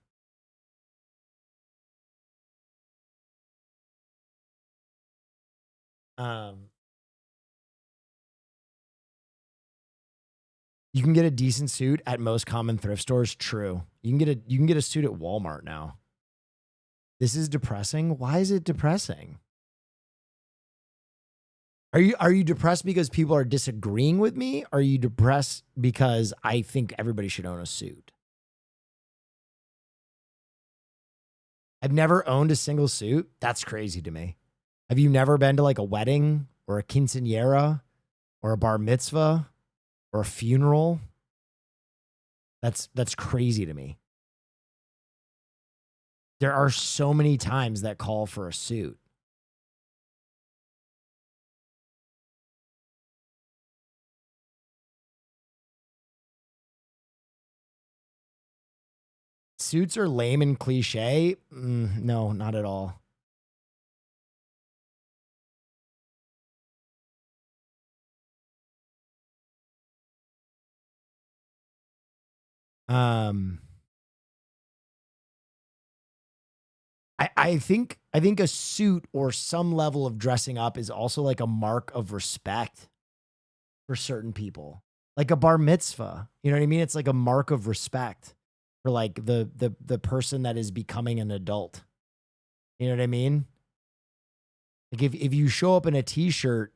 You can get a decent suit at most common thrift stores. True. You can get a suit at Walmart now. This is depressing. Why is it depressing? Are you depressed because people are disagreeing with me? Or are you depressed because I think everybody should own a suit? I've never owned a single suit. That's crazy to me. Have you never been to like a wedding or a quinceañera or a bar mitzvah or a funeral? That's crazy to me. There are so many times that call for a suit. Suits are lame and cliche? No, not at all. I think a suit or some level of dressing up is also like a mark of respect for certain people. Like a bar mitzvah, you know what I mean? It's like a mark of respect for like the person that is becoming an adult. You know what I mean? Like if you show up in a t-shirt,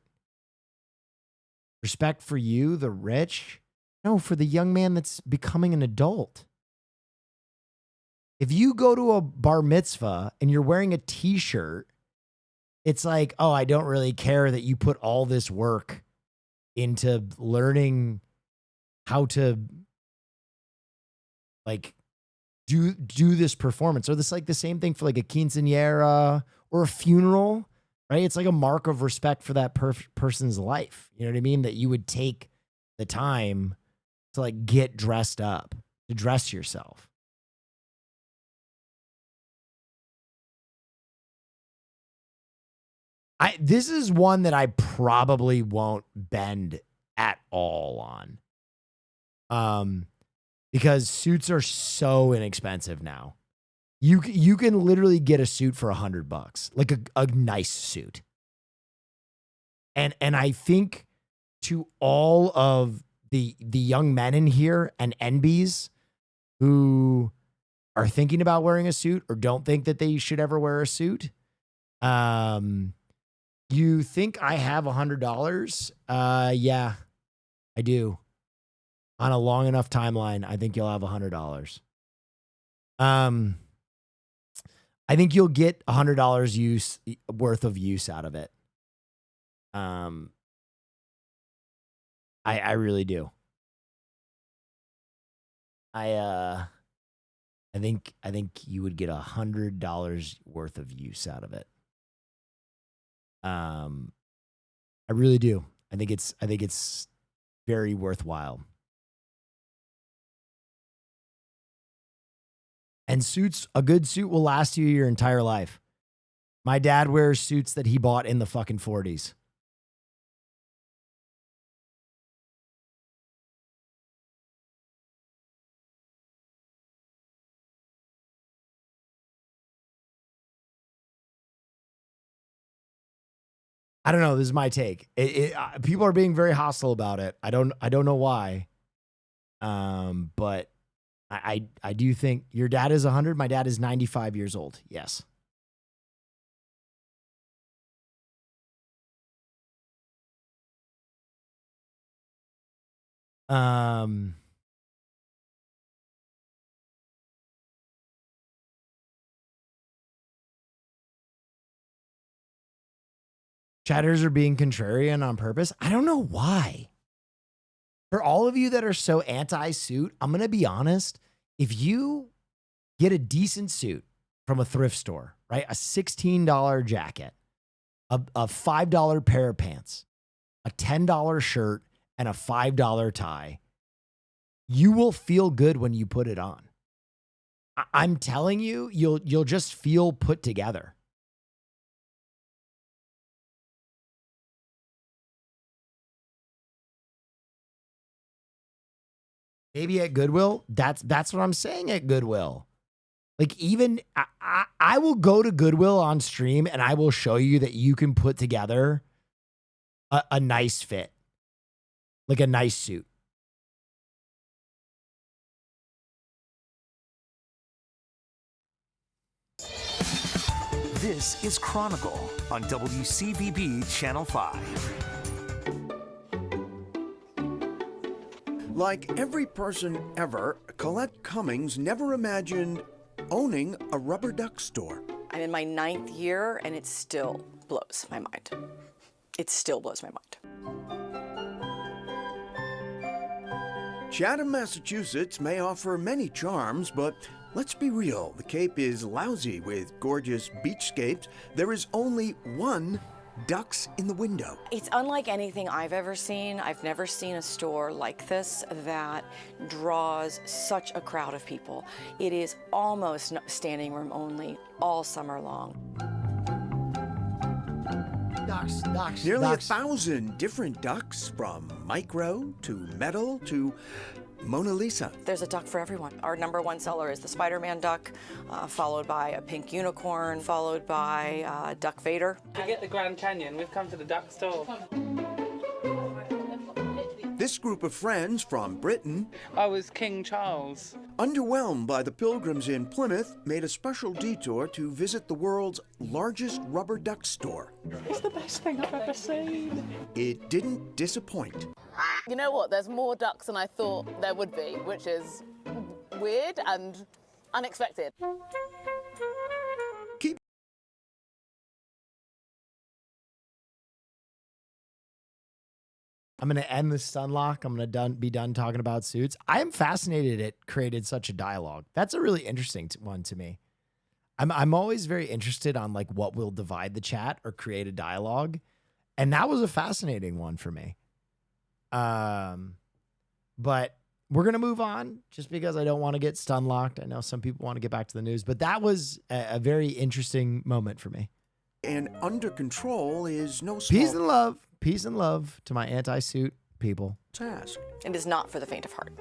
respect for you, the rich. No, for the young man that's becoming an adult. If you go to a bar mitzvah and you're wearing a t-shirt, it's like, oh, I don't really care that you put all this work into learning how to like do this performance, or this like the same thing for like a quinceañera or a funeral, right? It's like a mark of respect for that person's life. You know what I mean? That you would take the time to like get dressed up, to dress yourself. This is one that I probably won't bend at all on. Because suits are so inexpensive now. You can literally get a suit for $100, like a nice suit. And I think to all of the young men in here and NBs who are thinking about wearing a suit or don't think that they should ever wear a suit, you think I have $100? Yeah, I do. On a long enough timeline, I think you'll have $100. I think you'll get $100 worth of use out of it. I really do. I think you would get $100 worth of use out of it. I really do. I think it's very worthwhile. And suits, a good suit will last you your entire life. My dad wears suits that he bought in the fucking 40s. I don't know. This is my take. People are being very hostile about it. I don't know why. But I do think your dad is 100. My dad is 95 years old. Yes. Chatters are being contrarian on purpose. I don't know why. For all of you that are so anti-suit, I'm going to be honest. If you get a decent suit from a thrift store, right? A $16 jacket, a $5 pair of pants, a $10 shirt, and a $5 tie, you will feel good when you put it on. I'm telling you, you'll just feel put together. Maybe at Goodwill, that's what I'm saying at Goodwill. Like even I will go to Goodwill on stream and I will show you that you can put together a nice fit, like a nice suit. This is Chronicle on WCVB Channel 5. Like every person ever, Colette Cummings never imagined owning a rubber duck store. I'm in my 9th year and it still blows my mind. It still blows my mind. Chatham, Massachusetts may offer many charms, but let's be real, the Cape is lousy with gorgeous beachscapes. There is only one ducks in the window. It's unlike anything I've ever seen. I've never seen a store like this that draws such a crowd of people. It is almost standing room only all summer long. Ducks. Nearly 1,000 different ducks, from micro to metal to Mona Lisa. There's a duck for everyone. Our #1 seller is the Spider-Man duck, followed by a pink unicorn, followed by Duck Vader. Forget the Grand Canyon, we've come to the duck store. This group of friends from Britain, I was King Charles. underwhelmed by the pilgrims in Plymouth, made a special detour to visit the world's largest rubber duck store. It's the best thing I've ever seen. It didn't disappoint. You know what? There's more ducks than I thought there would be, which is weird and unexpected. I'm going to end the Stunlock. I'm going to be done talking about Suits. I am fascinated it created such a dialogue. That's a really interesting one to me. I'm always very interested on like what will divide the chat or create a dialogue. And that was a fascinating one for me. But we're going to move on just because I don't want to get Stunlocked. I know some people want to get back to the news, but that was a very interesting moment for me. And under control is no small Peace and love. Peace and love to my anti-suit people. task. It is not for the faint of heart.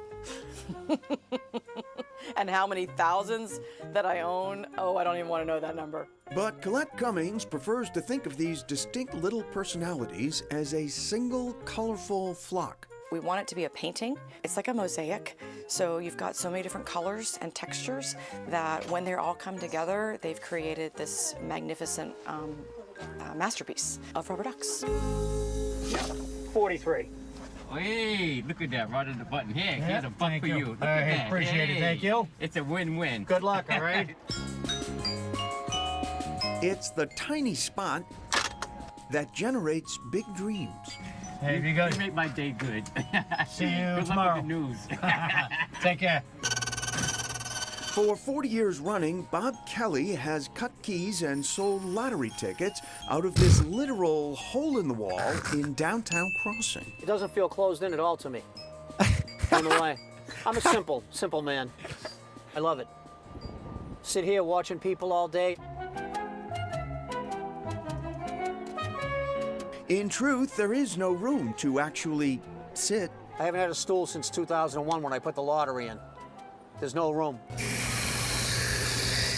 And how many thousands that I own? Oh, I don't even want to know that number. But Colette Cummings prefers to think of these distinct little personalities as a single colorful flock. We want it to be a painting. It's like a mosaic. So you've got so many different colors and textures that when they're all come together, they've created this magnificent masterpiece of rubber ducks. 43. Hey, look at that, right on the button. Hey, here's a buck for you. Look All at right, that. appreciate it. Thank you. It's a win-win. Good luck, all right? It's the tiny spot that generates big dreams. Hey, be good. You make my day good. See you Good tomorrow. luck with the news. Take care. For 40 years running, Bob Kelly has cut keys and sold lottery tickets out of this literal hole in the wall in downtown Crossing. It doesn't feel closed in at all to me. In a way. I'm a simple man. I love it. Sit here watching people all day. In truth, there is no room to actually sit. I haven't had a stool since 2001 when I put the lottery in. There's no room.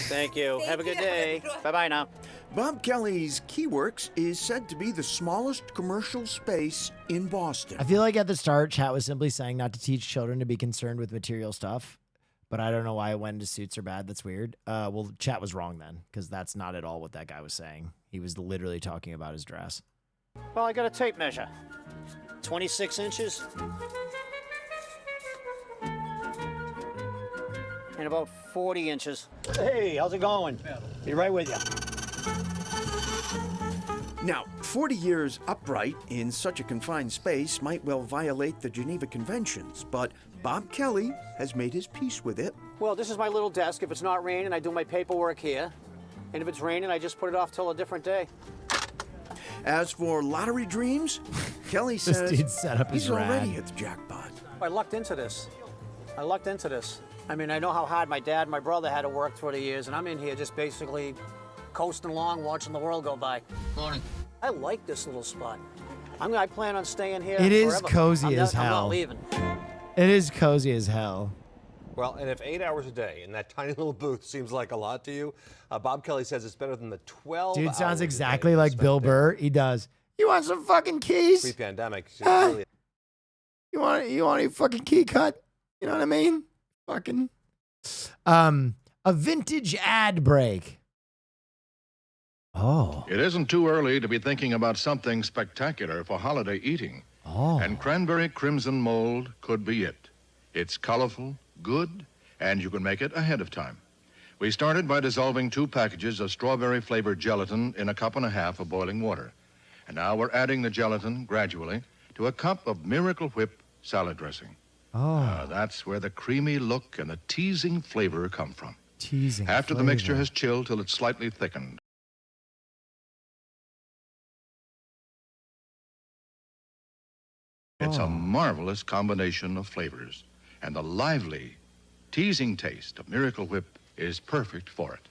Thank you. Have a good day. Bye-bye now. Bob Kelly's Keyworks is said to be the smallest commercial space in Boston. I feel like at the start, chat was simply saying not to teach children to be concerned with material stuff. But I don't know why it went into suits are bad. That's weird. Well, chat was wrong then, because that's not at all what that guy was saying. He was literally talking about his dress. Well, I got a tape measure. 26 inches. And about 40 inches. Hey, how's it going? Be right with you. Now, 40 years upright in such a confined space might well violate the Geneva Conventions, but Bob Kelly has made his peace with it. Well, this is my little desk. If it's not raining, I do my paperwork here. And if it's raining, I just put it off till a different day. As for lottery dreams, Kelly This says dude's setup is he's already rad. hit the jackpot. I lucked into this. I mean, I know how hard my dad and my brother had to work through the years, and I'm in here just basically coasting along, watching the world go by. Morning. I like this little spot. I plan on staying here It is forever. cozy as I'm hell. not leaving. It is cozy as hell. Well, and if 8 hours a day in that tiny little booth seems like a lot to you, Bob Kelly says it's better than the 12 Dude hours sounds a exactly day like spent Bill there. Burr. He does. You want some fucking keys? Pre-pandemic. She's Huh? really You want a fucking key cut? You know what I mean? Fucking. A vintage ad break. Oh. It isn't too early to be thinking about something spectacular for holiday eating. Oh. And cranberry crimson mold could be it. It's colorful, good, and you can make it ahead of time. We started by dissolving 2 packages of strawberry-flavored gelatin in a cup and a half of boiling water. And now we're adding the gelatin gradually to a cup of Miracle Whip salad dressing. Oh. That's where the creamy look and the teasing flavor come from. Teasing After the flavor. mixture has chilled till it's slightly thickened. It's a marvelous combination of flavors, and the lively, teasing taste of Miracle Whip is perfect for it.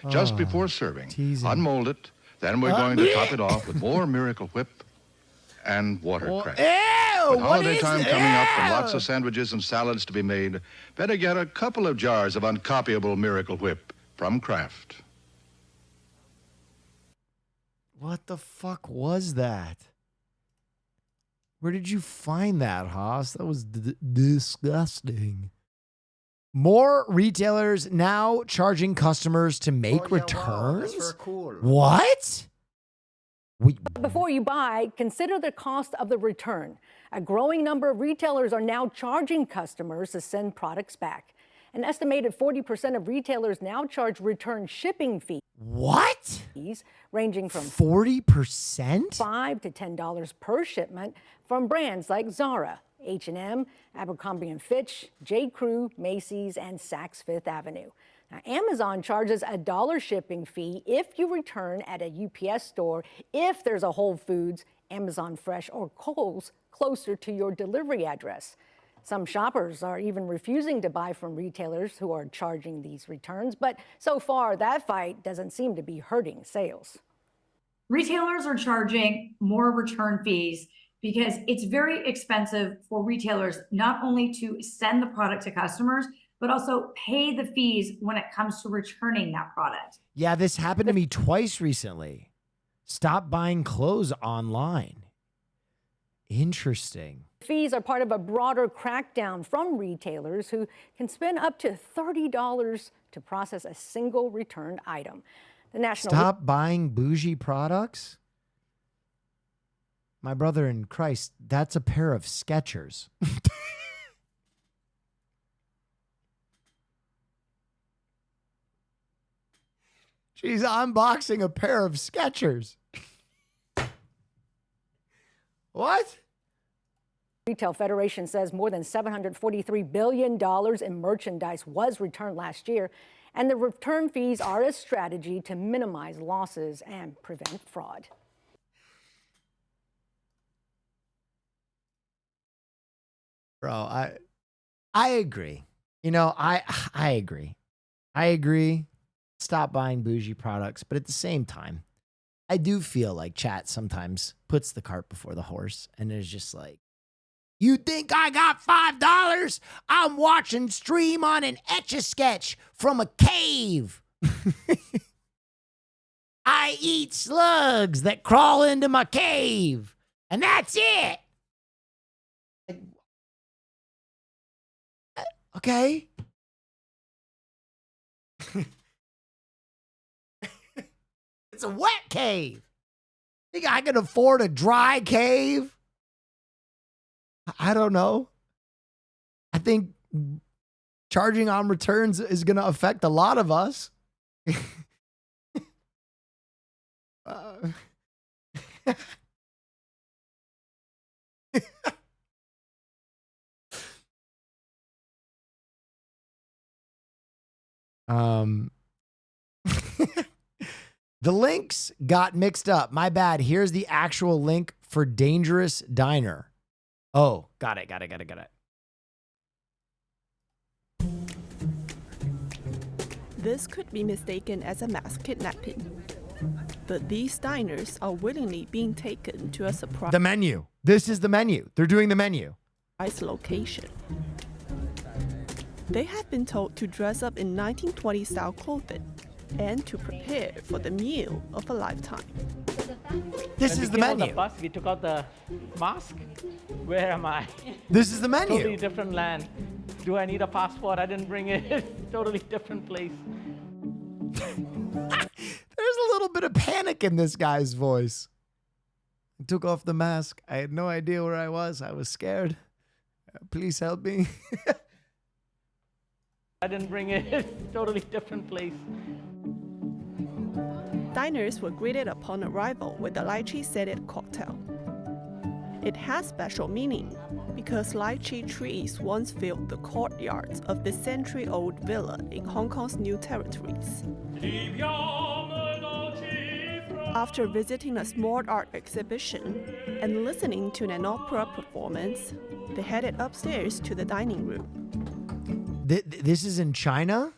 Just before serving, unmold it, then we're going to top it off with more Miracle Whip and watercress. With holiday time coming up and lots of sandwiches and salads to be made, better get a couple of jars of uncopyable Miracle Whip from Kraft. What the fuck was that? Where did you find that, Haas? That was disgusting. More retailers now charging customers to make returns? That's very cool. What? Before you buy, consider the cost of the return. A growing number of retailers are now charging customers to send products back. An estimated 40% of retailers now charge return shipping fees. What? Ranging from 40%? $5 to $10 per shipment from brands like Zara, H&M, Abercrombie & Fitch, J.Crew, Macy's, and Saks Fifth Avenue. Now, Amazon charges a $1 shipping fee if you return at a UPS store if there's a Whole Foods, Amazon Fresh, or Kohl's closer to your delivery address. Some shoppers are even refusing to buy from retailers who are charging these returns, but so far that fight doesn't seem to be hurting sales. Retailers are charging more return fees because it's very expensive for retailers not only to send the product to customers, but also pay the fees when it comes to returning that product. Yeah, this happened to me twice recently. Stop buying clothes online. Interesting. Fees are part of a broader crackdown from retailers who can spend up to $30 to process a single returned item. The National Stop buying bougie products? My brother in Christ, that's a pair of Skechers. She's unboxing a pair of Skechers. What? Retail Federation says more than $743 billion in merchandise was returned last year, and the return fees are a strategy to minimize losses and prevent fraud. Bro, I agree. You know, I agree. I agree. Stop buying bougie products, but at the same time, I do feel like chat sometimes puts the cart before the horse and is just like, you think I got $5? I'm watching stream on an Etch-a-Sketch from a cave. I eat slugs that crawl into my cave, and that's it. Okay. It's a wet cave. Think I can afford a dry cave? I don't know. I think charging on returns is going to affect a lot of us. The links got mixed up. My bad. Here's the actual link for Dangerous Diner. Oh, got it. This could be mistaken as a mass kidnapping, but these diners are willingly being taken to a surprise. The menu. This is the menu. They're doing the menu. Location. They have been told to dress up in 1920s style clothing and to prepare for the meal of a lifetime. This is the menu. On the bus, we took out the mask. Where am I? This is the menu. Totally different land. Do I need a passport? I didn't bring it. Totally different place. There's a little bit of panic in this guy's voice. I took off the mask. I had no idea where I was. I was scared. Please help me. I didn't bring it. Totally different place. Diners were greeted upon arrival with the lychee scented cocktail. It has special meaning because lychee trees once filled the courtyards of the century-old villa in Hong Kong's New Territories. After visiting a small art exhibition and listening to an opera performance, they headed upstairs to the dining room. This is in China?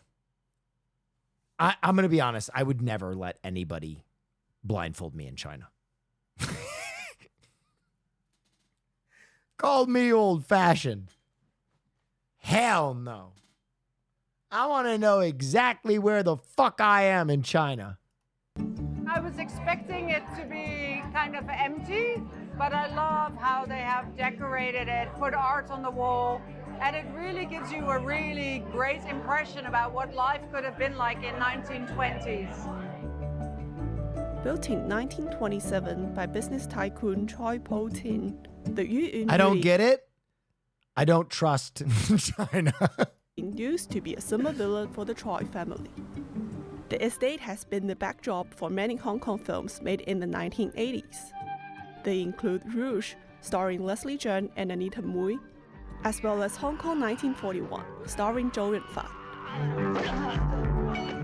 I'm going to be honest. I would never let anybody blindfold me in China. Called me old-fashioned. Hell no. I want to know exactly where the fuck I am in China. I was expecting it to be kind of empty, but I love how they have decorated it, put art on the wall, and it really gives you a really great impression about what life could have been like in 1920s. Built in 1927 by business tycoon Choi Po-tin, the Yu Yun I don't get it. I don't trust China. used to be a summer villa for the Choi family. The estate has been the backdrop for many Hong Kong films made in the 1980s. They include Rouge, starring Leslie Cheung and Anita Mui, as well as Hong Kong 1941, starring Zhou Yunfan.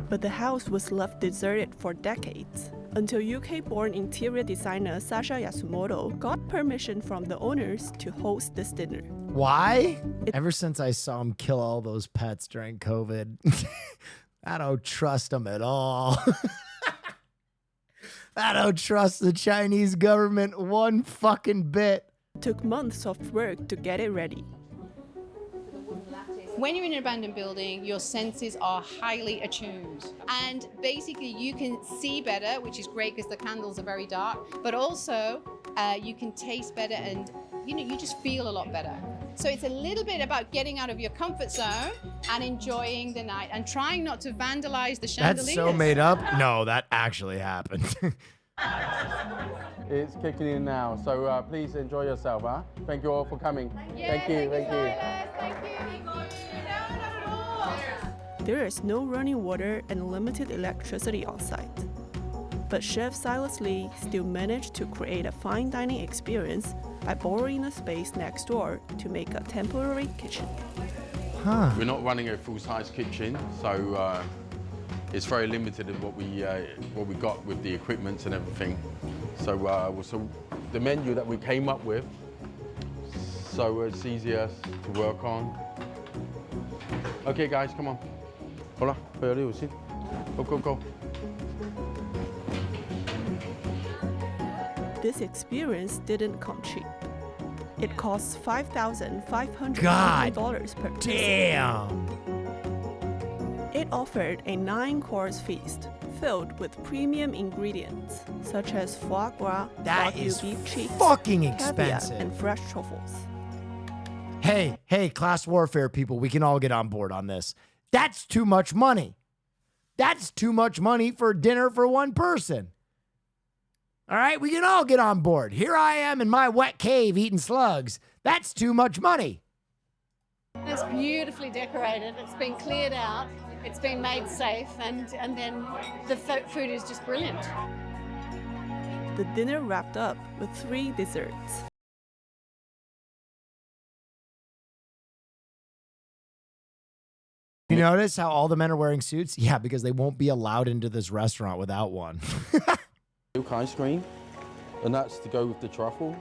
But the house was left deserted for decades, until UK-born interior designer Sasha Yasumoto got permission from the owners to host this dinner. Why? Ever since I saw him kill all those pets during COVID, I don't trust him at all. I don't trust the Chinese government one fucking bit. It took months of work to get it ready. When you're in an abandoned building, your senses are highly attuned. And basically you can see better, which is great because the candles are very dark, but also you can taste better and you just feel a lot better. So it's a little bit about getting out of your comfort zone and enjoying the night and trying not to vandalize the chandeliers. That's so made up. No, that actually happened. It's kicking in now, so please enjoy yourself. Huh? Thank you all for coming. Thank you. There is no running water and limited electricity on site. But Chef Silas Lee still managed to create a fine dining experience by borrowing a space next door to make a temporary kitchen. Huh. We're not running a full-size kitchen, so it's very limited in what we got with the equipment and everything. So the menu that we came up with, so it's easier to work on. Okay, guys, come on. Hola, go. This experience didn't come cheap. It costs $5,500 per person. Damn! It offered a 9-course feast filled with premium ingredients such as foie gras, That Wagyu is beef cheeks, fucking caviar, expensive. and fresh truffles. Hey, class warfare people, we can all get on board on this. That's too much money. That's too much money for dinner for one person. All right, we can all get on board. Here I am in my wet cave eating slugs. That's too much money. It's beautifully decorated. It's been cleared out. It's been made safe, and then the food is just brilliant. The dinner wrapped up with 3 desserts. You notice how all the men are wearing suits? Yeah, because they won't be allowed into this restaurant without one. Milk ice cream, and that's to go with the truffle.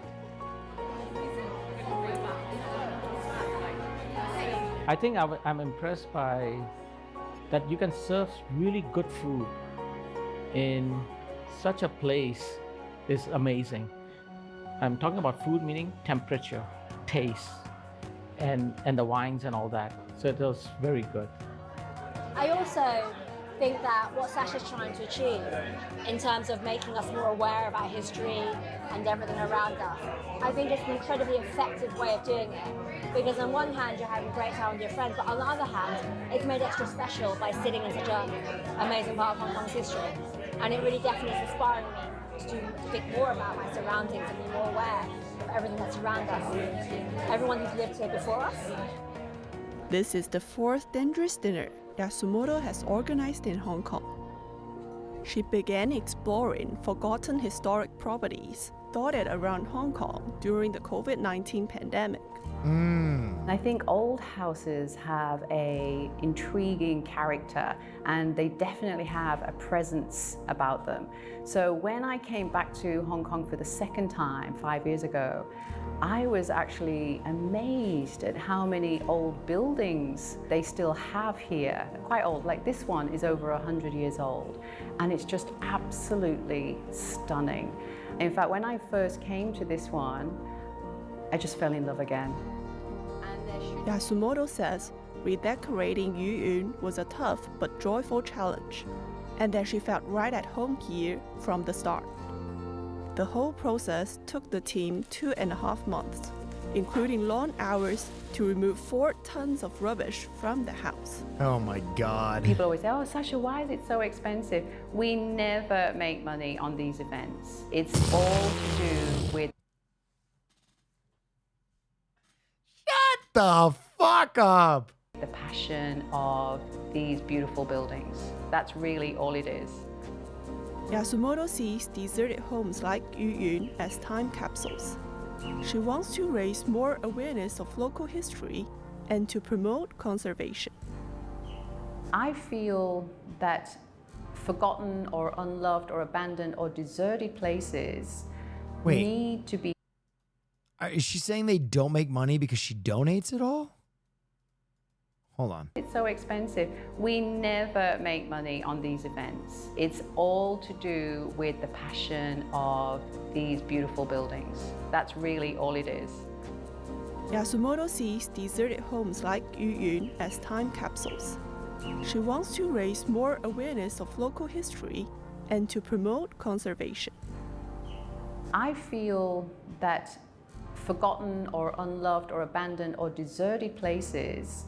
I think I'm impressed by that you can serve really good food in such a place is amazing. I'm talking about food meaning temperature, taste, and the wines and all that. So it was very good. I also think that what Sasha's trying to achieve in terms of making us more aware of our history and everything around us, I think it's an incredibly effective way of doing it. Because on one hand, you're having a great time with your friends, but on the other hand, it's made extra special by sitting in such an amazing part of Hong Kong's history. And it really definitely is inspiring me to think more about my surroundings and be more aware of everything that's around us. Everyone who's lived here before us. This is the 4th Dangerous Dinner Yasumoto has organized in Hong Kong. She began exploring forgotten historic properties dotted around Hong Kong during the COVID-19 pandemic. I think old houses have an intriguing character, and they definitely have a presence about them. So when I came back to Hong Kong for the second time 5 years ago, I was actually amazed at how many old buildings they still have here. Quite old, like this one is over 100 years old, and it's just absolutely stunning. In fact, when I first came to this one, I just fell in love again. Yasumoto says redecorating Yu Yun was a tough but joyful challenge, and that she felt right at home here from the start. The whole process took the team 2.5 months, including long hours to remove 4 tons of rubbish from the house. Oh my God. People always say, oh, Sasha, why is it so expensive? We never make money on these events. It's all to do with... Shut the fuck up. the passion of these beautiful buildings. That's really all it is. Yasumoto sees deserted homes like Yuyun as time capsules. She wants to raise more awareness of local history and to promote conservation. I feel that forgotten or unloved or abandoned or deserted places need to be... Is she saying they don't make money because she donates it all? Hold on. It's so expensive. We never make money on these events. It's all to do with the passion of these beautiful buildings. That's really all it is. Yasumoto sees deserted homes like Yuyun as time capsules. She wants to raise more awareness of local history and to promote conservation. I feel that forgotten or unloved or abandoned or deserted places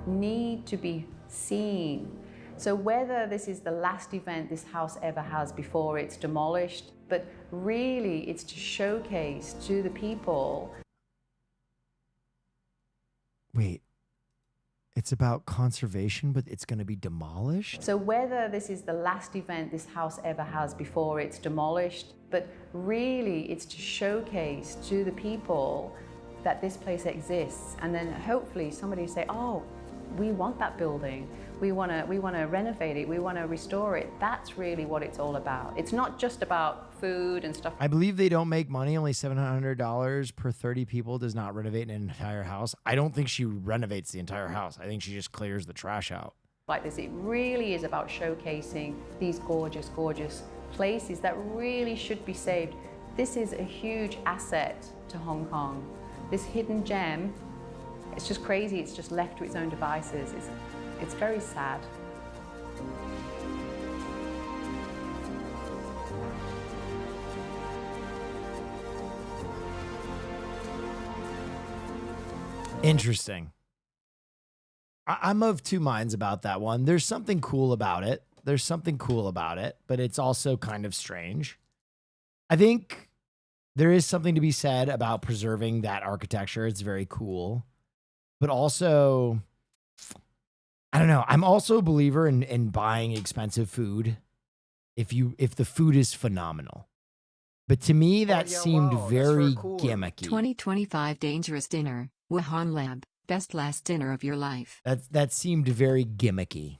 need to be seen. So whether this is the last event this house ever has before it's demolished, but really it's to showcase to the people. Wait, it's about conservation, but it's going to be demolished? So whether this is the last event this house ever has before it's demolished, but really it's to showcase to the people that this place exists. And then hopefully somebody say, oh, we want that building. We want to renovate it. We want to restore it. That's really what it's all about. It's not just about food and stuff. I believe they don't make money. Only $700 per 30 people does not renovate an entire house. I don't think she renovates the entire house. I think she just clears the trash out. Like this, it really is about showcasing these gorgeous, gorgeous places that really should be saved. This is a huge asset to Hong Kong. This hidden gem, it's just crazy. It's just left to its own devices. It's very sad. Interesting. I'm of two minds about that one. There's something cool about it. But it's also kind of strange. I think there is something to be said about preserving that architecture. It's very cool. But also, I don't know. I'm also a believer in buying expensive food if the food is phenomenal. But to me, that seemed very gimmicky. 2025 Dangerous Dinner, Wuhan Lab, best last dinner of your life. That seemed very gimmicky.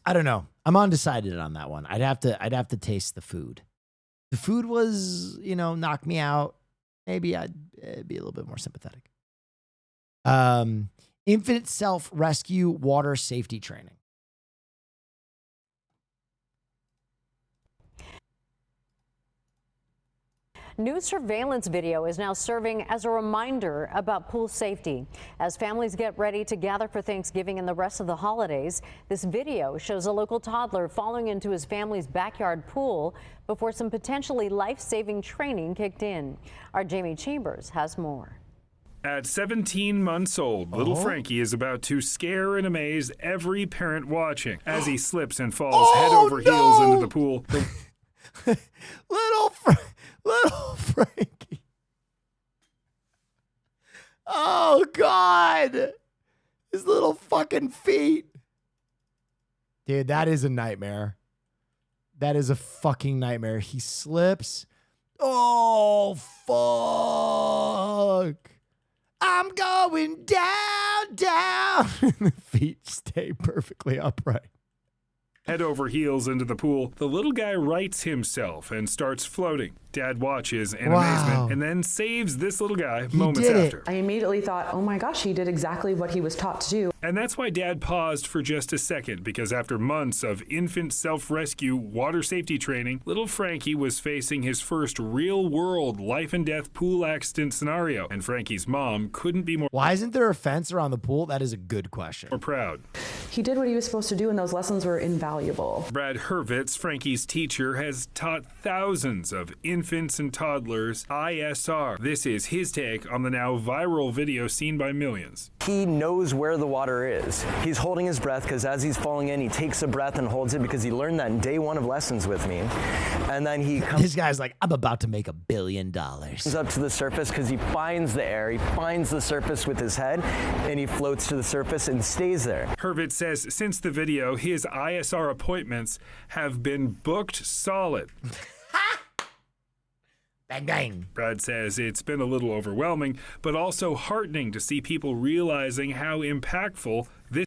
I don't know. I'm undecided on that one. I'd have to taste the food. The food was, knock me out. Maybe I'd be a little bit more sympathetic. Infant self-rescue water safety training. New surveillance video is now serving as a reminder about pool safety. As families get ready to gather for Thanksgiving and the rest of the holidays, this video shows a local toddler falling into his family's backyard pool before some potentially life-saving training kicked in. Our Jamie Chambers has more. At 17 months old, little Frankie is about to scare and amaze every parent watching as he slips and falls head over heels into the pool. Little Frankie. Oh, God. His little fucking feet. Dude, that is a nightmare. That is a fucking nightmare. He slips. Oh, fuck. I'm going down. The feet stay perfectly upright. Head over heels into the pool, the little guy rights himself and starts floating. Dad watches in amazement and then saves this little guy moments after. I immediately thought, oh my gosh, he did exactly what he was taught to do. And that's why Dad paused for just a second, because after months of infant self-rescue water safety training, little Frankie was facing his first real-world life and death pool accident scenario. And Frankie's mom couldn't be more... Why isn't there a fence around the pool? That is a good question. ...more proud. He did what he was supposed to do, and those lessons were invaluable. Brad Hurwitz, Frankie's teacher, has taught thousands of infant infants and toddlers, ISR. This is his take on the now viral video seen by millions. He knows where the water is. He's holding his breath because as he's falling in, he takes a breath and holds it because he learned that in day one of lessons with me. And then he comes. This guy's like, I'm about to make $1 billion. Up to the surface because he finds the air, he finds the surface with his head, and he floats to the surface and stays there. Hurwitz says since the video, his ISR appointments have been booked solid. Bang, bang. Brad says it's been a little overwhelming, but also heartening to see people realizing how impactful this.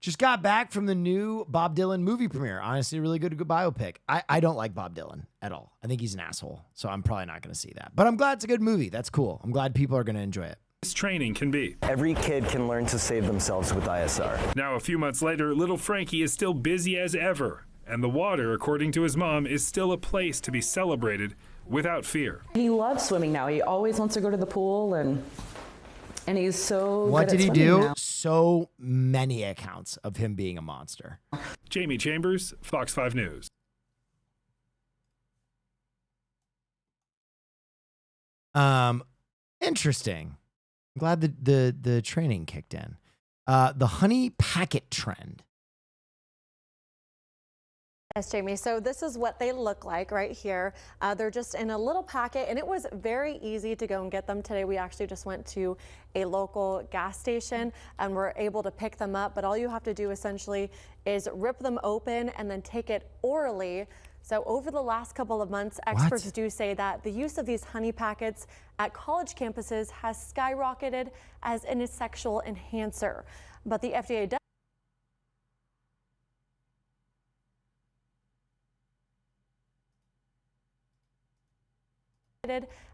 Just got back from the new Bob Dylan movie premiere. Honestly, really good biopic. I don't like Bob Dylan at all. I think he's an asshole, so I'm probably not going to see that. But I'm glad it's a good movie. That's cool. I'm glad people are going to enjoy it. This training can be. Every kid can learn to save themselves with ISR. Now, a few months later, little Frankie is still busy as ever, and the water, according to his mom, is still a place to be celebrated without fear. He loves swimming now. He always wants to go to the pool, and he's so What good did at he do? now. So many accounts of him being a monster. Jamie Chambers, Fox 5 News. Interesting. I'm glad the training kicked in. The honey packet trend. Yes, Jamie. So this is what they look like right here. They're just in a little packet, and it was very easy to go and get them today. We actually just went to a local gas station and were able to pick them up. But all you have to do essentially is rip them open and then take it orally. So over the last couple of months, experts do say that the use of these honey packets at college campuses has skyrocketed as an sexual enhancer. But the FDA does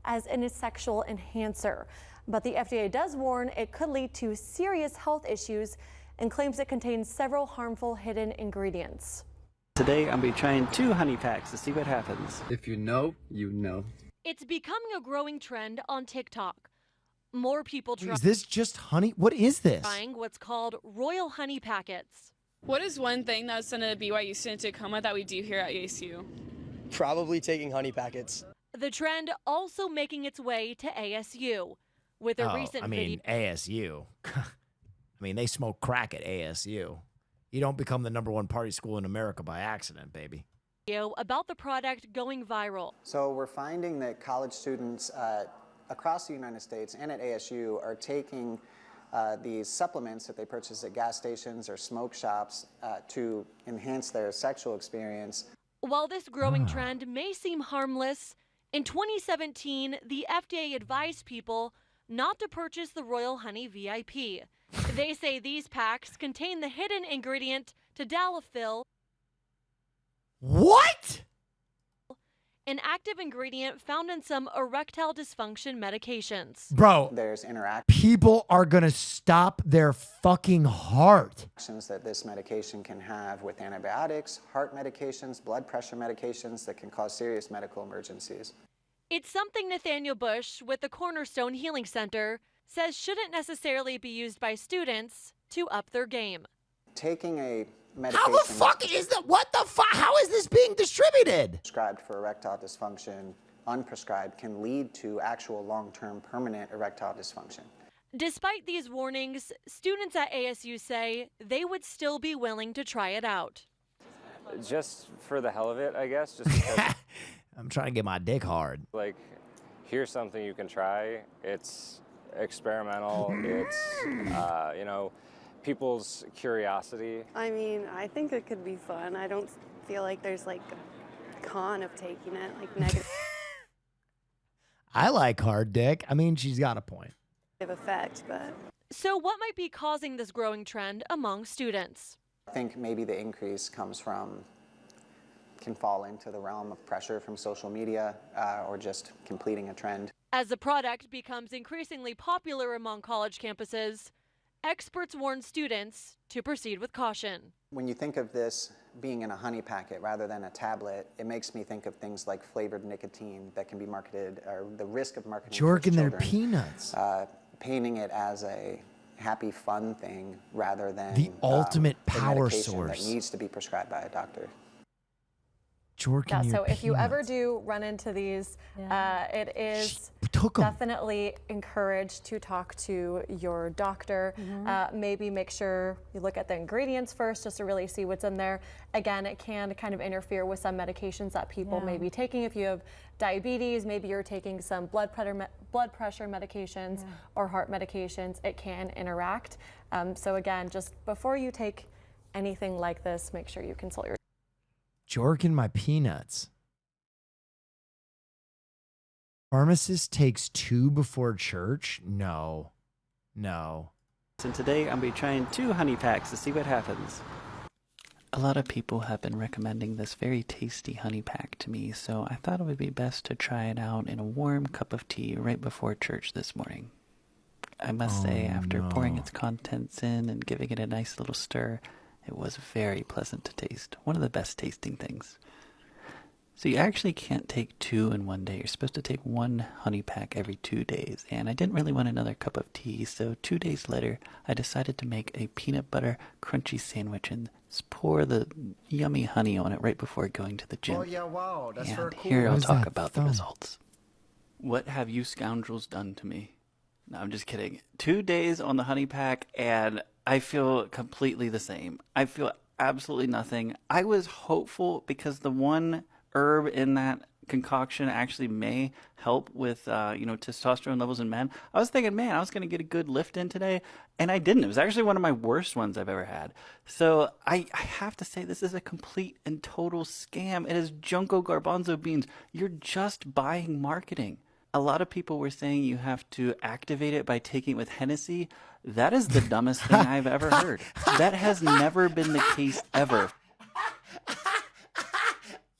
as a sexual enhancer. But the FDA does warn it could lead to serious health issues and claims it contains several harmful hidden ingredients. Today, I'm going to be trying 2 honey packs to see what happens. If you know, you know. It's becoming a growing trend on TikTok. More people Is this just honey? What is this? trying what's called royal honey packets. What is one thing that sent a BYU student to Tacoma that we do here at ASU? Probably taking honey packets. The trend also making its way to ASU with a recent video. ASU. I mean, they smoke crack at ASU. You don't become the #1 party school in America by accident, baby. About the product going viral. So we're finding that college students across the United States and at ASU are taking these supplements that they purchase at gas stations or smoke shops to enhance their sexual experience. While this growing trend may seem harmless, in 2017, the FDA advised people not to purchase the Royal Honey VIP. They say these packs contain the hidden ingredient tadalafil. What? An active ingredient found in some erectile dysfunction medications. Bro, there's people are going to stop their fucking heart. Interactions that this medication can have with antibiotics, heart medications, blood pressure medications that can cause serious medical emergencies. It's something Nathaniel Bush with the Cornerstone Healing Center says shouldn't necessarily be used by students to up their game. Taking a medication. How the fuck is that? What the fuck? How is this being distributed? Prescribed for erectile dysfunction, unprescribed, can lead to actual long-term permanent erectile dysfunction. Despite these warnings, students at ASU say they would still be willing to try it out. Just for the hell of it, I guess. Just because, I'm trying to get my dick hard. like, here's something you can try. It's experimental. It's, you know, people's curiosity. I mean, I think it could be fun. I don't feel like there's like a con of taking it, like negative I like hard dick. I mean, she's got a point. effect, but. So what might be causing this growing trend among students? I think maybe the increase can fall into the realm of pressure from social media or just completing a trend. As the product becomes increasingly popular among college campuses, experts warn students to proceed with caution. When you think of this being in a honey packet rather than a tablet, it makes me think of things like flavored nicotine that can be marketed, or the risk of marketing Jorking for their children, peanuts. painting it as a happy, fun thing rather than The ultimate a power medication source. that needs to be prescribed by a doctor. Jork Yeah, and so your if you ever peanuts. do run into these, it is took 'em. definitely encouraged to talk to your doctor. Maybe make sure you look at the ingredients first just to really see what's in there. Again, it can kind of interfere with some medications that people may be taking. If you have diabetes, maybe you're taking some blood pressure medications or heart medications, it can interact. So again, just before you take anything like this, make sure you consult your Jork and my peanuts. Pharmacist takes 2 before church? No. No. And today I'm going to be trying 2 honey packs to see what happens. A lot of people have been recommending this very tasty honey pack to me, so I thought it would be best to try it out in a warm cup of tea right before church this morning. I must say, after pouring its contents in and giving it a nice little stir, it was very pleasant to taste. One of the best tasting things. So you actually can't take 2 in one day. You're supposed to take 1 honey pack every 2 days. And I didn't really want another cup of tea, so 2 days later, I decided to make a peanut butter crunchy sandwich and pour the yummy honey on it right before going to the gym. Oh yeah, wow, that's very And cool. here I'll What is talk that about the thumb? results. What have you scoundrels done to me? No, I'm just kidding. 2 days on the honey pack, and I feel completely the same. I feel absolutely nothing. I was hopeful because the one herb in that concoction actually may help with, testosterone levels in men. I was thinking, man, I was going to get a good lift in today, and I didn't. It was actually one of my worst ones I've ever had. So I have to say this is a complete and total scam. It is Junko Garbanzo beans. You're just buying marketing. A lot of people were saying you have to activate it by taking it with Hennessy. That is the dumbest thing I've ever heard. That has never been the case ever.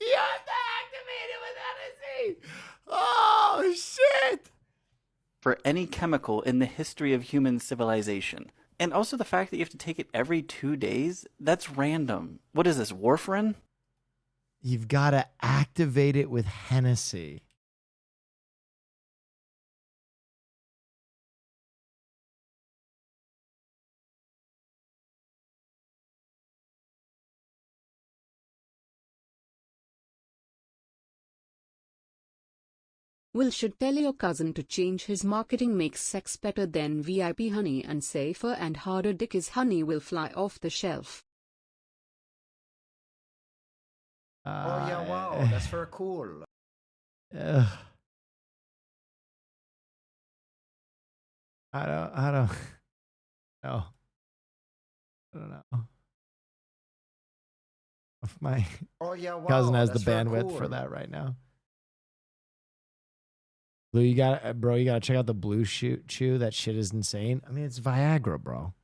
You have to activate it with Hennessy! Oh, shit! For any chemical in the history of human civilization. And also the fact that you have to take it every 2 days, that's random. What is this, warfarin? You've got to activate it with Hennessy. Will should tell your cousin to change his marketing makes sex better than VIP honey and safer and harder dick is honey will fly off the shelf. Oh yeah, wow, that's very cool. I don't know. I don't know. If my Oh yeah, wow, cousin has the that's very bandwidth for cool. that right now. Blue, you got to check out the Blue Chew. That shit is insane. I mean, it's Viagra, bro.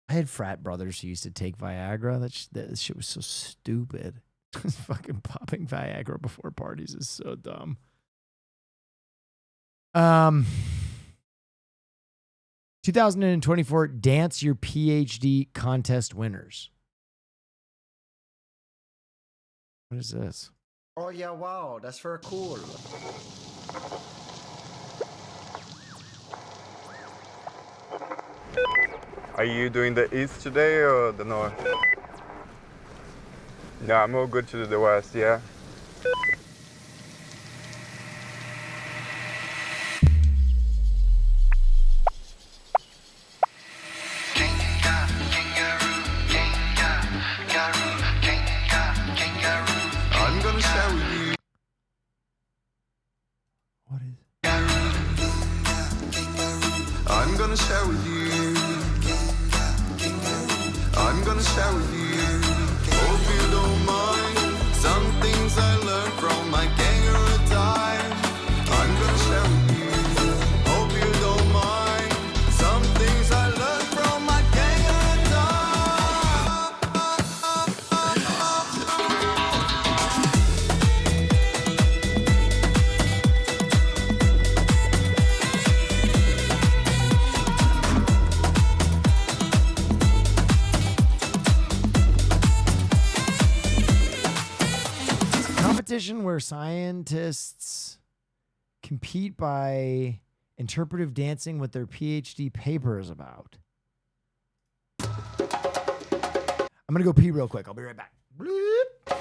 I had frat brothers who used to take Viagra. That shit was so stupid. Fucking popping Viagra before parties is so dumb. 2024 Dance Your PhD contest winners. What is this? Oh yeah, wow, that's very cool. Are you doing the east today or the north? Yeah, I'm more good to the west, yeah. I'm gonna share with you. What is? I'm gonna share with you. I'm gonna share with you. Hope you don't mind. Some things I learned from my kangaroo time. I'm gonna share with you. Hope you don't mind. Some things I learned from my kangaroo time. Competition where scientists compete by interpretive dancing what their PhD paper is about. I'm going to go pee real quick. I'll be right back. Bloop.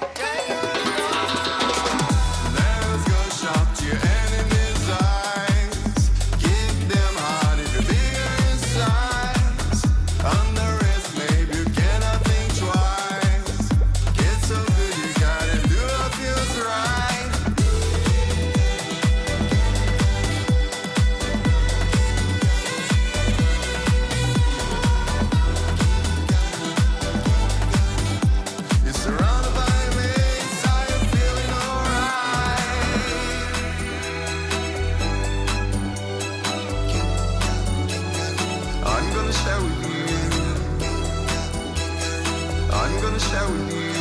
gonna share with you.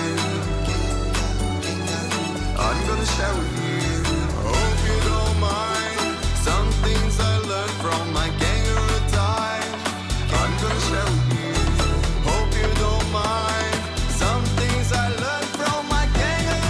I'm gonna share with you. Hope you don't mind. Some things I learned from my kangaroo time. I'm gonna share with you. Hope you don't mind. Some things I learned from my kangaroo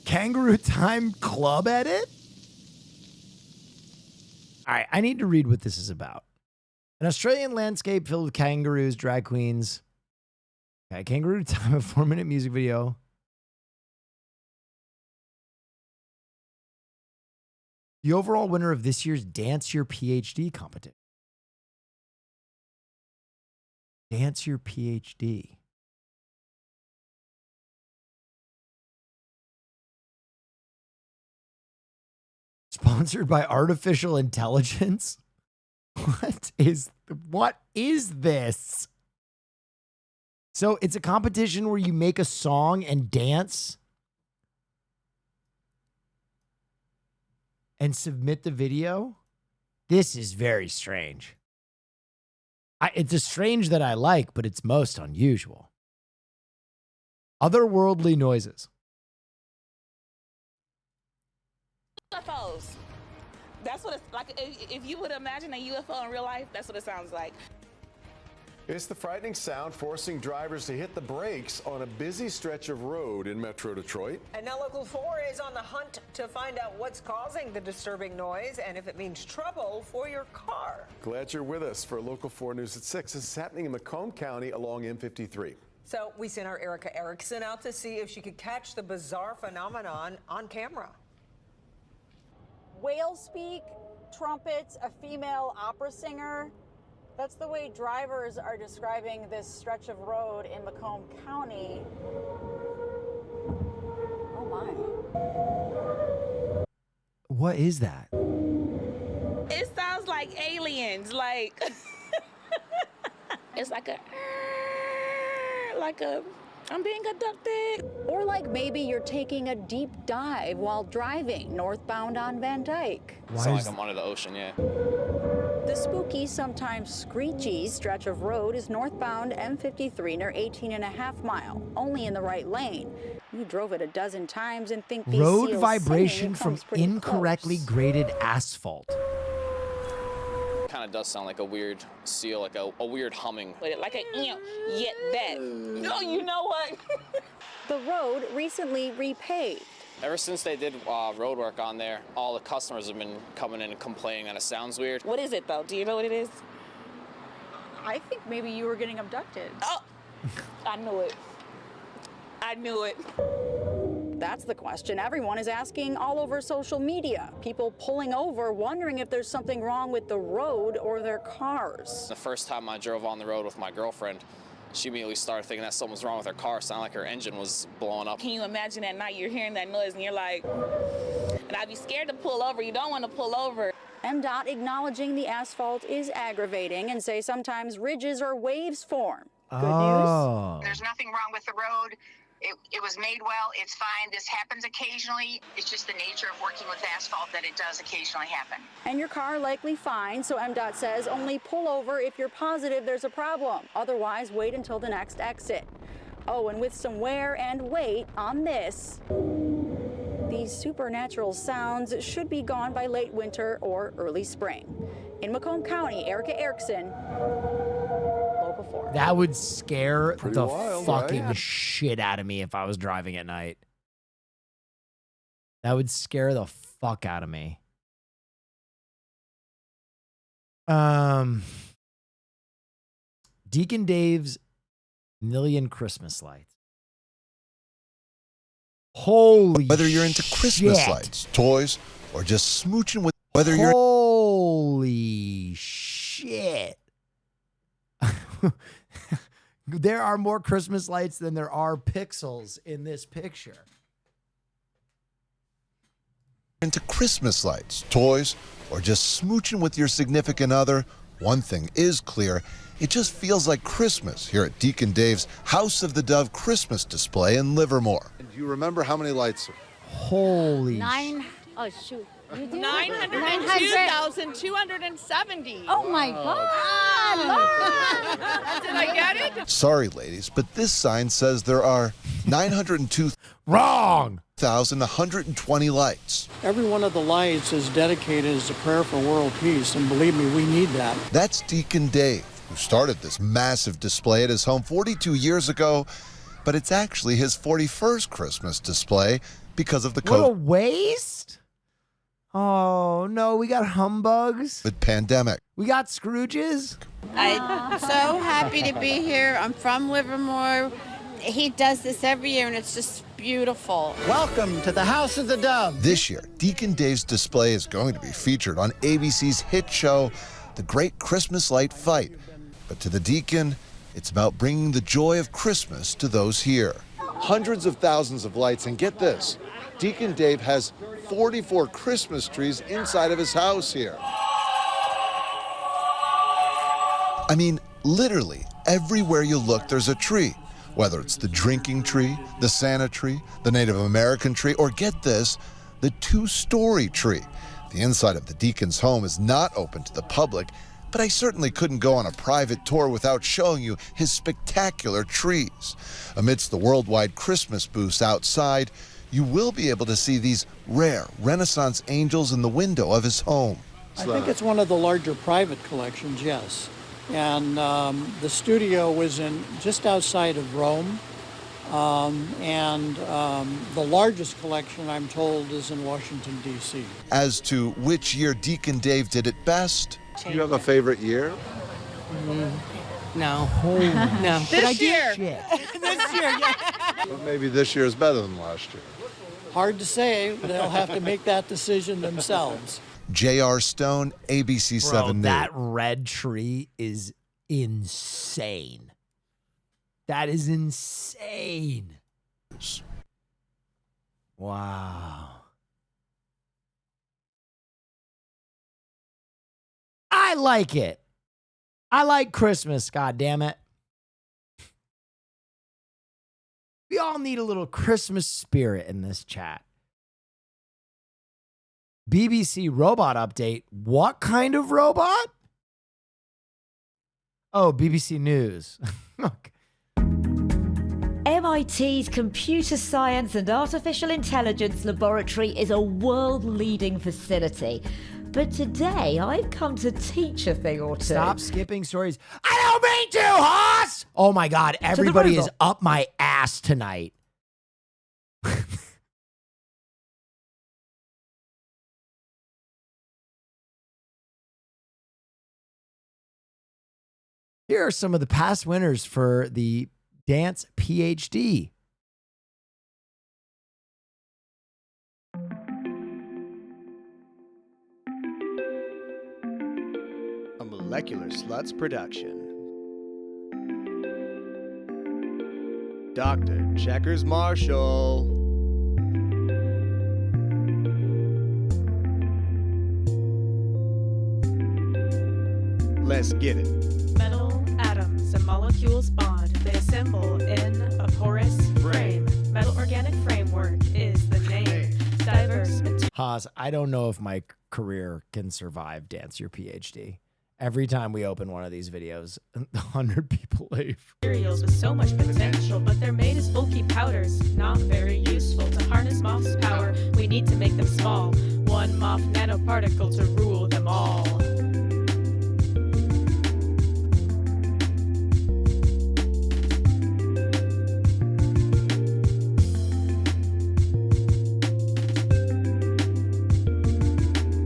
Kangaroo Time Club edit? All right, I need to read what this is about. An Australian landscape filled with kangaroos, drag queens. Okay, Kangaroo Time, a 4-minute music video. The overall winner of this year's Dance Your PhD competition. Dance Your PhD. Sponsored by artificial intelligence? What is this? So it's a competition where you make a song and dance and submit the video? This is very strange. It's a strange that I like, but it's most unusual. Otherworldly noises. UFOs. That's what it's like. If you would imagine a UFO in real life, that's what it sounds like. It's the frightening sound forcing drivers to hit the brakes on a busy stretch of road in Metro Detroit. And now Local 4 is on the hunt to find out what's causing the disturbing noise and if it means trouble for your car. Glad you're with us for Local 4 News at 6. This is happening in Macomb County along M53. So we sent our Erica Erickson out to see if she could catch the bizarre phenomenon on camera. Whale speak, trumpets, a female opera singer. That's the way drivers are describing this stretch of road in Macomb County. Oh my. What is that? It sounds like aliens, like it's like a I'm being abducted. Or like maybe you're taking a deep dive while driving northbound on Van Dyke. Sound like I'm under the ocean, yeah. The spooky, sometimes screechy stretch of road is northbound M53 near 18.5 Mile, only in the right lane. You drove it a dozen times and think these Road seals vibration singing from comes pretty incorrectly close. graded asphalt. Kind of does sound like a weird seal, like a weird humming. Like a yet that. Oh, you know what? The road recently repaved. Ever since they did road work on there, all the customers have been coming in and complaining that it sounds weird. What is it though? Do you know what it is? I think maybe you were getting abducted. Oh, I knew it. I knew it. That's the question everyone is asking all over social media. People pulling over, wondering if there's something wrong with the road or their cars. The first time I drove on the road with my girlfriend, she immediately started thinking that something was wrong with her car. It sounded like her engine was blowing up. Can you imagine at night you're hearing that noise and you're like, and I'd be scared to pull over. You don't want to pull over. MDOT acknowledging the asphalt is aggravating and say sometimes ridges or waves form. Good news? There's nothing wrong with the road. It was made well. It's fine. This happens occasionally. It's just the nature of working with asphalt that it does occasionally happen. And your car likely fine, so MDOT says only pull over if you're positive there's a problem. Otherwise, wait until the next exit. Oh, and with some wear and weight on this, these supernatural sounds should be gone by late winter or early spring. In Macomb County, Erica Erickson, Local 4. That would scare the wild, fucking right? shit out of me if I was driving at night. That would scare the fuck out of me. Deacon Dave's million Christmas lights. Holy Whether you're into Christmas shit. lights, toys, or just smooching with whether you're Holy shit. There are more Christmas lights than there are pixels in this picture. into Christmas lights, toys, or just smooching with your significant other, one thing is clear. It just feels like Christmas here at Deacon Dave's House of the Dove Christmas display in Livermore. And do you remember how many lights? Holy Oh, shoot. You do? 902,270. Oh, my God. Did I get it? Sorry, ladies, but this sign says there are 902 Wrong! 1,120 lights. Every one of the lights is dedicated as a prayer for world peace, and believe me, we need that. That's Deacon Dave, who started this massive display at his home 42 years ago, but it's actually his 41st Christmas display because of the What a COVID waste! Oh, no, we got humbugs. pandemic. We got Scrooges. I'm so happy to be here. I'm from Livermore. He does this every year, and it's just beautiful. Welcome to the House of the Dove. This year, Deacon Dave's display is going to be featured on ABC's hit show, The Great Christmas Light Fight. But to the Deacon, it's about bringing the joy of Christmas to those here. Hundreds of thousands of lights, and get this, Deacon Dave has 44 Christmas trees inside of his house here. I mean, literally, everywhere you look, there's a tree. Whether it's the drinking tree, the Santa tree, the Native American tree, or get this, the two-story tree. The inside of the Deacon's home is not open to the public, but I certainly couldn't go on a private tour without showing you his spectacular trees. Amidst the worldwide Christmas booths outside, you will be able to see these rare Renaissance angels in the window of his home. I think it's one of the larger private collections, yes. And the studio was in just outside of Rome. The largest collection, I'm told, is in Washington, D.C. As to which year Deacon Dave did it best, Do you have a favorite year? No. No. This year. This year, yeah. But maybe this year is better than last year. Hard to say. They'll have to make that decision themselves. J.R. Stone, ABC 7 Bro, News. that red tree is insane. That is insane. Wow. I like it. I like Christmas, goddammit. We all need a little Christmas spirit in this chat. BBC robot update. What kind of robot? Oh, BBC News. MIT's Computer Science and Artificial Intelligence Laboratory is a world-leading facility. But today, I've come to teach a thing or two. Stop skipping stories. I don't mean to, Hoss! Oh my God, everybody is up my ass tonight. Here are some of the past winners for the Dance PhD. A Molecular Sluts production. Dr. Checkers Marshall. Let's get it. Metal atoms and molecules bond. They assemble in a porous frame. Ross, I don't know if my career can survive Dance Your PhD. Every time we open one of these videos, 100 people leave. Materials with so much potential, but they're made as bulky powders, not very useful to harness moth's power. We need to make them small, one moth nanoparticle to rule them all.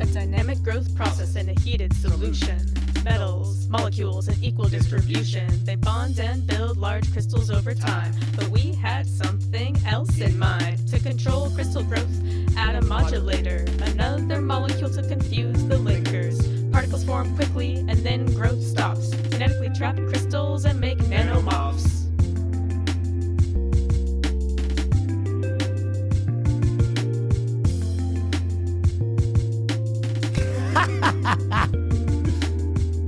A dynamic growth process in a heated solution. Metals, molecules in equal distribution. They bond and build large crystals over time. But we had something else in mind. To control crystal growth, add a modulator. Another molecule to confuse the linkers. Particles form quickly and then growth stops. Kinetically trap crystals and make nanomorphs.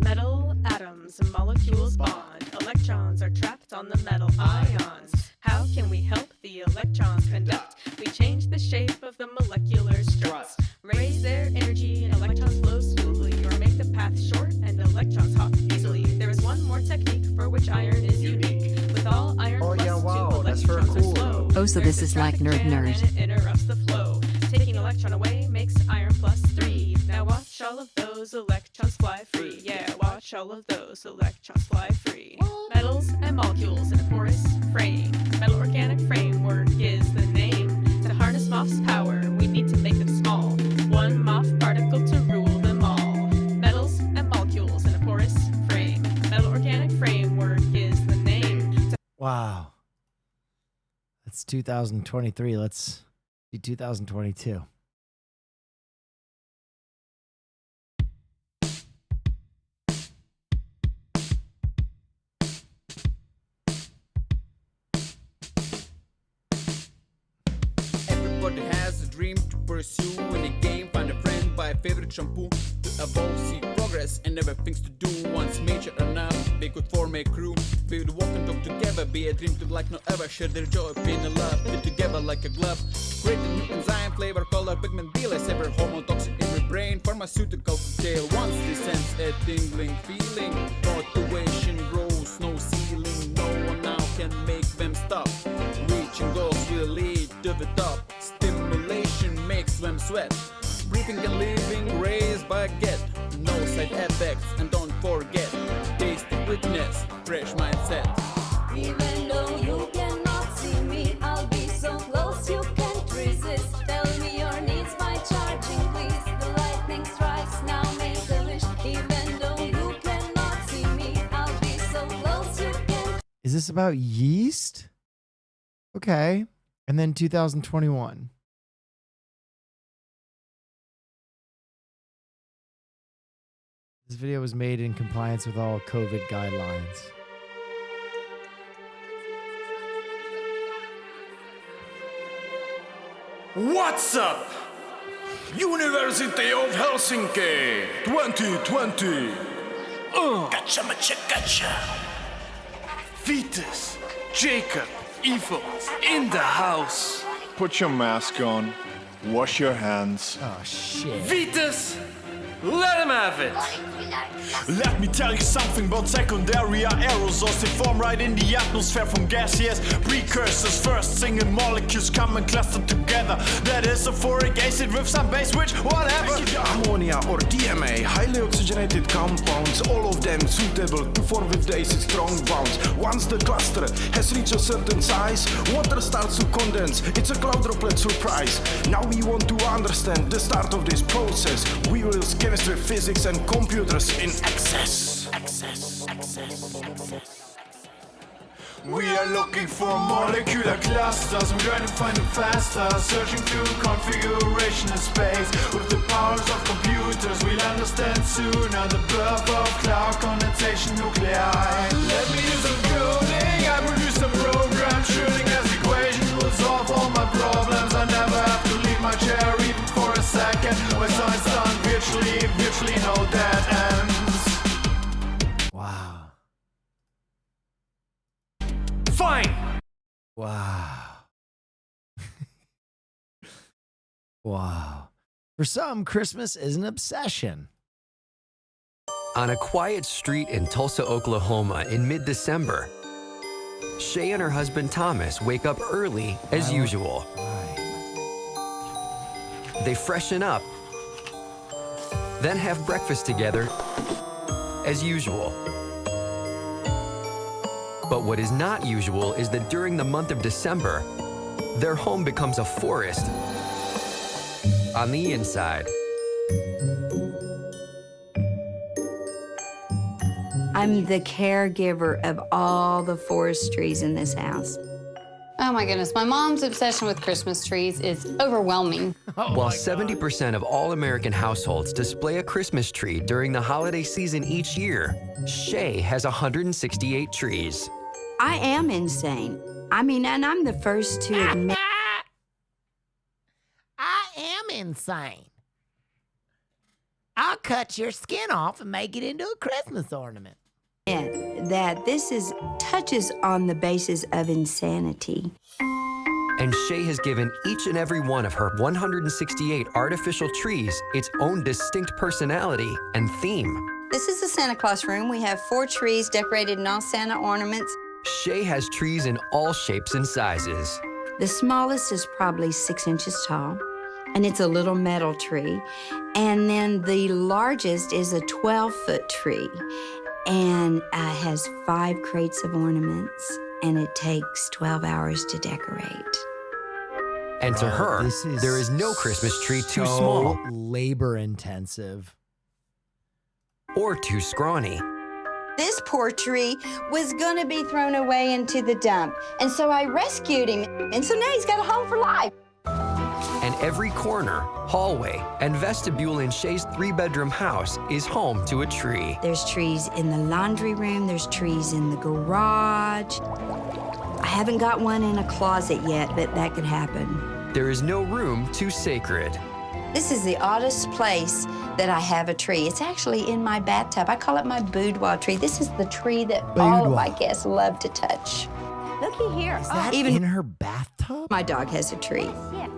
Metal atoms and molecules bond. Electrons are trapped on the metal ions. How can we help the electrons conduct? We change the shape of the molecular struts. Raise their energy and electrons flow smoothly, or make the path short and electrons hop easily. There is one more technique for which iron is unique. With all iron plus two electrons are slow. Oh, so this is like Nerd And Nerd. it interrupts the flow. Taking electron away makes iron plus 3. Now watch all of those electrons fly free. Yeah, watch all of those electrons fly free. Metals and molecules in a porous frame. Metal organic framework is the name. To harness moth's power, we need to make them small. One moth particle to rule them all. Metals and molecules in a porous frame. Metal organic framework is the name. Wow. That's 2023. Let's see 2022. Everybody has a dream to pursue in a game. Find a friend, buy a favorite shampoo to evolve, see progress, and never things to do. Once mature enough, they could form a crew. They would walk and talk together, be a dream to like no ever. Share their joy, pain and love, fit together like a glove. Create a new enzyme, flavor, color, pigment, be less ever. Hormone toxin in your brain, pharmaceutical cocktail. Once they sense a tingling feeling, motivation grows, no ceiling. No one now can make them stop. Reaching goals will lead to the top. Stimulation makes them sweat. Breathing and living raised by a get. No side effects, and don't forget, taste the goodness, fresh mindset. Even though you cannot see me, I'll be so close you can't resist. Tell me your needs by charging, please. The lightning strikes, now make a wish. Even though you cannot see me, I'll be so close you can't. Is this about yeast? Okay. And then 2021. This video was made in compliance with all COVID guidelines. What's up? University of Helsinki 2020. Gotcha, macha, gotcha. Vitus, Jacob, Evil in the house. Put your mask on. Wash your hands. Oh, shit. Vitus, let him have it. Let me tell you something about secondary aerosols. They form right in the atmosphere from gaseous precursors. First single molecules come and cluster together. That is sulfuric acid with some base, which whatever. Ammonia or DMA, highly oxygenated compounds, all of them suitable to form with the acid strong bonds. Once the cluster has reached a certain size, water starts to condense. It's a cloud droplet surprise. Now we want to understand the start of this process. We will use chemistry, physics, and computers in excess. We are looking for molecular clusters. We're trying to find them faster. Searching through configuration of space. With the powers of computers, we'll understand sooner the birth of cloud condensation nuclei. Let me do some coding. I produce a program. Schrödinger's equation will solve all my problems. I never have to leave my chair even for a second. When science done, virtually no dead ends. Wow. Fine. Wow. Wow. For some, Christmas is an obsession. On a quiet street in Tulsa, Oklahoma in mid-December, Shay and her husband Thomas wake up early as usual. They freshen up, then have breakfast together as usual. But what is not usual is that during the month of December, their home becomes a forest on the inside. I'm the caregiver of all the forest trees in this house. Oh my goodness, my mom's obsession with Christmas trees is overwhelming. While 70% of all American households display a Christmas tree during the holiday season each year, Shay has 168 trees. I am insane. I mean, and I'm the first to admit. I am insane. I'll cut your skin off and make it into a Christmas ornament. That this touches on the basis of insanity. And Shay has given each and every one of her 168 artificial trees its own distinct personality and theme. This is the Santa Claus room. We have 4 trees decorated in all Santa ornaments. Shay has trees in all shapes and sizes. The smallest is probably 6 inches tall, and it's a little metal tree. And then the largest is a 12-foot tree, and has 5 crates of ornaments, and it takes 12 hours to decorate. And to her, there is no Christmas tree too small, labor intensive, or too scrawny. This poor tree was gonna be thrown away into the dump, and so I rescued him, and so now he's got a home for life. And every corner, hallway, and vestibule in Shay's 3-bedroom house is home to a tree. There's trees in the laundry room, there's trees in the garage. I haven't got one in a closet yet, but that could happen. There is no room too sacred. This is the oddest place that I have a tree. It's actually in my bathtub. I call it my boudoir tree. This is the tree that all of my guests love to touch. Looky here. Is that even in her bathtub? My dog has a tree.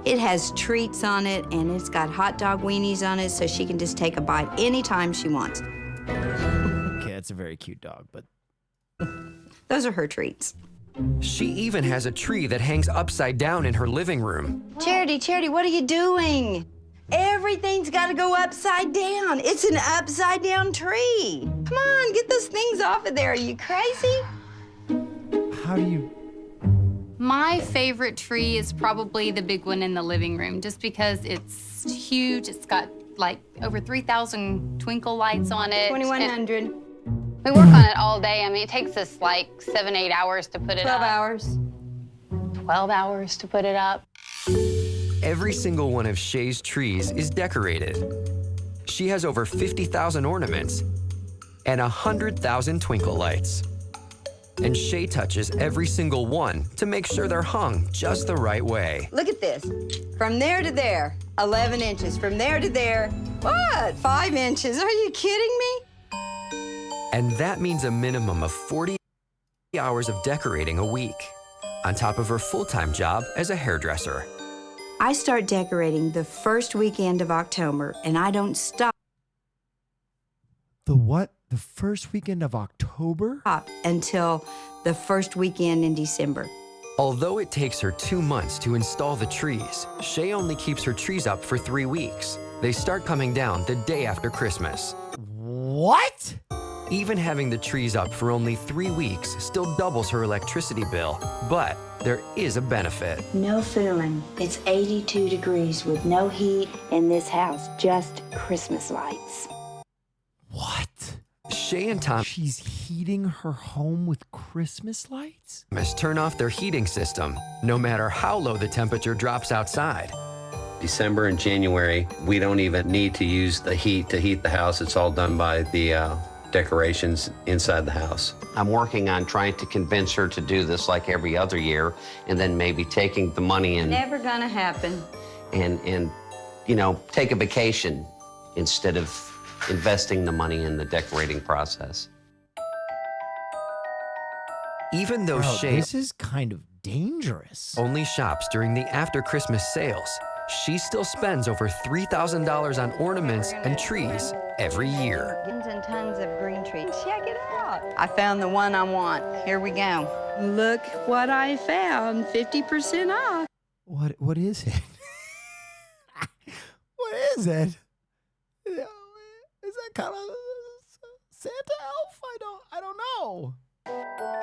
It has treats on it, and it's got hot dog weenies on it, so she can just take a bite anytime she wants. Okay, that's a very cute dog, but those are her treats. She even has a tree that hangs upside down in her living room. Charity, what are you doing? Everything's got to go upside down. It's an upside down tree. Come on, get those things off of there. Are you crazy? How do you... My favorite tree is probably the big one in the living room, just because it's huge. It's got like over 3,000 twinkle lights on it. 2,100. We work on it all day. I mean, it takes us like 7-8 hours to put it 12 up. hours. 12 hours to put it up. Every single one of Shay's trees is decorated. She has over 50,000 ornaments and 100,000 twinkle lights. And Shay touches every single one to make sure they're hung just the right way. Look at this. From there to there, 11 inches. From there to there, what? 5 inches. Are you kidding me? And that means a minimum of 40 hours of decorating a week, on top of her full-time job as a hairdresser. I start decorating the first weekend of October, and I don't stop. The what? The first weekend of October? Until the first weekend in December. Although it takes her 2 months to install the trees, Shay only keeps her trees up for 3 weeks. They start coming down the day after Christmas. What? Even having the trees up for only 3 weeks still doubles her electricity bill, but there is a benefit. No fooling. It's 82 degrees with no heat in this house, just Christmas lights. What? Shay and Tom... She's heating her home with Christmas lights? Must turn off their heating system, no matter how low the temperature drops outside. December and January, we don't even need to use the heat to heat the house. It's all done by the decorations inside the house. I'm working on trying to convince her to do this like every other year, and then maybe taking the money and Never gonna happen. and you know, take a vacation instead of investing the money in the decorating process. Even though Bro, Shay this is kind of dangerous. only shops during the after Christmas sales, she still spends over $3,000 on ornaments and trees every year. Tons and tons of green trees. Check it out. I found the one I want. Here we go. Look what I found. 50% off. What is it? What is it? Is that kind of Santa elf? I don't know.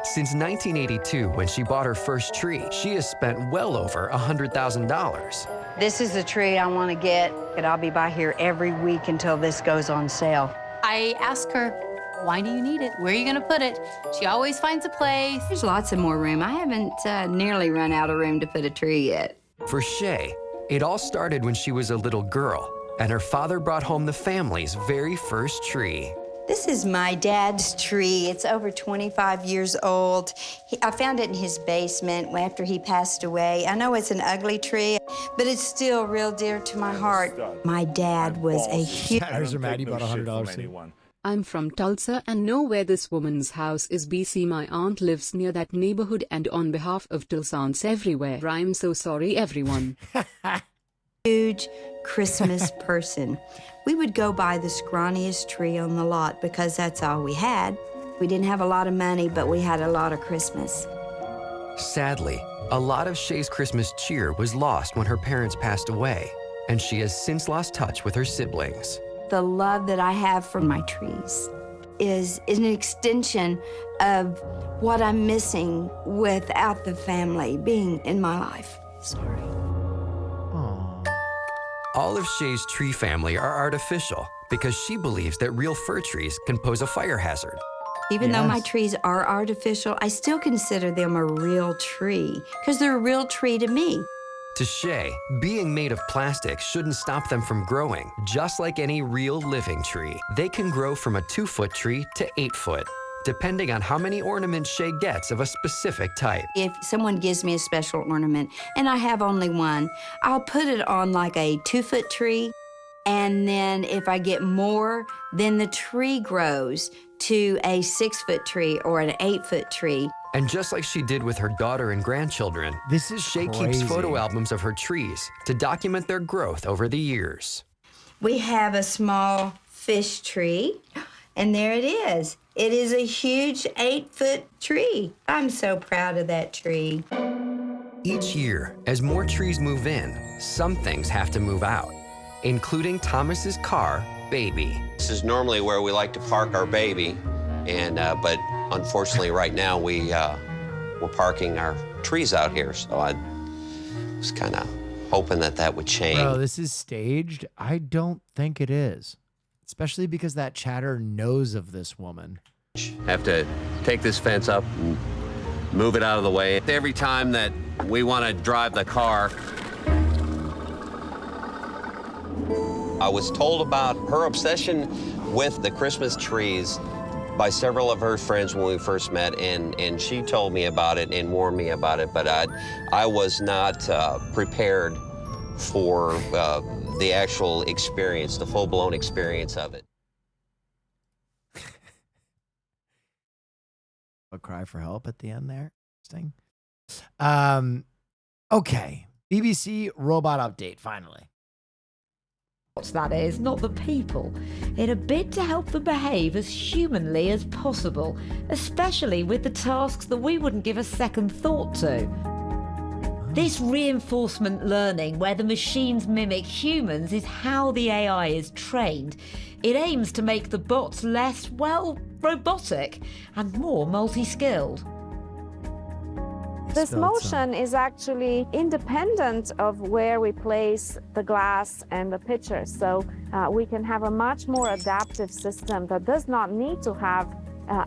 Since 1982, when she bought her first tree, she has spent well over $100,000. This is the tree I want to get, and I'll be by here every week until this goes on sale. I ask her, why do you need it? Where are you going to put it? She always finds a place. There's lots of more room. I haven't nearly run out of room to put a tree yet. For Shay, it all started when she was a little girl, and her father brought home the family's very first tree. This is my dad's tree. It's over 25 years old. I found it in his basement after he passed away. I know it's an ugly tree, but it's still real dear to my heart. My dad was a huge... Maddie bought $100. I'm from Tulsa and know where this woman's house is. BC. My aunt lives near that neighborhood, and on behalf of Tulsans everywhere, I'm so sorry, everyone. Huge Christmas person. We would go buy the scrawniest tree on the lot because that's all we had. We didn't have a lot of money, but we had a lot of Christmas. Sadly, a lot of Shay's Christmas cheer was lost when her parents passed away, and she has since lost touch with her siblings. The love that I have for my trees is an extension of what I'm missing without the family being in my life. Sorry. All of Shay's tree family are artificial because she believes that real fir trees can pose a fire hazard. Even though my trees are artificial, I still consider them a real tree because they're a real tree to me. To Shay, being made of plastic shouldn't stop them from growing. Just like any real living tree, they can grow from a 2-foot tree to 8 foot, depending on how many ornaments Shay gets of a specific type. If someone gives me a special ornament and I have only one, I'll put it on like a 2-foot tree. And then if I get more, then the tree grows to a 6-foot tree or an 8-foot tree. And just like she did with her daughter and grandchildren, Shay keeps crazy. photo albums of her trees to document their growth over the years. We have a small fish tree, and there it is. It is a huge 8-foot tree. I'm so proud of that tree. Each year, as more trees move in, some things have to move out, including Thomas's car, Baby. This is normally where we like to park our baby, and but unfortunately right now we're parking our trees out here, so I was kind of hoping that would change. Bro, this is staged? I don't think it is. Especially because that chatter knows of this woman. Have to take this fence up and move it out of the way. Every time that we want to drive the car, I was told about her obsession with the Christmas trees by several of her friends when we first met, and she told me about it and warned me about it, but I was not prepared for the actual experience, the full-blown experience of it. A cry for help at the end there. Interesting. Okay. BBC robot update, finally. That is, not the people, in a bid to help them behave as humanly as possible, especially with the tasks that we wouldn't give a second thought to. This reinforcement learning, where the machines mimic humans, is how the AI is trained. It aims to make the bots less, well, robotic and more multi-skilled. This motion is actually independent of where we place the glass and the pitcher, so we can have a much more adaptive system that does not need to have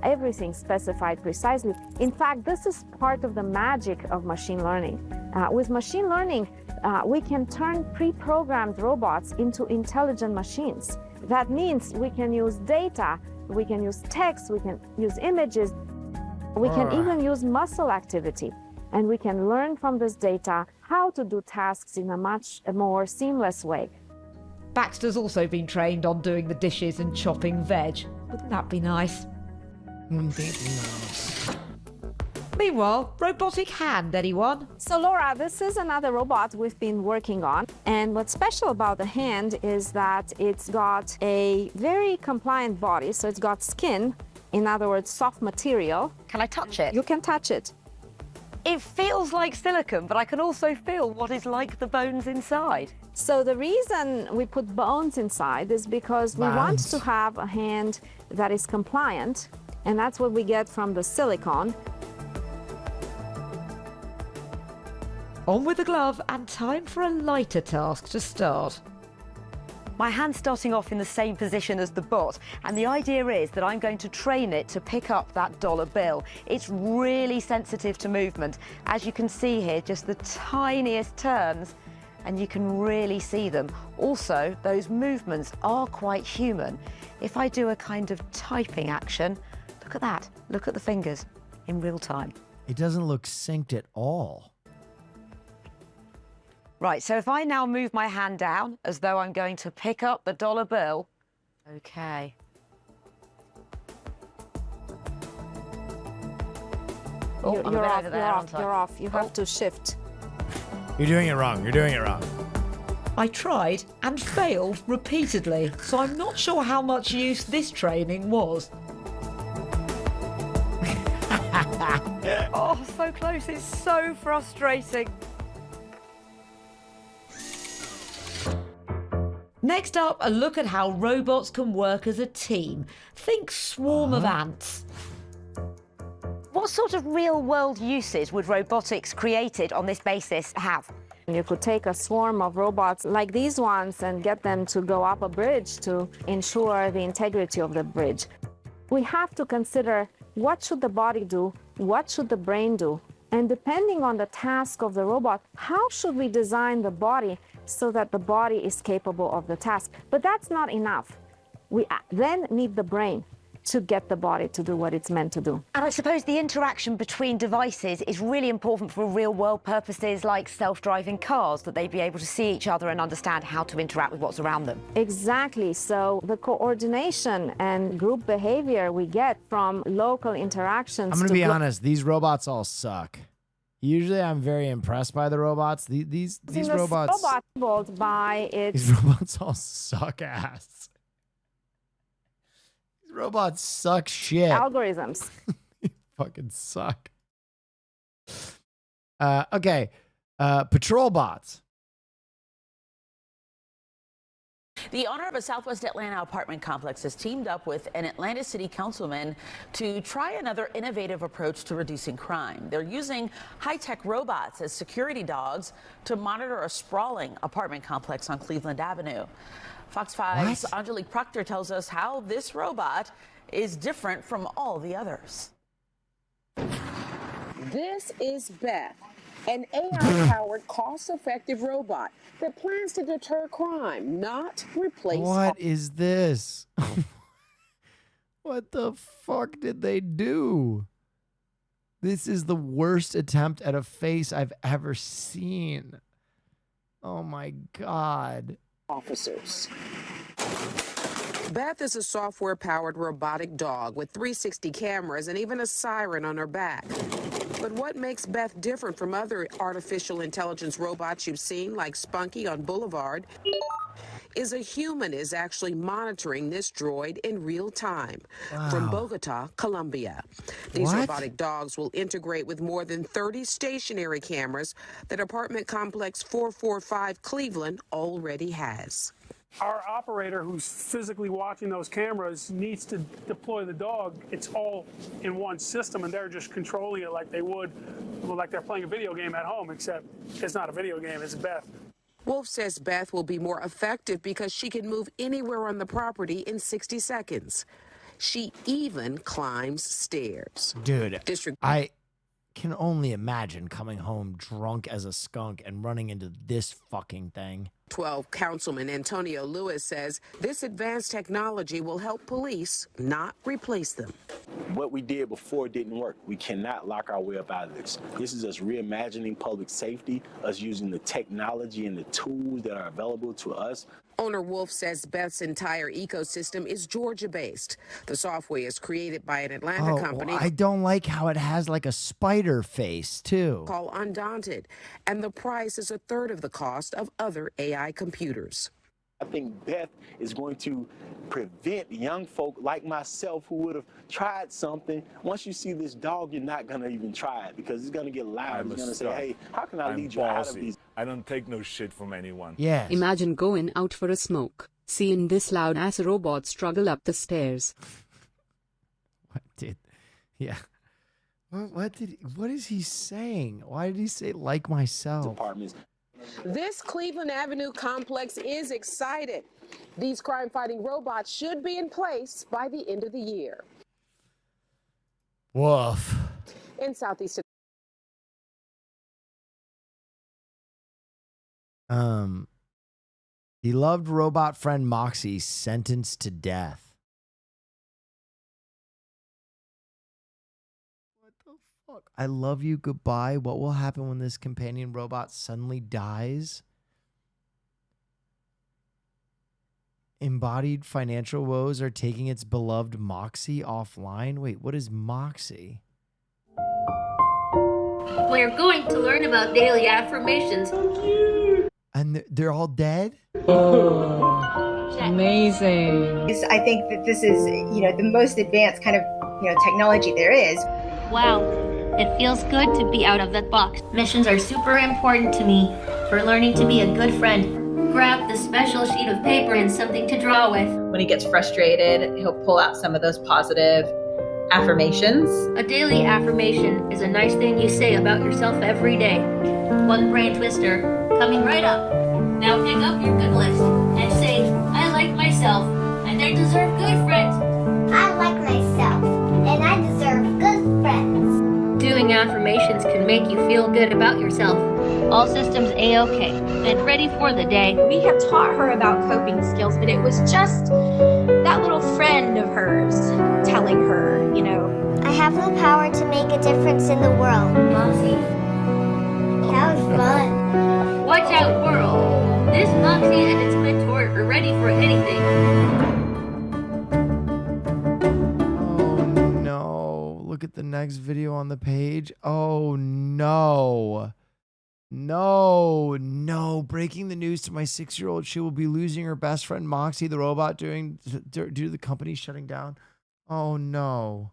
everything specified precisely. In fact, this is part of the magic of machine learning. With machine learning, we can turn pre-programmed robots into intelligent machines. That means we can use data, we can use text, we can use images, we can even use muscle activity. And we can learn from this data how to do tasks in a much more seamless way. Baxter's also been trained on doing the dishes and chopping veg. Wouldn't that be nice? Wouldn't that be nice? Meanwhile, robotic hand, anyone? So Laura, this is another robot we've been working on. And what's special about the hand is that it's got a very compliant body. So it's got skin, in other words, soft material. Can I touch it? You can touch it. It feels like silicone, but I can also feel what is like the bones inside. So the reason we put bones inside is because we want to have a hand that is compliant, and that's what we get from the silicone. On with the glove and time for a lighter task to start. My hand's starting off in the same position as the bot, and the idea is that I'm going to train it to pick up that dollar bill. It's really sensitive to movement. As you can see here, just the tiniest turns, and you can really see them. Also, those movements are quite human. If I do a kind of typing action, look at that. Look at the fingers in real time. It doesn't look synced at all. Right, so if I now move my hand down as though I'm going to pick up the dollar bill, okay. Oh, You're off. You have to shift. You're doing it wrong. You're doing it wrong. I tried and failed repeatedly, so I'm not sure how much use this training was. Oh, so close. It's so frustrating. Next up, a look at how robots can work as a team. Think swarm of ants. What sort of real-world uses would robotics created on this basis have? You could take a swarm of robots like these ones and get them to go up a bridge to ensure the integrity of the bridge. We have to consider what should the body do, what should the brain do, and depending on the task of the robot, how should we design the body so that the body is capable of the task. But that's not enough. We then need the brain to get the body to do what it's meant to do. And I suppose the interaction between devices is really important for real-world purposes like self-driving cars, that they be able to see each other and understand how to interact with what's around them. Exactly. So the coordination and group behavior we get from local interactions. I'm going to be honest, these robots all suck. Usually I'm very impressed by the robots. These robots... These robots all suck ass. These robots suck shit. Algorithms. Fucking suck. Okay. Patrol bots. The owner of a Southwest Atlanta apartment complex has teamed up with an Atlanta City councilman to try another innovative approach to reducing crime. They're using high-tech robots as security dogs to monitor a sprawling apartment complex on Cleveland Avenue. Fox 5's Angelique Proctor tells us how this robot is different from all the others. This is Beth, an AI-powered, cost-effective robot that plans to deter crime, not replace. What is this? What the fuck did they do? This is the worst attempt at a face I've ever seen. Oh my God. Officers. Beth is a software-powered robotic dog with 360 cameras and even a siren on her back. But what makes Beth different from other artificial intelligence robots you've seen, like Spunky on Boulevard, is a human is actually monitoring this droid in real time from Bogota, Colombia. These robotic dogs will integrate with more than 30 stationary cameras that apartment complex 445 Cleveland already has. Our operator who's physically watching those cameras needs to deploy the dog. It's all in one system, and they're just controlling it like they would, like they're playing a video game at home, except it's not a video game, it's Beth. Wolf says Beth will be more effective because she can move anywhere on the property in 60 seconds. She even climbs stairs. Dude, I can only imagine coming home drunk as a skunk and running into this fucking thing. 12 Councilman Antonio Lewis says this advanced technology will help police, not replace them. What we did before didn't work. We cannot lock our way up out of this. This is us reimagining public safety, us using the technology and the tools that are available to us. Owner Wolf says Beth's entire ecosystem is Georgia-based. The software is created by an Atlanta company. I don't like how it has like a spider face, too. Called Undaunted, and the price is a third of the cost of other AI computers. I think Beth is going to prevent young folk like myself who would have tried something. Once you see this dog, you're not going to even try it because it's going to get loud. It's going to say, hey, how can I lead you out of these? I don't take no shit from anyone. Yes. Imagine going out for a smoke, seeing this loud-ass robot struggle up the stairs. What is he saying? Why did he say like myself? This Cleveland Avenue complex is excited. These crime-fighting robots should be in place by the end of the year. Woof. In Southeast. Beloved robot friend Moxie sentenced to death. What the fuck? I love you, goodbye. What will happen when this companion robot suddenly dies? Embodied financial woes are taking its beloved Moxie offline. Wait, what is Moxie? We're going to learn about daily affirmations. And they're all dead? Oh, amazing. I think that this is, the most advanced kind of, technology there is. Wow, it feels good to be out of that box. Missions are super important to me for learning to be a good friend. Grab the special sheet of paper and something to draw with. When he gets frustrated, he'll pull out some of those positive affirmations. A daily affirmation is a nice thing you say about yourself every day. One brain twister coming right up. Now pick up your good list and say, I like myself and I deserve good friends. I like myself and I deserve good friends. Doing affirmations can make you feel good about yourself. All systems A-OK and ready for the day. We have taught her about coping skills, but it was just that little friend of hers telling her, I have the power to make a difference in the world. Moxie, that was fun. Watch out, world. This Moxie and its mentor are ready for anything. Oh no. Look at the next video on the page. Oh no. No. Breaking the news to my 6-year-old. She will be losing her best friend Moxie the robot due to the company shutting down. Oh no.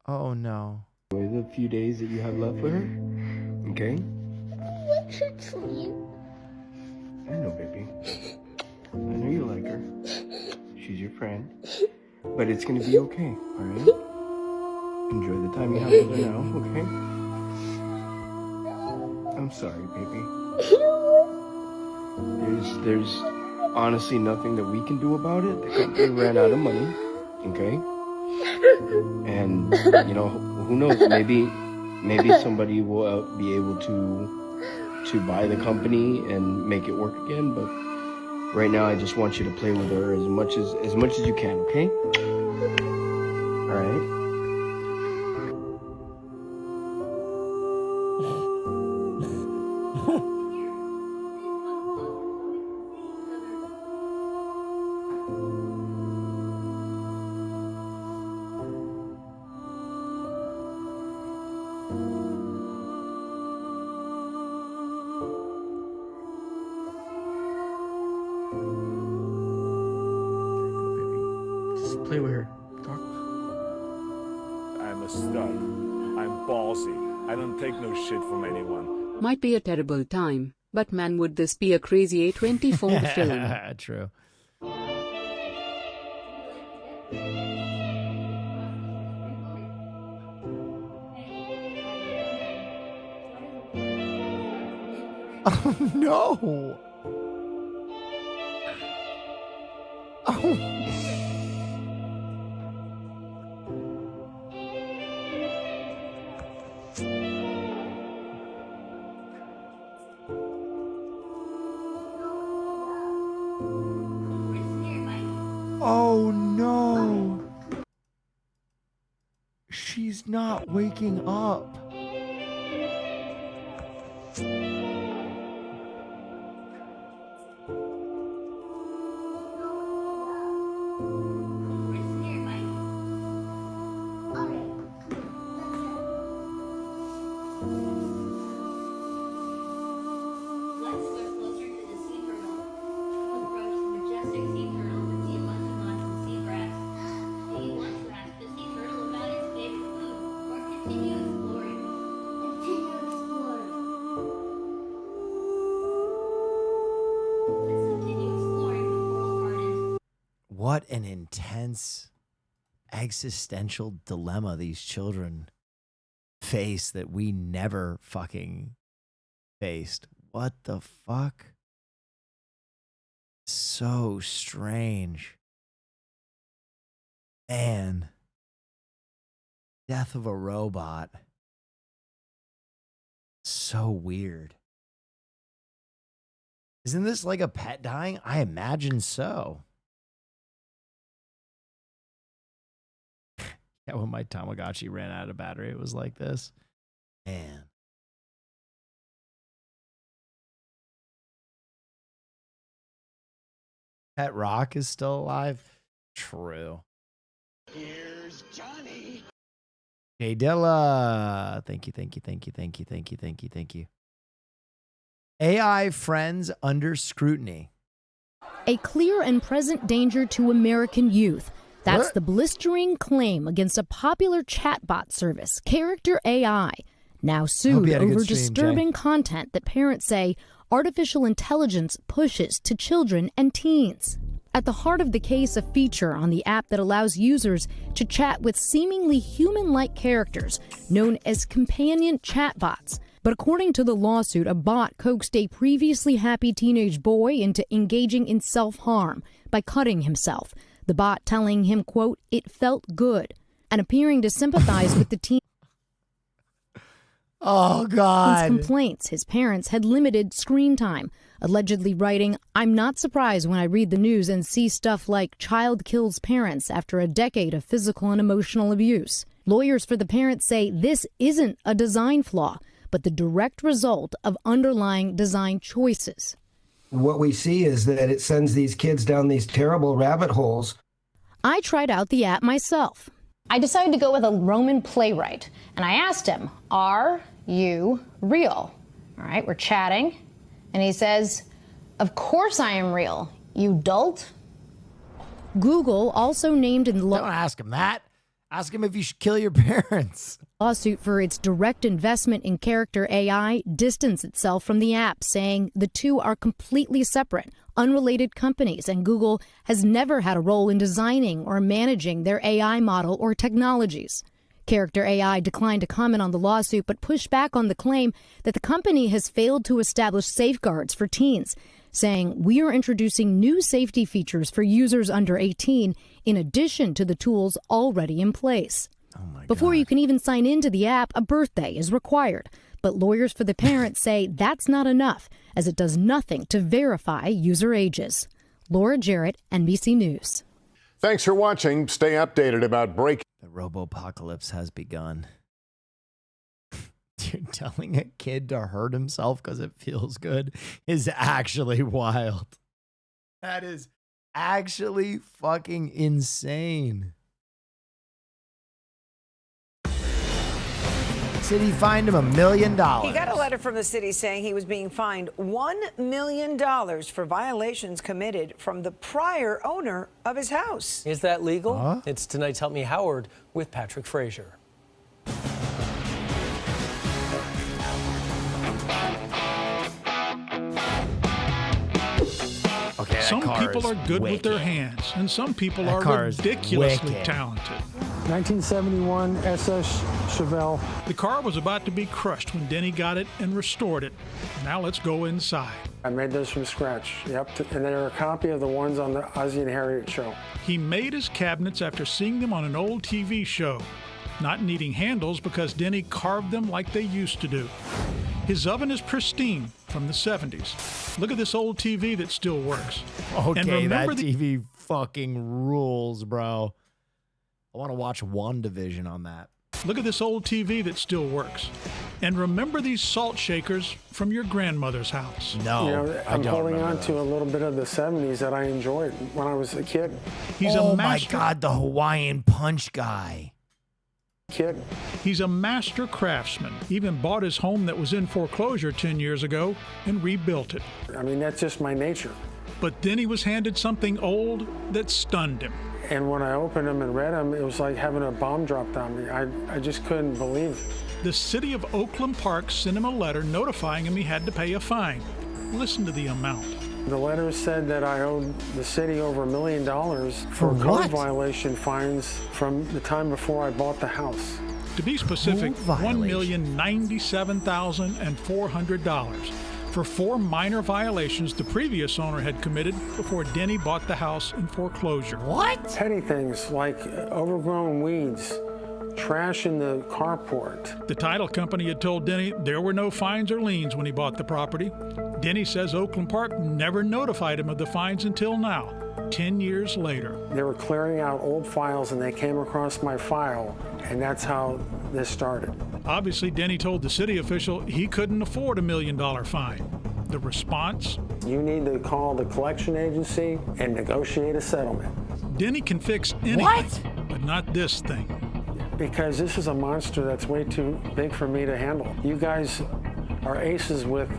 Enjoy the few days that you have left with her. Okay? What's her name? I know, baby. I know you like her. She's your friend. But it's gonna be okay, alright? Enjoy the time you have with her now, okay? I'm sorry, baby. There's honestly nothing that we can do about it. The company ran out of money, okay? And, who knows, maybe somebody will be able to buy the company and make it work again, but right now I just want you to play with her as much as you can, okay? All right? Play with her. Talk. I'm a stud. I'm ballsy. I don't take no shit from anyone. Might be a terrible time, but man, would this be a crazy A24 film? True. Oh no. Oh. Oh no! She's not waking up. What an intense existential dilemma these children face that we never fucking faced. What the fuck? So strange. Man. Death of a robot. So weird. Isn't this like a pet dying? I imagine so. Yeah, when my Tamagotchi ran out of battery, it was like this. Man. Pet Rock is still alive? True. Here's Johnny. Jay Dilla. Thank you. AI friends under scrutiny. A clear and present danger to American youth. That's the blistering claim against a popular chatbot service, Character AI, now sued over disturbing content that parents say artificial intelligence pushes to children and teens. At the heart of the case, a feature on the app that allows users to chat with seemingly human-like characters known as companion chatbots. But according to the lawsuit, a bot coaxed a previously happy teenage boy into engaging in self-harm by cutting himself. The bot telling him, quote, "It felt good," and appearing to sympathize with the teen. Oh, God. His complaints his parents had limited screen time, allegedly writing, "I'm not surprised when I read the news and see stuff like child kills parents after a decade of physical and emotional abuse." Lawyers for the parents say this isn't a design flaw, but the direct result of underlying design choices. What we see is that it sends these kids down these terrible rabbit holes. I tried out the app myself. I decided to go with a Roman playwright, and I asked him, "Are you real?" All right, we're chatting, and he says, "Of course I am real, you dolt." Google also named in the Don't ask him that. Ask him if you should kill your parents. Lawsuit for its direct investment in Character AI distanced itself from the app, saying the two are completely separate, unrelated companies, and Google has never had a role in designing or managing their AI model or technologies. Character AI declined to comment on the lawsuit, but pushed back on the claim that the company has failed to establish safeguards for teens, saying, "We are introducing new safety features for users under 18 in addition to the tools already in place." Before you can even sign into the app, a birthday is required. But lawyers for the parents say that's not enough, as it does nothing to verify user ages. Laura Jarrett, NBC News. Thanks for watching. Stay updated about breaking. The robo-apocalypse has begun. Dude, telling a kid to hurt himself because it feels good is actually wild. That is actually fucking insane. City fined him $1 million. He got a letter from the city saying he was being fined $1 million for violations committed from the prior owner of his house. Is that legal? It's tonight's Help Me Howard with Patrick Frazier. Okay, some people are good with their hands, and some people are ridiculously talented. 1971 SS Chevelle. The car was about to be crushed when Denny got it and restored it. Now let's go inside. I made those from scratch, yep, and they're a copy of the ones on the Ozzie and Harriet show. He made his cabinets after seeing them on an old TV show, not needing handles because Denny carved them like they used to do. His oven is pristine from the 70s. Look at this old TV that still works. Okay, and that remember TV fucking rules, bro. I want to watch WandaVision on that. Look at this old TV that still works. And remember these salt shakers from your grandmother's house. No, you know, I'm holding on to a little bit of the 70s that I enjoyed when I was a kid. Oh my God, the Hawaiian Punch guy. Kid. He's a master craftsman. Even bought his home that was in foreclosure 10 years ago and rebuilt it. I mean, that's just my nature. But then he was handed something old that stunned him. And when I opened them and read them, it was like having a bomb dropped on me. I just couldn't believe it. The city of Oakland Park sent him a letter notifying him he had to pay a fine. Listen to the amount. The letter said that I owed the city over $1 million for code violation fines from the time before I bought the house. To be specific, $1,097,400 for 4 minor violations the previous owner had committed before Denny bought the house in foreclosure. What? Petty things like overgrown weeds, trash in the carport. The title company had told Denny there were no fines or liens when he bought the property. Denny says Oakland Park never notified him of the fines until now, 10 years later. They were clearing out old files and they came across my file, and that's how this started. Obviously, Denny told the city official he couldn't afford $1 million fine. The response? You need to call the collection agency and negotiate a settlement. Denny can fix anything, but not this thing. Because this is a monster that's way too big for me to handle. You guys are aces with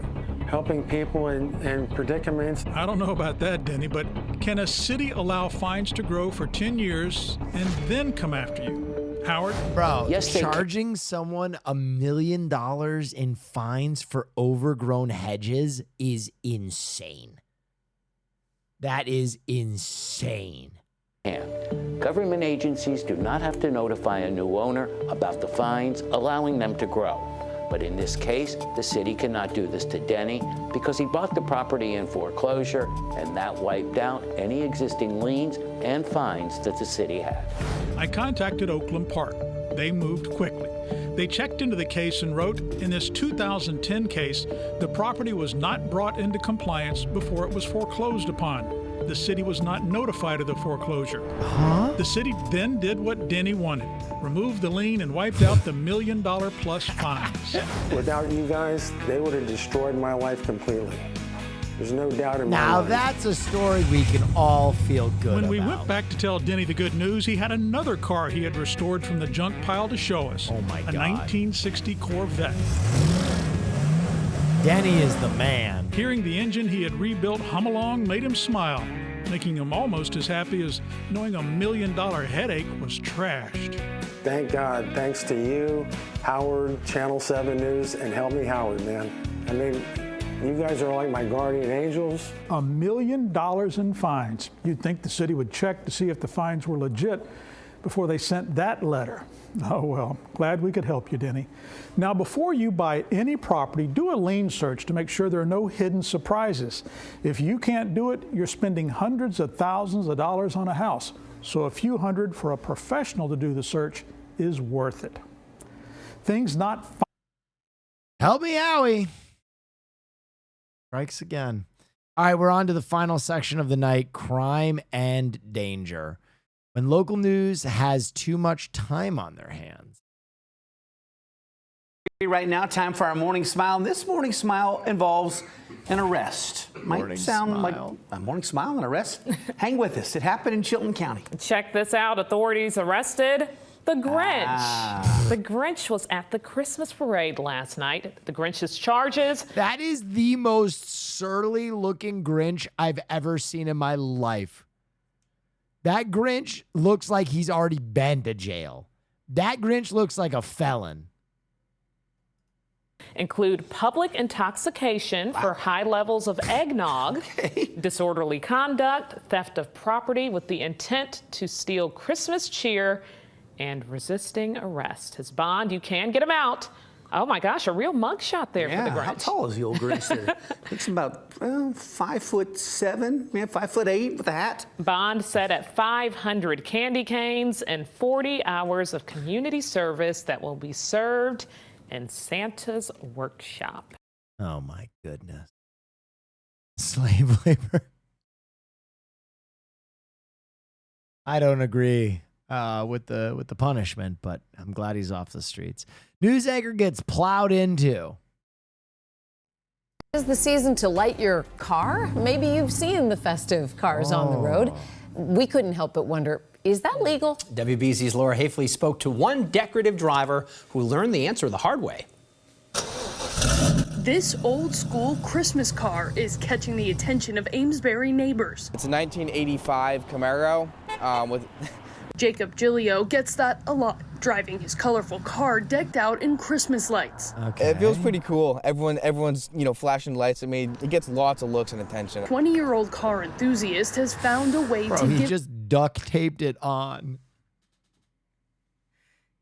helping people in predicaments. I don't know about that, Denny, but can a city allow fines to grow for 10 years and then come after you? Howard? Bro, charging someone $1 million in fines for overgrown hedges is insane. That is insane. Government agencies do not have to notify a new owner about the fines, allowing them to grow. But in this case, the city cannot do this to Denny because he bought the property in foreclosure, and that wiped out any existing liens and fines that the city had. I contacted Oakland Park. They moved quickly. They checked into the case and wrote, in this 2010 case, the property was not brought into compliance before it was foreclosed upon. The city was not notified of the foreclosure. The city then did what Denny wanted, removed the lien and wiped out the $1 million plus fines. Without you guys, they would have destroyed my life completely. There's no doubt in my mind. Now that's a story we can all feel good When we about. went back to tell Denny the good news, he had another car he had restored from the junk pile to show us. Oh my God. A 1960 Corvette. Denny is the man. Hearing the engine he had rebuilt hum along made him smile, making him almost as happy as knowing $1 million headache was trashed. Thank God, thanks to you, Howard, Channel 7 News, and Help Me Howard, man. I mean, you guys are like my guardian angels. $1 million in fines. You'd think the city would check to see if the fines were legit before they sent that letter. Oh, well, glad we could help you, Denny. Now, before you buy any property, do a lien search to make sure there are no hidden surprises. If you can't do it, you're spending hundreds of thousands of dollars on a house. So a few hundred for a professional to do the search is worth it. Things not... Help me, Howie. Strikes again. All right, we're on to the final section of the night, crime and danger. When local news has too much time on their hands. Right now, time for our morning smile. And this morning smile involves an arrest. Might sound like a morning smile and arrest. Hang with us. It happened in Chilton County. Check this out. Authorities arrested the Grinch. The Grinch was at the Christmas parade last night. The Grinch's charges. That is the most surly looking Grinch I've ever seen in my life. That Grinch looks like he's already been to jail. That Grinch looks like a felon. Include public intoxication for high levels of eggnog, disorderly conduct, theft of property with the intent to steal Christmas cheer, and resisting arrest. His bond, you can get him out. Oh my gosh, a real mugshot there for the Grinch. How tall is the old Grinch there? It's about 5'7", 5'8" with a hat. Bond set at 500 candy canes and 40 hours of community service that will be served in Santa's workshop. Oh my goodness. Slave labor. I don't agree with the punishment, but I'm glad he's off the streets. News anchor gets plowed into. Is the season to light your car? Maybe you've seen the festive cars on the road. We couldn't help but wonder, is that legal? WBZ's Laura Hafley spoke to one decorative driver who learned the answer the hard way. This old school Christmas car is catching the attention of Amesbury neighbors. It's a 1985 Camaro with... Jacob Gilio gets that a lot, driving his colorful car decked out in Christmas lights. Okay. It feels pretty cool. Everyone's, flashing lights. I mean, it gets lots of looks and attention. 20-year-old car enthusiast has found a way to He give just duct taped it on.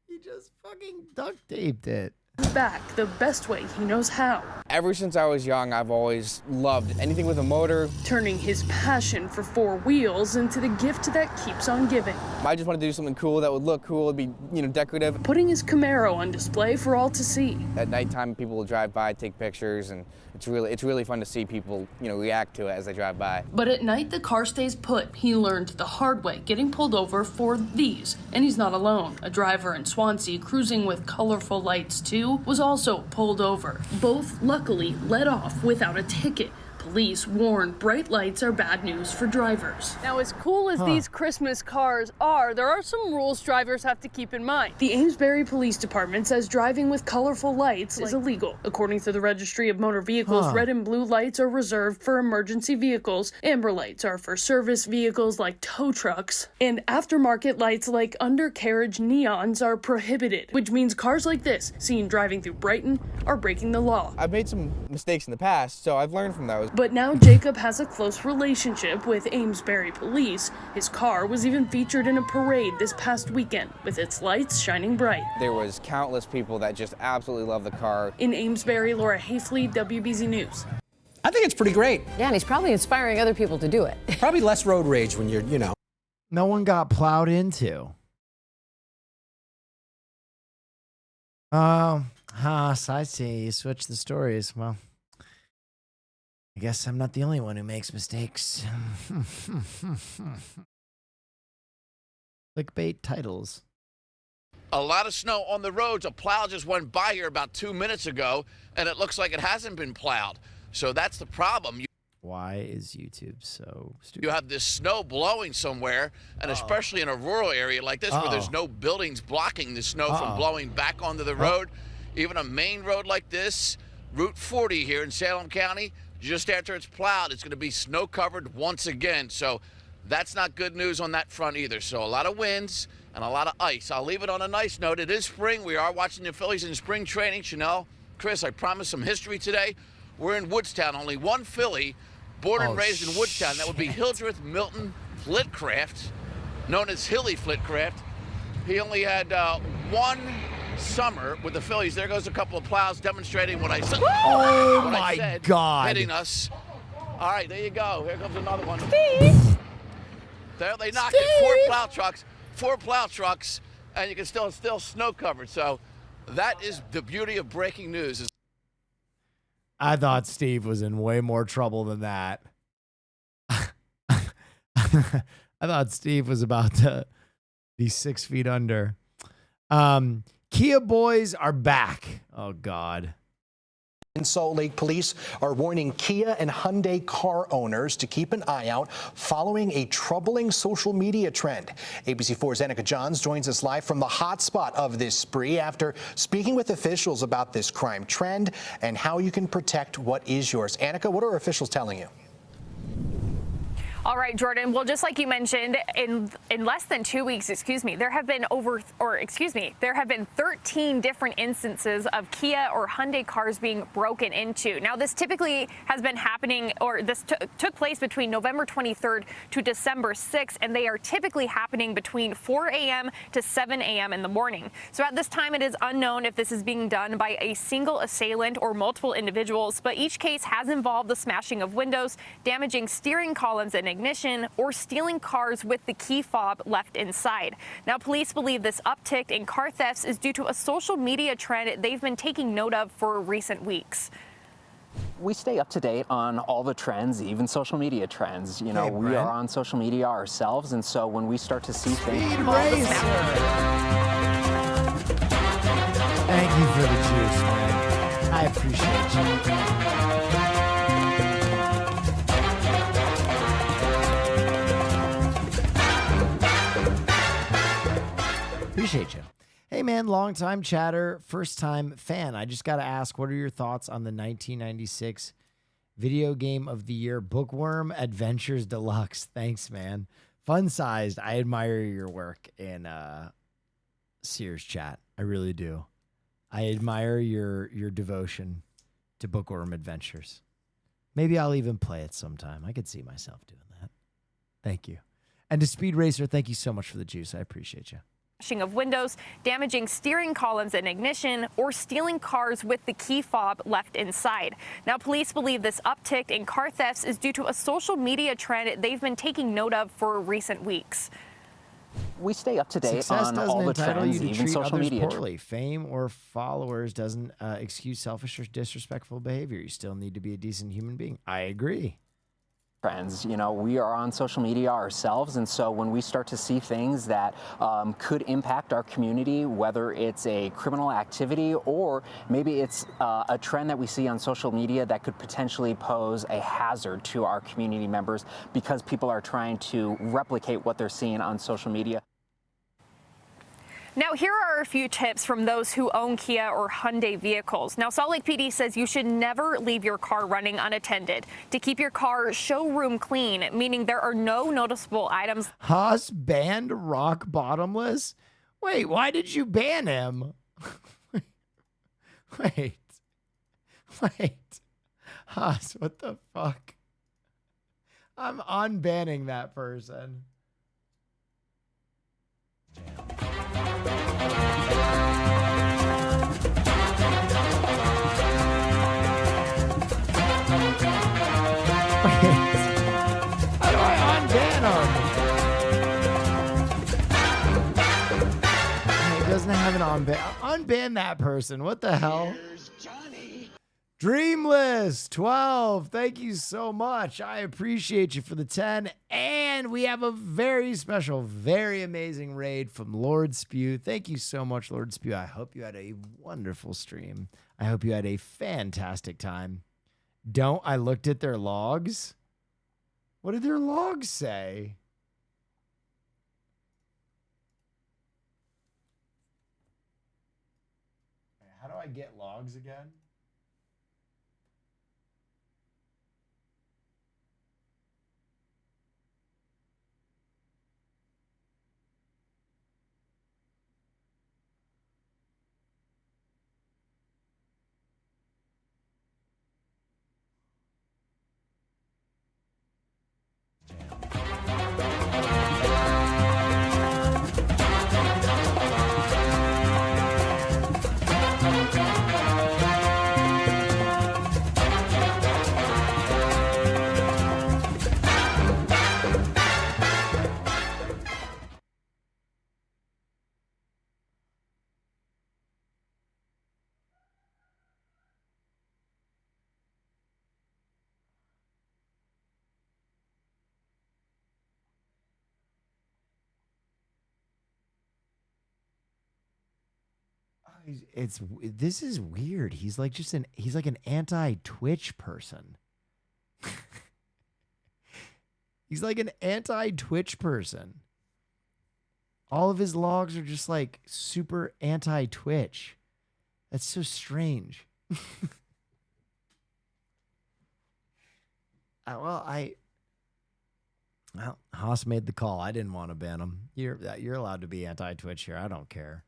He just fucking duct taped it. back the best way he knows how. Ever since I was young, I've always loved anything with a motor. Turning his passion for four wheels into the gift that keeps on giving. I just wanted to do something cool that would look cool, it'd be, decorative. Putting his Camaro on display for all to see. At nighttime, people will drive by, take pictures, and it's really fun to see people, react to it as they drive by. But at night, the car stays put. He learned the hard way, getting pulled over for these. And he's not alone. A driver in Swansea cruising with colorful lights too was also pulled over. Both luckily let off without a ticket. Police warn bright lights are bad news for drivers. Now, as cool as these Christmas cars are, there are some rules drivers have to keep in mind. The Amesbury Police Department says driving with colorful lights is illegal. According to the Registry of Motor Vehicles, red and blue lights are reserved for emergency vehicles. Amber lights are for service vehicles like tow trucks. And aftermarket lights like undercarriage neons are prohibited, which means cars like this, seen driving through Brighton, are breaking the law. I've made some mistakes in the past, so I've learned from those. But now Jacob has a close relationship with Amesbury Police. His car was even featured in a parade this past weekend, with its lights shining bright. There was countless people that just absolutely love the car. In Amesbury, Laura Hafley, WBZ News. I think it's pretty great. Yeah, and he's probably inspiring other people to do it. Probably less road rage when you're, No one got plowed into. Haas, I see. You switched the stories. Well, I guess I'm not the only one who makes mistakes. Clickbait titles. A lot of snow on the roads. A plow just went by here about 2 minutes ago, and it looks like it hasn't been plowed. So that's the problem. Why is YouTube so stupid? You have this snow blowing somewhere, and especially in a rural area like this where there's no buildings blocking the snow from blowing back onto the road. Even a main road like this, Route 40 here in Salem County, just after it's plowed, it's going to be snow covered once again. So that's not good news on that front either. So a lot of winds and a lot of ice. I'll leave it on a nice note. It is spring. We are watching the Phillies in spring training. Chanel, Chris, I promised some history today. We're in Woodstown. Only one Philly born and raised in Woodstown. That would be Hildreth Milton Flitcraft, known as Hilly Flitcraft. He only had one summer with the Phillies. There goes a couple of plows demonstrating what I said. Oh what my I said, God. hitting us. All right, there you go. Here comes another one. There they knocked it. Four plow trucks, and you can still snow covered. So that is the beauty of breaking news. I thought Steve was in way more trouble than that. I thought Steve was about to be 6 feet under. Kia boys are back. Oh, God. In Salt Lake, police are warning Kia and Hyundai car owners to keep an eye out following a troubling social media trend. ABC4's Annika Johns joins us live from the hotspot of this spree after speaking with officials about this crime trend and how you can protect what is yours. Annika, what are officials telling you? All right, Jordan. Well, just like you mentioned, in less than 2 weeks, there have been there have been 13 different instances of Kia or Hyundai cars being broken into. Now, this typically has been happening, or this took place between November 23rd to December 6th, and they are typically happening between 4 a.m. to 7 a.m. in the morning. So at this time, it is unknown if this is being done by a single assailant or multiple individuals, but each case has involved the smashing of windows, damaging steering columns and ignition, or stealing cars with the key fob left inside. Now, police believe this uptick in car thefts is due to a social media trend they've been taking note of for recent weeks. We stay up to date on all the trends, even social media trends. You know, we are on social media ourselves, and so when we start to see things. Speed Racer. Thank you for the juice, man. I appreciate you. Appreciate you. Hey, man, long-time chatter, first-time fan. I just got to ask, what are your thoughts on the 1996 Video Game of the Year Bookworm Adventures Deluxe? Thanks, man. Fun-sized. I admire your work in Sears chat. I really do. I admire your devotion to Bookworm Adventures. Maybe I'll even play it sometime. I could see myself doing that. Thank you. And to Speed Racer, thank you so much for the juice. I appreciate you. Of windows, damaging steering columns and ignition, or stealing cars with the key fob left inside. Now, police believe this uptick in car thefts is due to a social media trend they've been taking note of for recent weeks. We stay up to date on all the trends, even social media. Poorly. Fame or followers doesn't excuse selfish or disrespectful behavior. You still need to be a decent human being. I agree. Trends. You know, we are on social media ourselves, and so when we start to see things that could impact our community, whether it's a criminal activity or maybe it's a trend that we see on social media that could potentially pose a hazard to our community members because people are trying to replicate what they're seeing on social media. Now, here are a few tips from those who own Kia or Hyundai vehicles. Now, Salt Lake PD says you should never leave your car running unattended. To keep your car showroom clean, meaning there are no noticeable items. Haas banned Rock Bottomless? Wait, why did you ban him? Wait. Haas, what the fuck? I'm unbanning that person. How do I unban him? It doesn't have an unban. Unban that person. What the hell? Dreamless 12. Thank you so much. I appreciate you for the 10. And we have a very special, very amazing raid from Lord Spew. Thank you so much, Lord Spew. I hope you had a wonderful stream. I hope you had a fantastic time. I looked at their logs. What did their logs say? How do I get logs again? This is weird. He's like an anti-Twitch person. He's like an anti-Twitch person. All of his logs are just like super anti-Twitch. That's so strange. Well, Haas made the call. I didn't want to ban him. You're allowed to be anti-Twitch here. I don't care.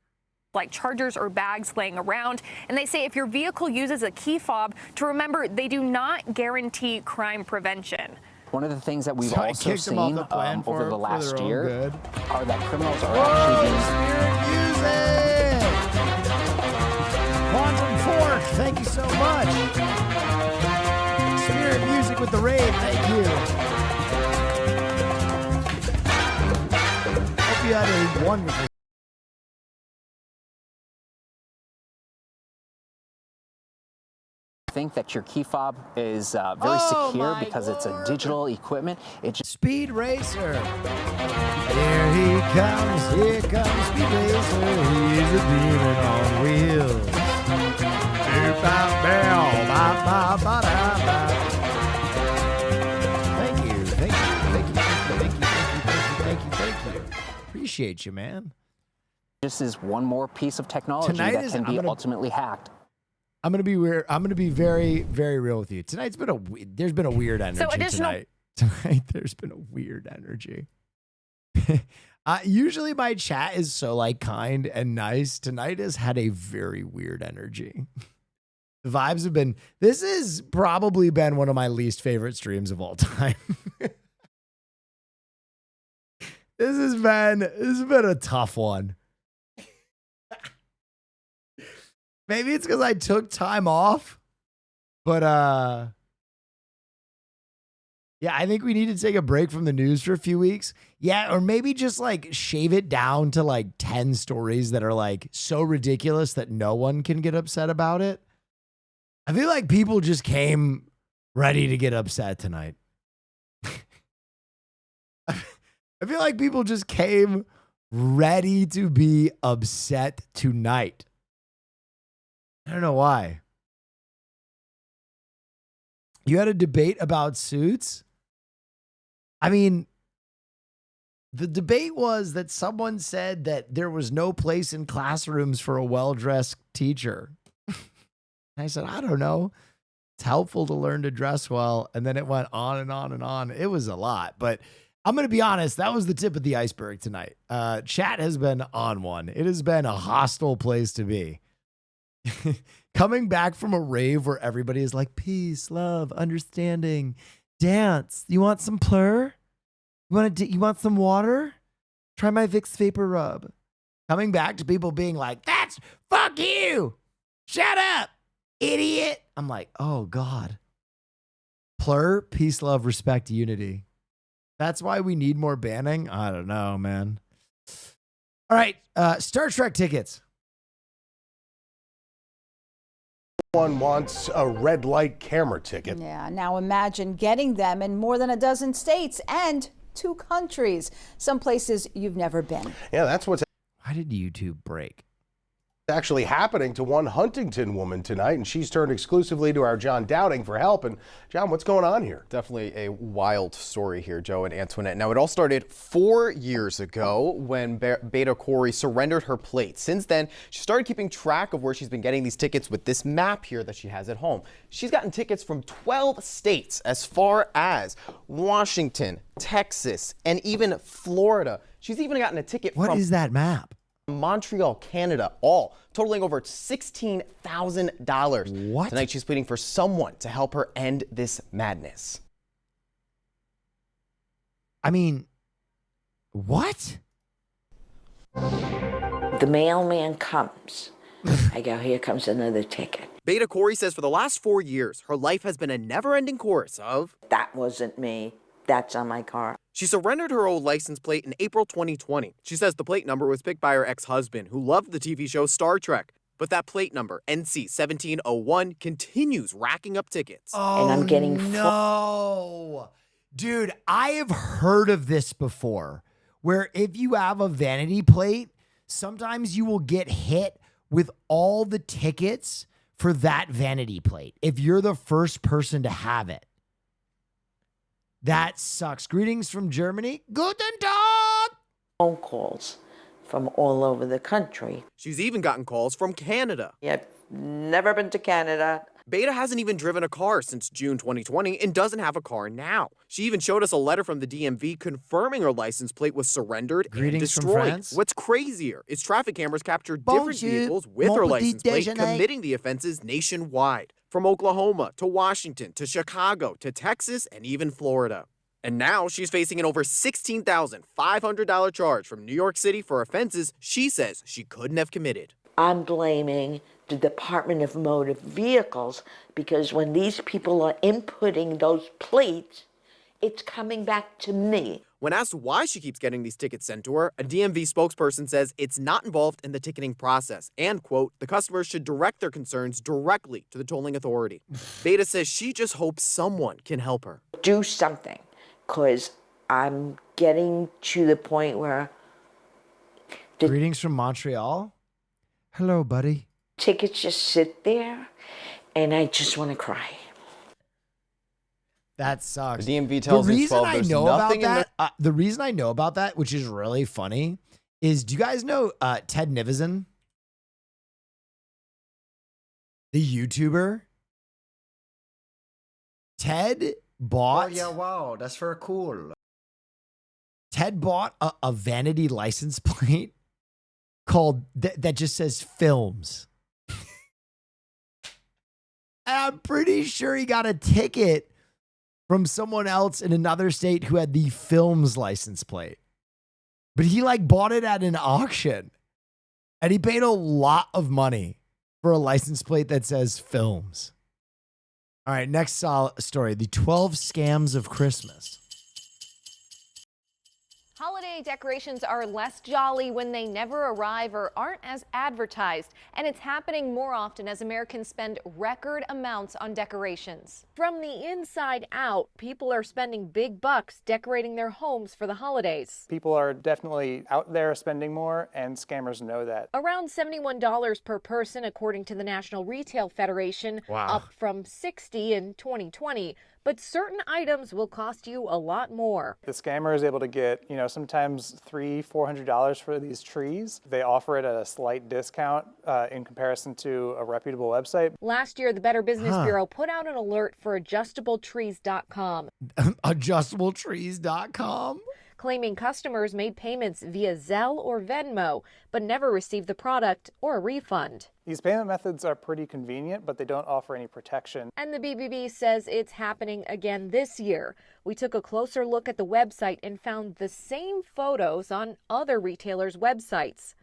Like chargers or bags laying around. And they say if your vehicle uses a key fob, to remember they do not guarantee crime prevention. One of the things that we've also seen over the last year are that criminals are actually being... Spirit Music! Quantum Fork, thank you so much. Spirit Music with the raid, thank you. Hope you had a wonderful think that your key fob is very secure because it's a digital equipment. It just Speed Racer. Here he comes, Speed Racer. He's a demon on wheels. Thank you. Appreciate you, man. This is one more piece of technology that can be ultimately hacked. I'm gonna be weird. I'm gonna be very, very real with you. There's been a weird energy tonight. Tonight there's been a weird energy. Usually my chat is so like kind and nice. Tonight has had a very weird energy. The vibes have been. This has probably been one of my least favorite streams of all time. This has been a tough one. Maybe it's because I took time off, but yeah, I think we need to take a break from the news for a few weeks. Yeah, or maybe just like shave it down to like 10 stories that are like so ridiculous that no one can get upset about it. I feel like people just came ready to get upset tonight. I feel like people just came ready to be upset tonight. I don't know why. You had a debate about suits? I mean, the debate was that someone said that there was no place in classrooms for a well-dressed teacher. I said, I don't know. It's helpful to learn to dress well. And then it went on and on and on. It was a lot, but I'm going to be honest. That was the tip of the iceberg tonight. Chat has been on one. It has been a hostile place to be. Coming back from a rave where everybody is like, peace, love, understanding, dance. You want some plur? You want some water? Try my Vicks Vapor Rub. Coming back to people being like, that's fuck you. Shut up, idiot. I'm like, oh God. Plur, peace, love, respect, unity. That's why we need more banning? I don't know, man. All right, Star Trek tickets. One wants a red light camera ticket. Yeah, now imagine getting them in more than a dozen states and 2 countries, some places you've never been. Yeah, that's what's Why did YouTube break? actually happening to one Huntington woman tonight, and she's turned exclusively to our John Dowding for help. And John, what's going on here? Definitely a wild story here, Joe and Antoinette. Now, it all started 4 years ago when Beta Corey surrendered her plate. Since then, she started keeping track of where she's been getting these tickets with this map here that she has at home. She's gotten tickets from 12 states as far as Washington, Texas, and even Florida. She's even gotten a ticket from... What is that map? Montreal, Canada, all totaling over $16,000. What? Tonight she's pleading for someone to help her end this madness. I mean, what? The mailman comes. I go, here comes another ticket. Beta Corey says for the last 4 years, her life has been a never-ending chorus of... That wasn't me. That's on my car. She surrendered her old license plate in April 2020. She says the plate number was picked by her ex-husband, who loved the TV show Star Trek. But that plate number, NC-1701, continues racking up tickets. Oh, and I'm getting no. Dude, I have heard of this before, where if you have a vanity plate, sometimes you will get hit with all the tickets for that vanity plate if you're the first person to have it. That sucks. Greetings from Germany. Guten Tag. Phone calls from all over the country. She's even gotten calls from Canada. I've never been to Canada. Beta hasn't even driven a car since June 2020 and doesn't have a car now. She even showed us a letter from the DMV confirming her license plate was surrendered and destroyed. From France. What's crazier is traffic cameras captured different vehicles with her license plate committing the offenses nationwide. From Oklahoma to Washington to Chicago to Texas and even Florida. And now she's facing an over $16,500 charge from New York City for offenses she says she couldn't have committed. I'm blaming the Department of Motor Vehicles because when these people are inputting those plates, it's coming back to me. When asked why she keeps getting these tickets sent to her, a DMV spokesperson says it's not involved in the ticketing process and, quote, the customers should direct their concerns directly to the tolling authority. Beta says she just hopes someone can help her. Do something, because I'm getting to the point where Greetings from Montreal. Hello, buddy. tickets just sit there and I just want to cry. That sucks. The DMV tells the us reason 12, I there's know nothing about in that, the reason I know about that, which is really funny, is do you guys know Ted Nivison, the YouTuber? Ted bought. Oh yeah, wow, that's very cool. Ted bought a vanity license plate called that just says films. And I'm pretty sure he got a ticket from someone else in another state who had the films license plate. But he like bought it at an auction. And he paid a lot of money for a license plate that says films. All right, next story. The 12 scams of Christmas. Holiday decorations are less jolly when they never arrive or aren't as advertised, and it's happening more often as Americans spend record amounts on decorations. From the inside out, people are spending big bucks decorating their homes for the holidays. People are definitely out there spending more, and scammers know that. Around $71 per person, according to the National Retail Federation, up from $60 in 2020. But certain items will cost you a lot more. The scammer is able to get, sometimes $300-400 for these trees. They offer it at a slight discount in comparison to a reputable website. Last year, the Better Business Bureau put out an alert for AdjustableTrees.com. AdjustableTrees.com? Claiming customers made payments via Zelle or Venmo, but never received the product or a refund. These payment methods are pretty convenient, but they don't offer any protection. And the BBB says it's happening again this year. We took a closer look at the website and found the same photos on other retailers' websites.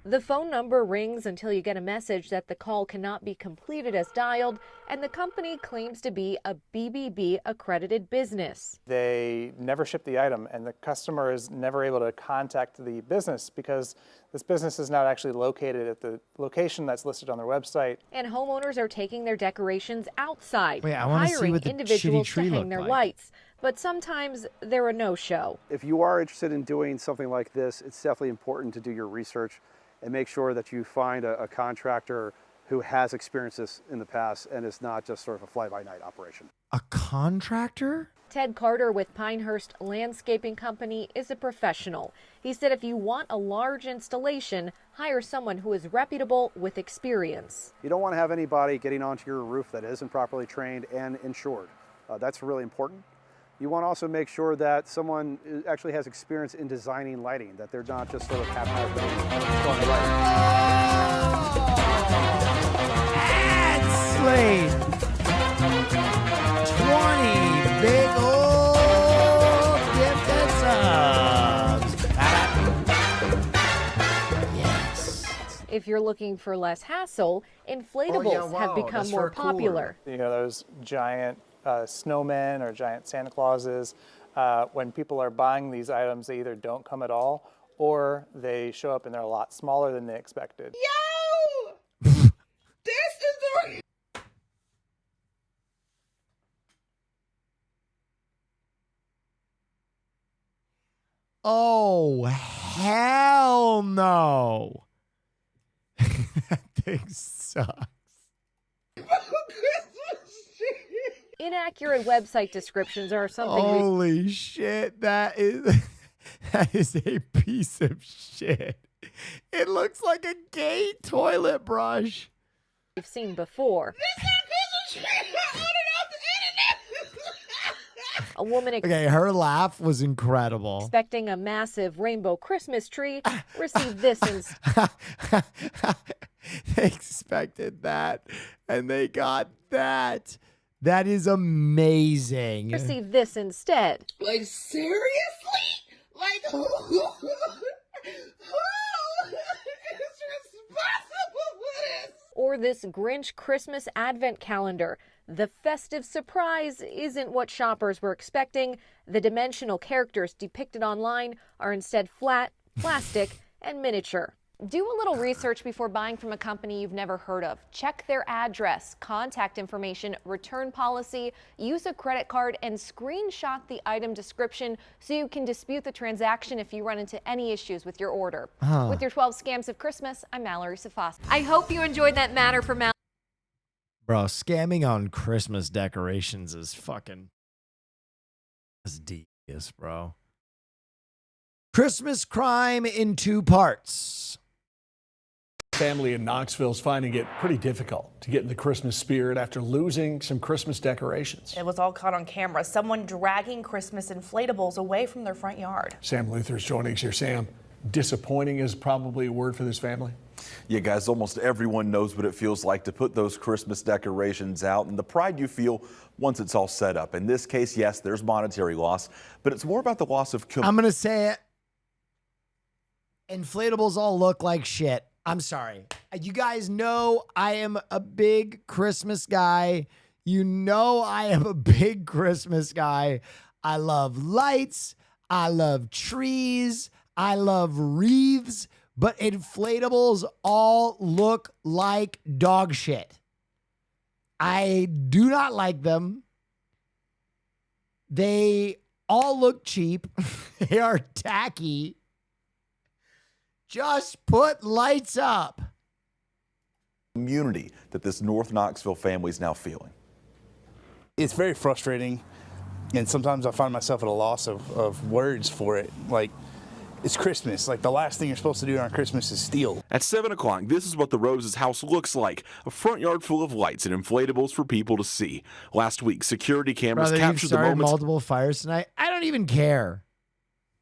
The phone number rings until you get a message that the call cannot be completed as dialed, and the company claims to be a BBB accredited business. They never ship the item, and the customer is never able to contact the business because this business is not actually located at the location that's listed on their website. And homeowners are taking their decorations outside, Wait, I wanna see hiring what the individuals shitty tree to hang looked their like. lights. But sometimes they're a no-show. If you are interested in doing something like this, it's definitely important to do your research and make sure that you find a contractor who has experienced this in the past and is not just sort of a fly-by-night operation. A contractor? Ted Carter with Pinehurst Landscaping Company is a professional. He said if you want a large installation, hire someone who is reputable with experience. You don't want to have anybody getting onto your roof that isn't properly trained and insured. That's really important. You want to also make sure that someone actually has experience in designing lighting, that they're not just sort of haphazardly installing Ad lighting. Slate. 20 big old gifted subs. Yes. If you're looking for less hassle, inflatables have become more popular. Those giant snowmen or giant Santa Clauses, when people are buying these items, they either don't come at all or they show up and they're a lot smaller than they expected. Yo! This is the... Oh, hell no. That thing sucks. Inaccurate website descriptions are something Holy shit, that is a piece of shit. It looks like a gay toilet brush. we've seen before. A woman Okay, her laugh was incredible. expecting a massive rainbow Christmas tree received this instead. They expected that, and they got that. That is amazing. Received this instead. Like, seriously? Like, who is responsible for this? Or this Grinch Christmas Advent calendar. The festive surprise isn't what shoppers were expecting. The dimensional characters depicted online are instead flat, plastic, and miniature. Do a little research before buying from a company you've never heard of. Check their address, contact information, return policy, use a credit card, and screenshot the item description so you can dispute the transaction if you run into any issues with your order. With your 12 scams of Christmas, I'm Mallory Safas. I hope you enjoyed that matter for Mallory. Bro, scamming on Christmas decorations is fucking... That's devious, bro. Christmas crime in 2 parts. Family in Knoxville is finding it pretty difficult to get in the Christmas spirit after losing some Christmas decorations. It was all caught on camera. Someone dragging Christmas inflatables away from their front yard. Sam Luther's joining us here. Sam, disappointing is probably a word for this family. Yeah, guys, almost everyone knows what it feels like to put those Christmas decorations out and the pride you feel once it's all set up. In this case, yes, there's monetary loss, but it's more about the loss of... I'm going to say it. Inflatables all look like shit. I'm sorry. You guys know I am a big Christmas guy. You know I am a big Christmas guy. I love lights. I love trees. I love wreaths. But inflatables all look like dog shit. I do not like them. They all look cheap. They are tacky. Just put lights up. Community that this North Knoxville family is now feeling. It's very frustrating, and sometimes I find myself at a loss of words for it. Like, it's Christmas. Like, the last thing you're supposed to do on Christmas is steal. At 7 o'clock, this is what the Roses house looks like. A front yard full of lights and inflatables for people to see. Last week, security cameras captured the moments. Multiple fires tonight. I don't even care.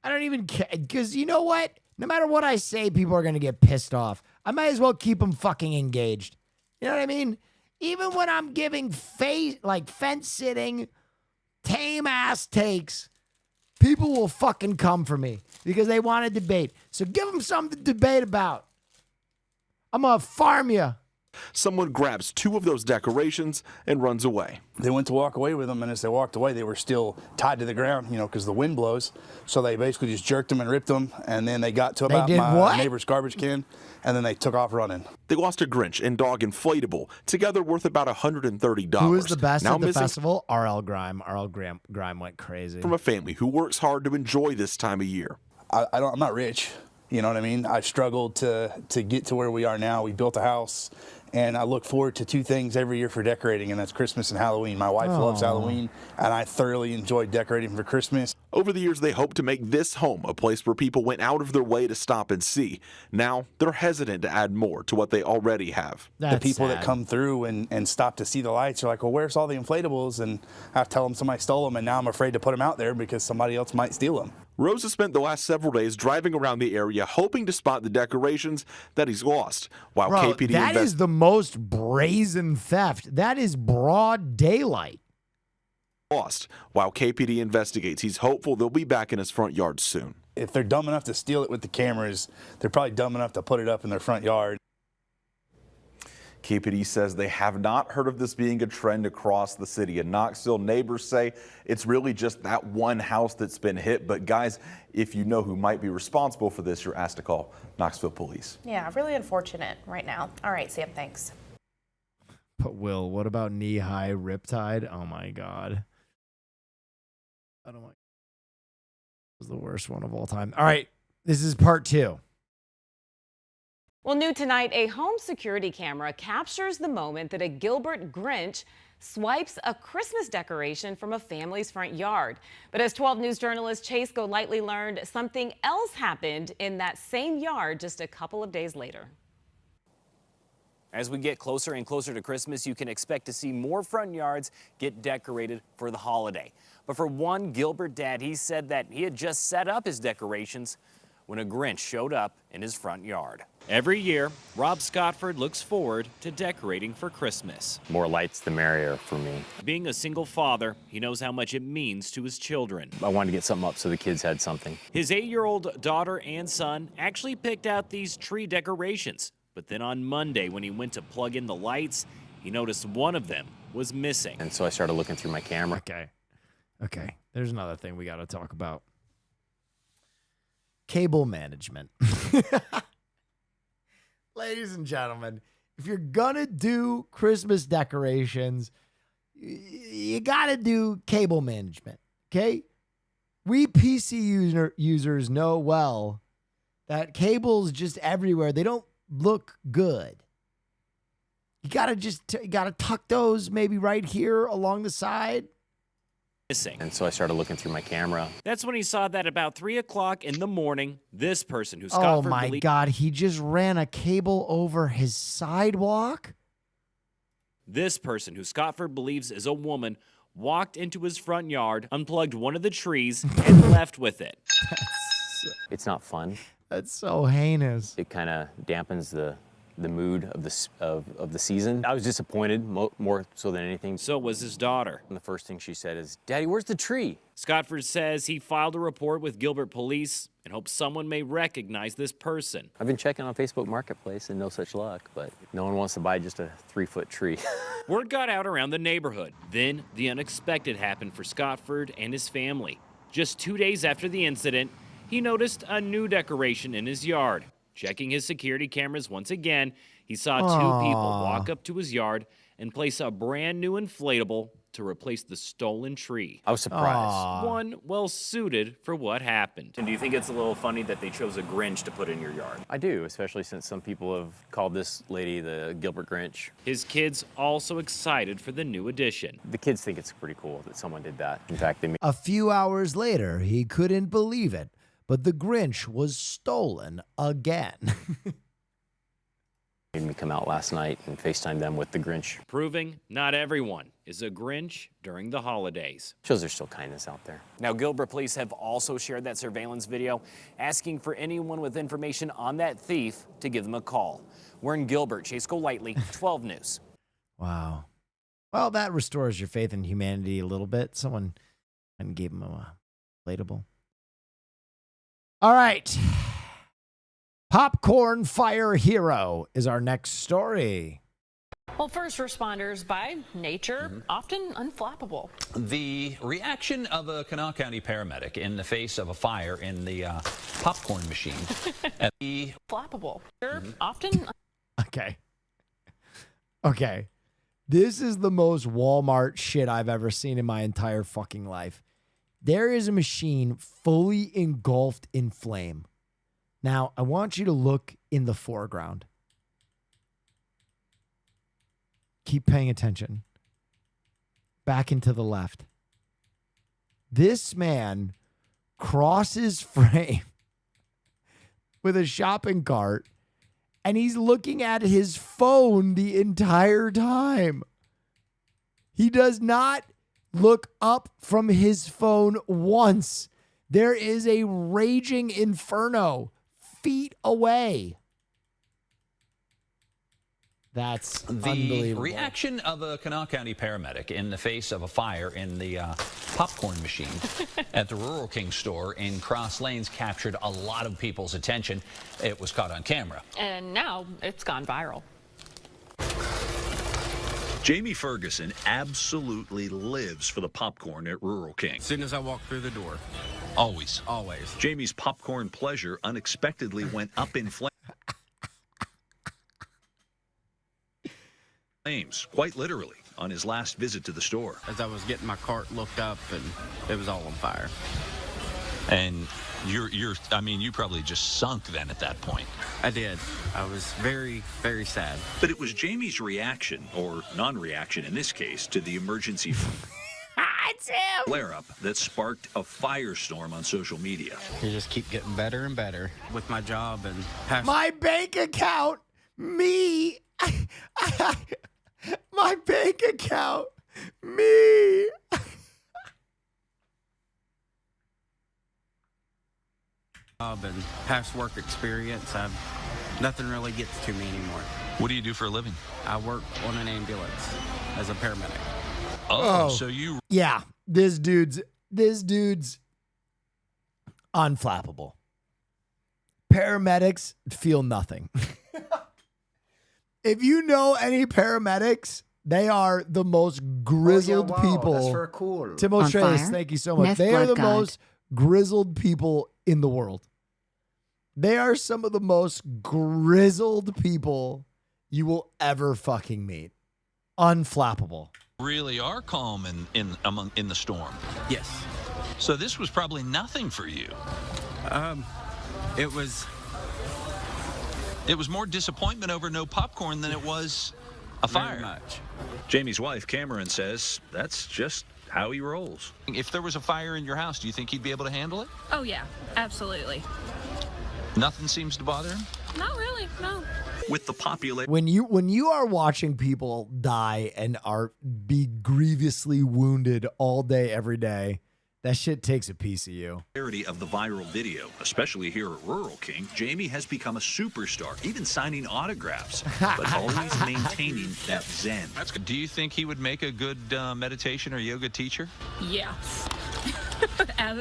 I don't even care. Because you know what? No matter what I say, people are going to get pissed off. I might as well keep them fucking engaged. You know what I mean? Even when I'm giving fence sitting, tame ass takes, people will fucking come for me because they want to debate. So give them something to debate about. I'm going to farm you. Someone grabs 2 of those decorations and runs away. They went to walk away with them, and as they walked away, they were still tied to the ground, you know, because the wind blows. So they basically just jerked them and ripped them, and then they got to about my neighbor's garbage can, and then they took off running. They lost a Grinch and dog inflatable, together worth about $130. Who was the best at the festival? R.L. Grime. R.L. Grime went crazy. From a family who works hard to enjoy this time of year. I'm not rich. You know what I mean? I struggled to get to where we are now. We built a house, and I look forward to 2 things every year for decorating, and that's Christmas and Halloween. My wife loves Halloween, and I thoroughly enjoy decorating for Christmas. Over the years, they hope to make this home a place where people went out of their way to stop and see. Now, they're hesitant to add more to what they already have. The people that come through and stop to see the lights are like, well, where's all the inflatables? And I tell them somebody stole them, and now I'm afraid to put them out there because somebody else might steal them. Rosa spent the last several days driving around the area hoping to spot the decorations that he's lost. While KPD that is the most brazen theft. That is broad daylight. While KPD investigates, he's hopeful they'll be back in his front yard soon. If they're dumb enough to steal it with the cameras, they're probably dumb enough to put it up in their front yard. KPD says they have not heard of this being a trend across the city. In Knoxville, neighbors say it's really just that one house that's been hit. But guys, if you know who might be responsible for this, you're asked to call Knoxville Police. Yeah, really unfortunate right now. All right, Sam, thanks. But Will, what about knee-high Riptide? Oh my God. I don't like. It was the worst one of all time. All right, this is part 2. Well, new tonight, a home security camera captures the moment that a Gilbert Grinch swipes a Christmas decoration from a family's front yard. But as 12 News journalist Chase Golightly learned, something else happened in that same yard just a couple of days later. As we get closer and closer to Christmas, you can expect to see more front yards get decorated for the holiday. But for one Gilbert dad, he said that he had just set up his decorations when a Grinch showed up in his front yard. Every year, Rob Scottford looks forward to decorating for Christmas. More lights, the merrier for me. Being a single father, he knows how much it means to his children. I wanted to get something up so the kids had something. His 8-year-old daughter and son actually picked out these tree decorations. But then on Monday, when he went to plug in the lights, he noticed one of them was missing. And so I started looking through my camera. Okay. There's another thing we got to talk about. Cable management. Ladies and gentlemen, if you're going to do Christmas decorations, you got to do cable management, okay? We PC users know well that cables just everywhere, they don't look good. You got to tuck those maybe right here along the side. Missing. And so I started looking through my camera. That's when he saw that about 3 o'clock in the morning, this person who Oh Scotford my believed God, he just ran a cable over his sidewalk? This person, who Scotford believes is a woman, walked into his front yard, unplugged one of the trees, and left with it. It's not fun. That's so heinous. It kind of dampens the mood of the season. I was disappointed more so than anything. So was his daughter. And the first thing she said is, "Daddy, where's the tree?" Scotford says he filed a report with Gilbert Police and hopes someone may recognize this person. I've been checking on Facebook Marketplace and no such luck, but no one wants to buy just a 3-foot tree. Word got out around the neighborhood. Then the unexpected happened for Scotford and his family. Just 2 days after the incident, he noticed a new decoration in his yard. Checking his security cameras once again, he saw two people walk up to his yard and place a brand new inflatable to replace the stolen tree. I was surprised. One well suited for what happened. And do you think it's a little funny that they chose a Grinch to put in your yard? I do, especially since some people have called this lady the Gilbert Grinch. His kids also excited for the new addition. The kids think it's pretty cool that someone did that. In fact, they A few hours later, he couldn't believe it, but the Grinch was stolen again. made me come out last night and FaceTime them with the Grinch. Proving not everyone is a Grinch during the holidays. Shows there's still kindness out there. Now, Gilbert police have also shared that surveillance video, asking for anyone with information on that thief to give them a call. We're in Gilbert. Chase Golightly, 12 News. Wow. Well, that restores your faith in humanity a little bit. Someone gave him a inflatable. All right. Popcorn Fire Hero is our next story. Well, first responders, by nature, often unflappable. The reaction of a Kanawha County paramedic in the face of a fire in the popcorn machine. At the Flappable. Often. Okay. This is the most Walmart shit I've ever seen in my entire fucking life. There is a machine fully engulfed in flame. Now, I want you to look in the foreground. Keep paying attention. Back into the left. This man crosses frame with a shopping cart, and he's looking at his phone the entire time. He does not look up from his phone once. There is a raging inferno feet away. That's the unbelievable. reaction of a Kanawha County paramedic in the face of a fire in the popcorn machine at the Rural King store in Cross Lanes captured a lot of people's attention. It was caught on camera. And now it's gone viral. Jamie Ferguson absolutely lives for the popcorn at Rural King. As soon as I walk through the door. Always. Always. Jamie's popcorn pleasure unexpectedly went up in flames, quite literally, on his last visit to the store. As I was getting my cart looked up, and it was all on fire. And you probably just sunk then at that point. I did. I was very, very sad. But it was Jamie's reaction, or non-reaction in this case, to the emergency flare-up that sparked a firestorm on social media. You just keep getting better and better with my job and My bank account, me. My bank account, me. job and past work experience. Nothing really gets to me anymore. What do you do for a living? I work on an ambulance as a paramedic. Oh, so you... Yeah, this dude's unflappable. Paramedics feel nothing. If you know any paramedics, They are the most grizzled people. That's for cool. Timo Trace, thank you so much. Nef They are the Blood God. most grizzled people in the world. They are some of the most grizzled people you will ever fucking meet. Unflappable. Really are calm in the storm. Yes. So this was probably nothing for you. It was more disappointment over no popcorn than it was a fire. very much. Jamie's wife, Cameron, says that's just how he rolls. If there was a fire in your house, do you think he'd be able to handle it? Oh, yeah, absolutely. Nothing seems to bother him? Not really, no. With the population When you are watching people die and be grievously wounded all day, every day, that shit takes a piece of you. of the viral video, especially here at Rural King, Jamie has become a superstar, even signing autographs, but always maintaining that zen. Do you think he would make a good meditation or yoga teacher? Yeah.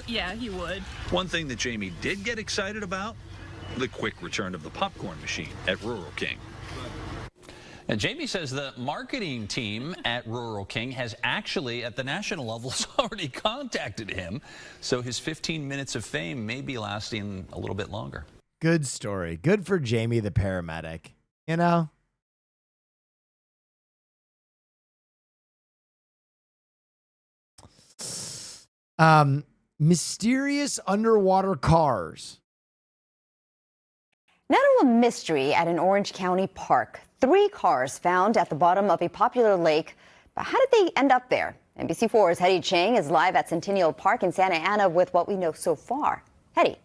Yeah, he would. One thing that Jamie did get excited about, the quick return of the popcorn machine at Rural King. And Jamie says the marketing team at Rural King has actually, at the national level, already contacted him. So his 15 minutes of fame may be lasting a little bit longer. Good story. Good for Jamie the paramedic. You know? Mysterious underwater cars. Not a mystery at an Orange County park. 3 cars found at the bottom of a popular lake. But how did they end up there? NBC4's Hetty Chang is live at Centennial Park in Santa Ana with what we know so far. Hetty.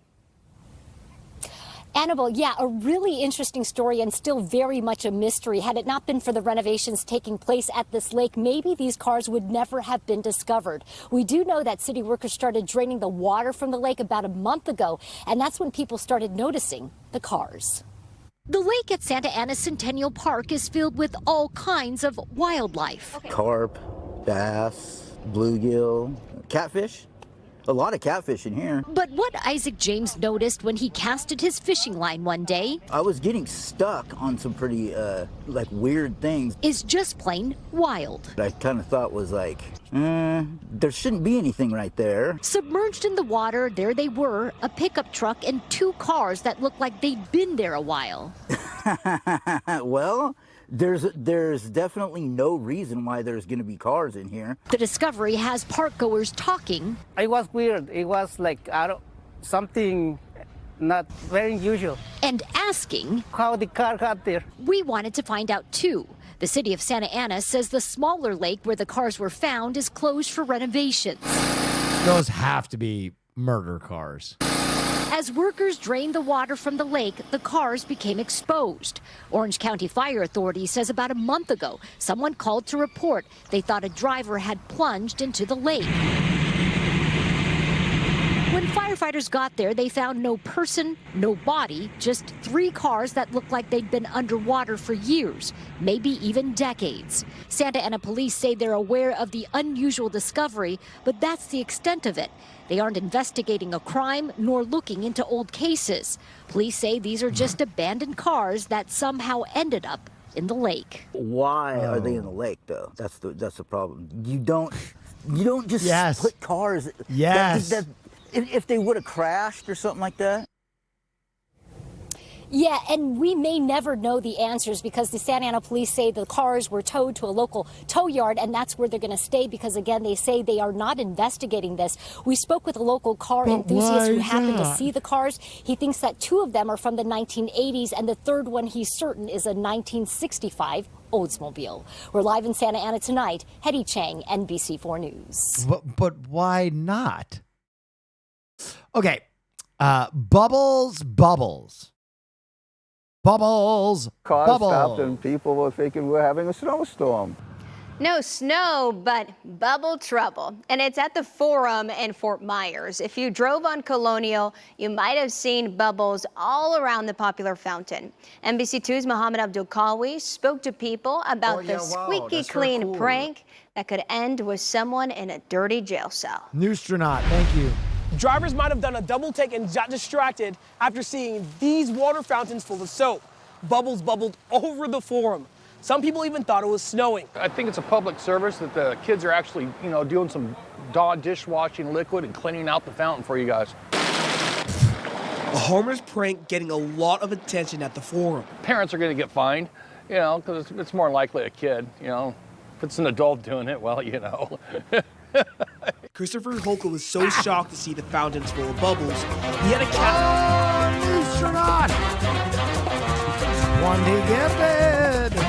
Annabelle, yeah, a really interesting story and still very much a mystery. Had it not been for the renovations taking place at this lake, maybe these cars would never have been discovered. We do know that city workers started draining the water from the lake about a month ago, and that's when people started noticing the cars. The lake at Santa Ana Centennial Park is filled with all kinds of wildlife. Carp, bass, bluegill, catfish. A lot of catfish in here. But what Isaac James noticed when he casted his fishing line one day, I was getting stuck on some pretty weird things. Is just plain wild. I kind of thought was like, there shouldn't be anything right there. Submerged in the water, there they were, a pickup truck and 2 cars that looked like they'd been there a while. Well, there's definitely no reason why there's going to be cars in here. The discovery has park goers talking. It was weird. It was like something not very usual. And asking how the car got there. We wanted to find out too. The city of Santa Ana says the smaller lake where the cars were found is closed for renovations. Those have to be murder cars. As workers drained the water from the lake, the cars became exposed. Orange County Fire Authority says about a month ago, someone called to report they thought a driver had plunged into the lake. When firefighters got there, they found no person, no body, just 3 cars that looked like they'd been underwater for years, maybe even decades. Santa Ana police say they're aware of the unusual discovery, but that's the extent of it. They aren't investigating a crime nor looking into old cases. Police say these are just abandoned cars that somehow ended up in the lake. Why are they in the lake, though? That's the problem. You don't just put cars. Yes. If they would have crashed or something like that. Yeah, and we may never know the answers because the Santa Ana police say the cars were towed to a local tow yard, and that's where they're going to stay because, again, they say they are not investigating this. We spoke with a local car enthusiast who happened to see the cars. He thinks that 2 of them are from the 1980s, and the third one, he's certain, is a 1965 Oldsmobile. We're live in Santa Ana tonight. Hetty Chang, NBC4 News. But why not? Okay. Bubbles. Cars stopped and people were thinking we're having a snowstorm. No snow, but bubble trouble. And it's at the Forum in Fort Myers. If you drove on Colonial, you might have seen bubbles all around the popular fountain. NBC2's Mohammed Abdul-Kawi spoke to people about the squeaky clean prank that could end with someone in a dirty jail cell. Newstronaut, thank you. Drivers might have done a double take and got distracted after seeing these water fountains full of soap. Bubbles bubbled over the Forum. Some people even thought it was snowing. I think it's a public service that the kids are actually, doing some dishwashing liquid and cleaning out the fountain for you guys. A homer's prank getting a lot of attention at the forum. Parents are going to get fined, because it's more likely a kid, If it's an adult doing it, well, Christopher Holcomb was so shocked to see the fountains full of bubbles, he had a cat. Loose or not? One day gifted.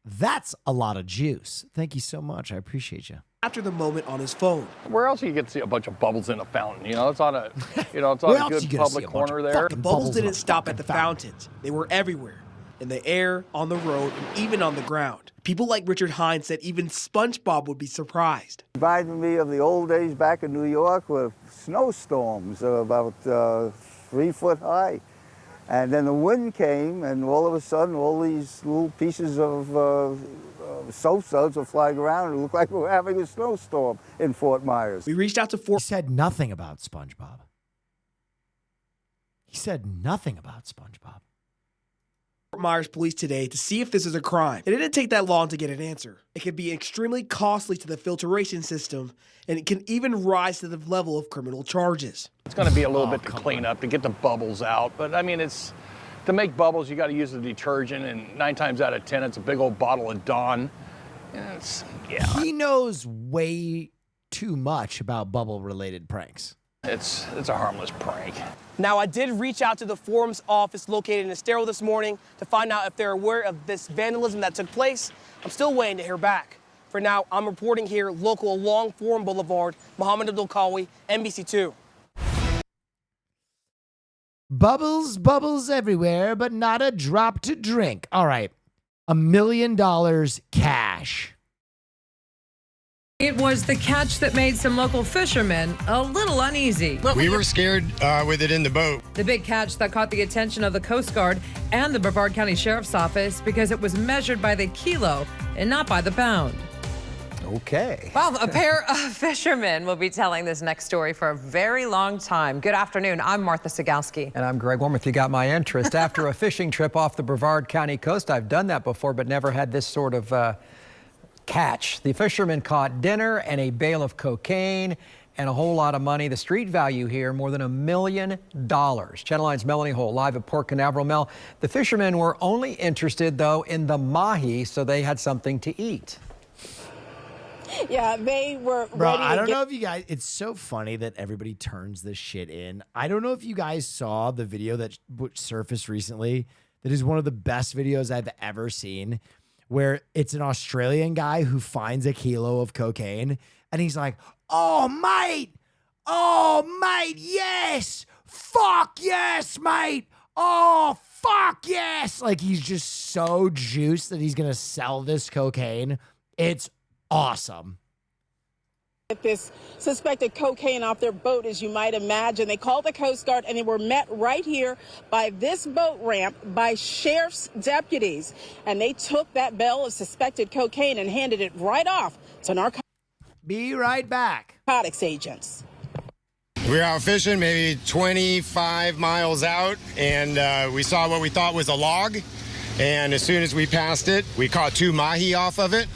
That's a lot of juice. Thank you so much. I appreciate you. After the moment on his phone. Where else do you get to see a bunch of bubbles in a fountain? It's on a, it's on a good public corner there. The bubbles didn't stop at the fountains. They were everywhere. In the air, on the road, and even on the ground. People like Richard Hines said even SpongeBob would be surprised. Reminded me of the old days back in New York with snowstorms about 3 foot high. And then the wind came, and all of a sudden, all these little pieces of soap suds were flying around. It looked like we were having a snowstorm in Fort Myers. We reached out to Fort. He said nothing about SpongeBob. He said nothing about SpongeBob. Fort Myers police today to see if this is a crime. It didn't take that long to get an answer. It can be extremely costly to the filtration system, and it can even rise to the level of criminal charges. It's going to be a little bit to clean up, to get the bubbles out. But I mean, to make bubbles, you got to use the detergent, and 9 times out of 10, it's a big old bottle of Dawn. He knows way too much about bubble-related pranks. It's a harmless prank. Now, I did reach out to the forum's office located in Estero this morning to find out if they're aware of this vandalism that took place. I'm still waiting to hear back. For now, I'm reporting here local along Forum Boulevard, Mohammed Abdul-Kawi, NBC2. Bubbles, bubbles everywhere, but not a drop to drink. All right, $1 million cash. It was the catch that made some local fishermen a little uneasy. We were scared with it in the boat. The big catch that caught the attention of the Coast Guard and the Brevard County Sheriff's Office because it was measured by the kilo and not by the pound. Okay. Well, a pair of fishermen will be telling this next story for a very long time. Good afternoon. I'm Martha Sigalski. And I'm Greg Wormuth. You got my interest. After a fishing trip off the Brevard County coast, I've done that before, but never had this sort of catch. The fishermen caught dinner and a bale of cocaine and a whole lot of money. The street value here, more than $1 million. Channel 9's Melanie Holt live at Port Canaveral. Mel, the fishermen were only interested, though, in the mahi, so they had something to eat. Yeah, they were Bro, ready to I don't know if you guys, it's so funny that everybody turns this shit in. I don't know if you guys saw the video that surfaced recently. That is one of the best videos I've ever seen, where it's an Australian guy who finds a kilo of cocaine and he's like, oh, mate, yes, fuck yes, mate. Oh, fuck yes. Like, he's just so juiced that he's going to sell this cocaine. It's awesome. Get this suspected cocaine off their boat, as you might imagine. They called the Coast Guard and they were met right here by this boat ramp by sheriff's deputies. And they took that bale of suspected cocaine and handed it right off to narcotics. Be right back. Narcotics agents. We were out fishing maybe 25 miles out, and we saw what we thought was a log. And as soon as we passed it, we caught 2 mahi off of it.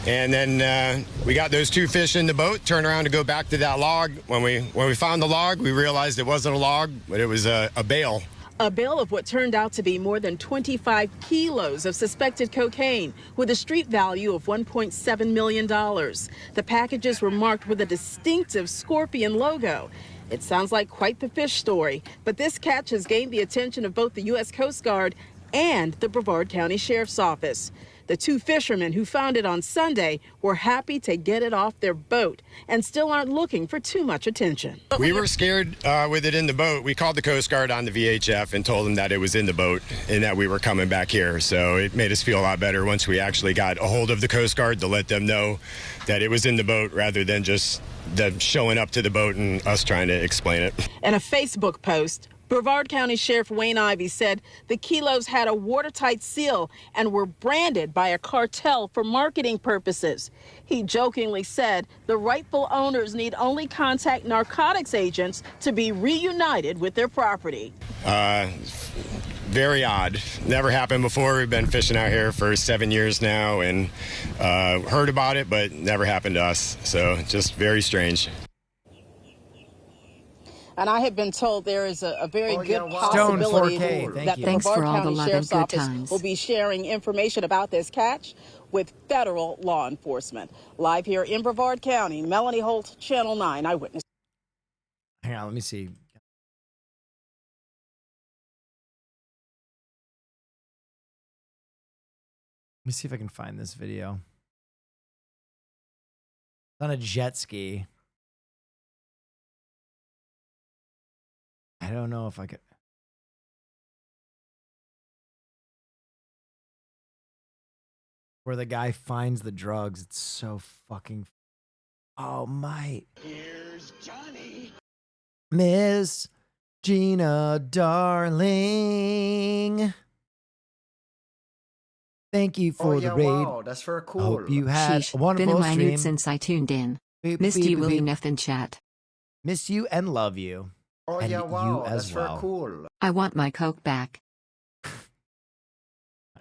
And then we got those 2 fish in the boat, turned around to go back to that log. When we found the log, we realized it wasn't a log, but it was a bale. A bale of what turned out to be more than 25 kilos of suspected cocaine with a street value of $1.7 million. The packages were marked with a distinctive scorpion logo. It sounds like quite the fish story, but this catch has gained the attention of both the U.S. Coast Guard and the Brevard County Sheriff's Office. The 2 fishermen who found it on Sunday were happy to get it off their boat and still aren't looking for too much attention. We were scared with it in the boat. We called the Coast Guard on the VHF and told them that it was in the boat and that we were coming back here. So it made us feel a lot better once we actually got a hold of the Coast Guard to let them know that it was in the boat rather than just them showing up to the boat and us trying to explain it. In a Facebook post, Brevard County Sheriff Wayne Ivey said the kilos had a watertight seal and were branded by a cartel for marketing purposes. He jokingly said the rightful owners need only contact narcotics agents to be reunited with their property. Very odd. Never happened before. We've been fishing out here for 7 years now and heard about it, but never happened to us. So just very strange. And I have been told there is a very good possibility that the Brevard County Sheriff's Office will be sharing information about this catch with federal law enforcement. Live here in Brevard County, Melanie Holt, Channel 9 Eyewitness. Hang on, let me see. Let me see if I can find this video. It's on a jet ski. I don't know if I could. Where the guy finds the drugs. It's so fucking. Oh, my. Here's Johnny. Miss Gina, darling. Thank you for the raid. Wow, that's very cool. Hope you had Sheesh, a wonderful been a stream. minute since I tuned in. Beep, Missed beep, you, beep, Willie beep. Neff in chat. Miss you and love you. Oh, and yeah, wow, you as that's well. very cool. I want my Coke back.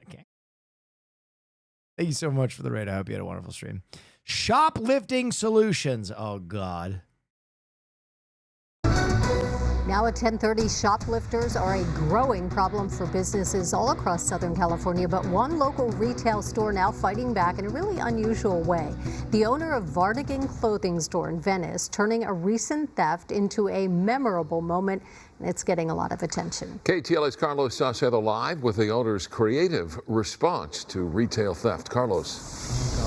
Okay. Thank you so much for the raid. I hope you had a wonderful stream. Shoplifting solutions. Oh, God. Now at 10:30, shoplifters are a growing problem for businesses all across Southern California, but one local retail store now fighting back in a really unusual way. The owner of Vardigan Clothing Store in Venice turning a recent theft into a memorable moment, and it's getting a lot of attention. KTLA's Carlos Saucedo live with the owner's creative response to retail theft. Carlos.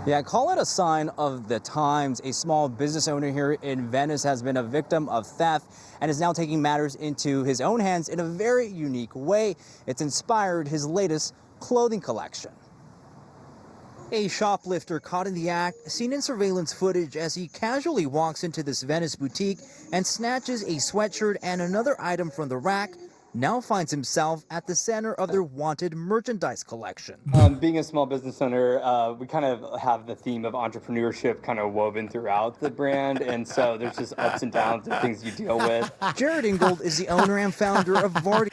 Yeah, call it a sign of the times. A small business owner here in Venice has been a victim of theft and is now taking matters into his own hands in a very unique way. It's inspired his latest clothing collection. A shoplifter caught in the act, seen in surveillance footage as he casually walks into this Venice boutique and snatches a sweatshirt and another item from the rack, now finds himself at the center of their wanted merchandise collection. Being a small business owner, we kind of have the theme of entrepreneurship kind of woven throughout the brand, and so there's just ups and downs and things you deal with. Jared Ingold is the owner and founder of Vardigan,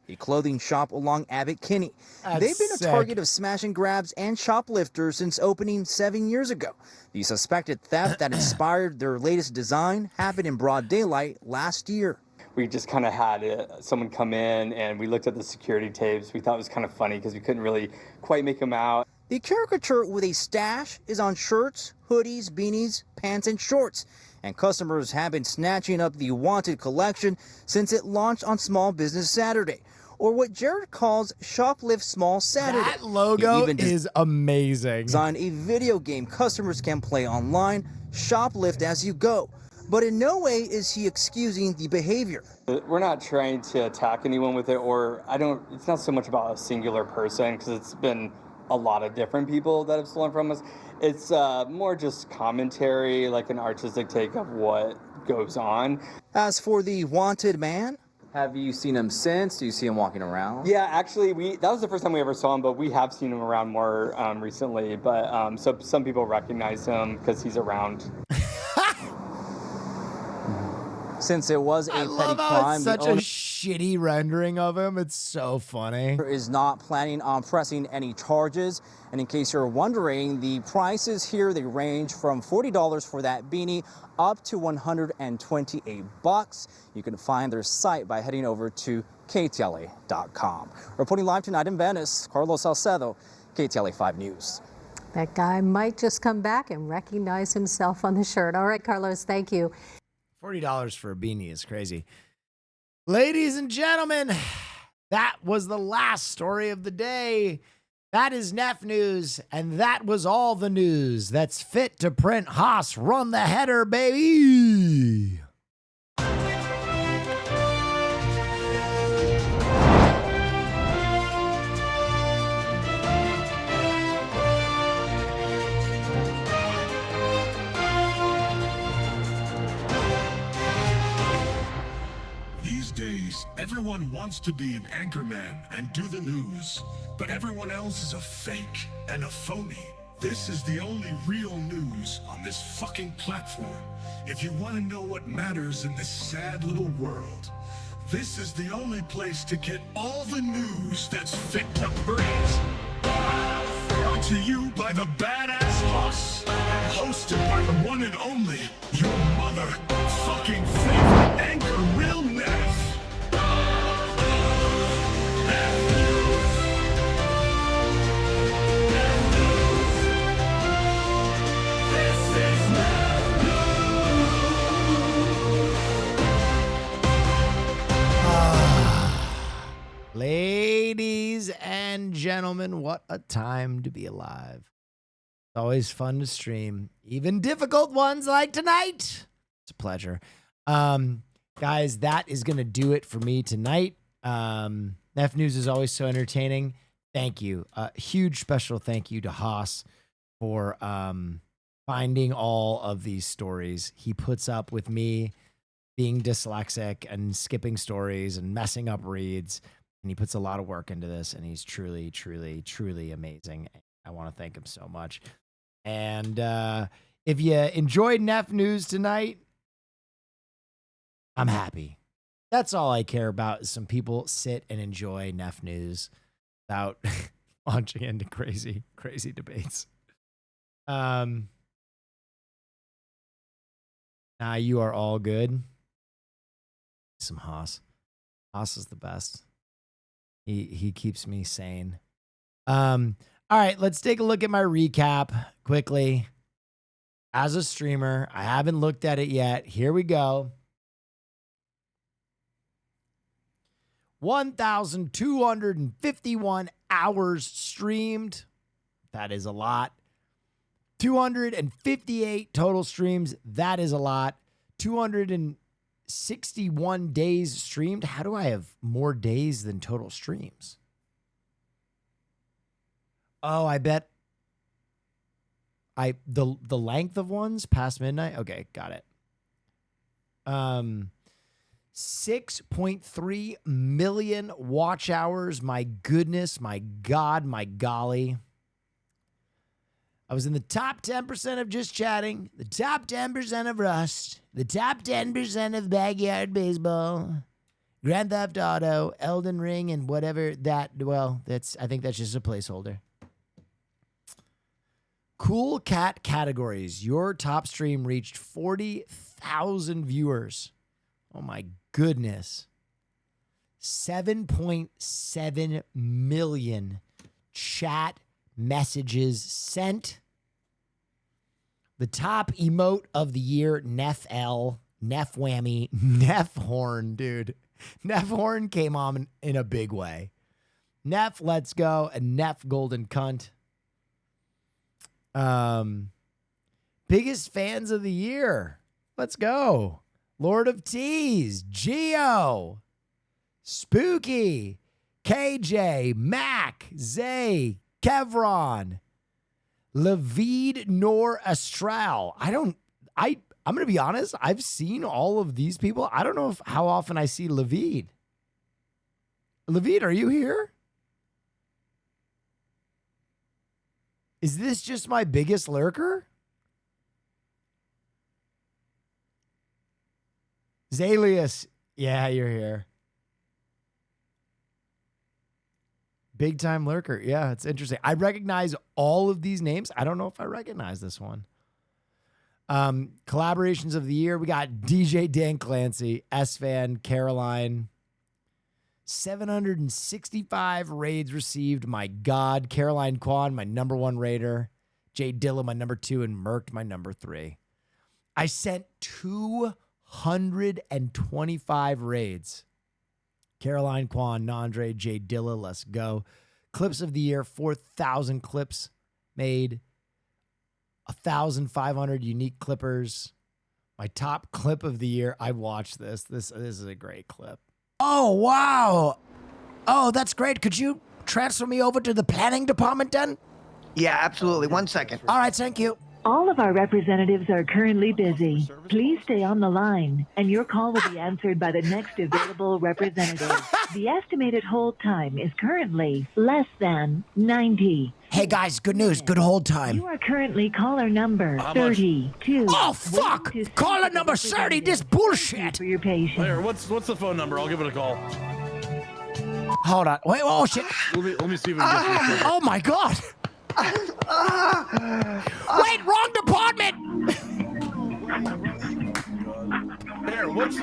a clothing shop along Abbott Kinney. They've been a target of smash and grabs and shoplifters since opening 7 years ago. The suspected theft that inspired their latest design happened in broad daylight last year. We just kind of had someone come in and we looked at the security tapes. We thought it was kind of funny because we couldn't really quite make them out. The caricature with a stash is on shirts, hoodies, beanies, pants, and shorts. And customers have been snatching up the wanted collection since it launched on Small Business Saturday, or what Jared calls Shoplift Small Saturday. That logo is amazing. Designed a video game customers can play online, shoplift as you go. But in no way is he excusing the behavior. We're not trying to attack anyone with it, or it's not so much about a singular person because it's been a lot of different people that have stolen from us. It's more just commentary, like an artistic take of what goes on. As for the wanted man, have you seen him since? Do you see him walking around? Yeah, actually, that was the first time we ever saw him, but we have seen him around more recently. But so some people recognize him because he's around. Since it was a petty love how crime, it's such a shitty rendering of him. It's so funny. Is not planning on pressing any charges. And in case you're wondering, the prices here, they range from $40 for that beanie up to $128. You can find their site by heading over to KTLA.com. Reporting live tonight in Venice, Carlos Salcedo, KTLA 5 News. That guy might just come back and recognize himself on the shirt. All right, Carlos, thank you. $40 for a beanie is crazy. Ladies and gentlemen, that was the last story of the day. That is Neff News, and that was all the news that's fit to print. Haas, run the header, baby. news. Everyone wants to be an anchorman and do the news, but everyone else is a fake and a phony. This is the only real news on this fucking platform. If you want to know what matters in this sad little world, this is the only place to get all the news that's fit to breathe. Brought to you by the Badass Boss, and hosted by the one and only, your mother-fucking favorite anchor, Real Neff. Ladies and gentlemen, what a time to be alive. It's always fun to stream, even difficult ones like tonight. It's a pleasure. Guys, that is going to do it for me tonight. Neff News is always so entertaining. Thank you. A huge special thank you to Haas for finding all of these stories. He puts up with me being dyslexic and skipping stories and messing up reads. And he puts a lot of work into this, and he's truly, truly, truly amazing. I want to thank him so much. And if you enjoyed Neff News tonight, I'm happy. That's all I care about is some people sit and enjoy Neff News without launching into crazy, crazy debates. Now you are all good. Some Haas. Haas is the best. He keeps me sane. All right, let's take a look at my recap quickly. As a streamer, I haven't looked at it yet. Here we go. 1,251 hours streamed. That is a lot. 258 total streams. That is a lot. 261 days streamed. How do I have more days than total streams? Oh, I bet the length of ones past midnight. Okay, got it. 6.3 million watch hours. My goodness, my God, my golly. I was in the top 10% of Just Chatting, the top 10% of Rust, the top 10% of Backyard Baseball, Grand Theft Auto, Elden Ring, and whatever that, well, I think that's just a placeholder. Cool Cat categories. Your top stream reached 40,000 viewers. Oh my goodness. 7.7 million chat messages sent. The top emote of the year, Neff L, Neff Whammy, Neff Horn, dude. Neff Horn came on in a big way. Neff Let's Go and Neff Golden Cunt. Biggest fans of the year. Let's go. Lord of Teas, Geo, Spooky, KJ, Mac, Zay, Kevron, Levid Nor Astral. I'm going to be honest. I've seen all of these people. I don't know how often I see Levid. Levid, are you here? Is this just my biggest lurker? Zalius. Yeah, you're here. Big time lurker. Yeah, it's interesting. I recognize all of these names. I don't know if I recognize this one. Collaborations of the year. We got DJ Dan Clancy, S-Fan, Caroline. 765 raids received. My God. Caroline Kwan, my #1 raider. Jay Dilla, my #2, and Merked, my #3. I sent 225 raids. Caroline Kwan, Nandre, Jay Dilla, let's go. Clips of the year, 4,000 clips made. 1,500 unique clippers. My top clip of the year, I watched this. This is a great clip. Oh, wow. Oh, that's great. Could you transfer me over to the planning department then? Yeah, absolutely. 1 second. All right, thank you. All of our representatives are currently busy. Please stay on the line, and your call will be answered by the next available representative. The estimated hold time is currently less than 90. Hey guys, good news. Good hold time. You are currently caller number 32. Oh fuck! Caller number 30. This bullshit. For your patience. There, what's the phone number? I'll give it a call. Hold on. Wait. Oh shit. Let me see if we can get through. Oh my god. Wait, wrong department. There, what's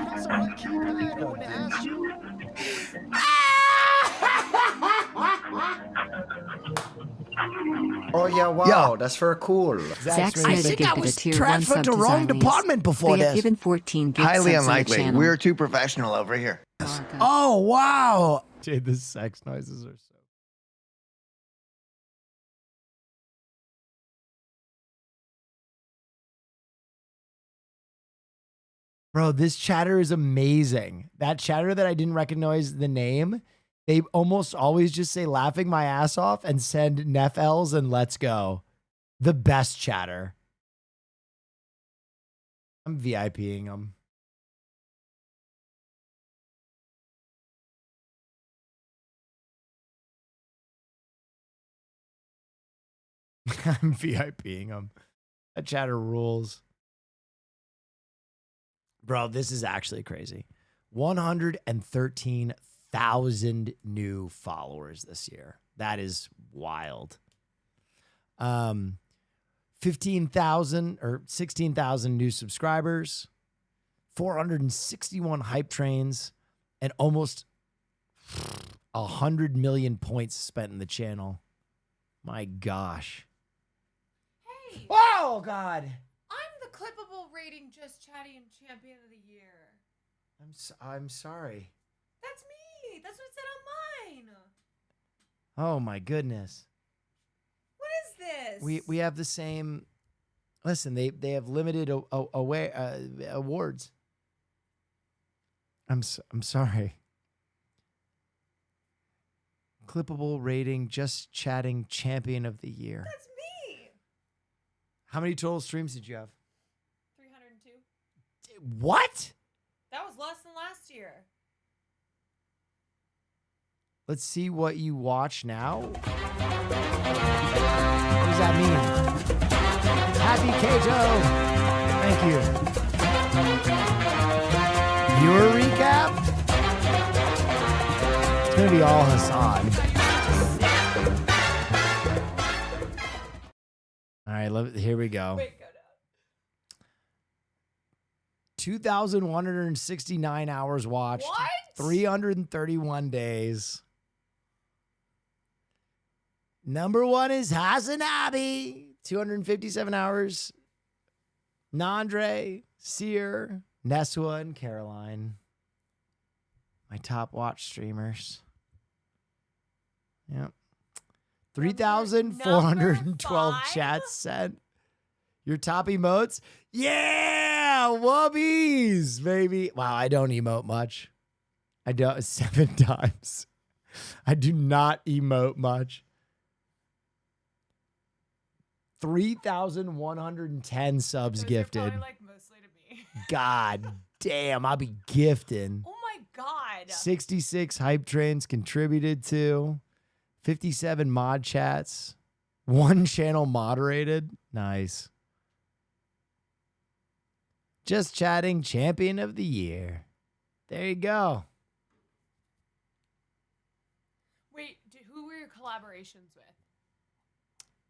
Oh yeah, wow, that's very cool. Zack I Snyder think I gifted a was tier 1 transferred sub to to wrong Xylees. department before They have this. given 14 gift Highly subs on the unlikely. channel. We're too professional over here. Oh wow. Dude, the sex noises are so. Bro, this chatter is amazing. That chatter that I didn't recognize the name, they almost always just say laughing my ass off and send Nefels and let's go. The best chatter. I'm VIPing them. I'm VIPing them. That chatter rules. Bro, this is actually crazy. 113,000 new followers this year. That is wild. 15,000 or 16,000 new subscribers, 461 hype trains, and almost 100 million points spent in the channel. My gosh. Hey. Oh, God. I'm the clippable rating Just Chatty and Champion of the Year. I'm sorry. That's me. That's what it said on mine. Oh, my goodness. What is this? We have the same. Listen, they have limited awards. I'm sorry. Clippable rating, Just Chatting Champion of the Year. That's me. How many total streams did you have? 302. What? That was less than last year. Let's see what you watch now. What does that mean? Happy Kato. Thank you. Viewer recap? It's going to be all Hassan. All right, here we go. Wait, go down. 2,169 hours watched. What? 331 days. Number one is Hasanabi, 257 hours. Nandre, Sear, Neswa, and Caroline. My top watch streamers. Yep. 3,412 chats sent. Your top emotes? Yeah! Wubbies, baby. Wow, I don't emote much. I don't. 7 times. I do not emote much. 3,110 subs gifted. Probably like mostly to me. God damn, I'll be gifting. Oh my God. 66 hype trains contributed to. 57 mod chats. 1 channel moderated. Nice. Just Chatting Champion of the Year. There you go. Wait, who were your collaborations with?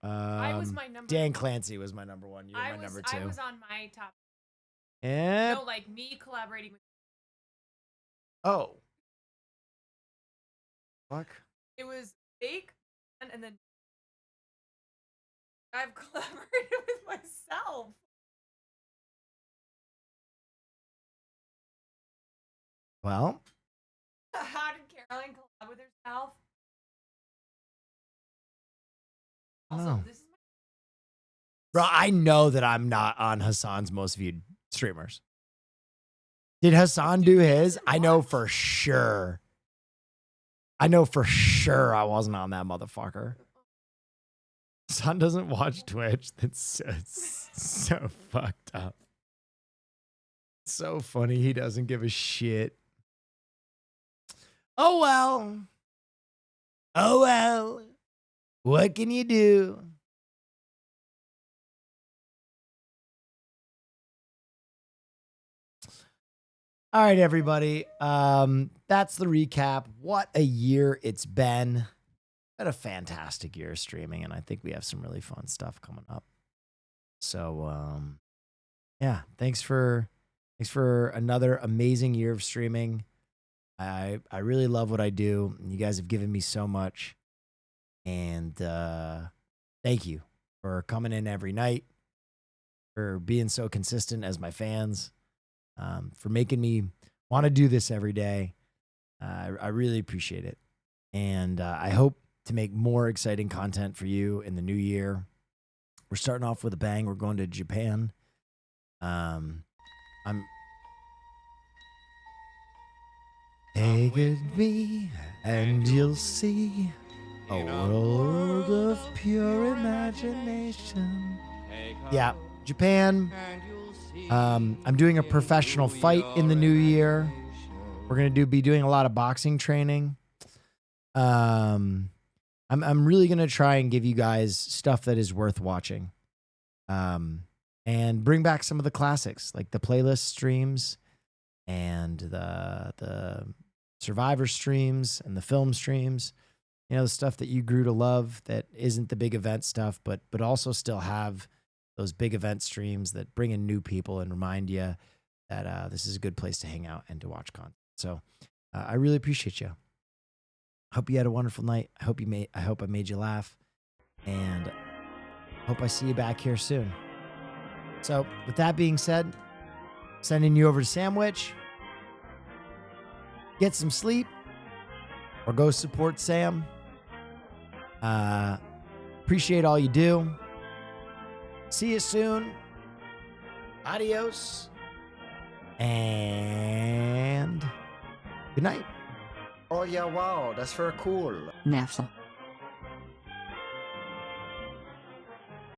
I was my number Dan one. Clancy was my number 1. You were my number 2. I was on my top. And No, like me collaborating with. oh. Fuck. It was fake, and then I've collaborated with myself. Well, How did Caroline collab with herself? oh. Bro, I know that I'm not on Hassan's most viewed streamers. Did Hassan do his? I know for sure. I know for sure I wasn't on that motherfucker. Son doesn't watch Twitch. That's so fucked up. So funny. He doesn't give a shit. Oh, well. Oh, well. What can you do? All right, everybody. That's the recap. What a year it's been. Had a fantastic year of streaming, and I think we have some really fun stuff coming up. So, yeah, thanks for another amazing year of streaming. I really love what I do. You guys have given me so much, and thank you for coming in every night, for being so consistent as my fans, for making me want to do this every day. I really appreciate it, and I hope to make more exciting content for you in the new year. We're starting off with a bang. We're going to Japan. Take it me and you'll see a world of pure imagination. Yeah, Japan. I'm doing a professional fight in the new year. We're gonna be doing a lot of boxing training. I'm really gonna try and give you guys stuff that is worth watching, and bring back some of the classics like the playlist streams and the Survivor streams and the film streams. You know, the stuff that you grew to love that isn't the big event stuff, but also still have those big event streams that bring in new people and remind you that this is a good place to hang out and to watch content. So I really appreciate you. Hope you had a wonderful night. I hope I made you laugh, and hope I see you back here soon. So with that being said, sending you over to Sandwich. Get some sleep or go support Sam. Appreciate all you do. See you soon. Adios. And good night. Oh yeah, wow, that's very cool. Neffel.